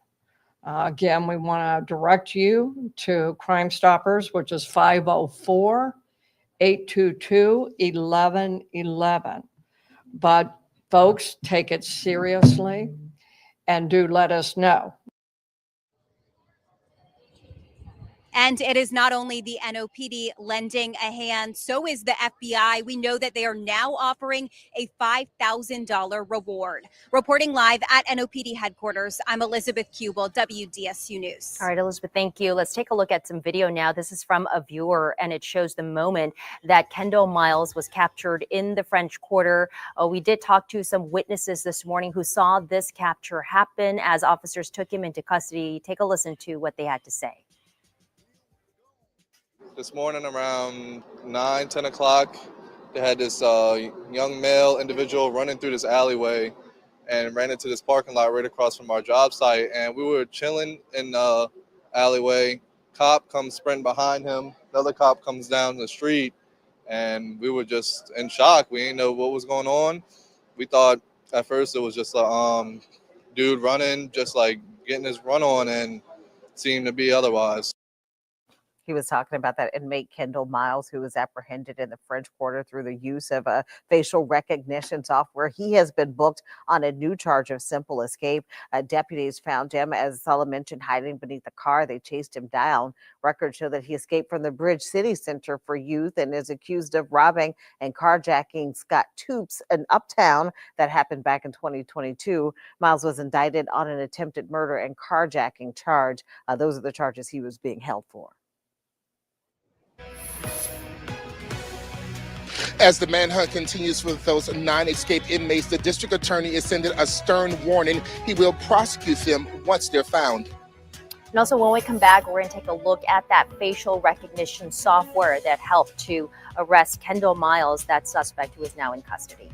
again, we want to direct you to Crime Stoppers, which is 504-822-1111. But folks, take it seriously and do let us know. And it is not only the NOPD lending a hand, so is the FBI. We know that they are now offering a $5,000 reward. Reporting live at NOPD headquarters, I'm Elizabeth Kubel, WDSU News. All right, Elizabeth, thank you. Let's take a look at some video now. This is from a viewer, and it shows the moment that Kendall Miles was captured in the French Quarter. We did talk to some witnesses this morning who saw this capture happen as officers took him into custody. Take a listen to what they had to say. This morning around 10 o'clock, they had this young male individual running through this alleyway and ran into this parking lot right across from our job site. And we were chilling in the alleyway. Cop comes sprinting behind him. Another cop comes down the street, and we were just in shock. We didn't know what was going on. We thought at first it was just a dude running, just like getting his run on, and seemed to be otherwise. He was talking about that inmate Kendall Miles, who was apprehended in the French Quarter through the use of a facial recognition software. He has been booked on a new charge of simple escape. Deputies found him, as Sala mentioned, hiding beneath the car. They chased him down. Records show that he escaped from the Bridge City Center for Youth and is accused of robbing and carjacking Scott Toops in Uptown. That happened back in 2022. Miles was indicted on an attempted murder and carjacking charge. Those are the charges he was being held for. As the manhunt continues for those 9 escaped inmates, the district attorney is sending a stern warning. He will prosecute them once they're found. And also, when we come back, we're going to take a look at that facial recognition software that helped to arrest Kendall Miles, that suspect who is now in custody.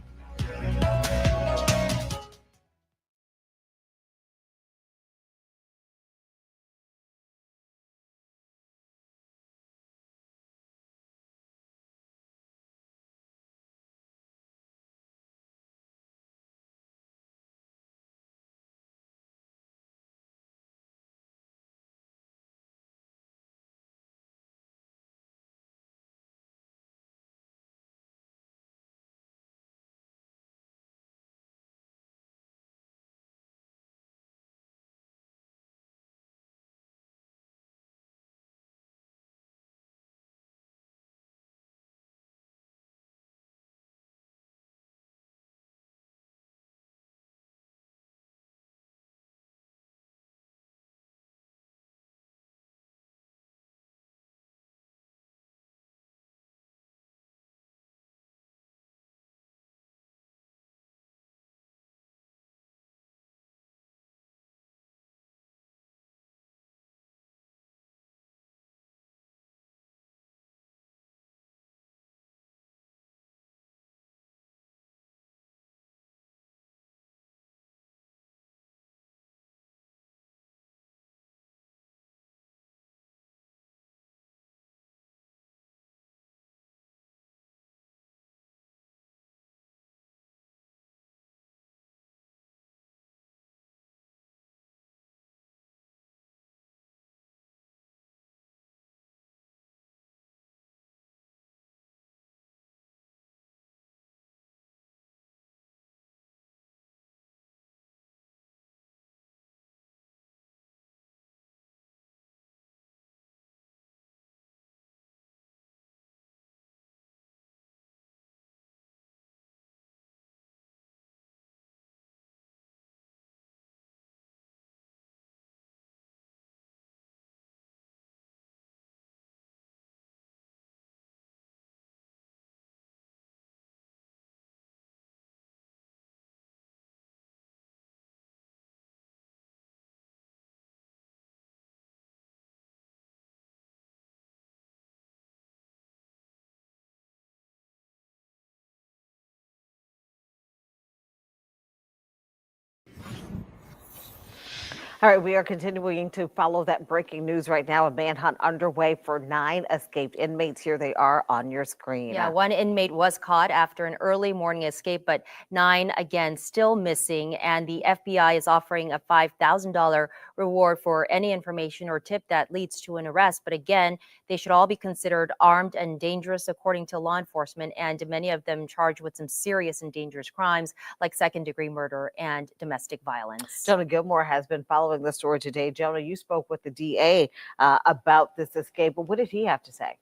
All right, we are continuing to follow that breaking news right now. A manhunt underway for 9 escaped inmates. Here they are on your screen. Yeah, one inmate was caught after an early morning escape, but 9 again still missing. And the FBI is offering a $5,000 reward for any information or tip that leads to an arrest. But again, they should all be considered armed and dangerous, according to law enforcement. And many of them charged with some serious and dangerous crimes like second-degree murder and domestic violence. Jonah Gilmore has been following the story today. Jonah, you spoke with the DA about this escape. But what did he have to say?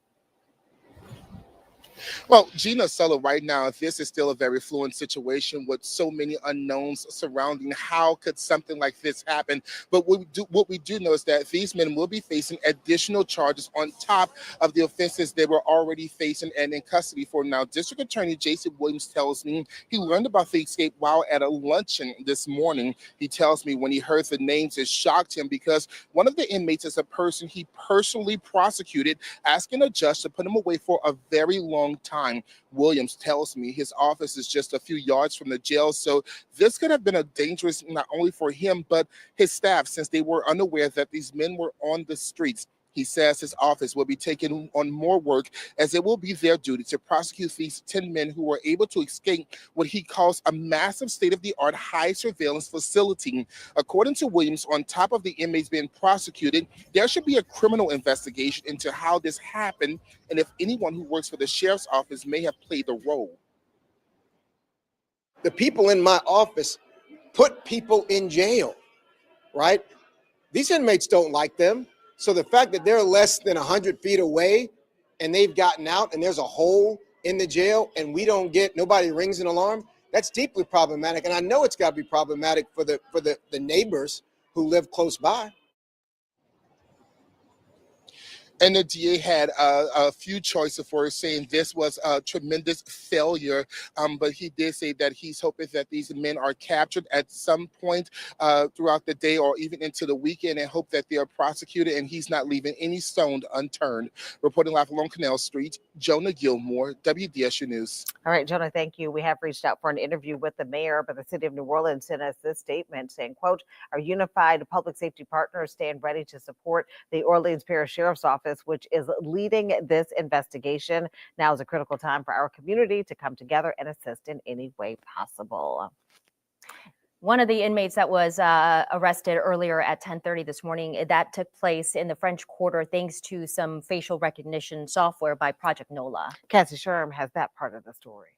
Well, Gina Sulla, right now, this is still a very fluid situation with so many unknowns surrounding how could something like this happen. But what we do know is that these men will be facing additional charges on top of the offenses they were already facing and in custody for. Now, District Attorney Jason Williams tells me he learned about the escape while at a luncheon this morning. He tells me when he heard the names, it shocked him because one of the inmates is a person he personally prosecuted, asking a judge to put him away for a very long time. Williams tells me his office is just a few yards from the jail, so this could have been a dangerous not only for him but his staff, since they were unaware that these men were on the streets. He says his office will be taking on more work as it will be their duty to prosecute these 10 men who were able to escape what he calls a massive state-of-the-art high surveillance facility. According to Williams, on top of the inmates being prosecuted, there should be a criminal investigation into how this happened and if anyone who works for the sheriff's office may have played a role. The people in my office put people in jail, right? These inmates don't like them. So the fact that they're less than 100 feet away and they've gotten out and there's a hole in the jail and nobody rings an alarm, that's deeply problematic. And I know it's got to be problematic for the neighbors who live close by. And the DA had a few choices for saying this was a tremendous failure, but he did say that he's hoping that these men are captured at some point throughout the day or even into the weekend, and hope that they are prosecuted, and he's not leaving any stone unturned. Reporting live along Canal Street, Jonah Gilmore, WDSU News. All right, Jonah, thank you. We have reached out for an interview with the mayor, but the city of New Orleans sent us this statement saying, quote, "Our unified public safety partners stand ready to support the Orleans Parish Sheriff's Office, which is leading this investigation. Now is a critical time for our community to come together and assist in any way possible." One of the inmates that was arrested earlier at 10:30 this morning, that took place in the French Quarter thanks to some facial recognition software by Project NOLA. Cassie Sherm has that part of the story.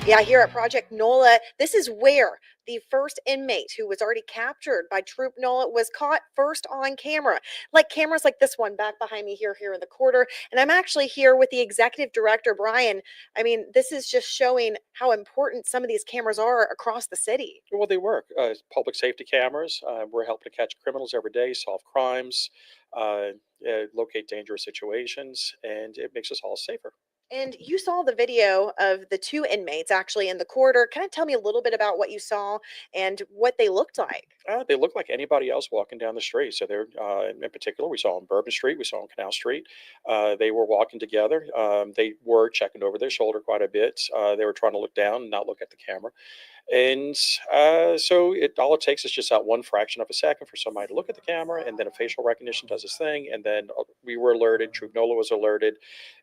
Yeah, here at Project NOLA, this is where the first inmate who was already captured by Troop NOLA was caught first on camera. Like cameras like this one back behind me here in the quarter. And I'm actually here with the executive director, Brian. I mean, this is just showing how important some of these cameras are across the city. Well, they work. Public safety cameras. We're helping to catch criminals every day, solve crimes, locate dangerous situations, and it makes us all safer. And you saw the video of the 2 inmates actually in the corridor. Kind of tell me a little bit about what you saw and what they looked like. They look like anybody else walking down the street. So they're, in particular, we saw on Bourbon Street, we saw on Canal Street. They were walking together. They were checking over their shoulder quite a bit. They were trying to look down and not look at the camera. And so all it takes is just that one fraction of a second for somebody to look at the camera, and then a facial recognition does its thing, and then we were alerted, Troop NOLA was alerted,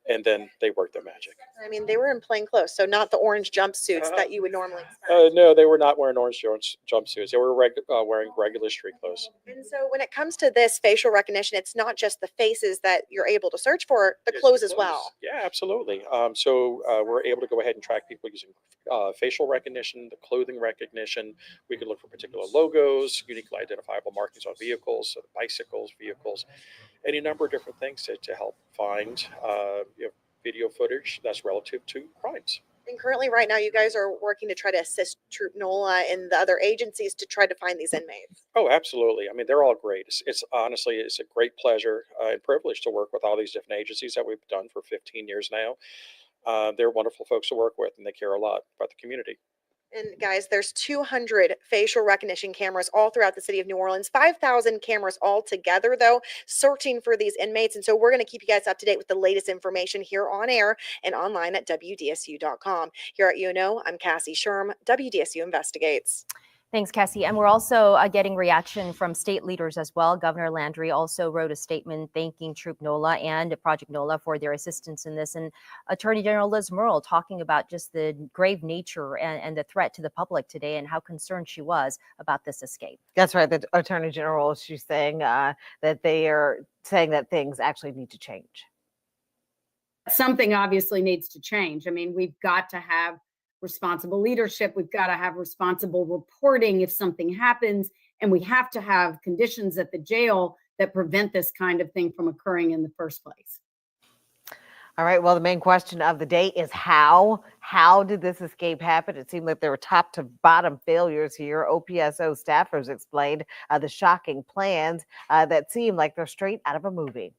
and then they worked their magic. I mean, they were in plain clothes, so not the orange jumpsuits that you would normally expect. No, they were not wearing orange jumpsuits. They were wearing regular street clothes. And so when it comes to this facial recognition, it's not just the faces that you're able to search for, the clothes as well. Yeah, absolutely. So we're able to go ahead and track people using facial recognition, the clothing recognition. We can look for particular logos, uniquely identifiable markings on vehicles, so bicycles, vehicles, any number of different things to help find video footage that's relative to crimes. And currently, right now, you guys are working to try to assist Troop NOLA and the other agencies to try to find these inmates. Oh, absolutely. I mean, they're all great. It's honestly, it's a great pleasure and privilege to work with all these different agencies that we've done for 15 years now. They're wonderful folks to work with, and they care a lot about the community. And guys, there's 200 facial recognition cameras all throughout the city of New Orleans, 5,000 cameras all together, though, searching for these inmates. And so we're going to keep you guys up to date with the latest information here on air and online at WDSU.com. Here at UNO, I'm Cassie Sherm, WDSU Investigates. Thanks, Cassie. And we're also getting reaction from state leaders as well. Governor Landry also wrote a statement thanking Troop NOLA and Project NOLA for their assistance in this. And Attorney General Liz Murrill talking about just the grave nature and the threat to the public today and how concerned she was about this escape. That's right. The Attorney General, she's saying that they are saying that things actually need to change. Something obviously needs to change. I mean, we've got to have responsible leadership. We've got to have responsible reporting if something happens, and we have to have conditions at the jail that prevent this kind of thing from occurring in the first place. All right. Well, the main question of the day is how? How did this escape happen? It seemed like there were top to bottom failures here. OPSO staffers explained the shocking plans that seem like they're straight out of a movie.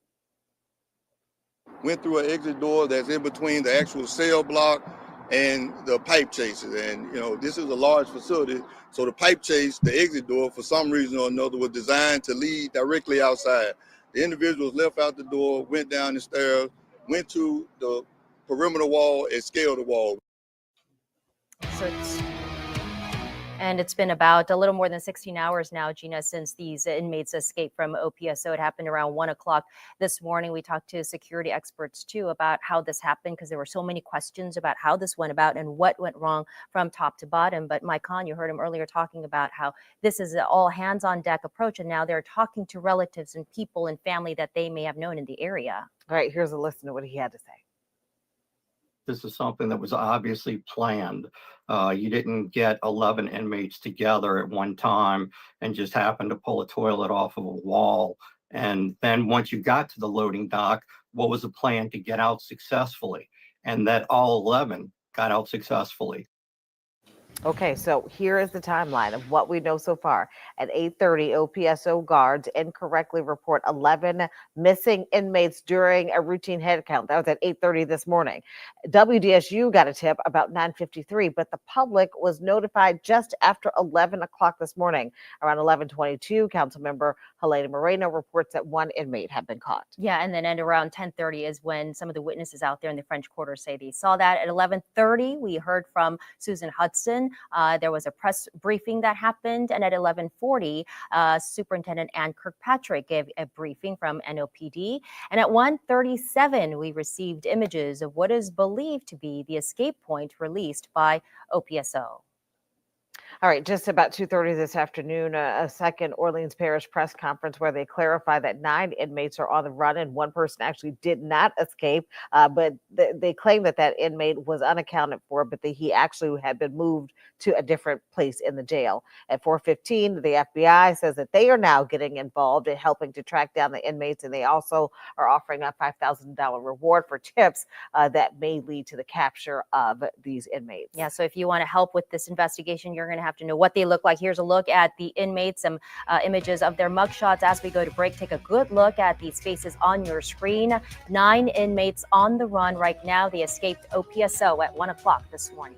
Went through an exit door that's in between the actual cell block and the pipe chases. And, you know, this is a large facility. So the pipe chase, the exit door, for some reason or another, was designed to lead directly outside. The individuals left out the door, went down the stairs, went to the perimeter wall and scaled the wall. And it's been about a little more than 16 hours now, Gina, since these inmates escaped from OPSO. It happened around 1 o'clock this morning. We talked to security experts, too, about how this happened, because there were so many questions about how this went about and what went wrong from top to bottom. But Mike Hahn, you heard him earlier talking about how this is an all hands on deck approach. And now they're talking to relatives and people and family that they may have known in the area. All right, here's a listen to what he had to say. This is something that was obviously planned. You didn't get 11 inmates together at one time and just happen to pull a toilet off of a wall. And then once you got to the loading dock, what was the plan to get out successfully? And that all 11 got out successfully. Okay, so here is the timeline of what we know so far. At 8:30, OPSO guards incorrectly report 11 missing inmates during a routine head count. That was at 8:30 this morning. WDSU got a tip about 9:53, but the public was notified just after 11 o'clock this morning. Around 11:22, Councilmember Helena Moreno reports that one inmate had been caught. Yeah, and then at around 10:30 is when some of the witnesses out there in the French Quarter say they saw that. At 11:30, we heard from Susan Hudson. There was a press briefing that happened, and at 11:40, Superintendent Ann Kirkpatrick gave a briefing from NOPD. And at 1:37, we received images of what is believed to be the escape point released by OPSO. All right, just about 2:30 this afternoon, a second Orleans Parish press conference where they clarify that 9 inmates are on the run and one person actually did not escape. But they claim that that inmate was unaccounted for, but he actually had been moved to a different place in the jail. At 4:15, the FBI says that they are now getting involved in helping to track down the inmates, and they also are offering a $5,000 reward for tips that may lead to the capture of these inmates. Yeah, so if you want to help with this investigation, you're going to have to know what they look like. Here's a look at the inmates, some images of their mugshots as we go to break. Take a good look at these faces on your screen. 9 inmates on the run right now. They escaped OPSO at 1 o'clock this morning.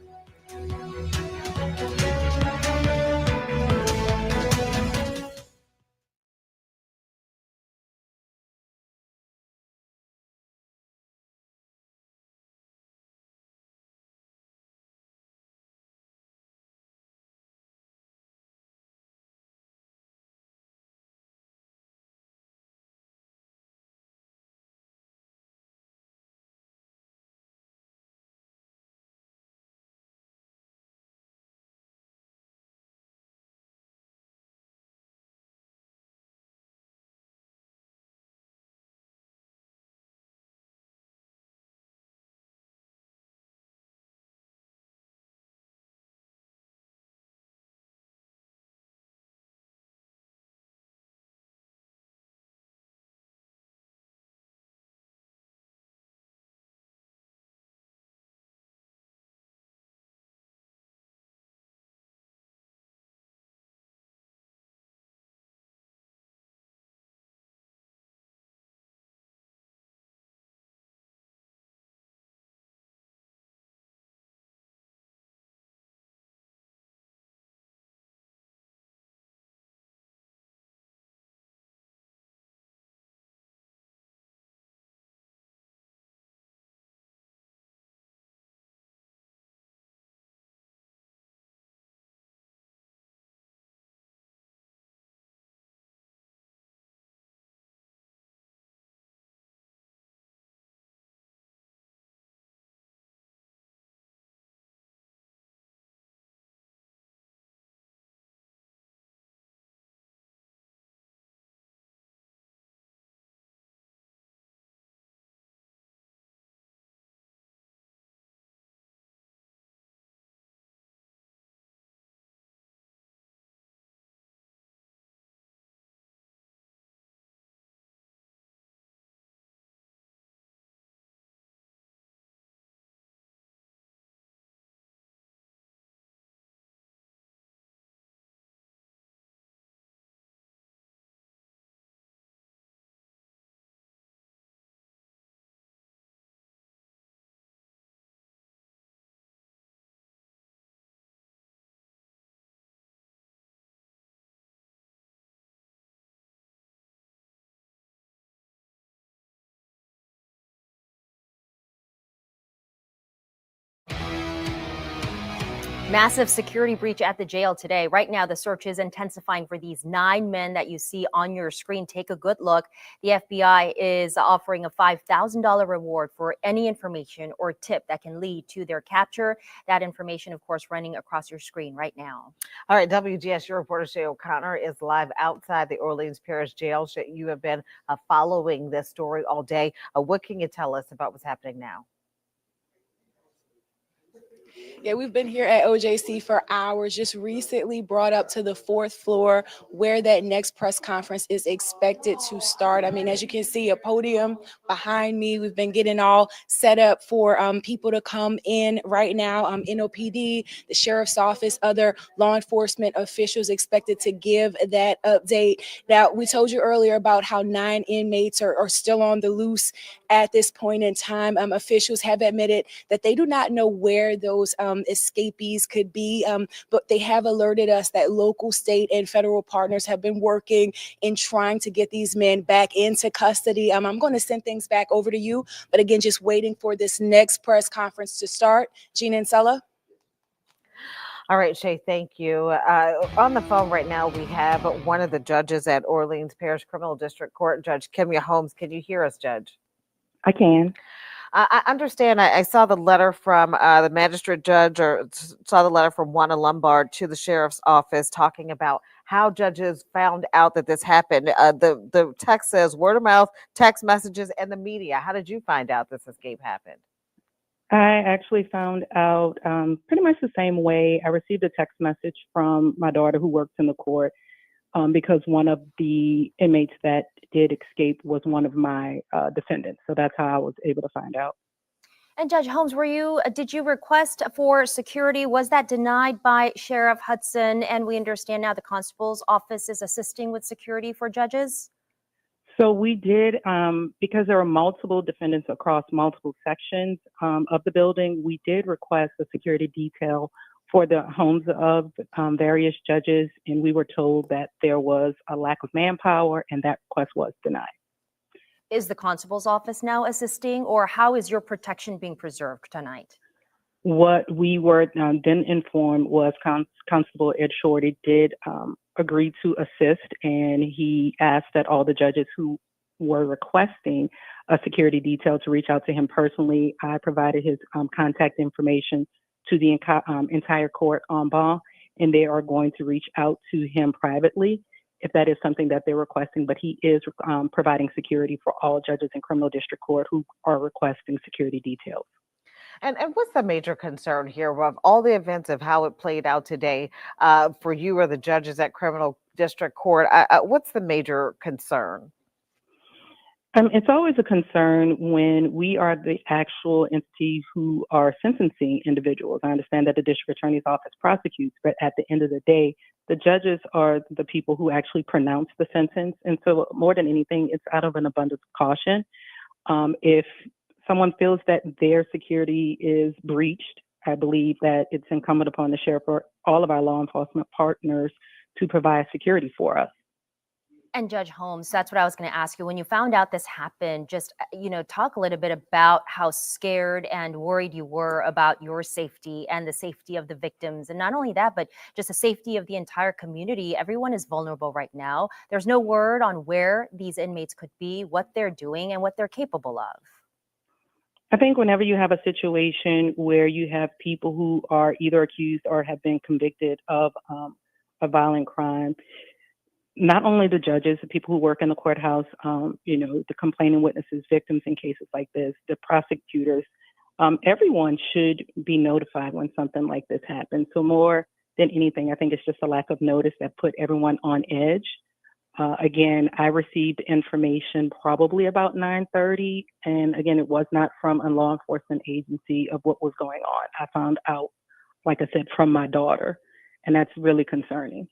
Massive security breach at the jail today. Right now, the search is intensifying for these 9 men that you see on your screen. Take a good look. The FBI is offering a $5,000 reward for any information or tip that can lead to their capture. That information, of course, running across your screen right now. All right, WDSU reporter Shay O'Connor is live outside the Orleans Parish Jail. Shay, you have been following this story all day. What can you tell us about what's happening now? Yeah, we've been here at OJC for hours, just recently brought up to the 4th floor where that next press conference is expected to start. I mean, as you can see, a podium behind me. We've been getting all set up for people to come in right now. NOPD, the sheriff's office, other law enforcement officials expected to give that update. Now, we told you earlier about how 9 inmates are still on the loose at this point in time. Officials have admitted that they do not know where those escapees could be, but they have alerted us that local, state, and federal partners have been working in trying to get these men back into custody. I'm going to send things back over to you, but again, just waiting for this next press conference to start. Gina and Sella. All right, Shay, thank you. On the phone right now, we have one of the judges at Orleans Parish Criminal District Court, Judge Kimya Holmes. Can you hear us, Judge? I can. I understand. I saw the letter from the magistrate judge, or saw the letter from Juana Lombard to the sheriff's office talking about how judges found out that this happened. The text says word of mouth, text messages, and the media. How did you find out this escape happened? I actually found out pretty much the same way. I received a text message from my daughter who works in the court because one of the inmates that did escape was one of my defendants. So that's how I was able to find out. And Judge Holmes, did you request for security? Was that denied by Sheriff Hudson? And we understand now the constable's office is assisting with security for judges? So we did, because there are multiple defendants across multiple sections of the building, we did request a security detail for the homes of various judges, and we were told that there was a lack of manpower and that request was denied. Is the constable's office now assisting, or how is your protection being preserved tonight? What we were then informed was Constable Ed Shorty did agree to assist, and he asked that all the judges who were requesting a security detail to reach out to him personally. I provided his contact information to the entire court en banc, and they are going to reach out to him privately if that is something that they're requesting. But he is providing security for all judges in criminal district court who are requesting security details. And what's the major concern here of all the events of how it played out today for you or the judges at criminal district court? What's the major concern? It's always a concern when we are the actual entity who are sentencing individuals. I understand that the district attorney's office prosecutes, but at the end of the day, the judges are the people who actually pronounce the sentence. And so more than anything, it's out of an abundance of caution. If someone feels that their security is breached, I believe that it's incumbent upon the sheriff or all of our law enforcement partners to provide security for us. And Judge Holmes, that's what I was going to ask you. When you found out this happened, just, talk a little bit about how scared and worried you were about your safety and the safety of the victims. And not only that, but just the safety of the entire community. Everyone is vulnerable right now. There's no word on where these inmates could be, what they're doing, and what they're capable of. I think whenever you have a situation where you have people who are either accused or have been convicted of a violent crime, not only the judges, the people who work in the courthouse, the complaining witnesses, victims in cases like this, the prosecutors, everyone should be notified when something like this happens. So more than anything, I think it's just a lack of notice that put everyone on edge. Again, I received information probably about 9:30, and again, it was not from a law enforcement agency of what was going on. I found out, like I said, from my daughter, and that's really concerning.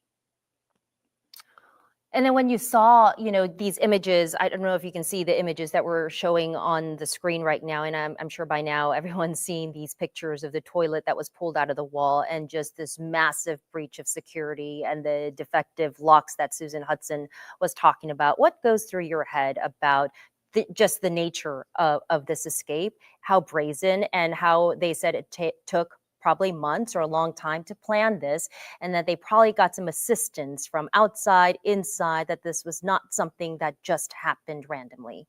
And then when you saw, these images, I don't know if you can see the images that we're showing on the screen right now. And I'm sure by now everyone's seen these pictures of the toilet that was pulled out of the wall and just this massive breach of security and the defective locks that Susan Hudson was talking about. What goes through your head about just the nature of this escape, how brazen, and how they said it took probably months or a long time to plan this, and that they probably got some assistance from outside, inside, that this was not something that just happened randomly?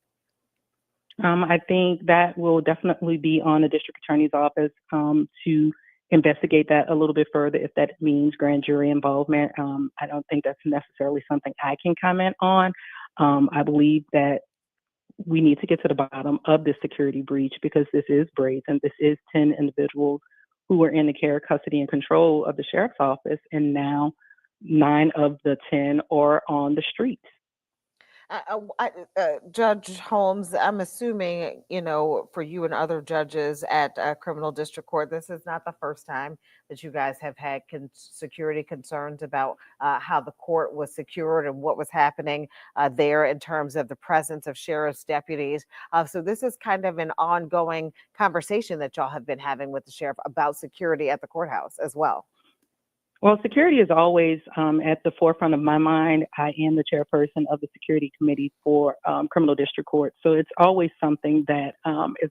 I think that will definitely be on the district attorney's office to investigate that a little bit further if that means grand jury involvement. I don't think that's necessarily something I can comment on. I believe that we need to get to the bottom of this security breach because this is brazen. This is 10 individuals who were in the care, custody, and control of the sheriff's office, and now 9 of the 10 are on the streets. Judge Holmes, I'm assuming, for you and other judges at criminal district court, this is not the first time that you guys have had security concerns about how the court was secured and what was happening there in terms of the presence of sheriff's deputies. So this is kind of an ongoing conversation that y'all have been having with the sheriff about security at the courthouse as well. Well, security is always at the forefront of my mind. I am the chairperson of the security committee for criminal district court. So it's always something that is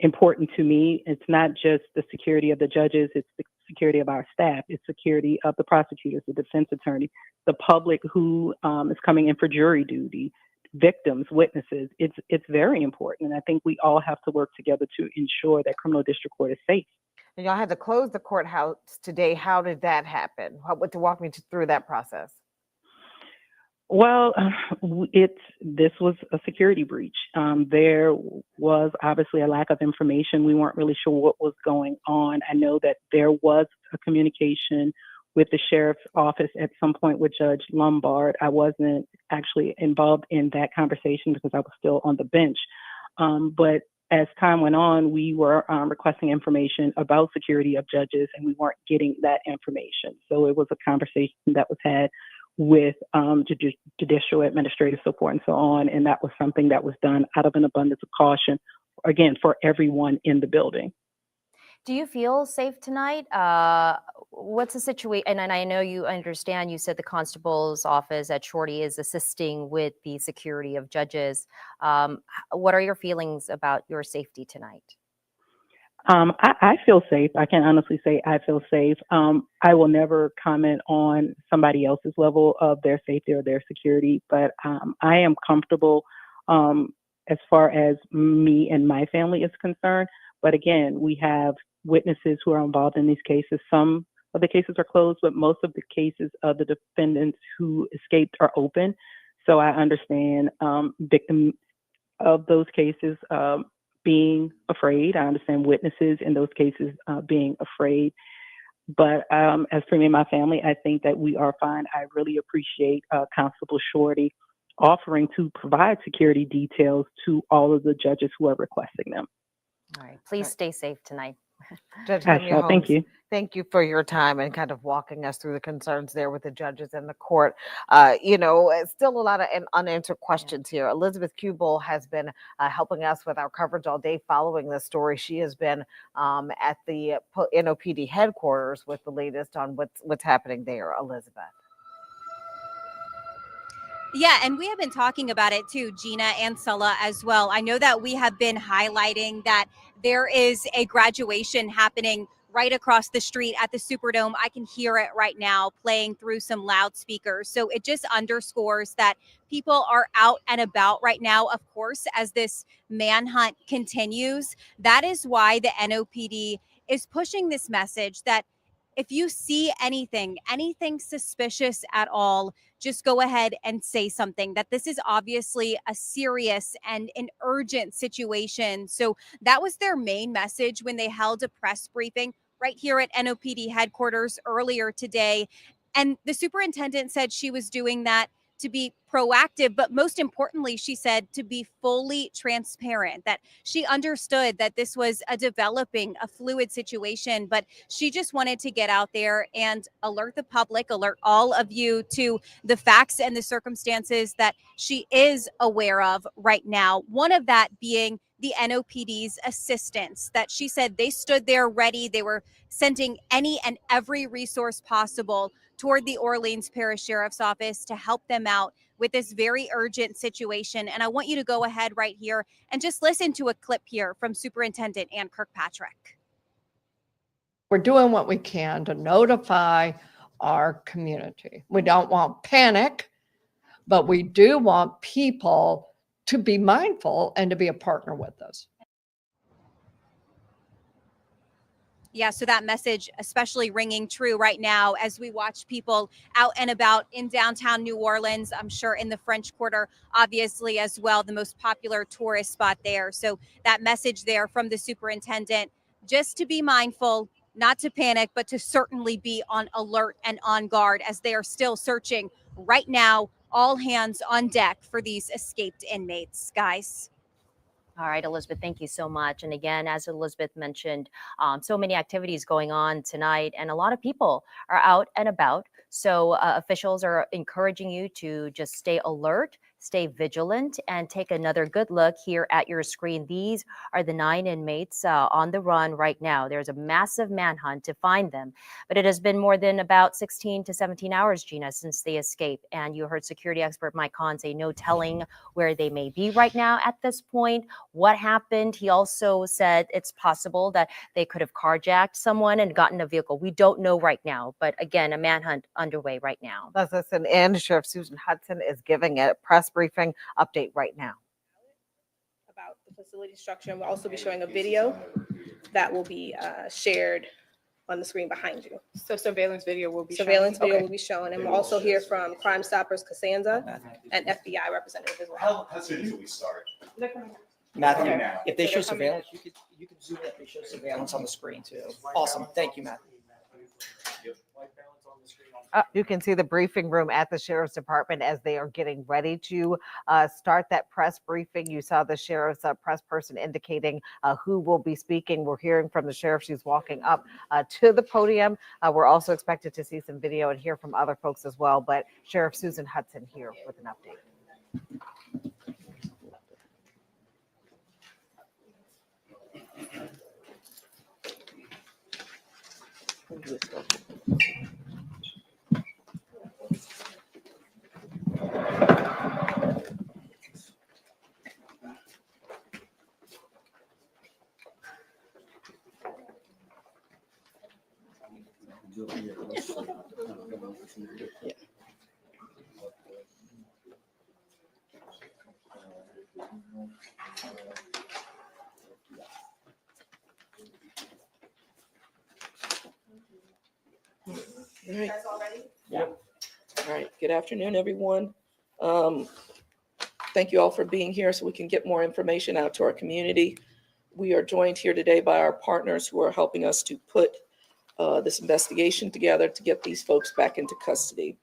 important to me. It's not just the security of the judges, it's the security of our staff, it's security of the prosecutors, the defense attorney, the public who is coming in for jury duty, victims, witnesses. It's very important. And I think we all have to work together to ensure that criminal district court is safe. And y'all had to close the courthouse today. How did that happen? To walk me through that process. Well, this was a security breach. There was obviously a lack of information. We weren't really sure what was going on. I know that there was a communication with the sheriff's office at some point with Judge Lombard. I wasn't actually involved in that conversation because I was still on the bench. But as time went on, we were requesting information about security of judges, and we weren't getting that information. So it was a conversation that was had with judicial, administrative support, and so on. And that was something that was done out of an abundance of caution, again, for everyone in the building. Do you feel safe tonight? What's the situation? And I know you understand, you said the constable's office at Shorty is assisting with the security of judges. What are your feelings about your safety tonight? I feel safe. I can honestly say I feel safe. I will never comment on somebody else's level of their safety or their security, but I am comfortable as far as me and my family is concerned. But again, we have witnesses who are involved in these cases. Some of the cases are closed, but most of the cases of the defendants who escaped are open. So I understand victims of those cases being afraid. I understand witnesses in those cases being afraid. But as for me and my family, I think that we are fine. I really appreciate Constable Shorty offering to provide security details to all of the judges who are requesting them. All right. Please stay safe tonight. Judge Thank you. Thank you for your time and kind of walking us through the concerns there with the judges and the court. It's still a lot of unanswered questions here. Elizabeth Kubel has been helping us with our coverage all day following this story. She has been at the NOPD headquarters with the latest on what's happening there. Elizabeth. Yeah, and we have been talking about it too, Gina and Sulla as well. I know that we have been highlighting that there is a graduation happening right across the street at the Superdome. I can hear it right now playing through some loudspeakers. So it just underscores that people are out and about right now, of course, as this manhunt continues. That is why the NOPD is pushing this message that if you see anything suspicious at all, just go ahead and say something, that this is obviously a serious and an urgent situation. So that was their main message when they held a press briefing right here at NOPD headquarters earlier today. And the superintendent said she was doing that to be proactive, but most importantly, she said to be fully transparent, that she understood that this was a fluid situation, but she just wanted to get out there and alert the public, alert all of you to the facts and the circumstances that she is aware of right now. One of that being the NOPD's assistance, that she said they stood there ready. They were sending any and every resource possible toward the Orleans Parish Sheriff's Office to help them out with this very urgent situation. And I want you to go ahead right here and just listen to a clip here from Superintendent Ann Kirkpatrick. We're doing what we can to notify our community. We don't want panic, but we do want people to be mindful and to be a partner with us. Yeah, so that message especially ringing true right now as we watch people out and about in downtown New Orleans. I'm sure in the French Quarter, obviously, as well, the most popular tourist spot there. So that message there from the superintendent, just to be mindful, not to panic, but to certainly be on alert and on guard as they are still searching right now, all hands on deck for these escaped inmates, guys. All right, Elizabeth, thank you so much. And again, as Elizabeth mentioned, so many activities going on tonight, and a lot of people are out and about. So officials are encouraging you to just stay alert, stay vigilant, and take another good look here at your screen. These are the 9 inmates on the run right now. There's a massive manhunt to find them, but it has been more than about 16 to 17 hours, Gina, since they escaped. And you heard security expert Mike Kahn say no telling where they may be right now at this point. What happened? He also said it's possible that they could have carjacked someone and gotten a vehicle. We don't know right now, but again, a manhunt underway right now. Let's listen in. Sheriff Susan Hudson is giving a press briefing update right now. About the facility structure, and we'll also be showing a video that will be shared on the screen behind you. So surveillance video will be Surveillance shown. video Okay. will be shown, and we'll also hear from Crime Stoppers Costanza and FBI representative as well. How soon until we start? Matthew, Okay. if they So show they're coming in. surveillance, you can zoom in if they show surveillance on the screen too. Awesome. Thank you, Matthew. You can see the briefing room at the Sheriff's Department as they are getting ready to start that press briefing. You saw the Sheriff's press person indicating who will be speaking. We're hearing from the Sheriff. She's walking up to the podium. We're also expected to see some video and hear from other folks as well. But Sheriff Susan Hudson here with an update. All right. Yep. All right. Good afternoon, everyone. Thank you all for being here so we can get more information out to our community. We are joined here today by our partners who are helping us to put this investigation together to get these folks back into custody.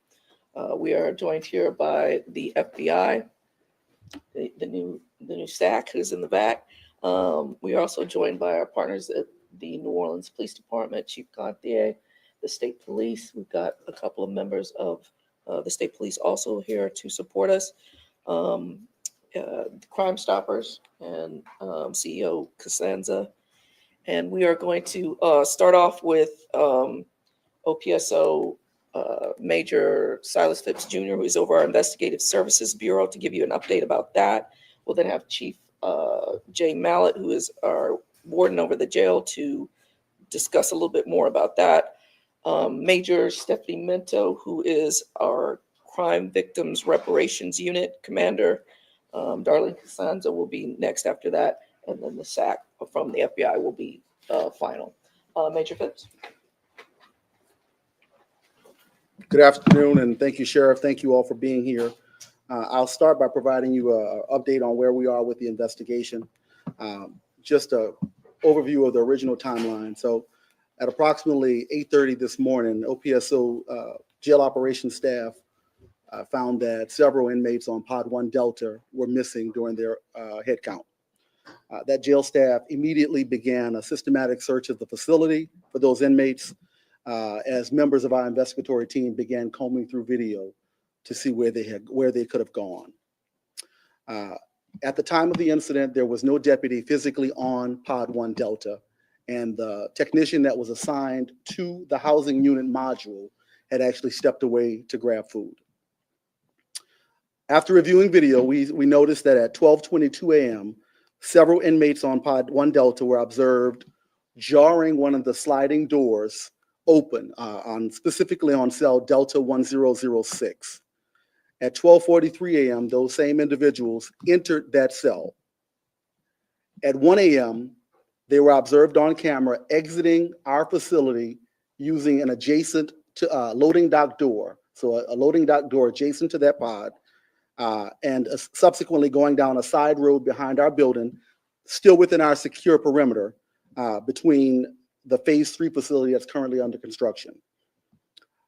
We are joined here by the FBI, the new SAC who's in the back. We are also joined by our partners at the New Orleans Police Department, Chief Gantier, the state police. We've got a couple of members of the state police also here to support us. Crime Stoppers and CEO Costanza. And we are going to start off with OPSO Major Silas Phipps Jr., who is over our Investigative Services Bureau, to give you an update about that. We'll then have Chief Jay Mallett, who is our warden over the jail, to discuss a little bit more about that. Major Stephanie Minto, who is our Crime Victims Reparations Unit Commander. Darlene Costanza will be next after that, and then the SAC from the FBI will be final. Major Phipps. Good afternoon, and thank you, Sheriff. Thank you all for being here. I'll start by providing you an update on where we are with the investigation. Just an overview of the original timeline. So at approximately 8:30 this morning, OPSO jail operations staff found that several inmates on Pod 1 Delta were missing during their head count. That jail staff immediately began a systematic search of the facility for those inmates as members of our investigatory team began combing through video to see where they could have gone. At the time of the incident, there was no deputy physically on Pod 1 Delta, and the technician that was assigned to the housing unit module had actually stepped away to grab food. After reviewing video, we noticed that at 12:22 a.m., several inmates on Pod 1 Delta were observed jarring one of the sliding doors open specifically on cell Delta 1006. At 12:43 a.m., those same individuals entered that cell. At 1 a.m., they were observed on camera exiting our facility using an adjacent to loading dock door. So a loading dock door adjacent to that pod, and subsequently going down a side road behind our building, still within our secure perimeter between the phase 3 facility that's currently under construction.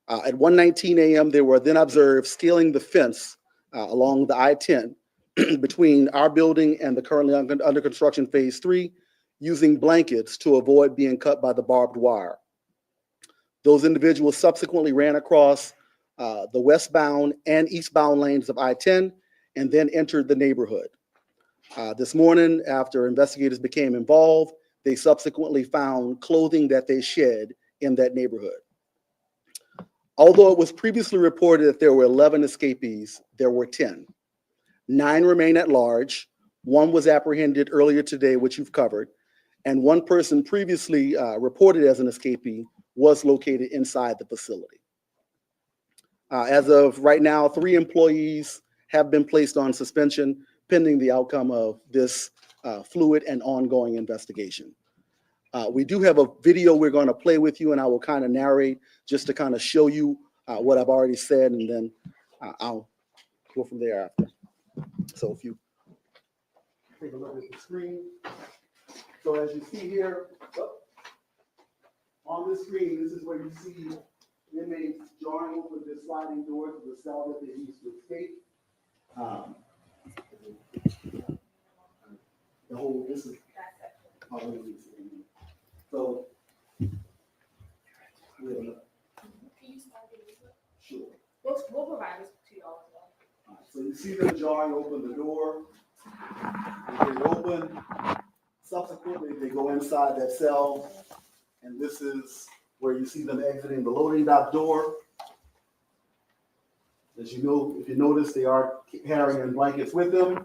At 1:19 a.m., they were then observed scaling the fence along the I-10 between our building and the currently under construction phase 3, using blankets to avoid being cut by the barbed wire. Those individuals subsequently ran across the westbound and eastbound lanes of I-10 and then entered the neighborhood. This morning, after investigators became involved, they subsequently found clothing that they shed in that neighborhood. Although it was previously reported that there were 11 escapees, there were 10. 9 remain at large. 1 was apprehended earlier today, which you've covered, and 1 person previously reported as an escapee was located inside the facility. As of right now, 3 employees have been placed on suspension pending the outcome of this fluid and ongoing investigation. We do have a video we're going to play with you, and I will kind of narrate just to kind of show you what I've already said, and then I'll go from there after. So if you take a look at the screen. So as you see here, on the screen, this is where you see inmates jarring open this sliding door to the cell that they used to escape. The whole, this is how it is. So, sure. We'll provide this to y'all as well. So you see them jarring open the door. They open. Subsequently, they go inside that cell, and this is where you see them exiting the loading dock door. As you know, if you notice, they are carrying blankets with them.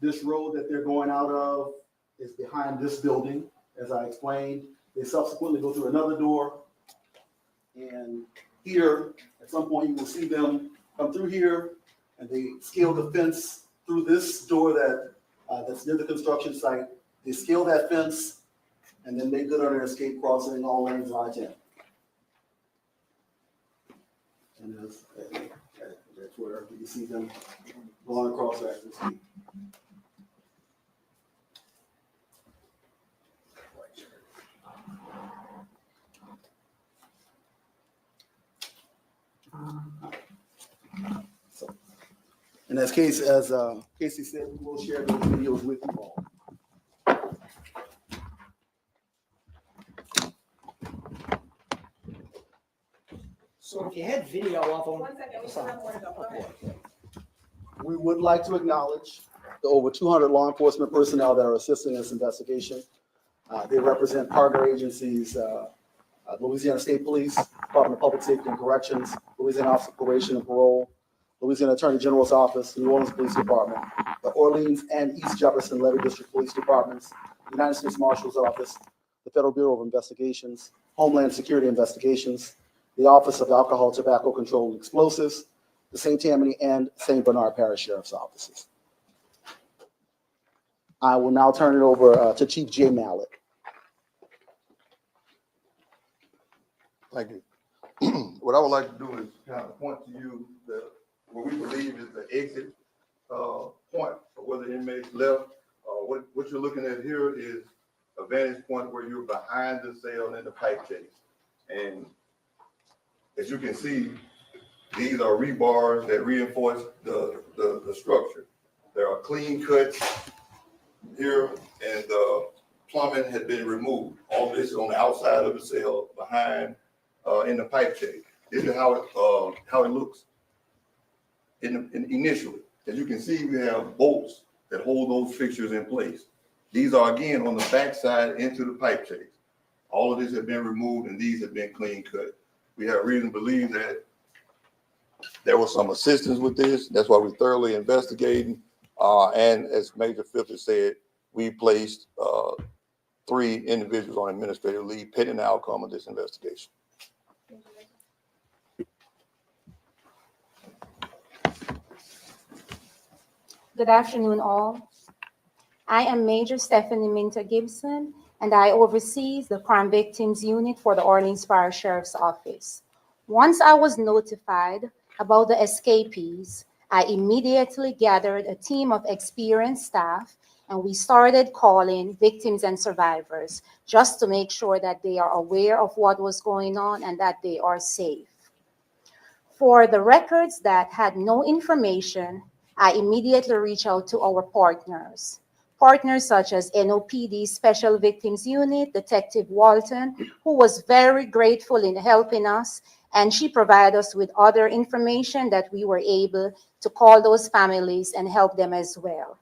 This road that they're going out of is behind this building, as I explained. They subsequently go through another door. And here, at some point, you will see them come through here, and they scale the fence through this door that's near the construction site. They scale that fence, and then they go on their escape crossing all lanes of I-10. And that's where you see them going across that escape. So, in this case, as Casey said, we will share those videos with you all. So if you had video of them. 1 second, we still have more to go. Go ahead. We would like to acknowledge the over 200 law enforcement personnel that are assisting in this investigation. They represent partner agencies, Louisiana State Police, Department of Public Safety and Corrections, Louisiana Office of Probation and Parole, Louisiana Attorney General's Office, New Orleans Police Department, the Orleans and East Jefferson Levy District Police Departments, the United States Marshal's Office, the Federal Bureau of Investigations, Homeland Security Investigations, the Office of Alcohol, Tobacco Control, and Explosives, the St. Tammany and St. Bernard Parish Sheriff's Offices. I will now turn it over to Chief Jay Malik. Thank you. What I would like to do is kind of point to you what we believe is the exit point of where the inmates left. What you're looking at here is a vantage point where you're behind the cell in the pipe chase. And as you can see, these are rebars that reinforce the structure. There are clean cuts here, and the plumbing had been removed. All this is on the outside of the cell behind in the pipe chase. This is how it looks initially. As you can see, we have bolts that hold those fixtures in place. These are again on the back side into the pipe chase. All of this has been removed, and these have been clean cut. We have reason to believe that there was some assistance with this. That's why we're thoroughly investigating. And as Major Phipps said, we placed 3 individuals on administrative leave pending the outcome of this investigation. Good afternoon, all. I am Major Stephanie Minter Gibson, and I oversee the Crime Victims Unit for the Orleans Parish Sheriff's Office. Once I was notified about the escapees, I immediately gathered a team of experienced staff, and we started calling victims and survivors just to make sure that they are aware of what was going on and that they are safe. For the records that had no information, I immediately reached out to our partners such as NOPD Special Victims Unit, Detective Walton, who was very grateful in helping us, and she provided us with other information that we were able to call those families and help them as well.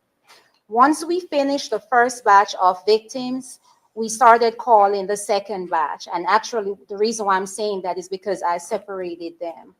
Once we finished the first batch of victims, we started calling the second batch. And actually, the reason why I'm saying that is because I separated them.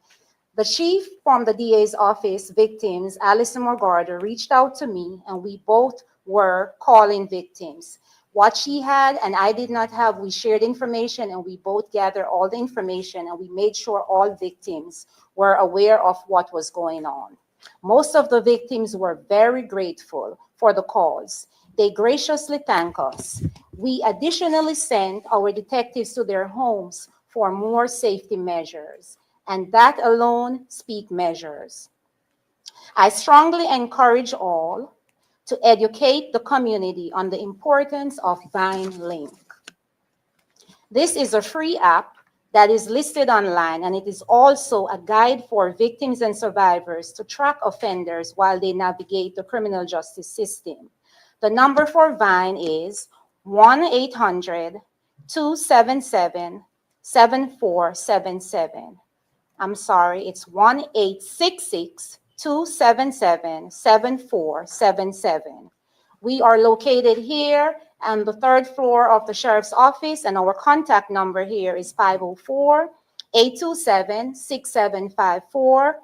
The chief from the DA's office, victims, Alison Morgarder, reached out to me, and we both were calling victims. What she had and I did not have, we shared information, and we both gathered all the information, and we made sure all victims were aware of what was going on. Most of the victims were very grateful for the calls. They graciously thanked us. We additionally sent our detectives to their homes for more safety measures, and that alone speaks measures. I strongly encourage all to educate the community on the importance of Vine Link. This is a free app that is listed online, and it is also a guide for victims and survivors to track offenders while they navigate the criminal justice system. The number for Vine is 1-800-277-7477. I'm sorry, it's 1-866-277-7477. We are located here on the 3rd floor of the Sheriff's Office, and our contact number here is 504-827-6754,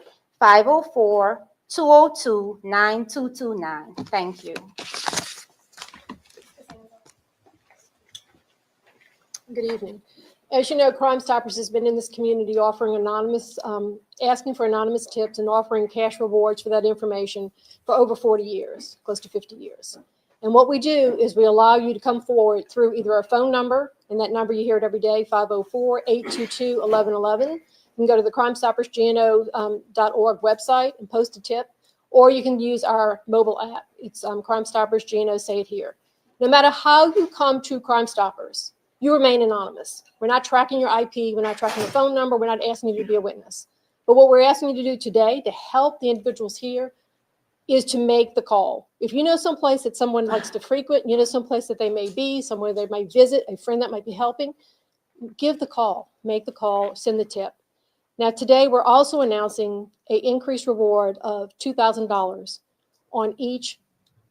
504-202-9229. Thank you. Good evening. As you know, Crime Stoppers has been in this community offering anonymous, asking for anonymous tips and offering cash rewards for that information for over 40 years, close to 50 years. And what we do is we allow you to come forward through either a phone number, and that number you hear it every day, 504-822-1111. You can go to the crimestoppersgno.org website and post a tip, or you can use our mobile app. It's Crime Stoppers GNO Say It Here. No matter how you come to Crime Stoppers, you remain anonymous. We're not tracking your IP. We're not tracking your phone number. We're not asking you to be a witness. But what we're asking you to do today to help the individuals here is to make the call. If you know someplace that someone likes to frequent, you know someplace that they may be, somewhere they might visit, a friend that might be helping, give the call, make the call, send the tip. Now today we're also announcing an increased reward of $2,000 on each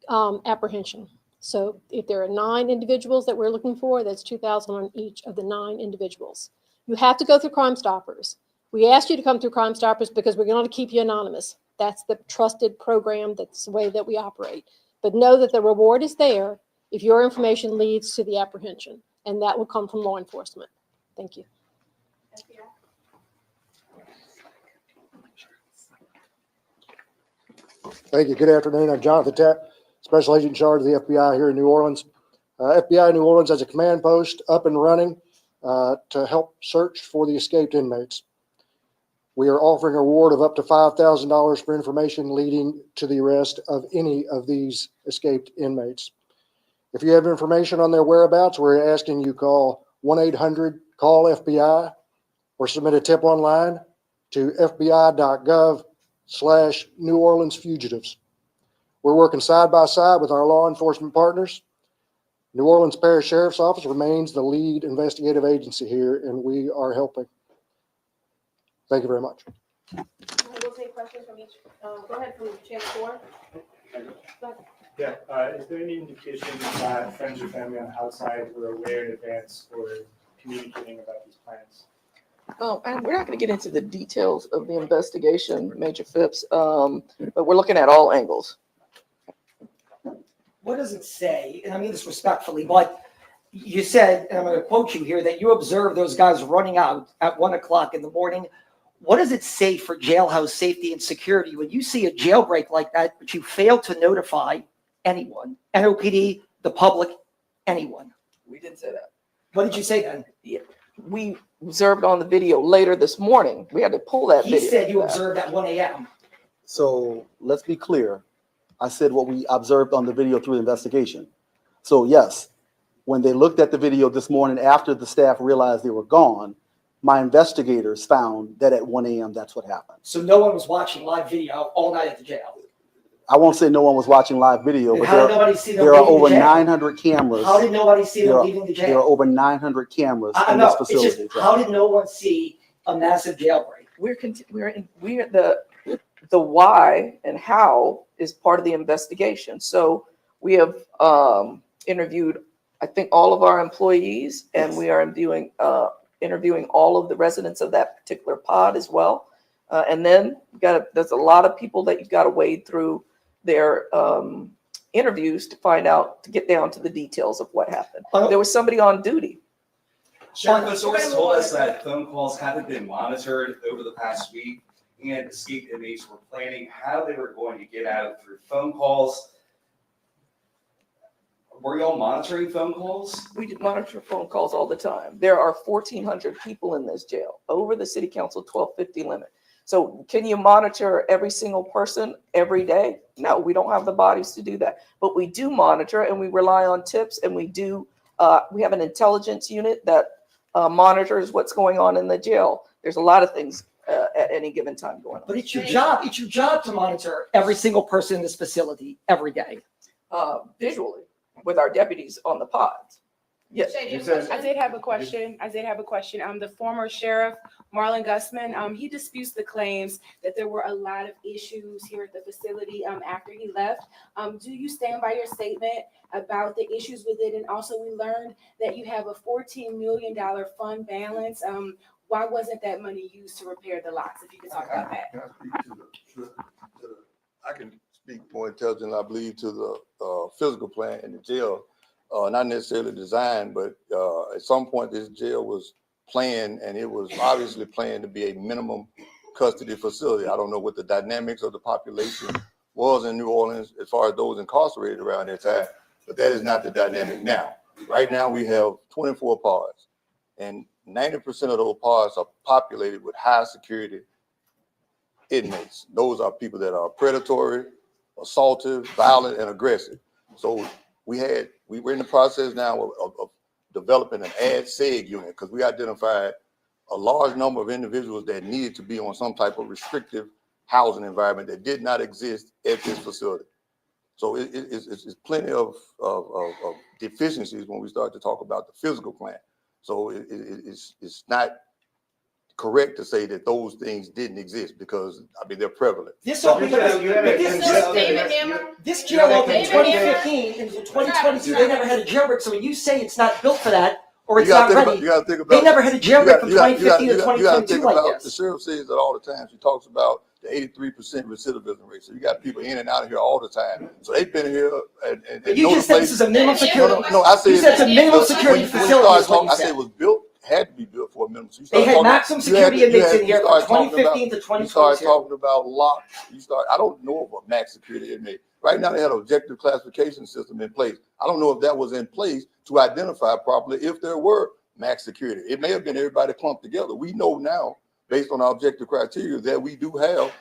apprehension. So if there are 9 individuals that we're looking for, that's $2,000 on each of the 9 individuals. You have to go through Crime Stoppers. We asked you to come through Crime Stoppers because we're going to keep you anonymous. That's the trusted program. That's the way that we operate. But know that the reward is there if your information leads to the apprehension, and that will come from law enforcement. Thank you. Thank you. Good afternoon. I'm Jonathan Tapp, Special Agent in charge of the FBI here in New Orleans. FBI New Orleans has a command post up and running to help search for the escaped inmates. We are offering a reward of up to $5,000 for information leading to the arrest of any of these escaped inmates. If you have information on their whereabouts, we're asking you call 1-800-CALL-FBI or submit a tip online to fbi.gov/New Orleans fugitives. We're working side by side with our law enforcement partners. New Orleans Parish Sheriff's Office remains the lead investigative agency here, and we are helping. Thank you very much. We'll take questions from each. Go ahead from channel 4. Yeah, is there any indication that friends or family on the outside were aware in advance or communicating about these plans? And we're not going to get into the details of the investigation, Major Phipps, but we're looking at all angles. what does it say? And I mean this respectfully, but you said, and I'm going to quote you here, that you observed those guys running out at 1 o'clock in the morning. What does it say for jailhouse safety and security when you see a jailbreak like that, but you fail to notify anyone, NOPD, the public, anyone? We didn't say that. What did you say then? Yeah, we observed on the video later this morning. We had to pull that He video. said you observed at 1 a.m. So let's be clear. I said what we observed on the video through the investigation. So yes, when they looked at the video this morning after the staff realized they were gone, my investigators found that at 1 a.m. that's what happened. So no one was watching live video all night at the jail. I won't say no one was watching live video, And but how did nobody see them there are leaving the over jail? 900 cameras. How did nobody see them There are- leaving the jail? There are over 900 cameras I in know. this It's facility. just, how did no one see a massive jailbreak? We're the why and how is part of the investigation. So we have interviewed, I think, all of our employees, and we are interviewing all of the residents of that particular pod as well. And then there's a lot of people that you've got to wade through their interviews to find out, to get down to the details of what happened. There was somebody on duty. Sheriff, the source told us that phone calls haven't been monitored over the past week, and escaped inmates were planning how they were going to get out through phone calls. Were y'all monitoring phone calls? We monitor phone calls all the time. There are 1,400 people in this jail, over the city council 1250 limit. So can you monitor every single person every day? No, we don't have the bodies to do that. But we do monitor, and we rely on tips, and we have an intelligence unit that monitors what's going on in the jail. There's a lot of things at any given time going on. But it's your job. It's your job to monitor every single person in this facility every day. Visually, with our deputies on the pods. Yes. I did have a question. The former sheriff, Marlon Gusman, he disputes the claims that there were a lot of issues here at the facility after he left. Do you stand by your statement about the issues with it? And also, we learned that you have a $14 million fund balance. Why wasn't that money used to repair the locks? If you could talk about that. I can speak more intelligently, I believe, to the physical plant in the jail. Not necessarily designed, but at some point this jail was planned, and it was obviously planned to be a minimum custody facility. I don't know what the dynamics of the population was in New Orleans as far as those incarcerated around that time, but that is not the dynamic now. Right now we have 24 pods, and 90% of those pods are populated with high security inmates. Those are people that are predatory, assaultive, violent, and aggressive. So we're in the process now of developing an ad-seg unit, because we identified a large number of individuals that needed to be on some type of restrictive housing environment that did not exist at this facility. So it's plenty of deficiencies when we start to talk about the physical plant. So it's not correct to say that those things didn't exist, because I mean they're prevalent. This jail opened in 2015 into 2022. They never had a jailbreak. So when you say it's not built for that or it's not ready, they never had a jailbreak from 2015 to 2022 like this. The sheriff says that all the time. She talks about the 83% recidivism rate. So you got people in and out of here all the time. So they've been here and you just said this is a minimum security. No, I said you said it's a minimum security facility. I said it was built. Had to be built for a minimum. So they had maximum security inmates in here from 2015 to 2022. You start talking about locks. I don't know of a max security inmate. Right now they had an objective classification system in place. I don't know if that was in place to identify properly if there were max security. It may have been everybody clumped together. We know now, based on our objective criteria, that we do have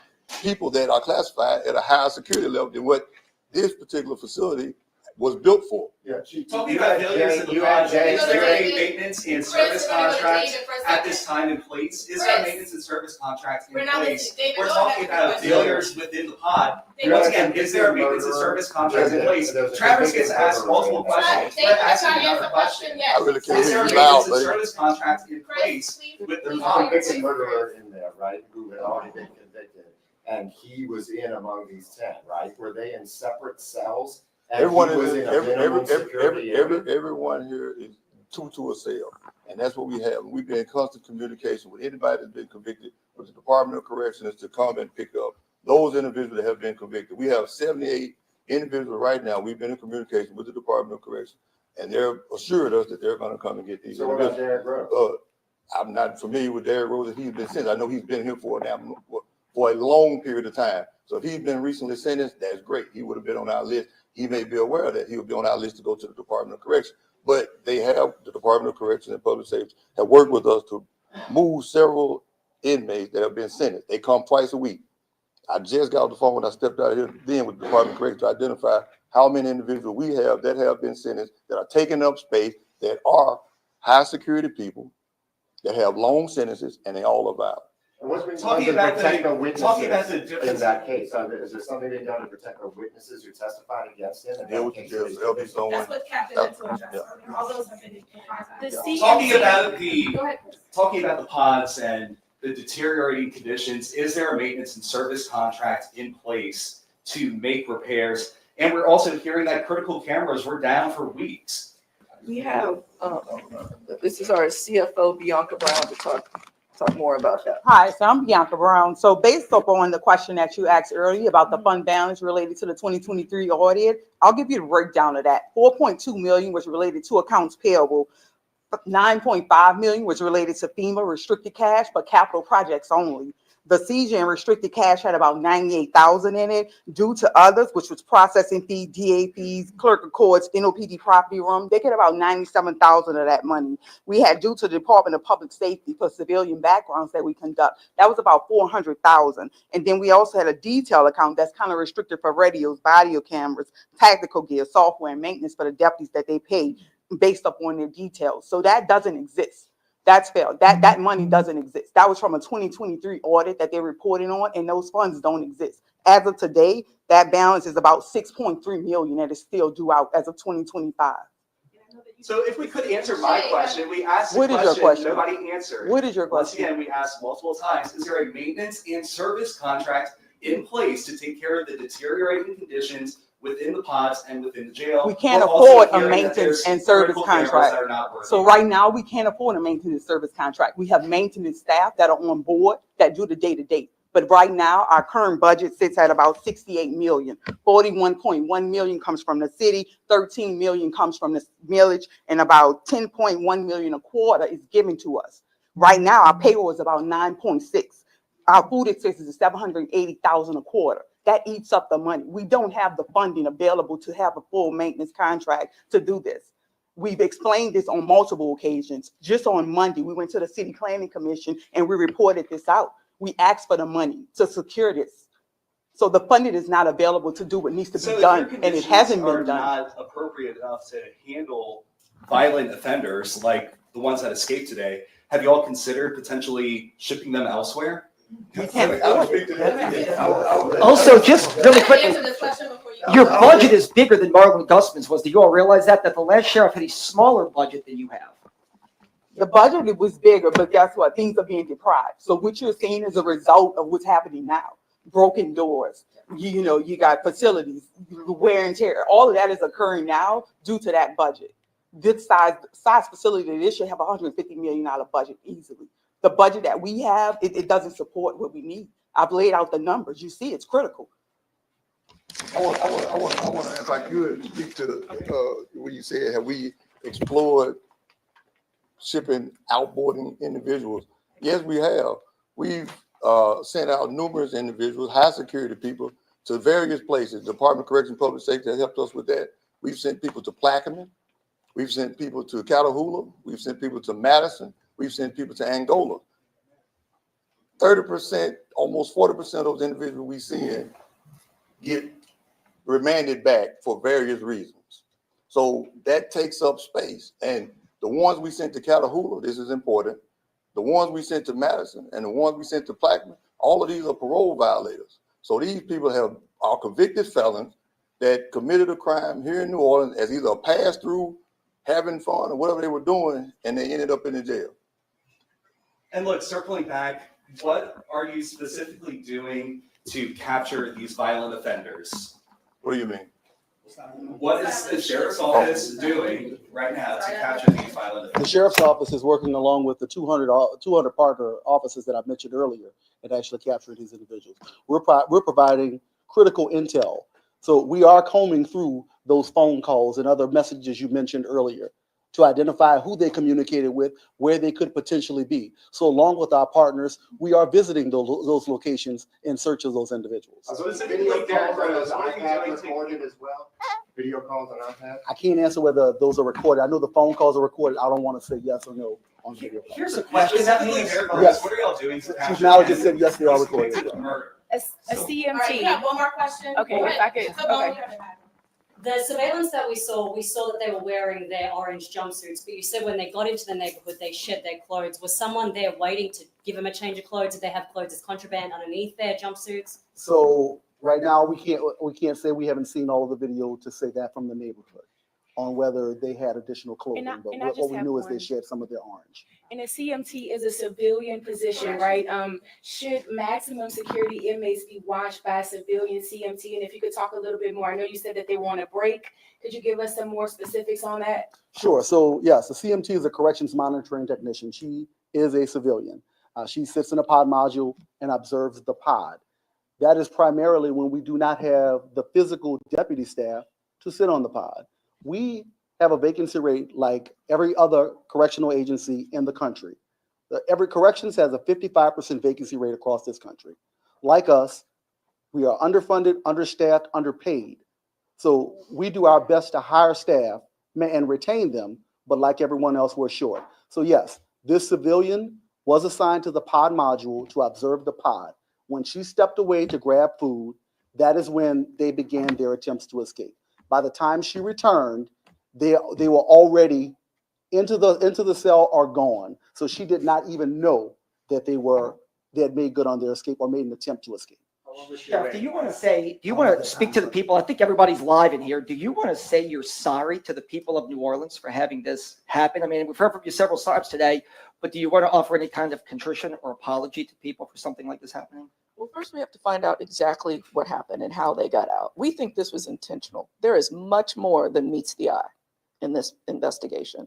people that are classified at a higher security level than what this particular facility was built for. Yeah, talking about failures in the project, is there a maintenance and service contract at this time in place? Is there a maintenance and service contract in place? We're talking about failures within the pod. Once again, is there a maintenance and service contract in place? Travis gets asked multiple questions. Let ask him another question. I really can't Is there hear a you loud, maintenance and buddy. service contract in place with the There's a pod? convicted murderer in there, right, who had already been convicted, and he was in among these 10, right? Were they in separate cells? And Everyone he was in a minimum security area? everyone here is two to a cell, and that's what we have. We've been in constant communication with anybody that's been convicted with the Department of Corrections to come and pick up those individuals that have been convicted. We have 78 individuals right now, we've been in communication with the Department of Correction, and they're assured us that they're gonna come and get these So what about individuals. Derrick Rose? I'm not familiar with Derrick Rose, if he's been sentenced. I know he's been here for a long period of time. So if he's been recently sentenced, that's great. He would have been on our list. He may be aware of that. He would be on our list to go to the Department of Correction. But the Department of Correction and Public Safety have worked with us to move several inmates that have been sentenced. They come twice a week. I just got off the phone when I stepped out of here then with the Department of Correction to identify how many individuals we have that have been sentenced, that are taking up space, that are high security people, that have long sentences, and they all are violent. And what's been done Talking to about protect the- the witnesses talking about the in difference- that case? Is there something being done to protect the witnesses who testified against him? There'll be someone. That's what Captain had to address earlier. All those have been in contact. The Talking about Go ahead, Chris. talking about the pods and the deteriorating conditions, is there a maintenance and service contract in place to make repairs? And we're also hearing that critical cameras were down for weeks. We have, this is our CFO, Bianca Brown, to talk more about that. Hi, so I'm Bianca Brown. So based upon the question that you asked earlier about the fund balance related to the 2023 audit, I'll give you the breakdown of that. 4.2 million was related to accounts payable. 9.5 million was related to FEMA restricted cash, but capital projects only. The CJ restricted cash had about 98,000 in it due to others, which was processing fee, DAPs, clerk of courts, NOPD property room. They get about 97,000 of that money. We had due to the Department of Public Safety for civilian backgrounds that we conduct. That was about 400,000. And then we also had a detail account that's kind of restricted for radios, video cameras, tactical gear, software, and maintenance for the deputies that they pay based upon their details. So that doesn't exist. That's failed. That money doesn't exist. That was from a 2023 audit that they're reporting on, and those funds don't exist. As of today, that balance is about 6.3 million that is still due out as of 2025. So if we could answer my question, we asked What the is your question? nobody answered. What is your Once question? again, we asked multiple times, is there a maintenance and service contract in place to take care of the deteriorating conditions within the pods and within the jail? We can't We're also afford a hearing that maintenance there's and service critical cameras contract. that are not working. So right now, we can't afford a maintenance service contract. We have maintenance staff that are on board that do the day-to-day. But right now, our current budget sits at about 68 million. 41.1 million comes from the city, 13 million comes from the millage, and about 10.1 million a quarter is given to us. Right now, our payroll is about 9.6. Our food expenses is 780,000 a quarter. That eats up the money. We don't have the funding available to have a full maintenance contract to do this. We've explained this on multiple occasions. Just on Monday, we went to the City Planning Commission and we reported this out. We asked for the money to secure this. So the funding is not available to do what needs to be done, and it hasn't been done. Not appropriate enough to handle violent offenders like the ones that escaped today. Have you all considered potentially shipping them elsewhere? Also, just really quickly, your budget is bigger than Marlon Gusman's was. Do you all realize that the last sheriff had a smaller budget than you have? The budget was bigger, but guess what? Things are being deprived. So what you're seeing is a result of what's happening now. Broken doors, you got facilities, wear and tear. All of that is occurring now due to that budget. This size facility, this should have a $150 million budget easily. The budget that we have, it doesn't support what we need. I've laid out the numbers. You see, it's critical. I want, if I could, speak to what you said. Have we explored shipping outboarding individuals? Yes, we have. We've sent out numerous individuals, high security people, to various places. Department of Correction and Public Safety has helped us with that. We've sent people to Plaquemine. We've sent people to Catahoula. We've sent people to Madison. We've sent people to Angola. 30%, almost 40% of those individuals we send get remanded back for various reasons. So that takes up space. And the ones we sent to Catahoula, this is important, the ones we sent to Madison and the ones we sent to Plaquemine, all of these are parole violators. So these people are convicted felons that committed a crime here in New Orleans as either a pass-through, having fun, or whatever they were doing, and they ended up in the jail. And look, circling back, what are you specifically doing to capture these violent offenders? What do you mean? What is the sheriff's office doing right now to capture these violent offenders? The sheriff's office is working along with the 200 partner offices that I mentioned earlier and actually capturing these individuals. We're providing critical intel So we are combing through those phone calls and other messages you mentioned earlier to identify who they communicated with, where they could potentially be. So along with our partners, we are visiting those locations in search of those individuals. Video calls on those iPads recorded as well? Video calls on iPads? I can't answer whether those are recorded. I know the phone calls are recorded. I don't want to say yes or no on video calls. Here's a question that means, Yes. What are y'all doing to She's now just said yes, they are recorded. A CMT. All right, you have one more question? Okay, Go if ahead. I could, So go okay. ahead. The surveillance that we saw that they were wearing their orange jumpsuits, but you said when they got into the neighborhood, they shed their clothes. Was someone there waiting to give them a change of clothes? Did they have clothes as contraband underneath their jumpsuits? So right now, we can't say we haven't seen all of the video to say that from the neighborhood on whether they had additional clothing. But what we knew is they shed some of their orange. And a CMT is a civilian position, right? Should maximum security inmates be watched by a civilian CMT? And if you could talk a little bit more, I know you said that they were on a break. Could you give us some more specifics on that? Sure. So yes, the CMT is a corrections monitoring technician. She is a civilian. She sits in a pod module and observes the pod. That is primarily when we do not have the physical deputy staff to sit on the pod. We have a vacancy rate like every other correctional agency in the country. Every corrections has a 55% vacancy rate across this country. Like us, we are underfunded, understaffed, underpaid. So we do our best to hire staff and retain them, but like everyone else, we're short. So yes, this civilian was assigned to the pod module to observe the pod. When she stepped away to grab food, that is when they began their attempts to escape. By the time she returned, they were already into the cell or gone. So she did not even know that they had made good on their escape or made an attempt to escape. Sheriff, do you want to speak to the people? I think everybody's live in here. Do you want to say you're sorry to the people of New Orleans for having this happen? I mean, we've heard from you several times today, but do you want to offer any kind of contrition or apology to people for something like this happening? Well, first we have to find out exactly what happened and how they got out. We think this was intentional. There is much more than meets the eye in this investigation.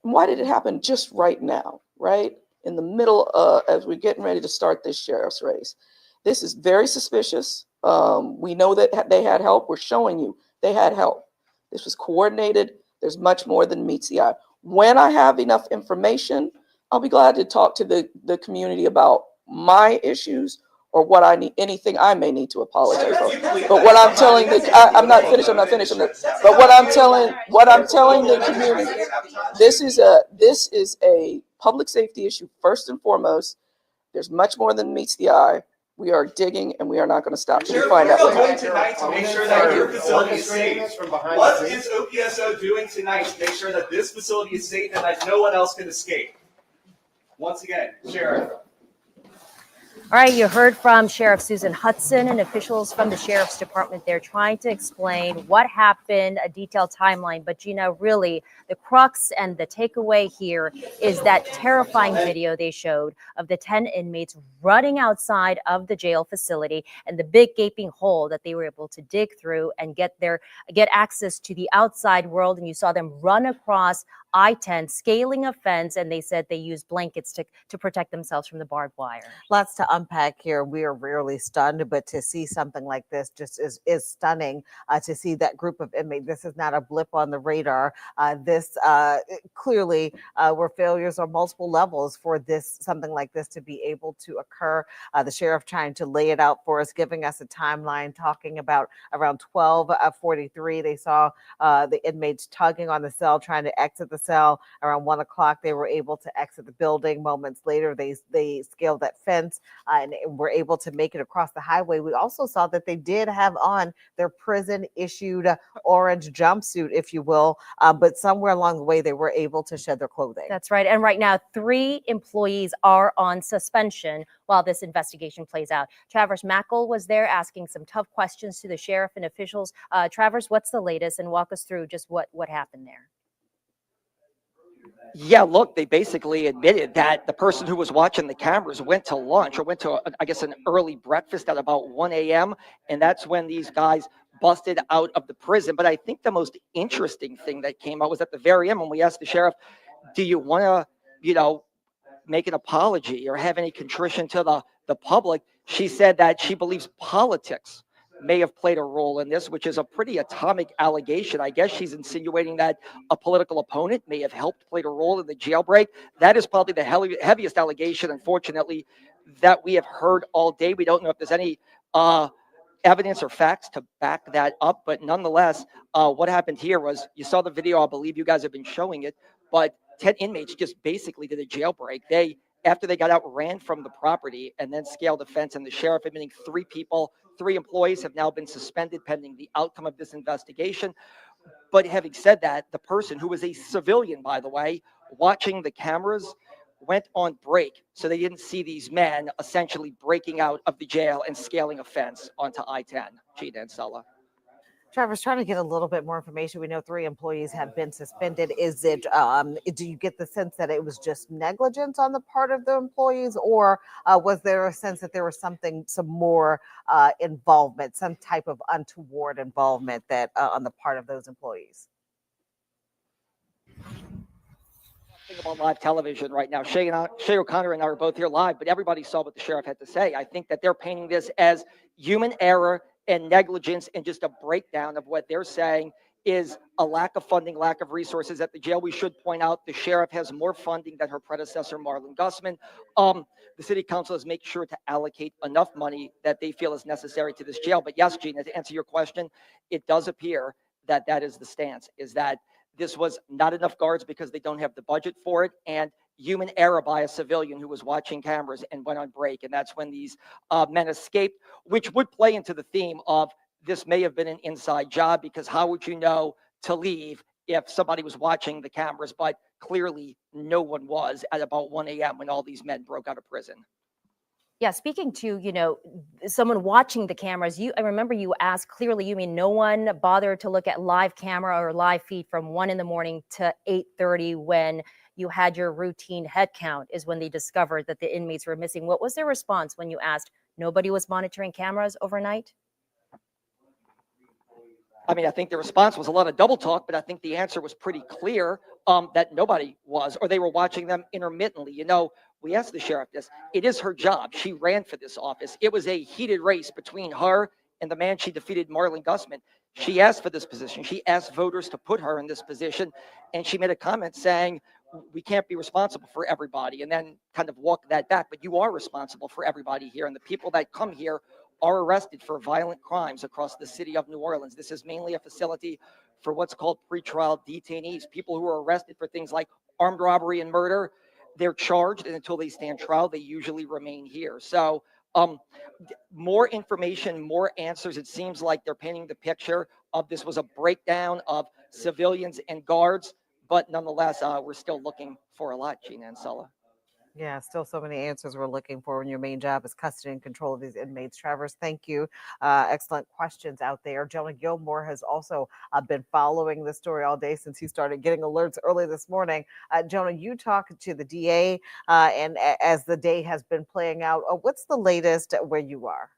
And why did it happen just right now, right? In the middle as we're getting ready to start this sheriff's race. This is very suspicious. We know that they had help. We're showing you they had help. This was coordinated. There's much more than meets the eye. When I have enough information, I'll be glad to talk to the community about my issues or what I need, anything I may need to apologize for. But what I'm telling I'm not finished. But what I'm telling the community, this is a public safety issue first and foremost. There's much more than meets the eye. We are digging and we are not going to stop until we find out what happened. Tonight to make sure that your facility is safe. What is OPSO doing tonight to make sure that this facility is safe and that no one else can escape? Once again, Sheriff. All right, you heard from Sheriff Susan Hudson and officials from the Sheriff's Department. They're trying to explain what happened, a detailed timeline. But Gina, really, the crux and the takeaway here is that terrifying video they showed of the 10 inmates running outside of the jail facility and the big gaping hole that they were able to dig through and get access to the outside world. And you saw them run across I-10, scaling a fence, and they said they used blankets to protect themselves from the barbed wire. Lots to unpack here. We are rarely stunned, but to see something like this just is stunning. To see that group of inmates, this is not a blip on the radar. This clearly were failures on multiple levels for something like this to be able to occur. The sheriff trying to lay it out for us, giving us a timeline, talking about around 12:43. They saw the inmates tugging on the cell, trying to exit the cell. Around 1 o'clock, they were able to exit the building. Moments later, they scaled that fence and were able to make it across the highway. We also saw that they did have on their prison-issued orange jumpsuit, if you will, but somewhere along the way, they were able to shed their clothing. That's right. And right now, 3 employees are on suspension while this investigation plays out. Travers Mackle was there asking some tough questions to the sheriff and officials. Travers, what's the latest? And walk us through just what happened there. Yeah, look, they basically admitted that the person who was watching the cameras went to lunch or went to, I guess, an early breakfast at about 1 a.m. And that's when these guys busted out of the prison. But I think the most interesting thing that came out was at the very end when we asked the sheriff, do you want to, make an apology or have any contrition to the public? She said that she believes politics may have played a role in this, which is a pretty atomic allegation. I guess she's insinuating that a political opponent may have helped played a role in the jailbreak. That is probably the heaviest allegation, unfortunately, that we have heard all day. We don't know if there's any evidence or facts to back that up, but nonetheless, what happened here was, you saw the video, I believe you guys have been showing it, but 10 inmates just basically did a jailbreak. They, after they got out, ran from the property and then scaled the fence, and the sheriff admitting 3 employees have now been suspended pending the outcome of this investigation. But having said that, the person, who was a civilian, by the way, watching the cameras, went on break, so they didn't see these men essentially breaking out of the jail and scaling a fence onto I-10. Gina and Sulla. Trevor's trying to get a little bit more information. We know 3 employees have been suspended. Is it, do you get the sense that it was just negligence on the part of the employees, or was there a sense that there was some more involvement, some type of untoward involvement that on the part of those employees? About live television right now. Shay O'Connor and I are both here live, but everybody saw what the sheriff had to say. I think that they're painting this as human error and negligence, and just a breakdown of what they're saying is a lack of funding, lack of resources at the jail. We should point out the sheriff has more funding than her predecessor, Marlon Gusman. The city council has made sure to allocate enough money that they feel is necessary to this jail. But yes, Gina, to answer your question, it does appear that that is the stance, is that this was not enough guards because they don't have the budget for it, and human error by a civilian who was watching cameras and went on break. And that's when these men escaped, which would play into the theme of this may have been an inside job, because how would you know to leave if somebody was watching the cameras? But clearly no one was at about 1 a.m. when all these men broke out of prison. Yeah, speaking to, someone watching the cameras, I remember you asked clearly, you mean no one bothered to look at live camera or live feed from 1 a.m. to 8:30 when you had your routine head count, is when they discovered that the inmates were missing. What was their response when you asked? Nobody was monitoring cameras overnight? I mean, I think the response was a lot of double talk, but I think the answer was pretty clear, that nobody was, or they were watching them intermittently. We asked the sheriff this. It is her job. She ran for this office. It was a heated race between her and the man she defeated, Marlon Gusman. She asked for this position. She asked voters to put her in this position, and she made a comment saying, we can't be responsible for everybody, and then kind of walk that back. But you are responsible for everybody here, and the people that come here are arrested for violent crimes across the city of New Orleans. This is mainly a facility for what's called pretrial detainees, people who are arrested for things like armed robbery and murder. They're charged, and until they stand trial, they usually remain here. So more information, more answers. It seems like they're painting the picture of this was a breakdown of civilians and guards, but nonetheless, we're still looking for a lot, Gina and Sulla. Yeah, still so many answers we're looking for when your main job is custody and control of these inmates. Travers, thank you. Excellent questions out there. Jonah Gilmore has also been following the story all day since he started getting alerts early this morning. Jonah, you talked to the DA, and as the day has been playing out, what's the latest where you are?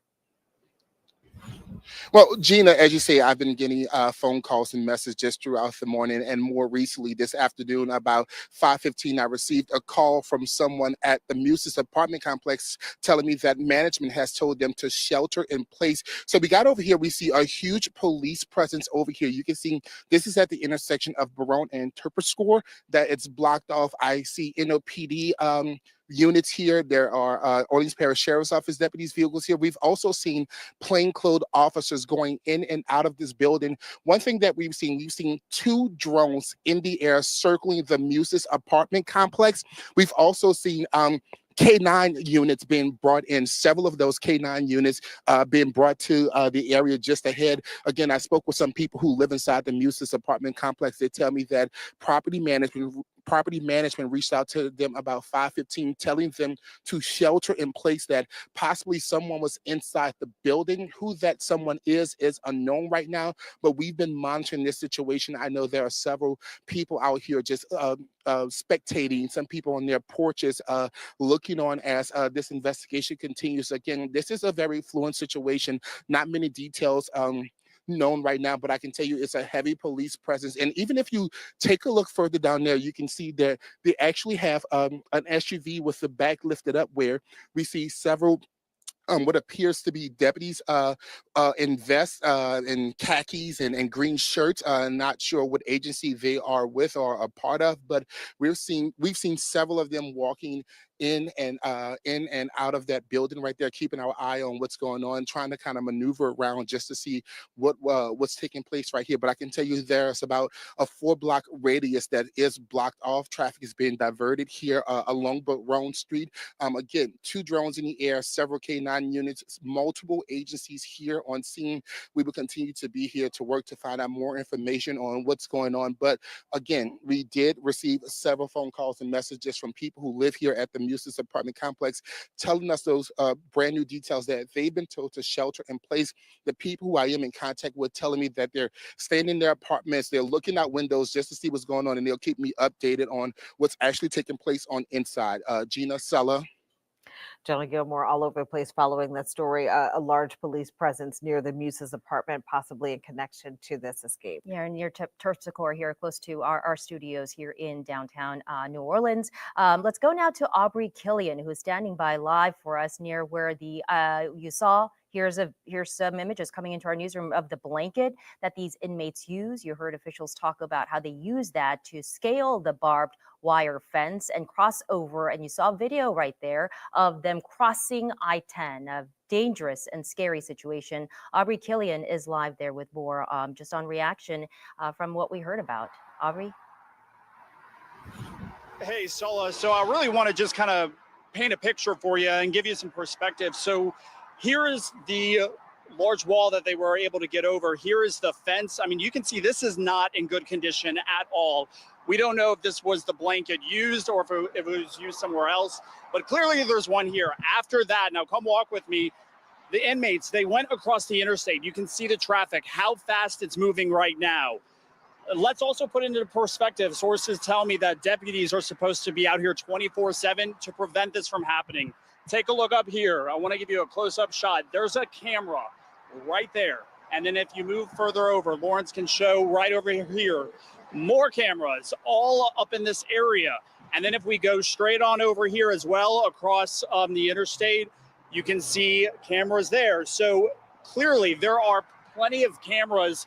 Well, Gina, as you say, I've been getting phone calls and messages throughout the morning, and more recently this afternoon, about 5:15, I received a call from someone at the Muses apartment complex telling me that management has told them to shelter in place. So we got over here, we see a huge police presence over here. You can see this is at the intersection of Barone and Terperscore, that it's blocked off. I see NOPD units here. There are Orleans Parish Sheriff's Office deputies' vehicles here. We've also seen plainclothes officers going in and out of this building. One thing that we've seen 2 drones in the air circling the Muses apartment complex. We've also seen K9 units being brought in, several of those K9 units being brought to the area just ahead. Again, I spoke with some people who live inside the Muses apartment complex. They tell me that property management reached out to them about 5:15, telling them to shelter in place, that possibly someone was inside the building. Who that someone is unknown right now, but we've been monitoring this situation. I know there are several people out here just spectating, some people on their porches looking on as this investigation continues. Again, this is a very fluid situation. Not many details known right now, but I can tell you it's a heavy police presence. And even if you take a look further down there, you can see that they actually have an SUV with the back lifted up, where we see several what appears to be deputies in vests, in khakis and green shirts. Not sure what agency they are with or a part of, but we've seen several of them walking in and out of that building right there, keeping our eye on what's going on, trying to kind of maneuver around just to see what's taking place right here. But I can tell you there's about a 4-block radius that is blocked off. Traffic is being diverted here along Barone Street. Again, 2 drones in the air, several K9 units, multiple agencies here on scene. We will continue to be here to work to find out more information on what's going on. But again, we did receive several phone calls and messages from people who live here at the Musis apartment complex, telling us those brand new details that they've been told to shelter in place. The people who I am in contact with telling me that they're staying in their apartments, they're looking out windows just to see what's going on, and they'll keep me updated on what's actually taking place on inside. Gina, Sella. Jenna Gilmore all over the place following that story. A large police presence near the Muses apartment, possibly in connection to this escape. Yeah, near Terpsichore here, close to our studios here in downtown New Orleans. Let's go now to Aubrey Killian, who is standing by live for us near where the you saw. Here's some images coming into our newsroom of the blanket that these inmates use. You heard officials talk about how they use that to scale the barbed wire fence and cross over. And you saw a video right there of them crossing I-10, a dangerous and scary situation. Aubrey Killian is live there with more just on reaction from what we heard about. Aubrey? Hey, Sola. So I really want to just kind of paint a picture for you and give you some perspective. So here is the large wall that they were able to get over. Here is the fence. I mean, you can see this is not in good condition at all. We don't know if this was the blanket used or if it was used somewhere else, but clearly there's one here. After that, now come walk with me. The inmates, they went across the interstate. You can see the traffic, how fast it's moving right now. Let's also put into perspective, sources tell me that deputies are supposed to be out here 24/7 to prevent this from happening. Take a look up here. I want to give you a close-up shot. There's a camera right there. And then if you move further over, Lawrence can show right over here, more cameras all up in this area. And then if we go straight on over here as well across the interstate, you can see cameras there. So clearly there are plenty of cameras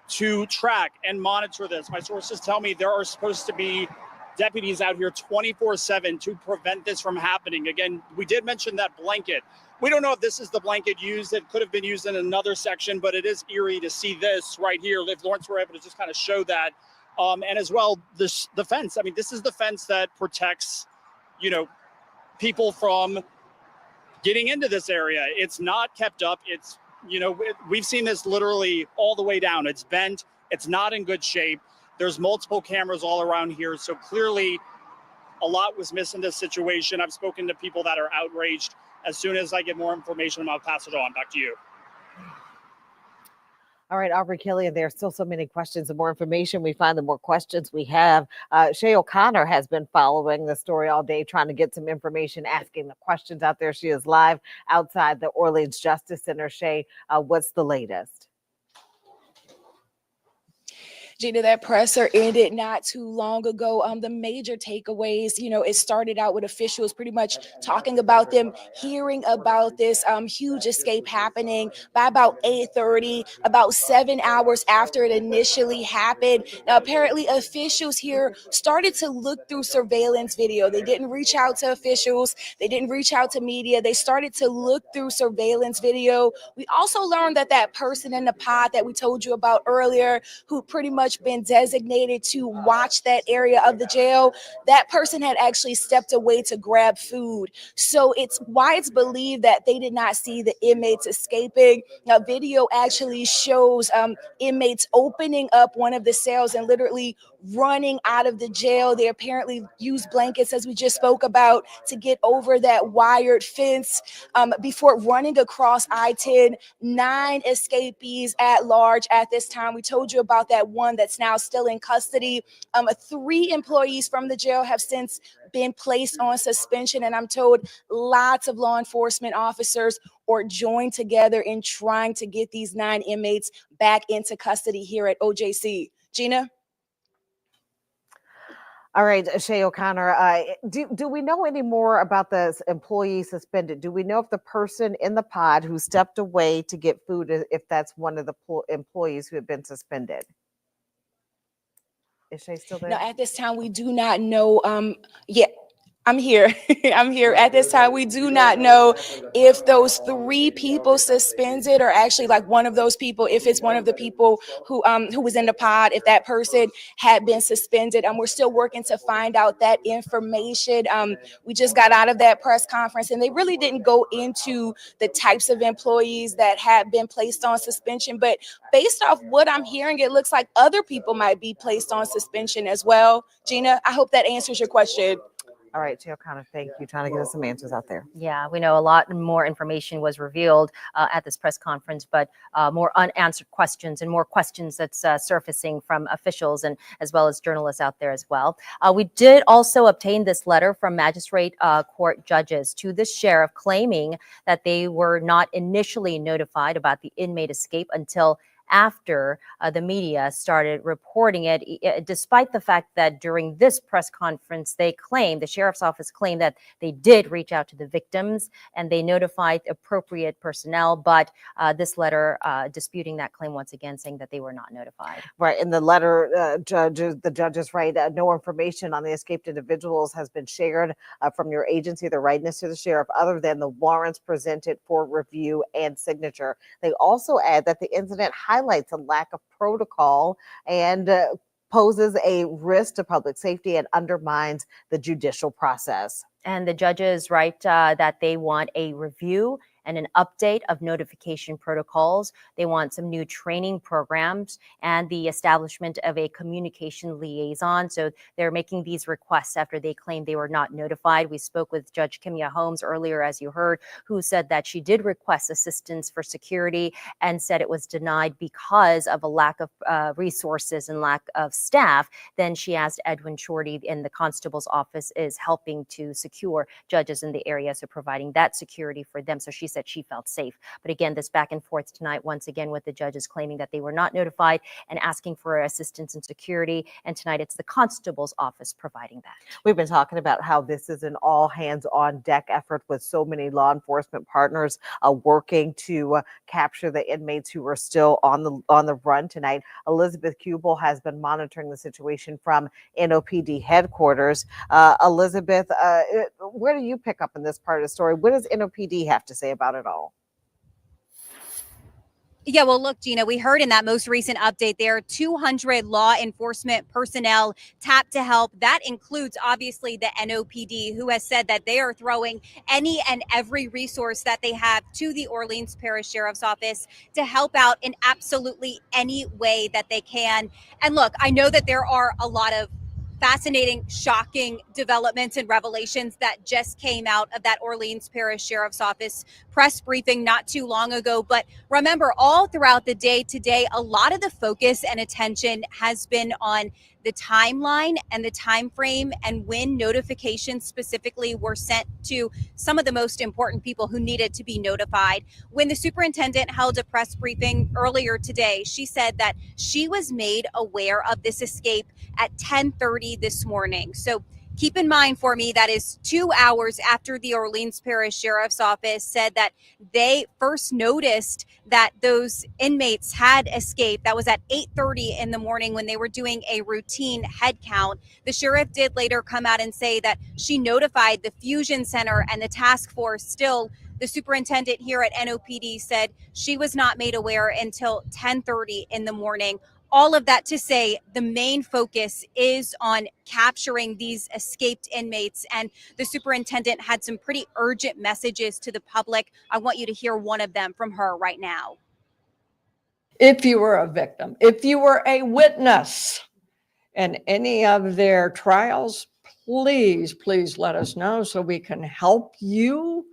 to track and monitor this. My sources tell me there are supposed to be deputies out here 24/7 to prevent this from happening. Again, we did mention that blanket. We don't know if this is the blanket used. It could have been used in another section, but it is eerie to see this right here. If Lawrence were able to just kind of show that. And as well, the fence. I mean, this is the fence that protects, people from getting into this area. It's not kept up. It's, we've seen this literally all the way down. It's bent. It's not in good shape. There's multiple cameras all around here. So clearly a lot was missed in this situation. I've spoken to people that are outraged. As soon as I get more information, I'll pass it on. Back to you. All right, Aubrey Killian, there are still so many questions. The more information we find, the more questions we have. Shay O'Connor has been following the story all day, trying to get some information, asking the questions out there. She is live outside the Orleans Justice Center. Shay, what's the latest? Gina, that presser ended not too long ago. The major takeaways, it started out with officials pretty much talking about them hearing about this huge escape happening by about 8:30, about 7 hours after it initially happened. Now, apparently officials here started to look through surveillance video. They didn't reach out to officials. They didn't reach out to media. They started to look through surveillance video. We also learned that person in the pod that we told you about earlier, who pretty much been designated to watch that area of the jail, that person had actually stepped away to grab food. So it's believed that they did not see the inmates escaping. Now, video actually shows inmates opening up one of the cells and literally running out of the jail. They apparently used blankets, as we just spoke about, to get over that wired fence before running across I-10. 9 escapees at large at this time. We told you about that one that's now still in custody. 3 employees from the jail have since been placed on suspension, and I'm told lots of law enforcement officers are joined together in trying to get these 9 inmates back into custody here at OJC. Gina? All right, Shay O'Connor, do we know any more about the employee suspended? Do we know if the person in the pod who stepped away to get food, if that's one of the employees who have been suspended? Is Shay still there? No, at this time, we do not know. Yeah, I'm here. I'm here. At this time, we do not know if those 3 people suspended are actually like one of those people, if it's one of the people who was in the pod, if that person had been suspended. We're still working to find out that information. We just got out of that press conference, and they really didn't go into the types of employees that had been placed on suspension. But based off what I'm hearing, it looks like other people might be placed on suspension as well. Gina, I hope that answers your question. All right, Shay O'Connor, thank you. Trying to get us some answers out there. Yeah, we know a lot more information was revealed at this press conference, but more unanswered questions and more questions that's surfacing from officials and as well as journalists out there as well. We did also obtain this letter from magistrate court judges to the sheriff claiming that they were not initially notified about the inmate escape until after the media started reporting it, despite the fact that during this press conference, the sheriff's office claimed that they did reach out to the victims and they notified appropriate personnel, but this letter disputing that claim once again, saying that they were not notified. Right, in the letter, the judges write, no information on the escaped individuals has been shared from your agency. They're writing this to the sheriff other than the warrants presented for review and signature. They also add that the incident highlights a lack of protocol and poses a risk to public safety and undermines the judicial process. And the judges write that they want a review and an update of notification protocols. They want some new training programs and the establishment of a communication liaison. So they're making these requests after they claimed they were not notified. We spoke with Judge Kimya Holmes earlier, as you heard, who said that she did request assistance for security and said it was denied because of a lack of resources and lack of staff. Then she asked Edwin Shorty in the constable's office is helping to secure judges in the area, so providing that security for them. So she said she felt safe. But again, this back and forth tonight, once again, with the judges claiming that they were not notified and asking for assistance and security. And tonight it's the constable's office providing that. We've been talking about how this is an all hands on deck effort with so many law enforcement partners working to capture the inmates who are still on the run tonight. Elizabeth Kubel has been monitoring the situation from NOPD headquarters. Elizabeth, where do you pick up in this part of the story? What does NOPD have to say about it all? Yeah, well, look, Gina, we heard in that most recent update there, 200 law enforcement personnel tapped to help. That includes, obviously, the NOPD, who has said that they are throwing any and every resource that they have to the Orleans Parish Sheriff's Office to help out in absolutely any way that they can. And look, I know that there are a lot of fascinating, shocking developments and revelations that just came out of that Orleans Parish Sheriff's Office press briefing not too long ago. But remember, all throughout the day today, a lot of the focus and attention has been on the timeline and the time frame and when notifications specifically were sent to some of the most important people who needed to be notified. When the superintendent held a press briefing earlier today, she said that she was made aware of this escape at 10:30 this morning. So keep in mind for me, that is 2 hours after the Orleans Parish Sheriff's Office said that they first noticed that those inmates had escaped. That was at 8:30 in the morning when they were doing a routine head count. The sheriff did later come out and say that she notified the Fusion Center and the task force. Still, the superintendent here at NOPD said she was not made aware until 10:30 in the morning. All of that to say, the main focus is on capturing these escaped inmates, and the superintendent had some pretty urgent messages to the public. I want you to hear one of them from her right now. If you were a victim, if you were a witness in any of their trials, please, please let us know so we can help you.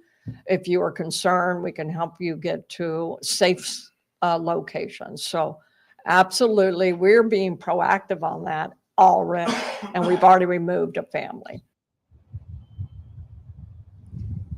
If you are concerned, we can help you get to safe locations. So absolutely, we're being proactive on that already, and we've already removed a family.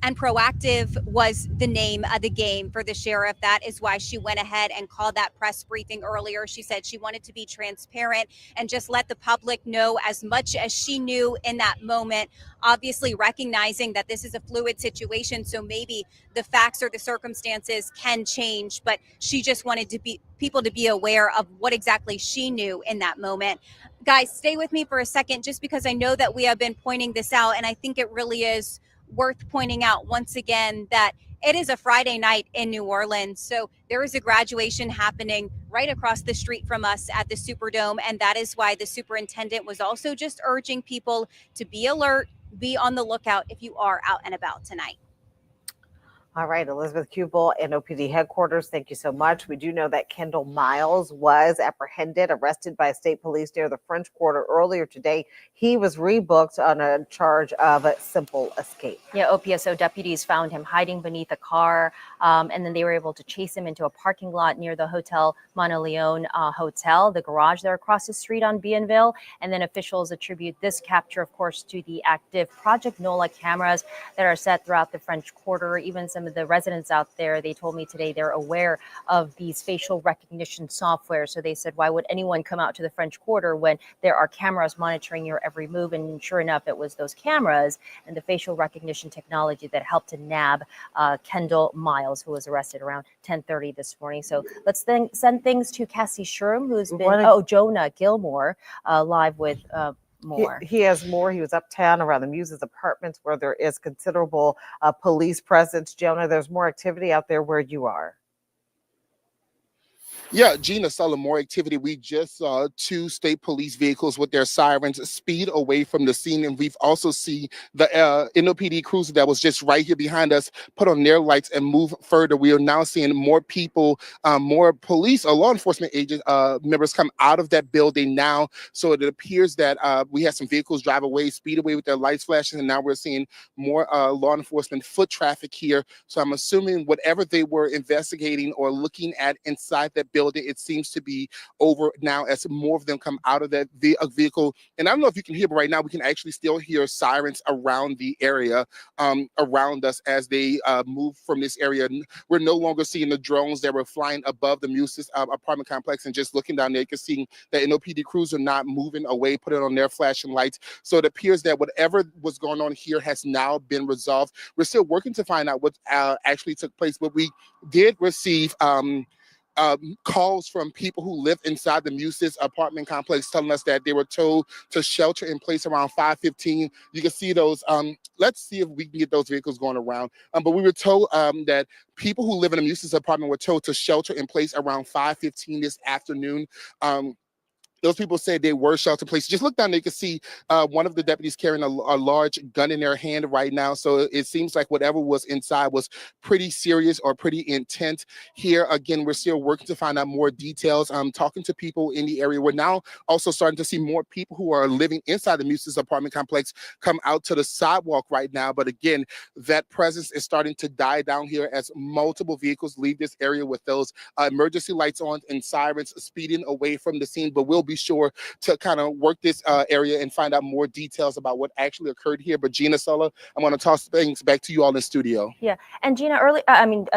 And proactive was the name of the game for the sheriff. That is why she went ahead and called that press briefing earlier. She said she wanted to be transparent and just let the public know as much as she knew in that moment, obviously recognizing that this is a fluid situation. So maybe the facts or the circumstances can change, but she just wanted to be people to be aware of what exactly she knew in that moment. Guys, stay with me for a second, just because I know that we have been pointing this out, and I think it really is worth pointing out once again that it is a Friday night in New Orleans. So there is a graduation happening right across the street from us at the Superdome. And that is why the superintendent was also just urging people to be alert, be on the lookout if you are out and about tonight. All right, Elizabeth Kubel, NOPD headquarters, thank you so much. We do know that Kendall Miles was apprehended, arrested by state police near the French Quarter earlier today. He was rebooked on a charge of simple escape. Yeah, OPSO deputies found him hiding beneath a car, and then they were able to chase him into a parking lot near the Hotel Monteleone Hotel, the garage there across the street on Bienville. And then officials attribute this capture, of course, to the active Project NOLA cameras that are set throughout the French Quarter. Even some of the residents out there, they told me today they're aware of these facial recognition software. So they said, why would anyone come out to the French Quarter when there are cameras monitoring your every move? And sure enough, it was those cameras and the facial recognition technology that helped to nab Kendall Miles, who was arrested around 10:30 this morning. So let's then send things to Cassie Sherm, who's been, Jonah Gilmore, live with more. He has more. He was uptown around the Muses Apartments where there is considerable police presence. Jonah, there's more activity out there where you are. Yeah, Gina, saw more activity. We just saw 2 state police vehicles with their sirens speed away from the scene. And we've also seen the NOPD cruiser that was just right here behind us put on their lights and move further. We are now seeing more people, more police or law enforcement agent members come out of that building now. So it appears that we had some vehicles drive away, speed away with their lights flashing. And now we're seeing more law enforcement foot traffic here. So I'm assuming whatever they were investigating or looking at inside that building, it seems to be over now as more of them come out of that vehicle. And I don't know if you can hear, but right now we can actually still hear sirens around the area, around us as they move from this area. We're no longer seeing the drones that were flying above the Muses apartment complex, and just looking down there, you can see the NOPD crews are not moving away, putting on their flashing lights. So it appears that whatever was going on here has now been resolved. We're still working to find out what actually took place, but we did receive calls from people who live inside the Muses apartment complex telling us that they were told to shelter in place around 5:15. You can see those. Let's see if we can get those vehicles going around. But we were told that people who live in the Muses apartment were told to shelter in place around 5:15 this afternoon. Those people said they were shelter places. Just look down there, you can see one of the deputies carrying a large gun in their hand right now. So it seems like whatever was inside was pretty serious or pretty intense. Here, again, we're still working to find out more details. I'm talking to people in the area. We're now also starting to see more people who are living inside the Muses apartment complex come out to the sidewalk right now. But again, that presence is starting to die down here as multiple vehicles leave this area with those emergency lights on and sirens speeding away from the scene. But we'll be sure to kind of work this area and find out more details about what actually occurred here. But Gina, Sulla, I'm going to toss things back to you all in the studio. Yeah, and Gina,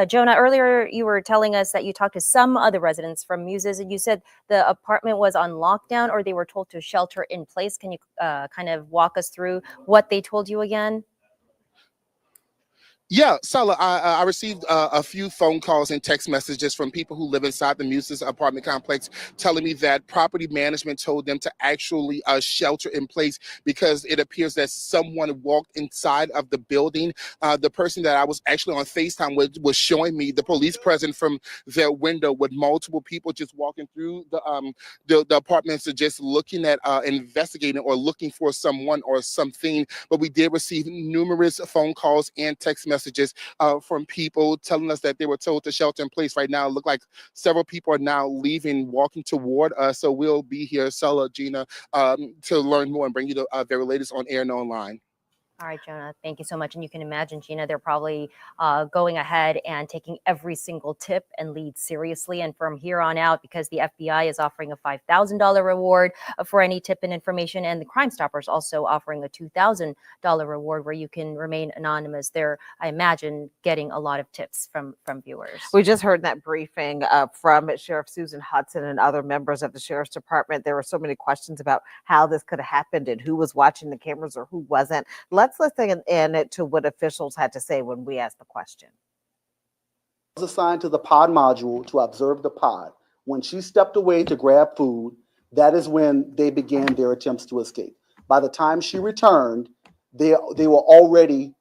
Jonah, earlier you were telling us that you talked to some other residents from Muses, and you said the apartment was on lockdown or they were told to shelter in place. Can you kind of walk us through what they told you again? Yeah, Sala, I received a few phone calls and text messages from people who live inside the Muses apartment complex telling me that property management told them to actually shelter in place because it appears that someone walked inside of the building. The person that I was actually on FaceTime with was showing me the police present from their window with multiple people just walking through the apartments and just looking at investigating or looking for someone or something. But we did receive numerous phone calls and text messages from people telling us that they were told to shelter in place. Right now, it looked like several people are now leaving, walking toward us. So we'll be here, Sulla, Gina, to learn more and bring you the very latest on air and online. All right, Jonah, thank you so much. And you can imagine, Gina, they're probably going ahead and taking every single tip and lead seriously. And from here on out, because the FBI is offering a $5,000 reward for any tip and information, and the Crime Stoppers also offering a $2,000 reward where you can remain anonymous. They're, I imagine, getting a lot of tips from viewers. We just heard that briefing from Sheriff Susan Hudson and other members of the Sheriff's Department. There were so many questions about how this could have happened and who was watching the cameras or who wasn't. Let's listen in to what officials had to say when we asked the question. Was assigned to the pod module to observe the pod. When she stepped away to grab food, that is when they began their attempts to escape. By the time she returned, they were already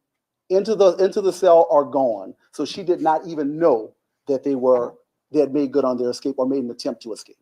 into the cell or gone. So she did not even know that they had made good on their escape or made an attempt to escape.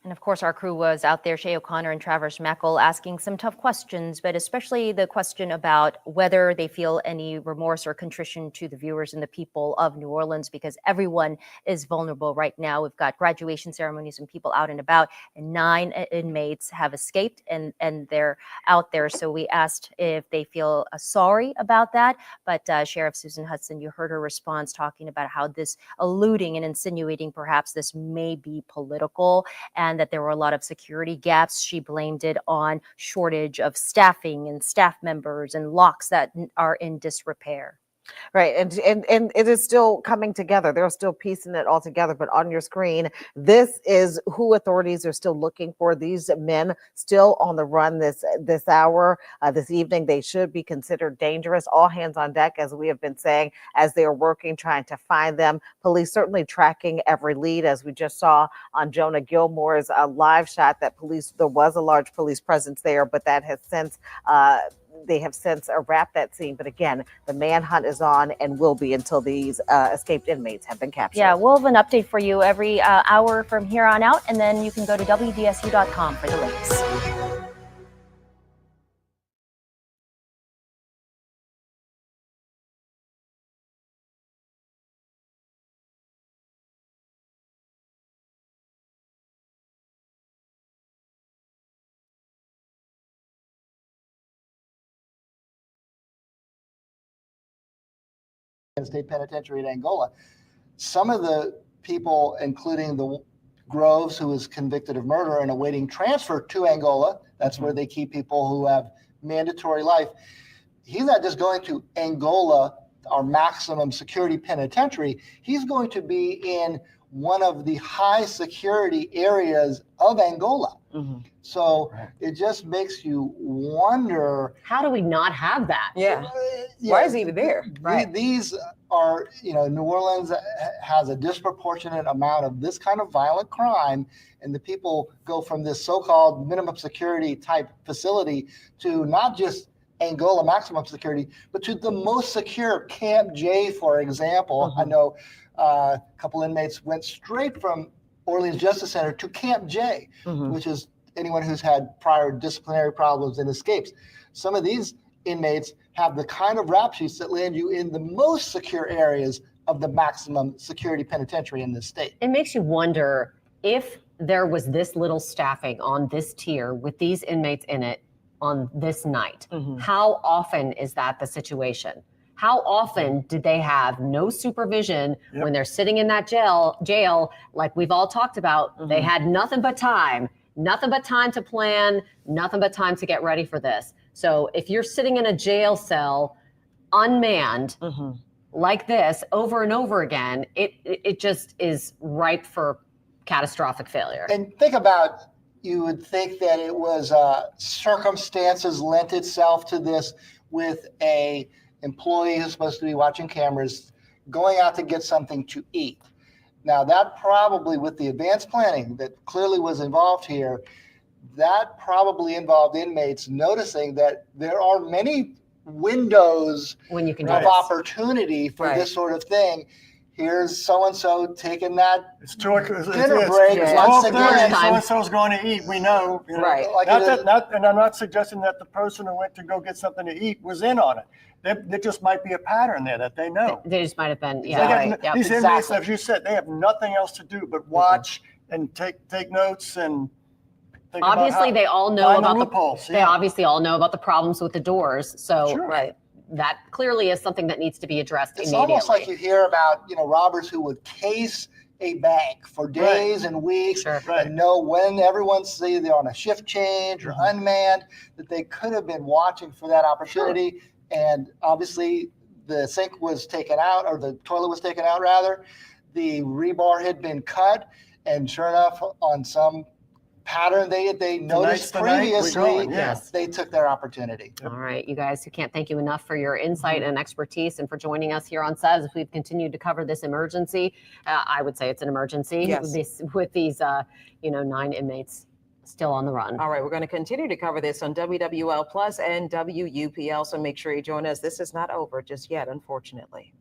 And of course, our crew was out there, Shay O'Connor and Travis Mackel, asking some tough questions, but especially the question about whether they feel any remorse or contrition to the viewers and the people of New Orleans, because everyone is vulnerable right now. We've got graduation ceremonies and people out and about, and 9 inmates have escaped and they're out there. So we asked if they feel sorry about that. But Sheriff Susan Hudson, you heard her response talking about how this alluding and insinuating perhaps this may be political, and that there were a lot of security gaps. She blamed it on shortage of staffing and staff members and locks that are in disrepair. Right, and it is still coming together. They're still piecing it all together. But on your screen, this is who authorities are still looking for. These men still on the run this hour, this evening. They should be considered dangerous. All hands on deck, as we have been saying, as they are working, trying to find them. Police certainly tracking every lead, as we just saw on Jonah Gilmore's live shot. That there was a large police presence there, but that has since they have since wrapped that scene. But again, the manhunt is on and will be until these escaped inmates have been captured. Yeah, we'll have an update for you every hour from here on out, and then you can go to WDSU.com for the links. State Penitentiary in Angola. Some of the people, including the Groves, who was convicted of murder and awaiting transfer to Angola, that's where they keep people who have mandatory life. He's not just going to Angola, our maximum security penitentiary. He's going to be in one of the high security areas of Angola. So it just makes you wonder, how do we not have that? Yeah. Why is he even there? These are, New Orleans has a disproportionate amount of this kind of violent crime, and the people go from this so-called minimum security type facility to not just Angola maximum security, but to the most secure Camp J, for example. I know a couple inmates went straight from Orleans Justice Center to Camp J, which is anyone who's had prior disciplinary problems and escapes. Some of these inmates have the kind of rap sheets that land you in the most secure areas of the maximum security penitentiary in this state. It makes you wonder, if there was this little staffing on this tier with these inmates in it on this night, how often is that the situation? How often did they have no supervision when they're sitting in that jail, like we've all talked about? They had nothing but time to plan, nothing but time to get ready for this. So if you're sitting in a jail cell unmanned like this over and over again, it just is ripe for catastrophic failure. And think about, you would think that it was circumstances lent itself to this, with a employee who's supposed to be watching cameras going out to get something to eat. Now that probably, with the advanced planning that clearly was involved here, that probably involved inmates noticing that there are many windows when you can of opportunity for this sort of thing. Here's so-and-so taking that dinner break once again. So-and-so's going to eat, we know. Right. And I'm not suggesting that the person who went to go get something to eat was in on it. There just might be a pattern there that they know. They just might have been, These inmates, as you said, they have nothing else to do but watch and take notes and Think about Obviously, how- they all know find the about loopholes, they yeah. obviously all know about the problems with the doors. So Sure. that clearly is something that needs to be addressed It's immediately. almost like you hear about, robbers who would case a bank for days and weeks and know when everyone's either on a shift change or unmanned, that they could have been watching for that opportunity. And obviously the sink was taken out, or the toilet was taken out rather. The rebar had been cut, and sure enough, on some pattern they noticed the night, we're previously, going, yeah. they took their opportunity. All right, you guys, we can't thank you enough for your insight and expertise and for joining us here on set as we've continued to cover this emergency. I would say it's an emergency with these 9 inmates still on the run. All right, we're going to continue to cover this on WWL Plus and WUPL, so make sure you join us. This is not over just yet, unfortunately.